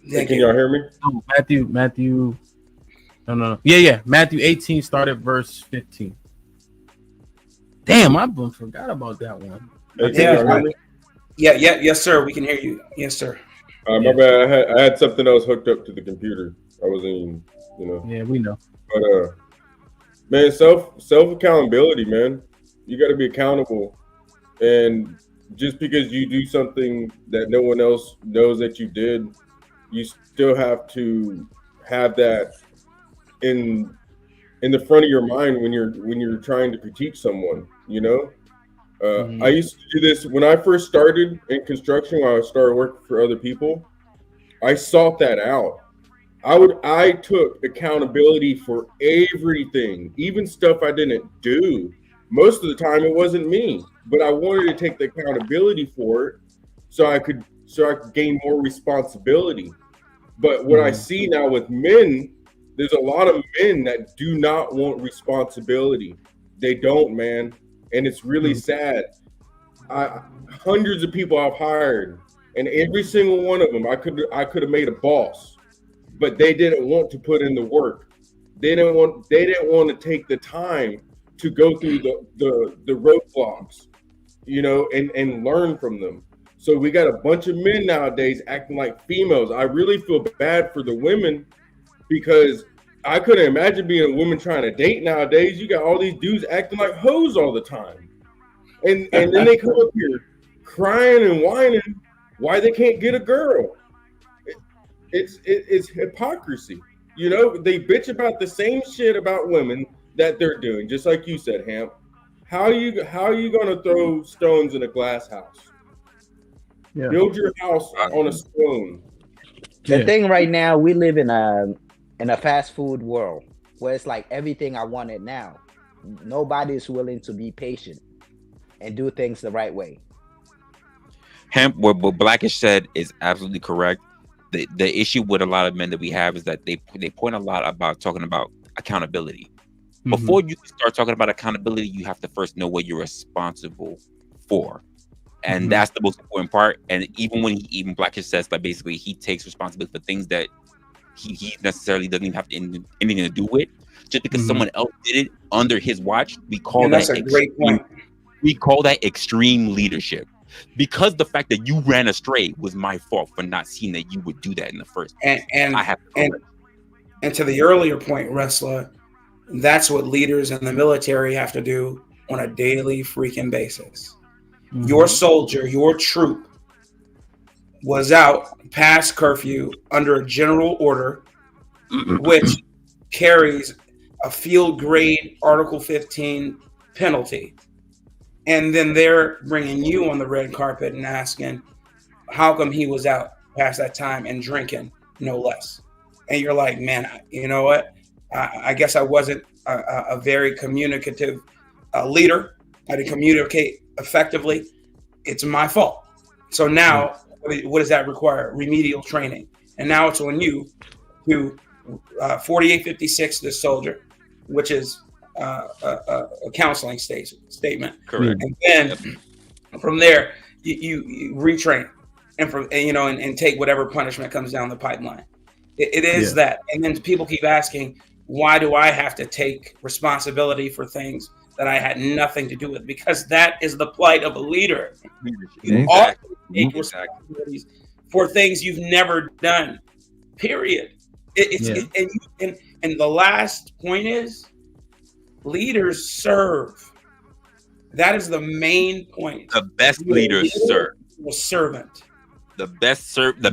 Can y'all hear me? Oh, Matthew. No. Yeah. Matthew 18 started verse 15. Damn, I forgot about that one. Yes, sir. We can hear you. Yes, sir. My bad. I had something else hooked up to the computer. I wasn't even, Yeah, we know. But man, self accountability, man. You got to be accountable, and just because you do something that no one else knows that you did, you still have to have that in the front of your mind when you're trying to critique someone. I used to do this when I first started in construction. When I started working for other people, I sought that out. I took accountability for everything, even stuff I didn't do. Most of the time it wasn't me, but I wanted to take the accountability for it so I could gain more responsibility. But what I see now with men, there's a lot of men that do not want responsibility. They don't, man. And it's really sad. Hundreds of people I've hired, and every single one of them I could have made a boss, but they didn't want to put in the work. They didn't want to take the time to go through the roadblocks, and learn from them. So we got a bunch of men nowadays acting like females. I really feel bad for the women, because I couldn't imagine being a woman trying to date nowadays. You got all these dudes acting like hoes all the time. And then they come up here crying and whining why they can't get a girl. It's hypocrisy. They bitch about the same shit about women that they're doing, just like you said, Hamp. How are you gonna throw stones in a glass house? Yeah. Build your house on a stone. The thing right now, we live in a fast food world where it's like everything I want it now. Nobody is willing to be patient and do things the right way. Hemp, what Blackish said is absolutely correct. The issue with a lot of men that we have is that they point a lot about talking about accountability. Before you start talking about accountability, you have to first know what you're responsible for. And that's the most important part. And even when even Blackish says that basically he takes responsibility for things that he necessarily doesn't even have anything to do with, just because someone else did it under his watch, we call that a great point. We call that extreme leadership. Because the fact that you ran astray was my fault for not seeing that you would do that in the first place. And to the earlier point, Wrestler, that's what leaders in the military have to do on a daily freaking basis. Your soldier, your troop was out past curfew under a general order, which carries a field grade Article 15 penalty. And then they're bringing you on the red carpet and asking, how come he was out past that time and drinking, no less? And you're like, man, you know what? I guess I wasn't a very communicative leader. I didn't communicate effectively. It's my fault. So now, what does that require? Remedial training. And now it's on you to 4856, the soldier, which is a counseling statement. Correct. And then from there, you retrain and take whatever punishment comes down the pipeline. It is that. And then people keep asking, why do I have to take responsibility for things that I had nothing to do with? Because that is the plight of a leader. You ought to take responsibilities for things you've never done. Period. And the last point is, leaders serve. That is the main point. The best leaders serve. A servant. The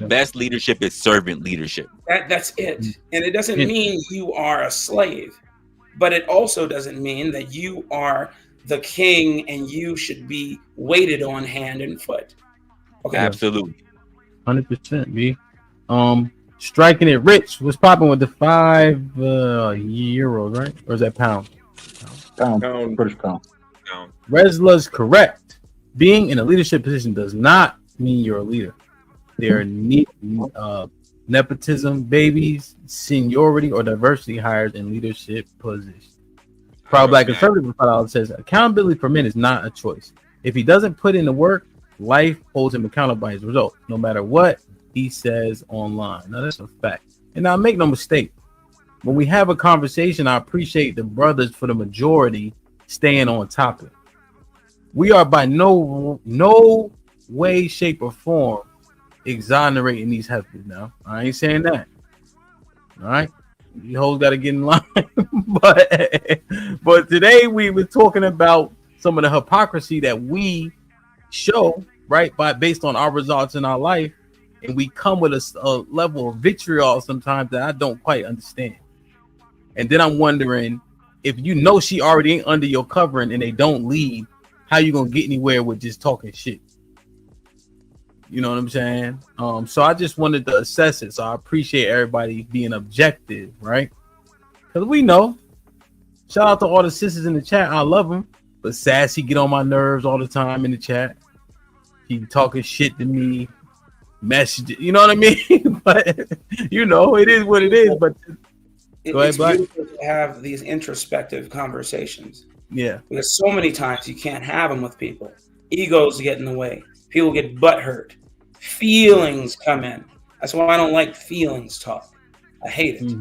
best leadership is servant leadership. That's it. And it doesn't mean you are a slave, but it also doesn't mean that you are the king and you should be waited on hand and foot. Okay. Absolutely. 100%, B. Striking it rich. What's popping with the 5 euros, right? Or is that pound? Pound. British pound. Resla's correct. Being in a leadership position does not mean you're a leader. There are nepotism babies, seniority, or diversity hires in leadership positions. Proud Black Conservative says accountability for men is not a choice. If he doesn't put in the work, life holds him accountable by his results, no matter what he says online. Now that's a fact. And now make no mistake, when we have a conversation, I appreciate the brothers for the majority staying on topic. We are by no way, shape, or form exonerating these heifers. Now I ain't saying that. All right, you hoes got to get in line. but today we were talking about some of the hypocrisy that we show, right, based on our results in our life, and we come with a level of vitriol sometimes that I don't quite understand. And then I'm wondering, if you know she already ain't under your covering and they don't leave, how you gonna get anywhere with just talking shit? You know what I'm saying? So I just wanted to assess it. So I appreciate everybody being objective, right? Because we know. Shout out to all the sisters in the chat. I love them. But Sassy get on my nerves all the time in the chat. He talking shit to me. Message, you know what I mean? But you know, it is what it is. But go ahead, it's Black. beautiful to have these introspective conversations. Yeah. Because so many times you can't have them with people. Egos get in the way. People get butthurt. Feelings come in. That's why I don't like feelings talk. I hate it.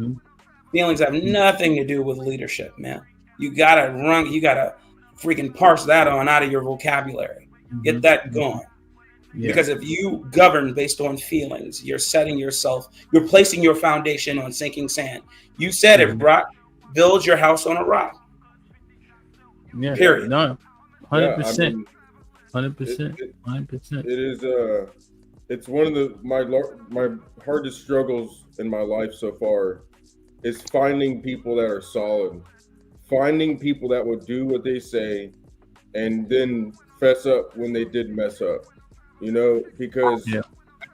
Feelings have nothing to do with leadership, man. You gotta freaking parse that on out of your vocabulary. Get that going. Yeah. Because if you govern based on feelings, you're you're placing your foundation on sinking sand. You said it, Brock. Build your house on a rock. Yeah. Period. No. 100%. 100%. 100%. It is it's one of my hardest struggles in my life so far is finding people that are solid, finding people that will do what they say and then fess up when they did mess up, you know, because at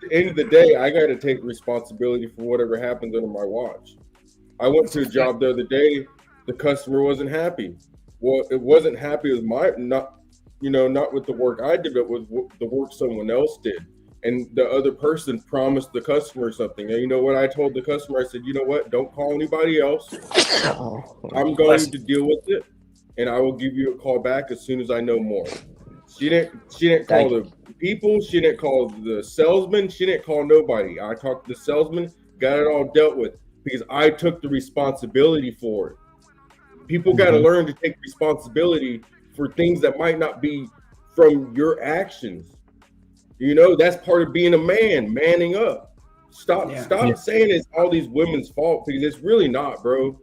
the end of the day, I got to take responsibility for whatever happens under my watch. I went to a job the other day, the customer wasn't happy. Well, it wasn't happy with not with the work I did, but with the work someone else did. And the other person promised the customer something. And you know what I told the customer? I said, you know what? Don't call anybody else. I'm going to deal with it, and I will give you a call back as soon as I know more. She didn't call the people. She didn't call the salesman. She didn't call nobody. I talked to the salesman, got it all dealt with because I took the responsibility for it. People got to learn to take responsibility for things that might not be from your actions. You know, that's part of being a man, manning up. Stop saying it's all these women's fault because it's really not, bro.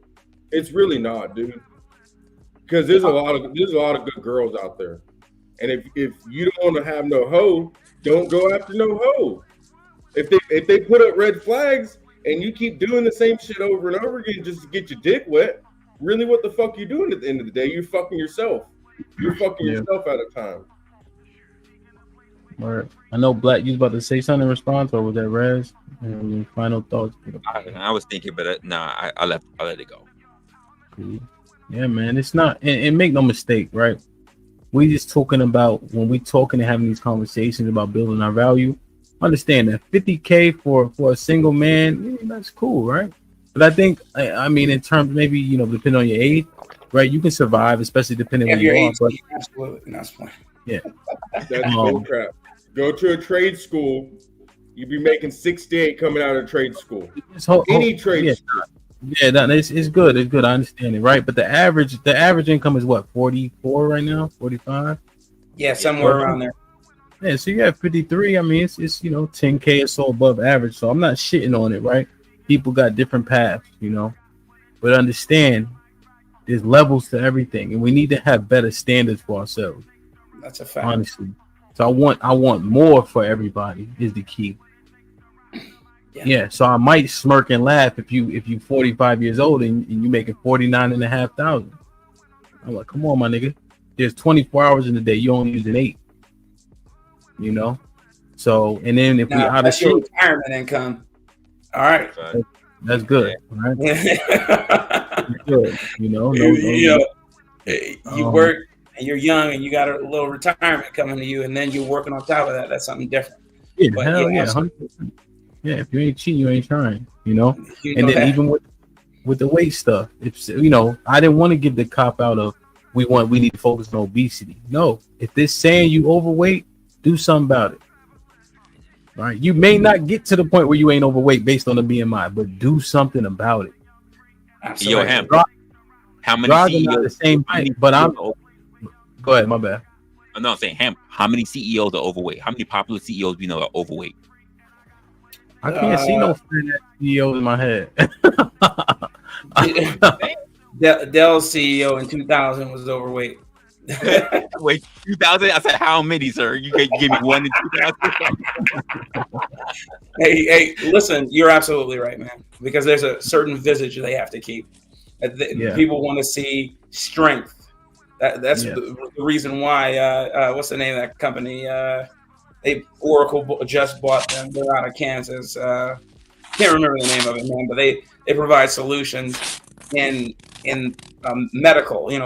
It's really not, dude. Because there's a lot of good girls out there. And if you don't want to have no hoe, don't go after no hoe. If they put up red flags and you keep doing the same shit over and over again just to get your dick wet, really what the fuck you doing at the end of the day? You're fucking yourself. You're fucking yourself out of time. Right. I know Black, you was about to say something in response, or was that Rez? Final thoughts? I was thinking, but I let it go. Yeah, man. It's not, and make no mistake, right? We just talking about when we talking and having these conversations about building our value. Understand that $50K for a single man, that's cool, right? But I think, I mean, in terms maybe depending on your age, right? You can survive, especially depending If where you're you are. 18, But absolutely, that's fine. yeah, That's bullcrap. Go to a trade school, you be making 68 coming out of trade school. Any trade school. Yeah, it's good. It's good. I understand it, right? But the average income is what, 44 right now, 45. Yeah, somewhere around there. Yeah, so you have 53. I mean, it's 10K or so above average. So I'm not shitting on it, right? People got different paths, but understand there's levels to everything, and we need to have better standards for ourselves. That's a fact. Honestly, so I want more for everybody is the key. Yeah, so I might smirk and laugh if you 45 years old and you making 49,500. I'm like, come on, my nigga. There's 24 hours in the day. You only using 8. So and then if we out of that's your shape, retirement income. All right, that's good. All right. Good. You work and you're young and you got a little retirement coming to you, and then you're working on top of that. That's something different. Yeah, But hell yeah, absolutely. 100%. Yeah, if you ain't cheating, you ain't trying. And then that. even with the weight stuff, it's I didn't want to give the cop out of we need to focus on obesity. No, if they're saying you overweight, do something about it. Right? You may not get to the point where you ain't overweight based on the BMI, but do something about it. Yo, Ham, how many Drugs are not the CEOs? same thing, but go ahead, my bad. I'm not saying Ham. How many CEOs are overweight? How many popular CEOs we know are overweight? I can't see no CEO in my head. Dell's CEO in 2000 was overweight. Wait, 2000? I said how many, sir? You can give me one in 2000. Hey, listen, you're absolutely right, man. Because there's a certain visage they have to keep. People want to see strength. That's the reason why. What's the name of that company? Oracle just bought them. They're out of Kansas. Can't remember the name of it, man. But they provide solutions in medical. A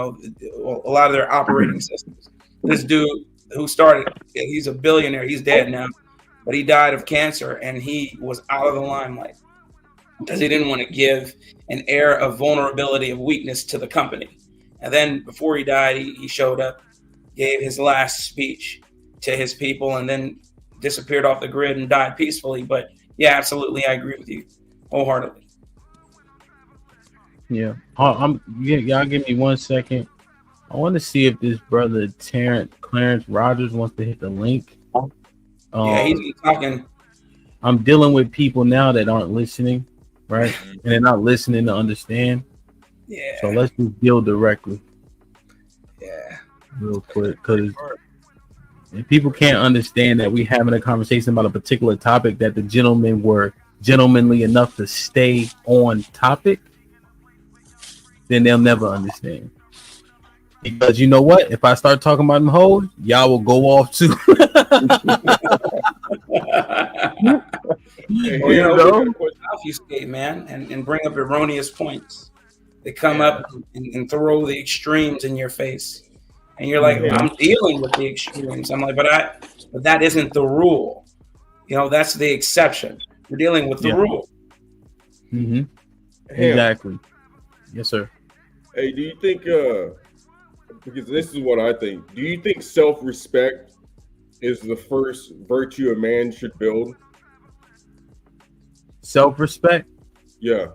lot of their operating systems. This dude who started, he's a billionaire. He's dead now, but he died of cancer, and he was out of the limelight because he didn't want to give an air of vulnerability, of weakness to the company. And then before he died, he showed up, gave his last speech to his people, and then disappeared off the grid and died peacefully. But yeah, absolutely, I agree with you wholeheartedly. Yeah, y'all give me 1 second. I want to see if this brother Clarence Rogers wants to hit the link. Yeah, he's talking. I'm dealing with people now that aren't listening, right? And they're not listening to understand. Yeah. So let's just deal directly. Yeah. Real quick, because if people can't understand that we having a conversation about a particular topic, that the gentlemen were gentlemanly enough to stay on topic, then they'll never understand. Because you know what? If I start talking about them hoes, y'all will go off too. Obfuscate, man, and bring up erroneous points. They come up and throw the extremes in your face, and you're like, I'm dealing with the extremes. I'm like, but that isn't the rule. That's the exception. We're dealing with the rule. Mm-hmm. Exactly. Yes, sir. Hey, do you think? Because this is what I think. Do you think self-respect is the first virtue a man should build? Self-respect? Yeah.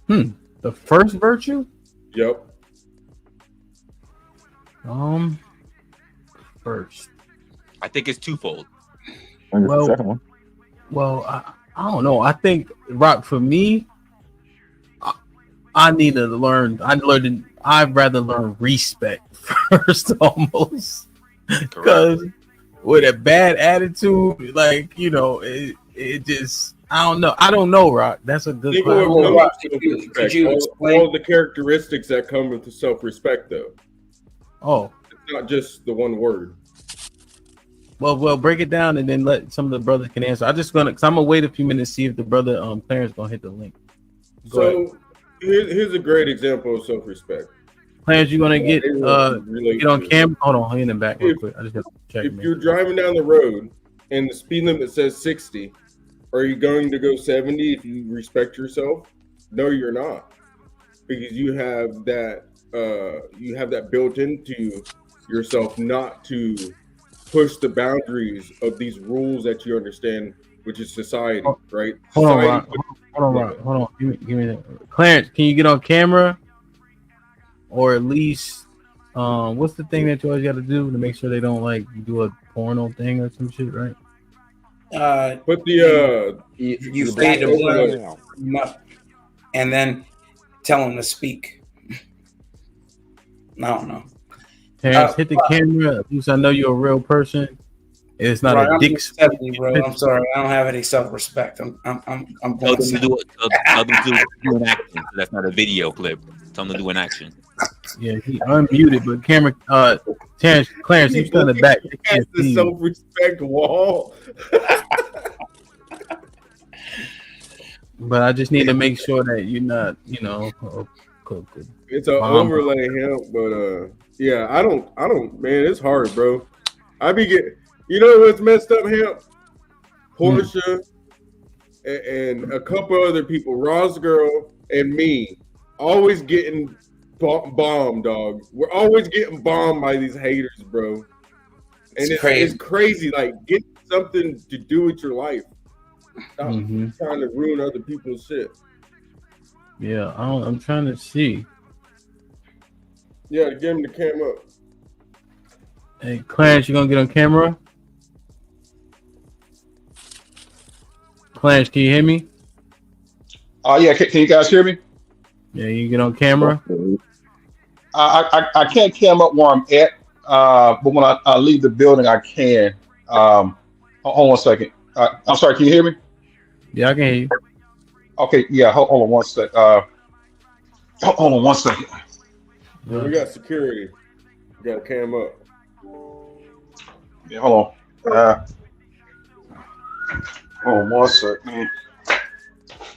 The first virtue? Yep. First. I think it's twofold. Well, I don't know. I think, Rock, for me, I need to learn. I'd rather learn respect first, almost, because with a bad attitude, like it just I don't know, Rock. That's a good question. Could you explain all the characteristics that come with the self-respect, though? Oh, it's not just the one word. Well, break it down and then let some of the brothers can answer. I'm gonna wait a few minutes to see if the brother Clarence gonna hit the link. So here's a great example of self-respect. Clarence, you gonna get relate on to. camera? Hold on, in the back real quick. I just got to check. If you're driving down the road and the speed limit says 60, are you going to go 70 if you respect yourself? No, you're not, because you have that built into yourself not to push the boundaries of these rules that you understand, which is society, right? Hold on, Society Ron. Hold on. Give me that. Clarence, can you get on camera, or at least what's the thing that you always got to do to make sure they don't like do a porno thing or some shit, right? Put the you fade the blood and then tell them to speak. I don't know. Terrence, hit the camera. At least I know you're a real person. It's not a dick. Bro, I'm sorry. I don't have any self-respect. I'm Tell them to do it. Tell them to do an action. That's not a video clip. Tell them to do an action. Yeah, he unmuted, but camera. Clarence, he's still in the back. That's the self-respect wall. But I just need to make sure that you're not, It's an overlay hemp, but yeah, I don't, man, it's hard, bro. I be getting, what's messed up, hemp? Portia and a couple other people, Ross Girl and me, always getting bombed, dog. We're always getting bombed by these haters, bro. And it's crazy. Like, get something to do with your life. Stop trying to ruin other people's shit. Yeah, I'm trying to see. Yeah, give him the camera up. Hey, Clarence, you gonna get on camera? Clarence, can you hear me? Yeah, can you guys hear me? Yeah, you get on camera. I can't cam up where I'm at, but when I leave the building, I can. Hold on one second. I'm sorry, can you hear me? Yeah, I can hear you. Okay, yeah, hold on one sec. Hold on one second. Yeah, we got security. We got a cam up. Yeah, hold on. Hold on one sec, man.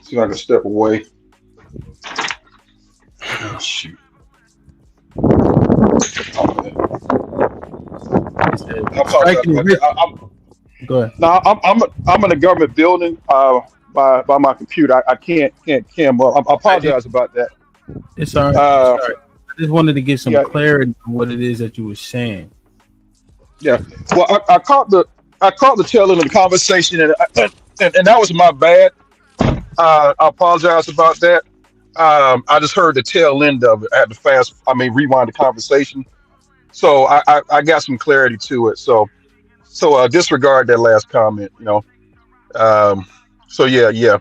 See if I can step away. Oh, shoot. Go ahead. No, I'm in a government building by my computer. I can't cam up. I apologize about that. It's all right. I just wanted to get some clarity on what it is that you were saying. Yeah. Well, I caught the tail end of the conversation, and that was my bad. I apologize about that. I just heard the tail end of it. I had to rewind the conversation. So I got some clarity to it. So disregard that last comment, So yeah.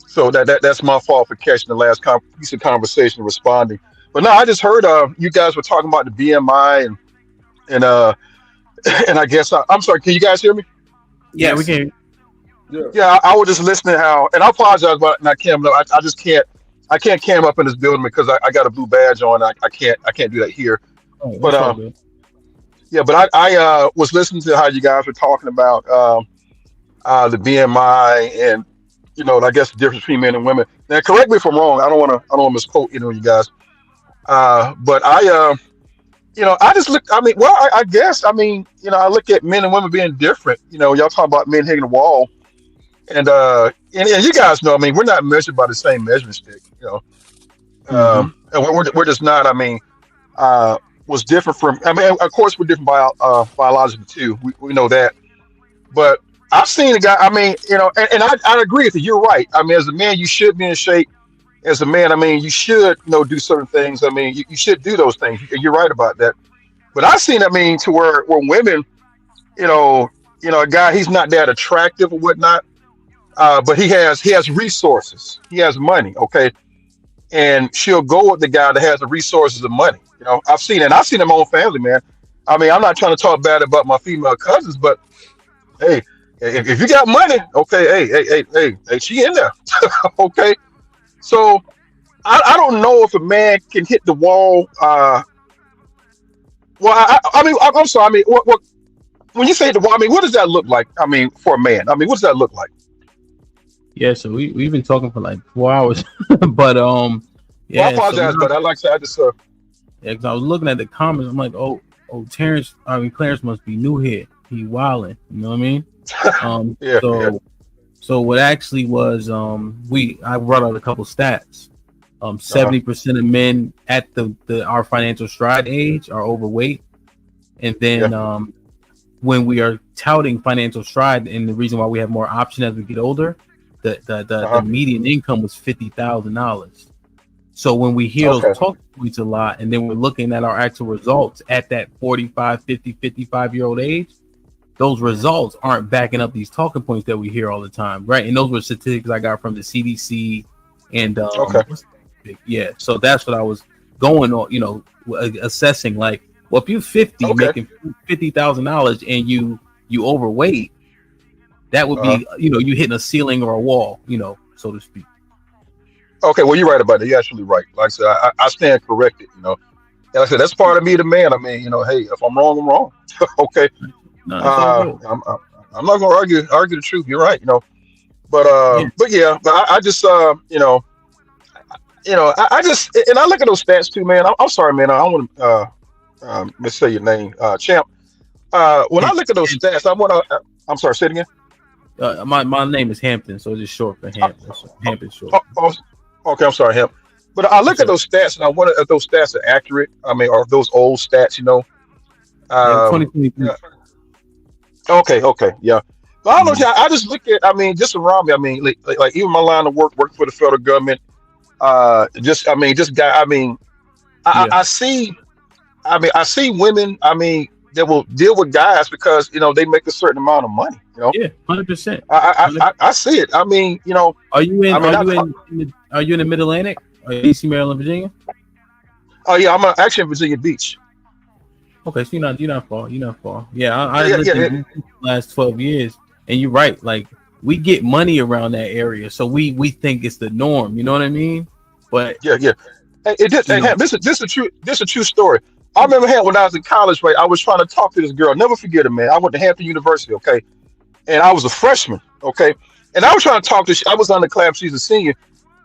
So that's my fault for catching the last piece of conversation and responding. But no, I just heard you guys were talking about the BMI and I guess I'm sorry. Can you guys hear me? Yeah, we can. Yeah, I was just listening and I apologize about not camming up. I just can't. I can't cam up in this building because I got a blue badge on. I can't do that here. Oh, but yeah, but I was listening to how you guys were talking about the BMI and I guess the difference between men and women. Now, correct me if I'm wrong. I don't want to misquote you guys. But I just look. I guess I look at men and women being different. Y'all talk about men hitting the wall, and you guys know. We're not measured by the same measuring stick. And we're just not. Was different from. Of course, we're different biologically too. We know that, but I've seen a guy. And I agree with you. You're right. As a man, you should be in shape. As a man, you should do certain things. You should do those things. You're right about that. But I've seen, to where women, a guy, he's not that attractive or whatnot, but he has resources. He has money. Okay. And she'll go with the guy that has the resources and money. I've seen it. And I've seen it in my own family, man. I'm not trying to talk bad about my female cousins, but hey, if you got money, okay, hey, she in there. Okay. So I don't know if a man can hit the wall. I'm sorry. What when you say the wall, what does that look like? For a man, what does that look like? Yeah, so we've been talking for like 4 hours, but yeah. Well, I apologize, but I like to. Yeah, because I was looking at the comments. I'm like, oh, Clarence must be new here. He wilding. You know what I mean? So what actually was I brought out a couple stats. 70% of men at our financial stride age are overweight, and then when we are touting financial stride, and the reason why we have more option as we get older, the median income was $50,000. So when we hear those talking points a lot, and then we're looking at our actual results at that 45, 50, 55-year-old age, those results aren't backing up these talking points that we hear all the time, right? And those were statistics I got from the CDC and yeah. So that's what I was going on, assessing. Like, well, if you're 50 making $50,000 and you overweight, that would be you hitting a ceiling or a wall, so to speak. Okay, well, you're right about that. You're actually right. Like I said, I stand corrected. And like I said, that's part of me, the man. I mean, hey, if I'm wrong, I'm wrong. Okay. I'm not gonna argue the truth. You're right, but I just I just, and I look at those stats too, man. I'm sorry, man. I don't want to missay your name, Champ. When I look at those stats, I'm sorry. Say it again. My name is Hampton, so it's just short for Hampton. Hampton short. Okay, I'm sorry, Hamp. But I look at those stats, and I wonder if those stats are accurate. I mean, or those old stats, 2023. Okay, yeah. But I don't know. I just look at. I mean, just around me. I mean, like even my line of work for the federal government. I see. I see women. I mean, that will deal with guys because they make a certain amount of money. Yeah, 100%. I see it. I mean, Are you in? Are you in the Mid Atlantic? Are you DC, Maryland, Virginia? Oh yeah, I'm actually in Virginia Beach. Okay, so you're not far. Yeah, I lived in the last 12 years, and you're right. Like, we get money around that area, so we think it's the norm. You know what I mean? But yeah. This is a true story. I remember when I was in college, right? I was trying to talk to this girl. Never forget it, man. I went to Hampton University, okay, and I was a freshman, okay, and I was trying to talk to. I was on the class. She's a senior.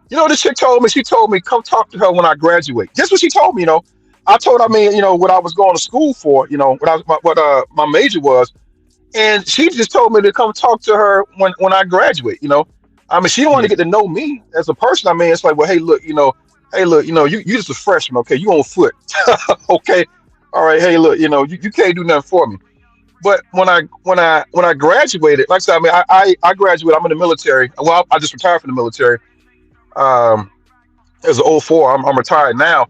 This chick told me. She told me come talk to her when I graduate. Guess what she told me? I told her, what I was going to school for, what my major was, and she just told me to come talk to her when I graduate. She didn't want to get to know me as a person. I mean, it's like, well, hey, look, you just a freshman, okay? You on foot, okay? All right, hey, look, you can't do nothing for me. But when I graduated, like I said, I graduated. I'm in the military. Well, I just retired from the military. As an 04, I'm retired now.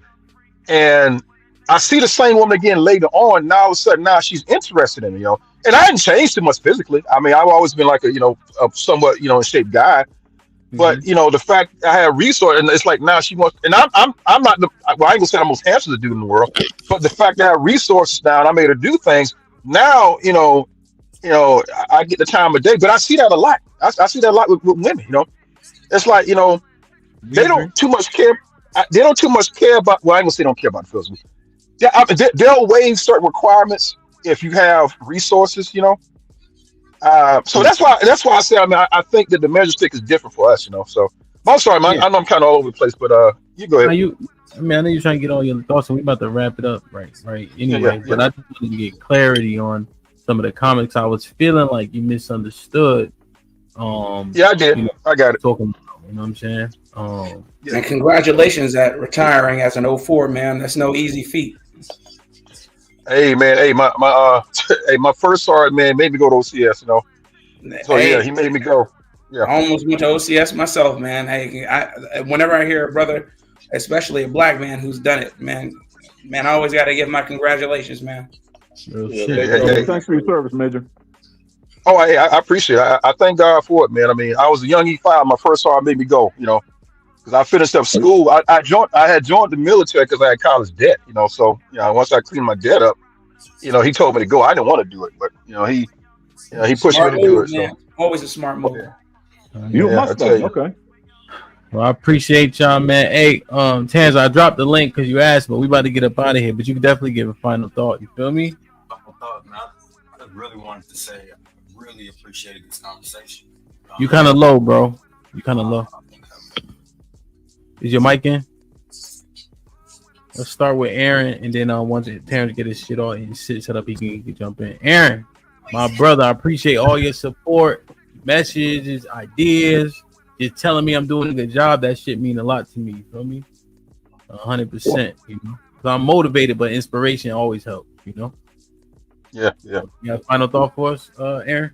And I see the same woman again later on. Now all of a sudden, she's interested in me, And I hadn't changed too much physically. I mean, I've always been like a somewhat in shape guy. But the fact I have resource, and it's like now she wants, and I'm not the, well, I ain't gonna say I'm the most handsome dude in the world, but the fact that I have resources now and I made her do things now, I get the time of day. But I see that a lot. I see that a lot with women. It's like they don't too much care. They don't too much care about. Well, I ain't gonna say they don't care about the feelings. They'll waive certain requirements if you have resources. So that's why I say. I mean, I think that the measure stick is different for us. So I'm sorry, man. I know I'm kind of all over the place, but you go ahead. I know you're trying to get all your thoughts, and we're about to wrap it up, right? Anyway, but I just wanted to get clarity on some of the comments. I was feeling like you misunderstood. I did. I got it. Talking about, you know what I'm saying? And congratulations at retiring as an 04, man. That's no easy feat. Hey, man. Hey, my first sergeant, man, made me go to OCS. So yeah, he made me go. Yeah, I almost went to OCS myself, man. Hey, whenever I hear a brother, especially a black man who's done it, man, I always got to give my congratulations, man. Thanks for your service, Major. Oh, I appreciate it. I thank God for it, man. I mean, I was a young E5. My first sergeant made me go, because I finished up school. I had joined the military because I had college debt, So, once I cleaned my debt up, he told me to go. I didn't want to do it, but he pushed me to do it. Man. So. Always a smart move. You must be okay. Well, I appreciate y'all, man. Hey, Tanza, I dropped the link because you asked, but we about to get up out of here. But you can definitely give a final thought. You feel me? Final thought, man. I really wanted to say I really appreciated this conversation. You kind of low, bro. You kind of low. Is your mic in? Let's start with Aaron, and then once Terrence get his shit all and set up, he can jump in. Aaron, my brother, I appreciate all your support, messages, ideas, just telling me I'm doing a good job. That shit mean a lot to me. You feel me? 100%. You know, because I'm motivated, but inspiration always helps. You know. Yeah. You got a final thought for us, Aaron?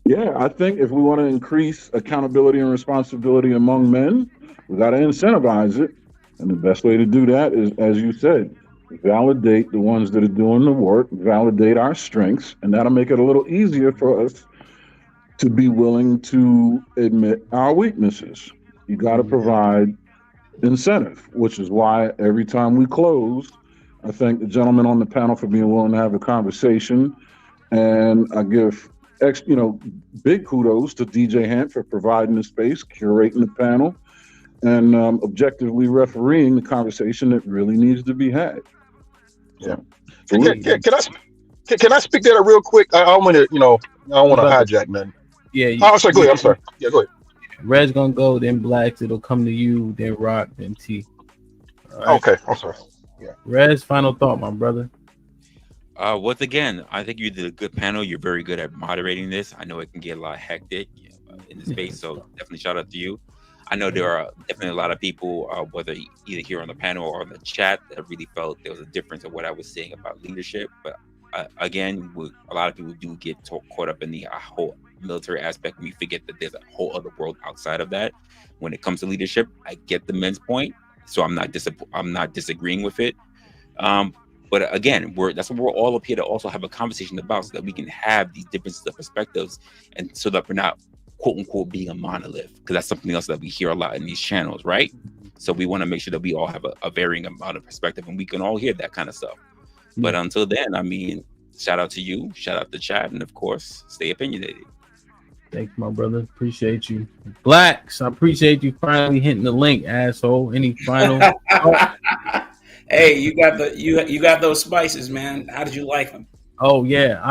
Yeah, I think if we want to increase accountability and responsibility among men, we got to incentivize it. And the best way to do that is, as you said, validate the ones that are doing the work, validate our strengths, and that'll make it a little easier for us to be willing to admit our weaknesses. You got to provide incentive, which is why every time we close, I thank the gentleman on the panel for being willing to have a conversation. And I give big kudos to DJ Hant for providing the space, curating the panel, and objectively refereeing the conversation that really needs to be had. Yeah. Can I speak that real quick? I don't want to, I don't want to hijack nothing. Yeah. I'm sorry. Go ahead. I'm sorry. Yeah, go ahead. Red's gonna go, then Blacks. It'll come to you, then Rock, then T. Right. Okay. I'm sorry. Yeah. Red's final thought, my brother. Once again, I think you did a good panel. You're very good at moderating this. I know it can get a lot hectic in the space, so definitely shout out to you. I know there are definitely a lot of people, whether either here on the panel or on the chat, that really felt there was a difference of what I was saying about leadership. But again, a lot of people do get caught up in the whole military aspect. We forget that there's a whole other world outside of that. When it comes to leadership, I get the men's point, so I'm not disagreeing with it. But again, that's what we're all up here to also have a conversation about, so that we can have these differences of perspectives, and so that we're not quote unquote being a monolith, because that's something else that we hear a lot in these channels, right? So we want to make sure that we all have a varying amount of perspective, and we can all hear that kind of stuff. But until then, I mean, shout out to you, shout out to chat, and of course, stay opinionated. Thanks, my brother. Appreciate you. Blacks, I appreciate you finally hitting the link, asshole. Any final? Hey, you got those spices, man. How did you like them? Oh yeah,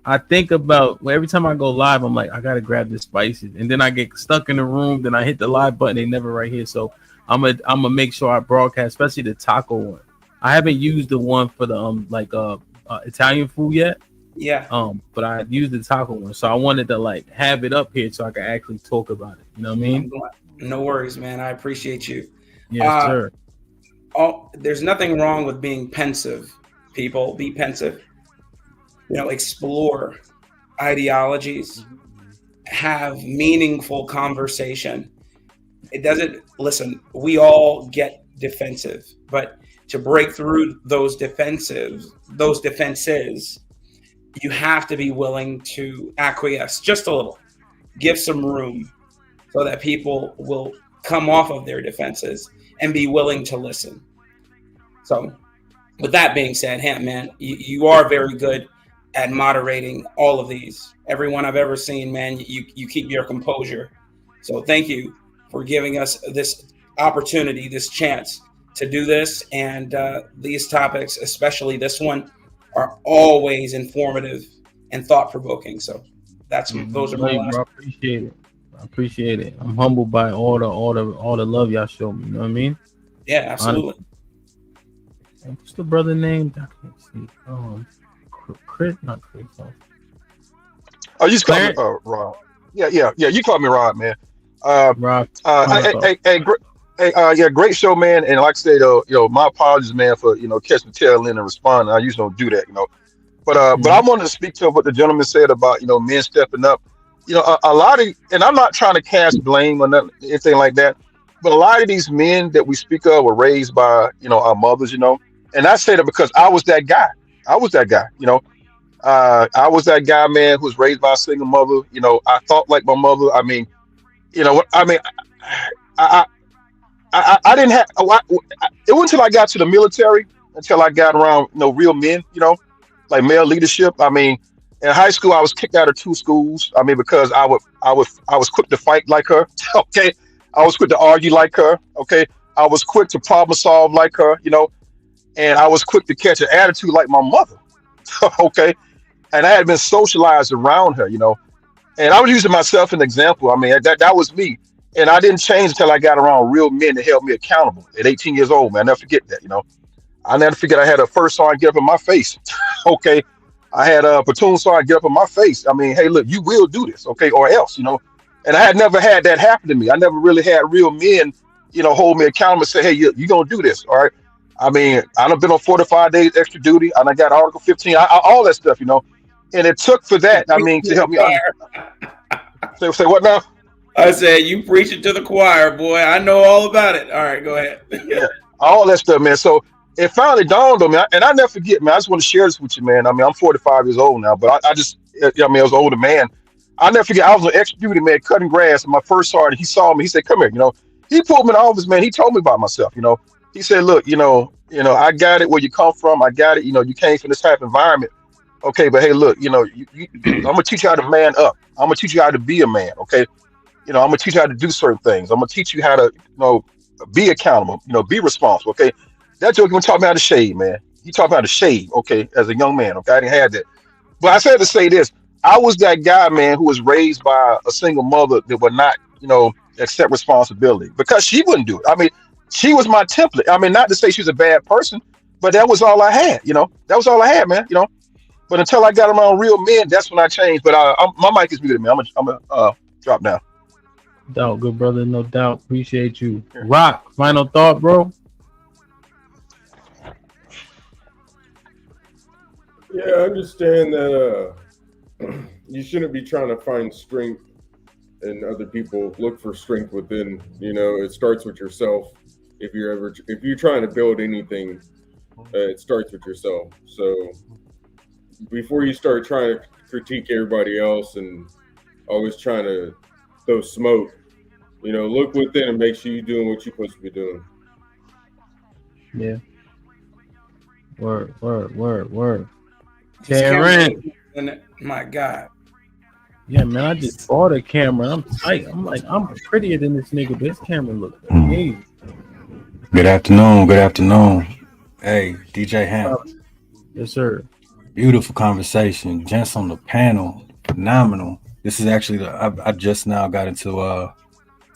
I think about every time I go live, I'm like, I gotta grab the spices, and then I get stuck in the room. Then I hit the live button; they never right here. So I'm gonna make sure I broadcast, especially the taco one. I haven't used the one for the Italian food yet. Yeah. But I used the taco one, so I wanted to have it up here so I could actually talk about it. You know what I mean? No worries, man. I appreciate you. Yes, sir. There's nothing wrong with being pensive. People, be pensive. Explore ideologies, have meaningful conversation. It doesn't, listen, we all get defensive, but to break through those defenses, you have to be willing to acquiesce just a little, give some room so that people will come off of their defenses and be willing to listen. So with that being said, Hant, man, you are very good at moderating all of these. Everyone I've ever seen, man, you keep your composure. So thank you for giving us this opportunity, this chance to do this. And these topics, especially this one, are always informative and thought-provoking. So those are my last. I appreciate it. I'm humbled by all the love y'all show me. You know what I mean? Yeah, absolutely. What's the brother name? I can't see. Chris, not Chris. Oh, you just call me Rob. Yeah. You call me Rob, man. Rob. Great show, man. And like I said, my apologies, man, for catching the tail end and responding. I usually don't do that, But I wanted to speak to what the gentleman said about men stepping up. A lot of, and I'm not trying to cast blame or nothing, anything like that. But a lot of these men that we speak of were raised by our mothers, And I say that because I was that guy. I was that guy, I was that guy, man, who was raised by a single mother. I thought like my mother. I mean, I didn't have. It wasn't until I got to the military, until I got around, real men, like male leadership. I mean, in high school, I was kicked out of 2 schools. I mean, because I was quick to fight like her. Okay, I was quick to argue like her. Okay, I was quick to problem solve like her. And I was quick to catch an attitude like my mother. Okay. And I had been socialized around her, and I was using myself as an example. I mean, that was me. And I didn't change until I got around real men that held me accountable at 18 years old, man. I never forget that, I never forget I had a first sergeant get up in my face. Okay. I had a platoon sergeant get up in my face. I mean, hey, look, you will do this, okay, or else, And I had never had that happen to me. I never really had real men, hold me accountable and say, hey, you're going to do this, all right? I mean, I done been on 45 days extra duty. I done got Article 15, all that stuff, And it took for that, I mean, to help me. Say what now? I said, you preach it to the choir, boy. I know all about it. All right, go ahead. Yeah, all that stuff, man. So it finally dawned on me, and I never forget, man. I just want to share this with you, man. I mean, I'm 45 years old now, but I just, I mean, I was an older man. I never forget, I was an extra duty, man, cutting grass, and my first sergeant, he saw me. He said, come here, He pulled me in the office, man. He told me about myself, He said, look, I got it where you come from. I got it. You came from this type of environment. Okay, but hey, look, I'm going to teach you how to man up. I'm going to teach you how to be a man, okay? I'm going to teach you how to do certain things. I'm going to teach you how to, be accountable, be responsible, okay? That joke even taught me how to shave, man. He taught me how to shave, okay, as a young man, okay? I didn't have that. But I said to say this, I was that guy, man, who was raised by a single mother that would not, accept responsibility because she wouldn't do it. I mean, she was my template. I mean, not to say she was a bad person, but that was all I had, That was all I had, man, But until I got around real men, that's when I changed. But my mic is muted, man. I'm gonna drop down. Doubt, good brother, no doubt. Appreciate you. Rock, final thought, bro. Yeah, I understand that you shouldn't be trying to find strength in other people. Look for strength within. It starts with yourself. If you're trying to build anything, it starts with yourself. So before you start trying to critique everybody else and always trying to throw smoke, look within and make sure you're doing what you're supposed to be doing. Yeah. Word. Karen. My God. Yeah, man, I just bought a camera. I'm tight. I'm like, I'm prettier than this nigga, but this camera look amazing. Good afternoon. Hey, DJ Ham. Yes, sir. Beautiful conversation. Gents on the panel, phenomenal. This is actually I just now got into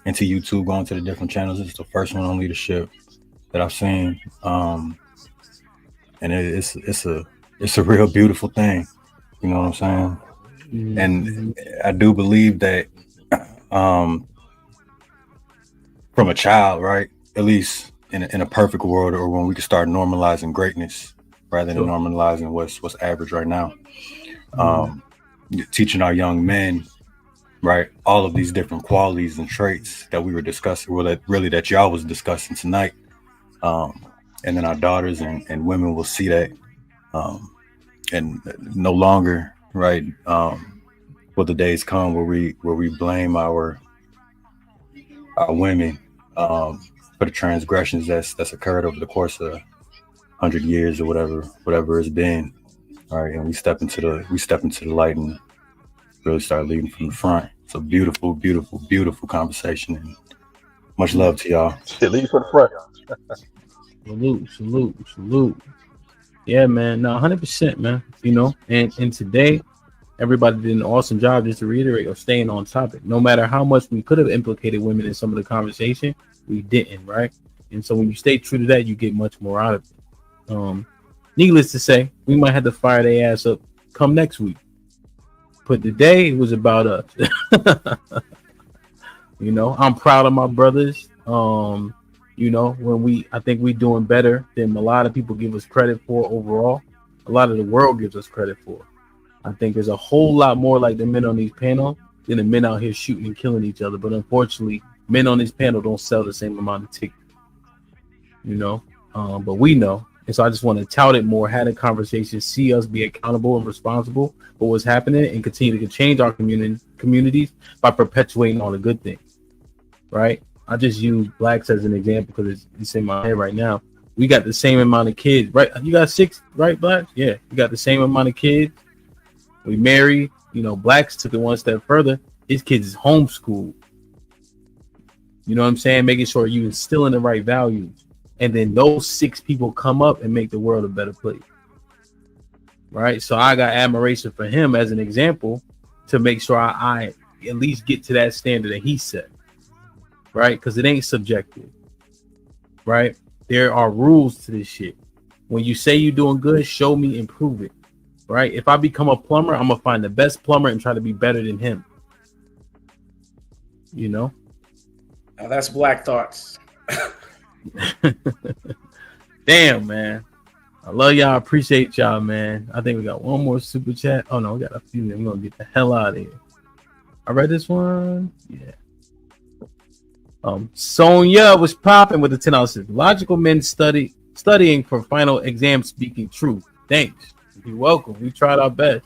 YouTube, going to the different channels. This is the first one on leadership that I've seen. And it's a real beautiful thing. You know what I'm saying? Mm-hmm. And I do believe that from a child, right? At least in a perfect world, or when we can start normalizing greatness rather than normalizing what's average right now. Teaching our young men, right, all of these different qualities and traits that we were discussing, that y'all was discussing tonight. And then our daughters and women will see that, and no longer, right, will the days come where we blame our women for the transgressions that's occurred over the course of 100 years or whatever it's been. All right, and we step into the light and really start leading from the front. It's a beautiful conversation, and much love to y'all. Lead from the front. Salute. Yeah, man. No, 100%, man. And today, everybody did an awesome job, just to reiterate, of staying on topic. No matter how much we could have implicated women in some of the conversation, we didn't, right? And so when you stay true to that, you get much more out of it. Needless to say, we might have to fire their ass up come next week. But today it was about us. I'm proud of my brothers. I think we're doing better than a lot of people give us credit for overall. A lot of the world gives us credit for. I think there's a whole lot more like the men on these panels than the men out here shooting and killing each other. But unfortunately, men on this panel don't sell the same amount of tickets. But we know. And so I just want to tout it more, have a conversation, see us be accountable and responsible for what's happening, and continue to change our communities by perpetuating all the good things, right? I just use blacks as an example because it's in my head right now. We got the same amount of kids, right? You got 6, right, blacks? Yeah, you got the same amount of kids. We married. Blacks took it one step further. His kids is homeschooled. You know what I'm saying? Making sure you instill in the right values. And then those 6 people come up and make the world a better place. Right? So I got admiration for him as an example to make sure I at least get to that standard that he set. Right? Because it ain't subjective. Right? There are rules to this shit. When you say you're doing good, show me and prove it. Right? If I become a plumber, I'm gonna find the best plumber and try to be better than him. You know? Now that's black thoughts. Damn, man. I love y'all. Appreciate y'all, man. I think we got one more super chat. Oh no, we got a few. I'm gonna get the hell out of here. I read this one. Yeah. Sonia was popping with the $10. Logical men studying for final exam speaking truth. Thanks. You're welcome. We tried our best.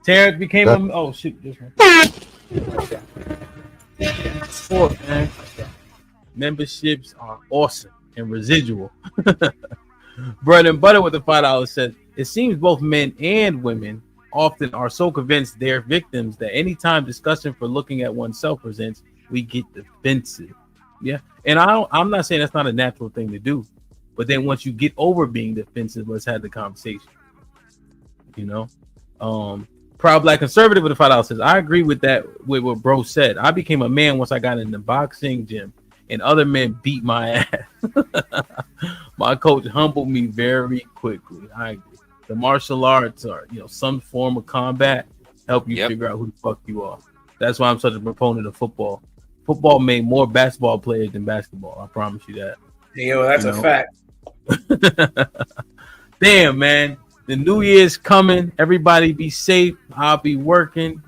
Terrence became a oh shit. This one. Sport, man. Memberships are awesome and residual. Bread and Butter with the $5 says, it seems both men and women often are so convinced they're victims that anytime discussion for looking at oneself presents, we get defensive. Yeah. And I'm not saying that's not a natural thing to do, but then once you get over being defensive, let's have the conversation. You know? Proud Black Conservative with the $5 says, I agree with that, with what bro said. I became a man once I got in the boxing gym and other men beat my ass. My coach humbled me very quickly. I agree. The martial arts are, some form of combat help you figure out who the fuck you are. That's why I'm such a proponent of football. Football made more basketball players than basketball. I promise you that. Yo, that's a fact. Damn, man. The new year's coming. Everybody be safe. I'll be working,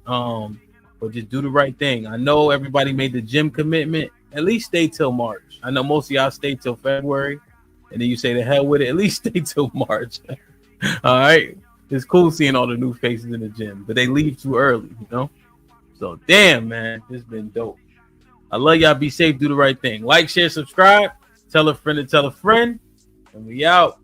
but just do the right thing. I know everybody made the gym commitment. At least stay till March. I know most of y'all stay till February, and then you say the hell with it. At least stay till March. All right. It's cool seeing all the new faces in the gym, but they leave too early, So damn, man, this has been dope. I love y'all. Be safe. Do the right thing. Like, share, subscribe. Tell a friend to tell a friend. And we out.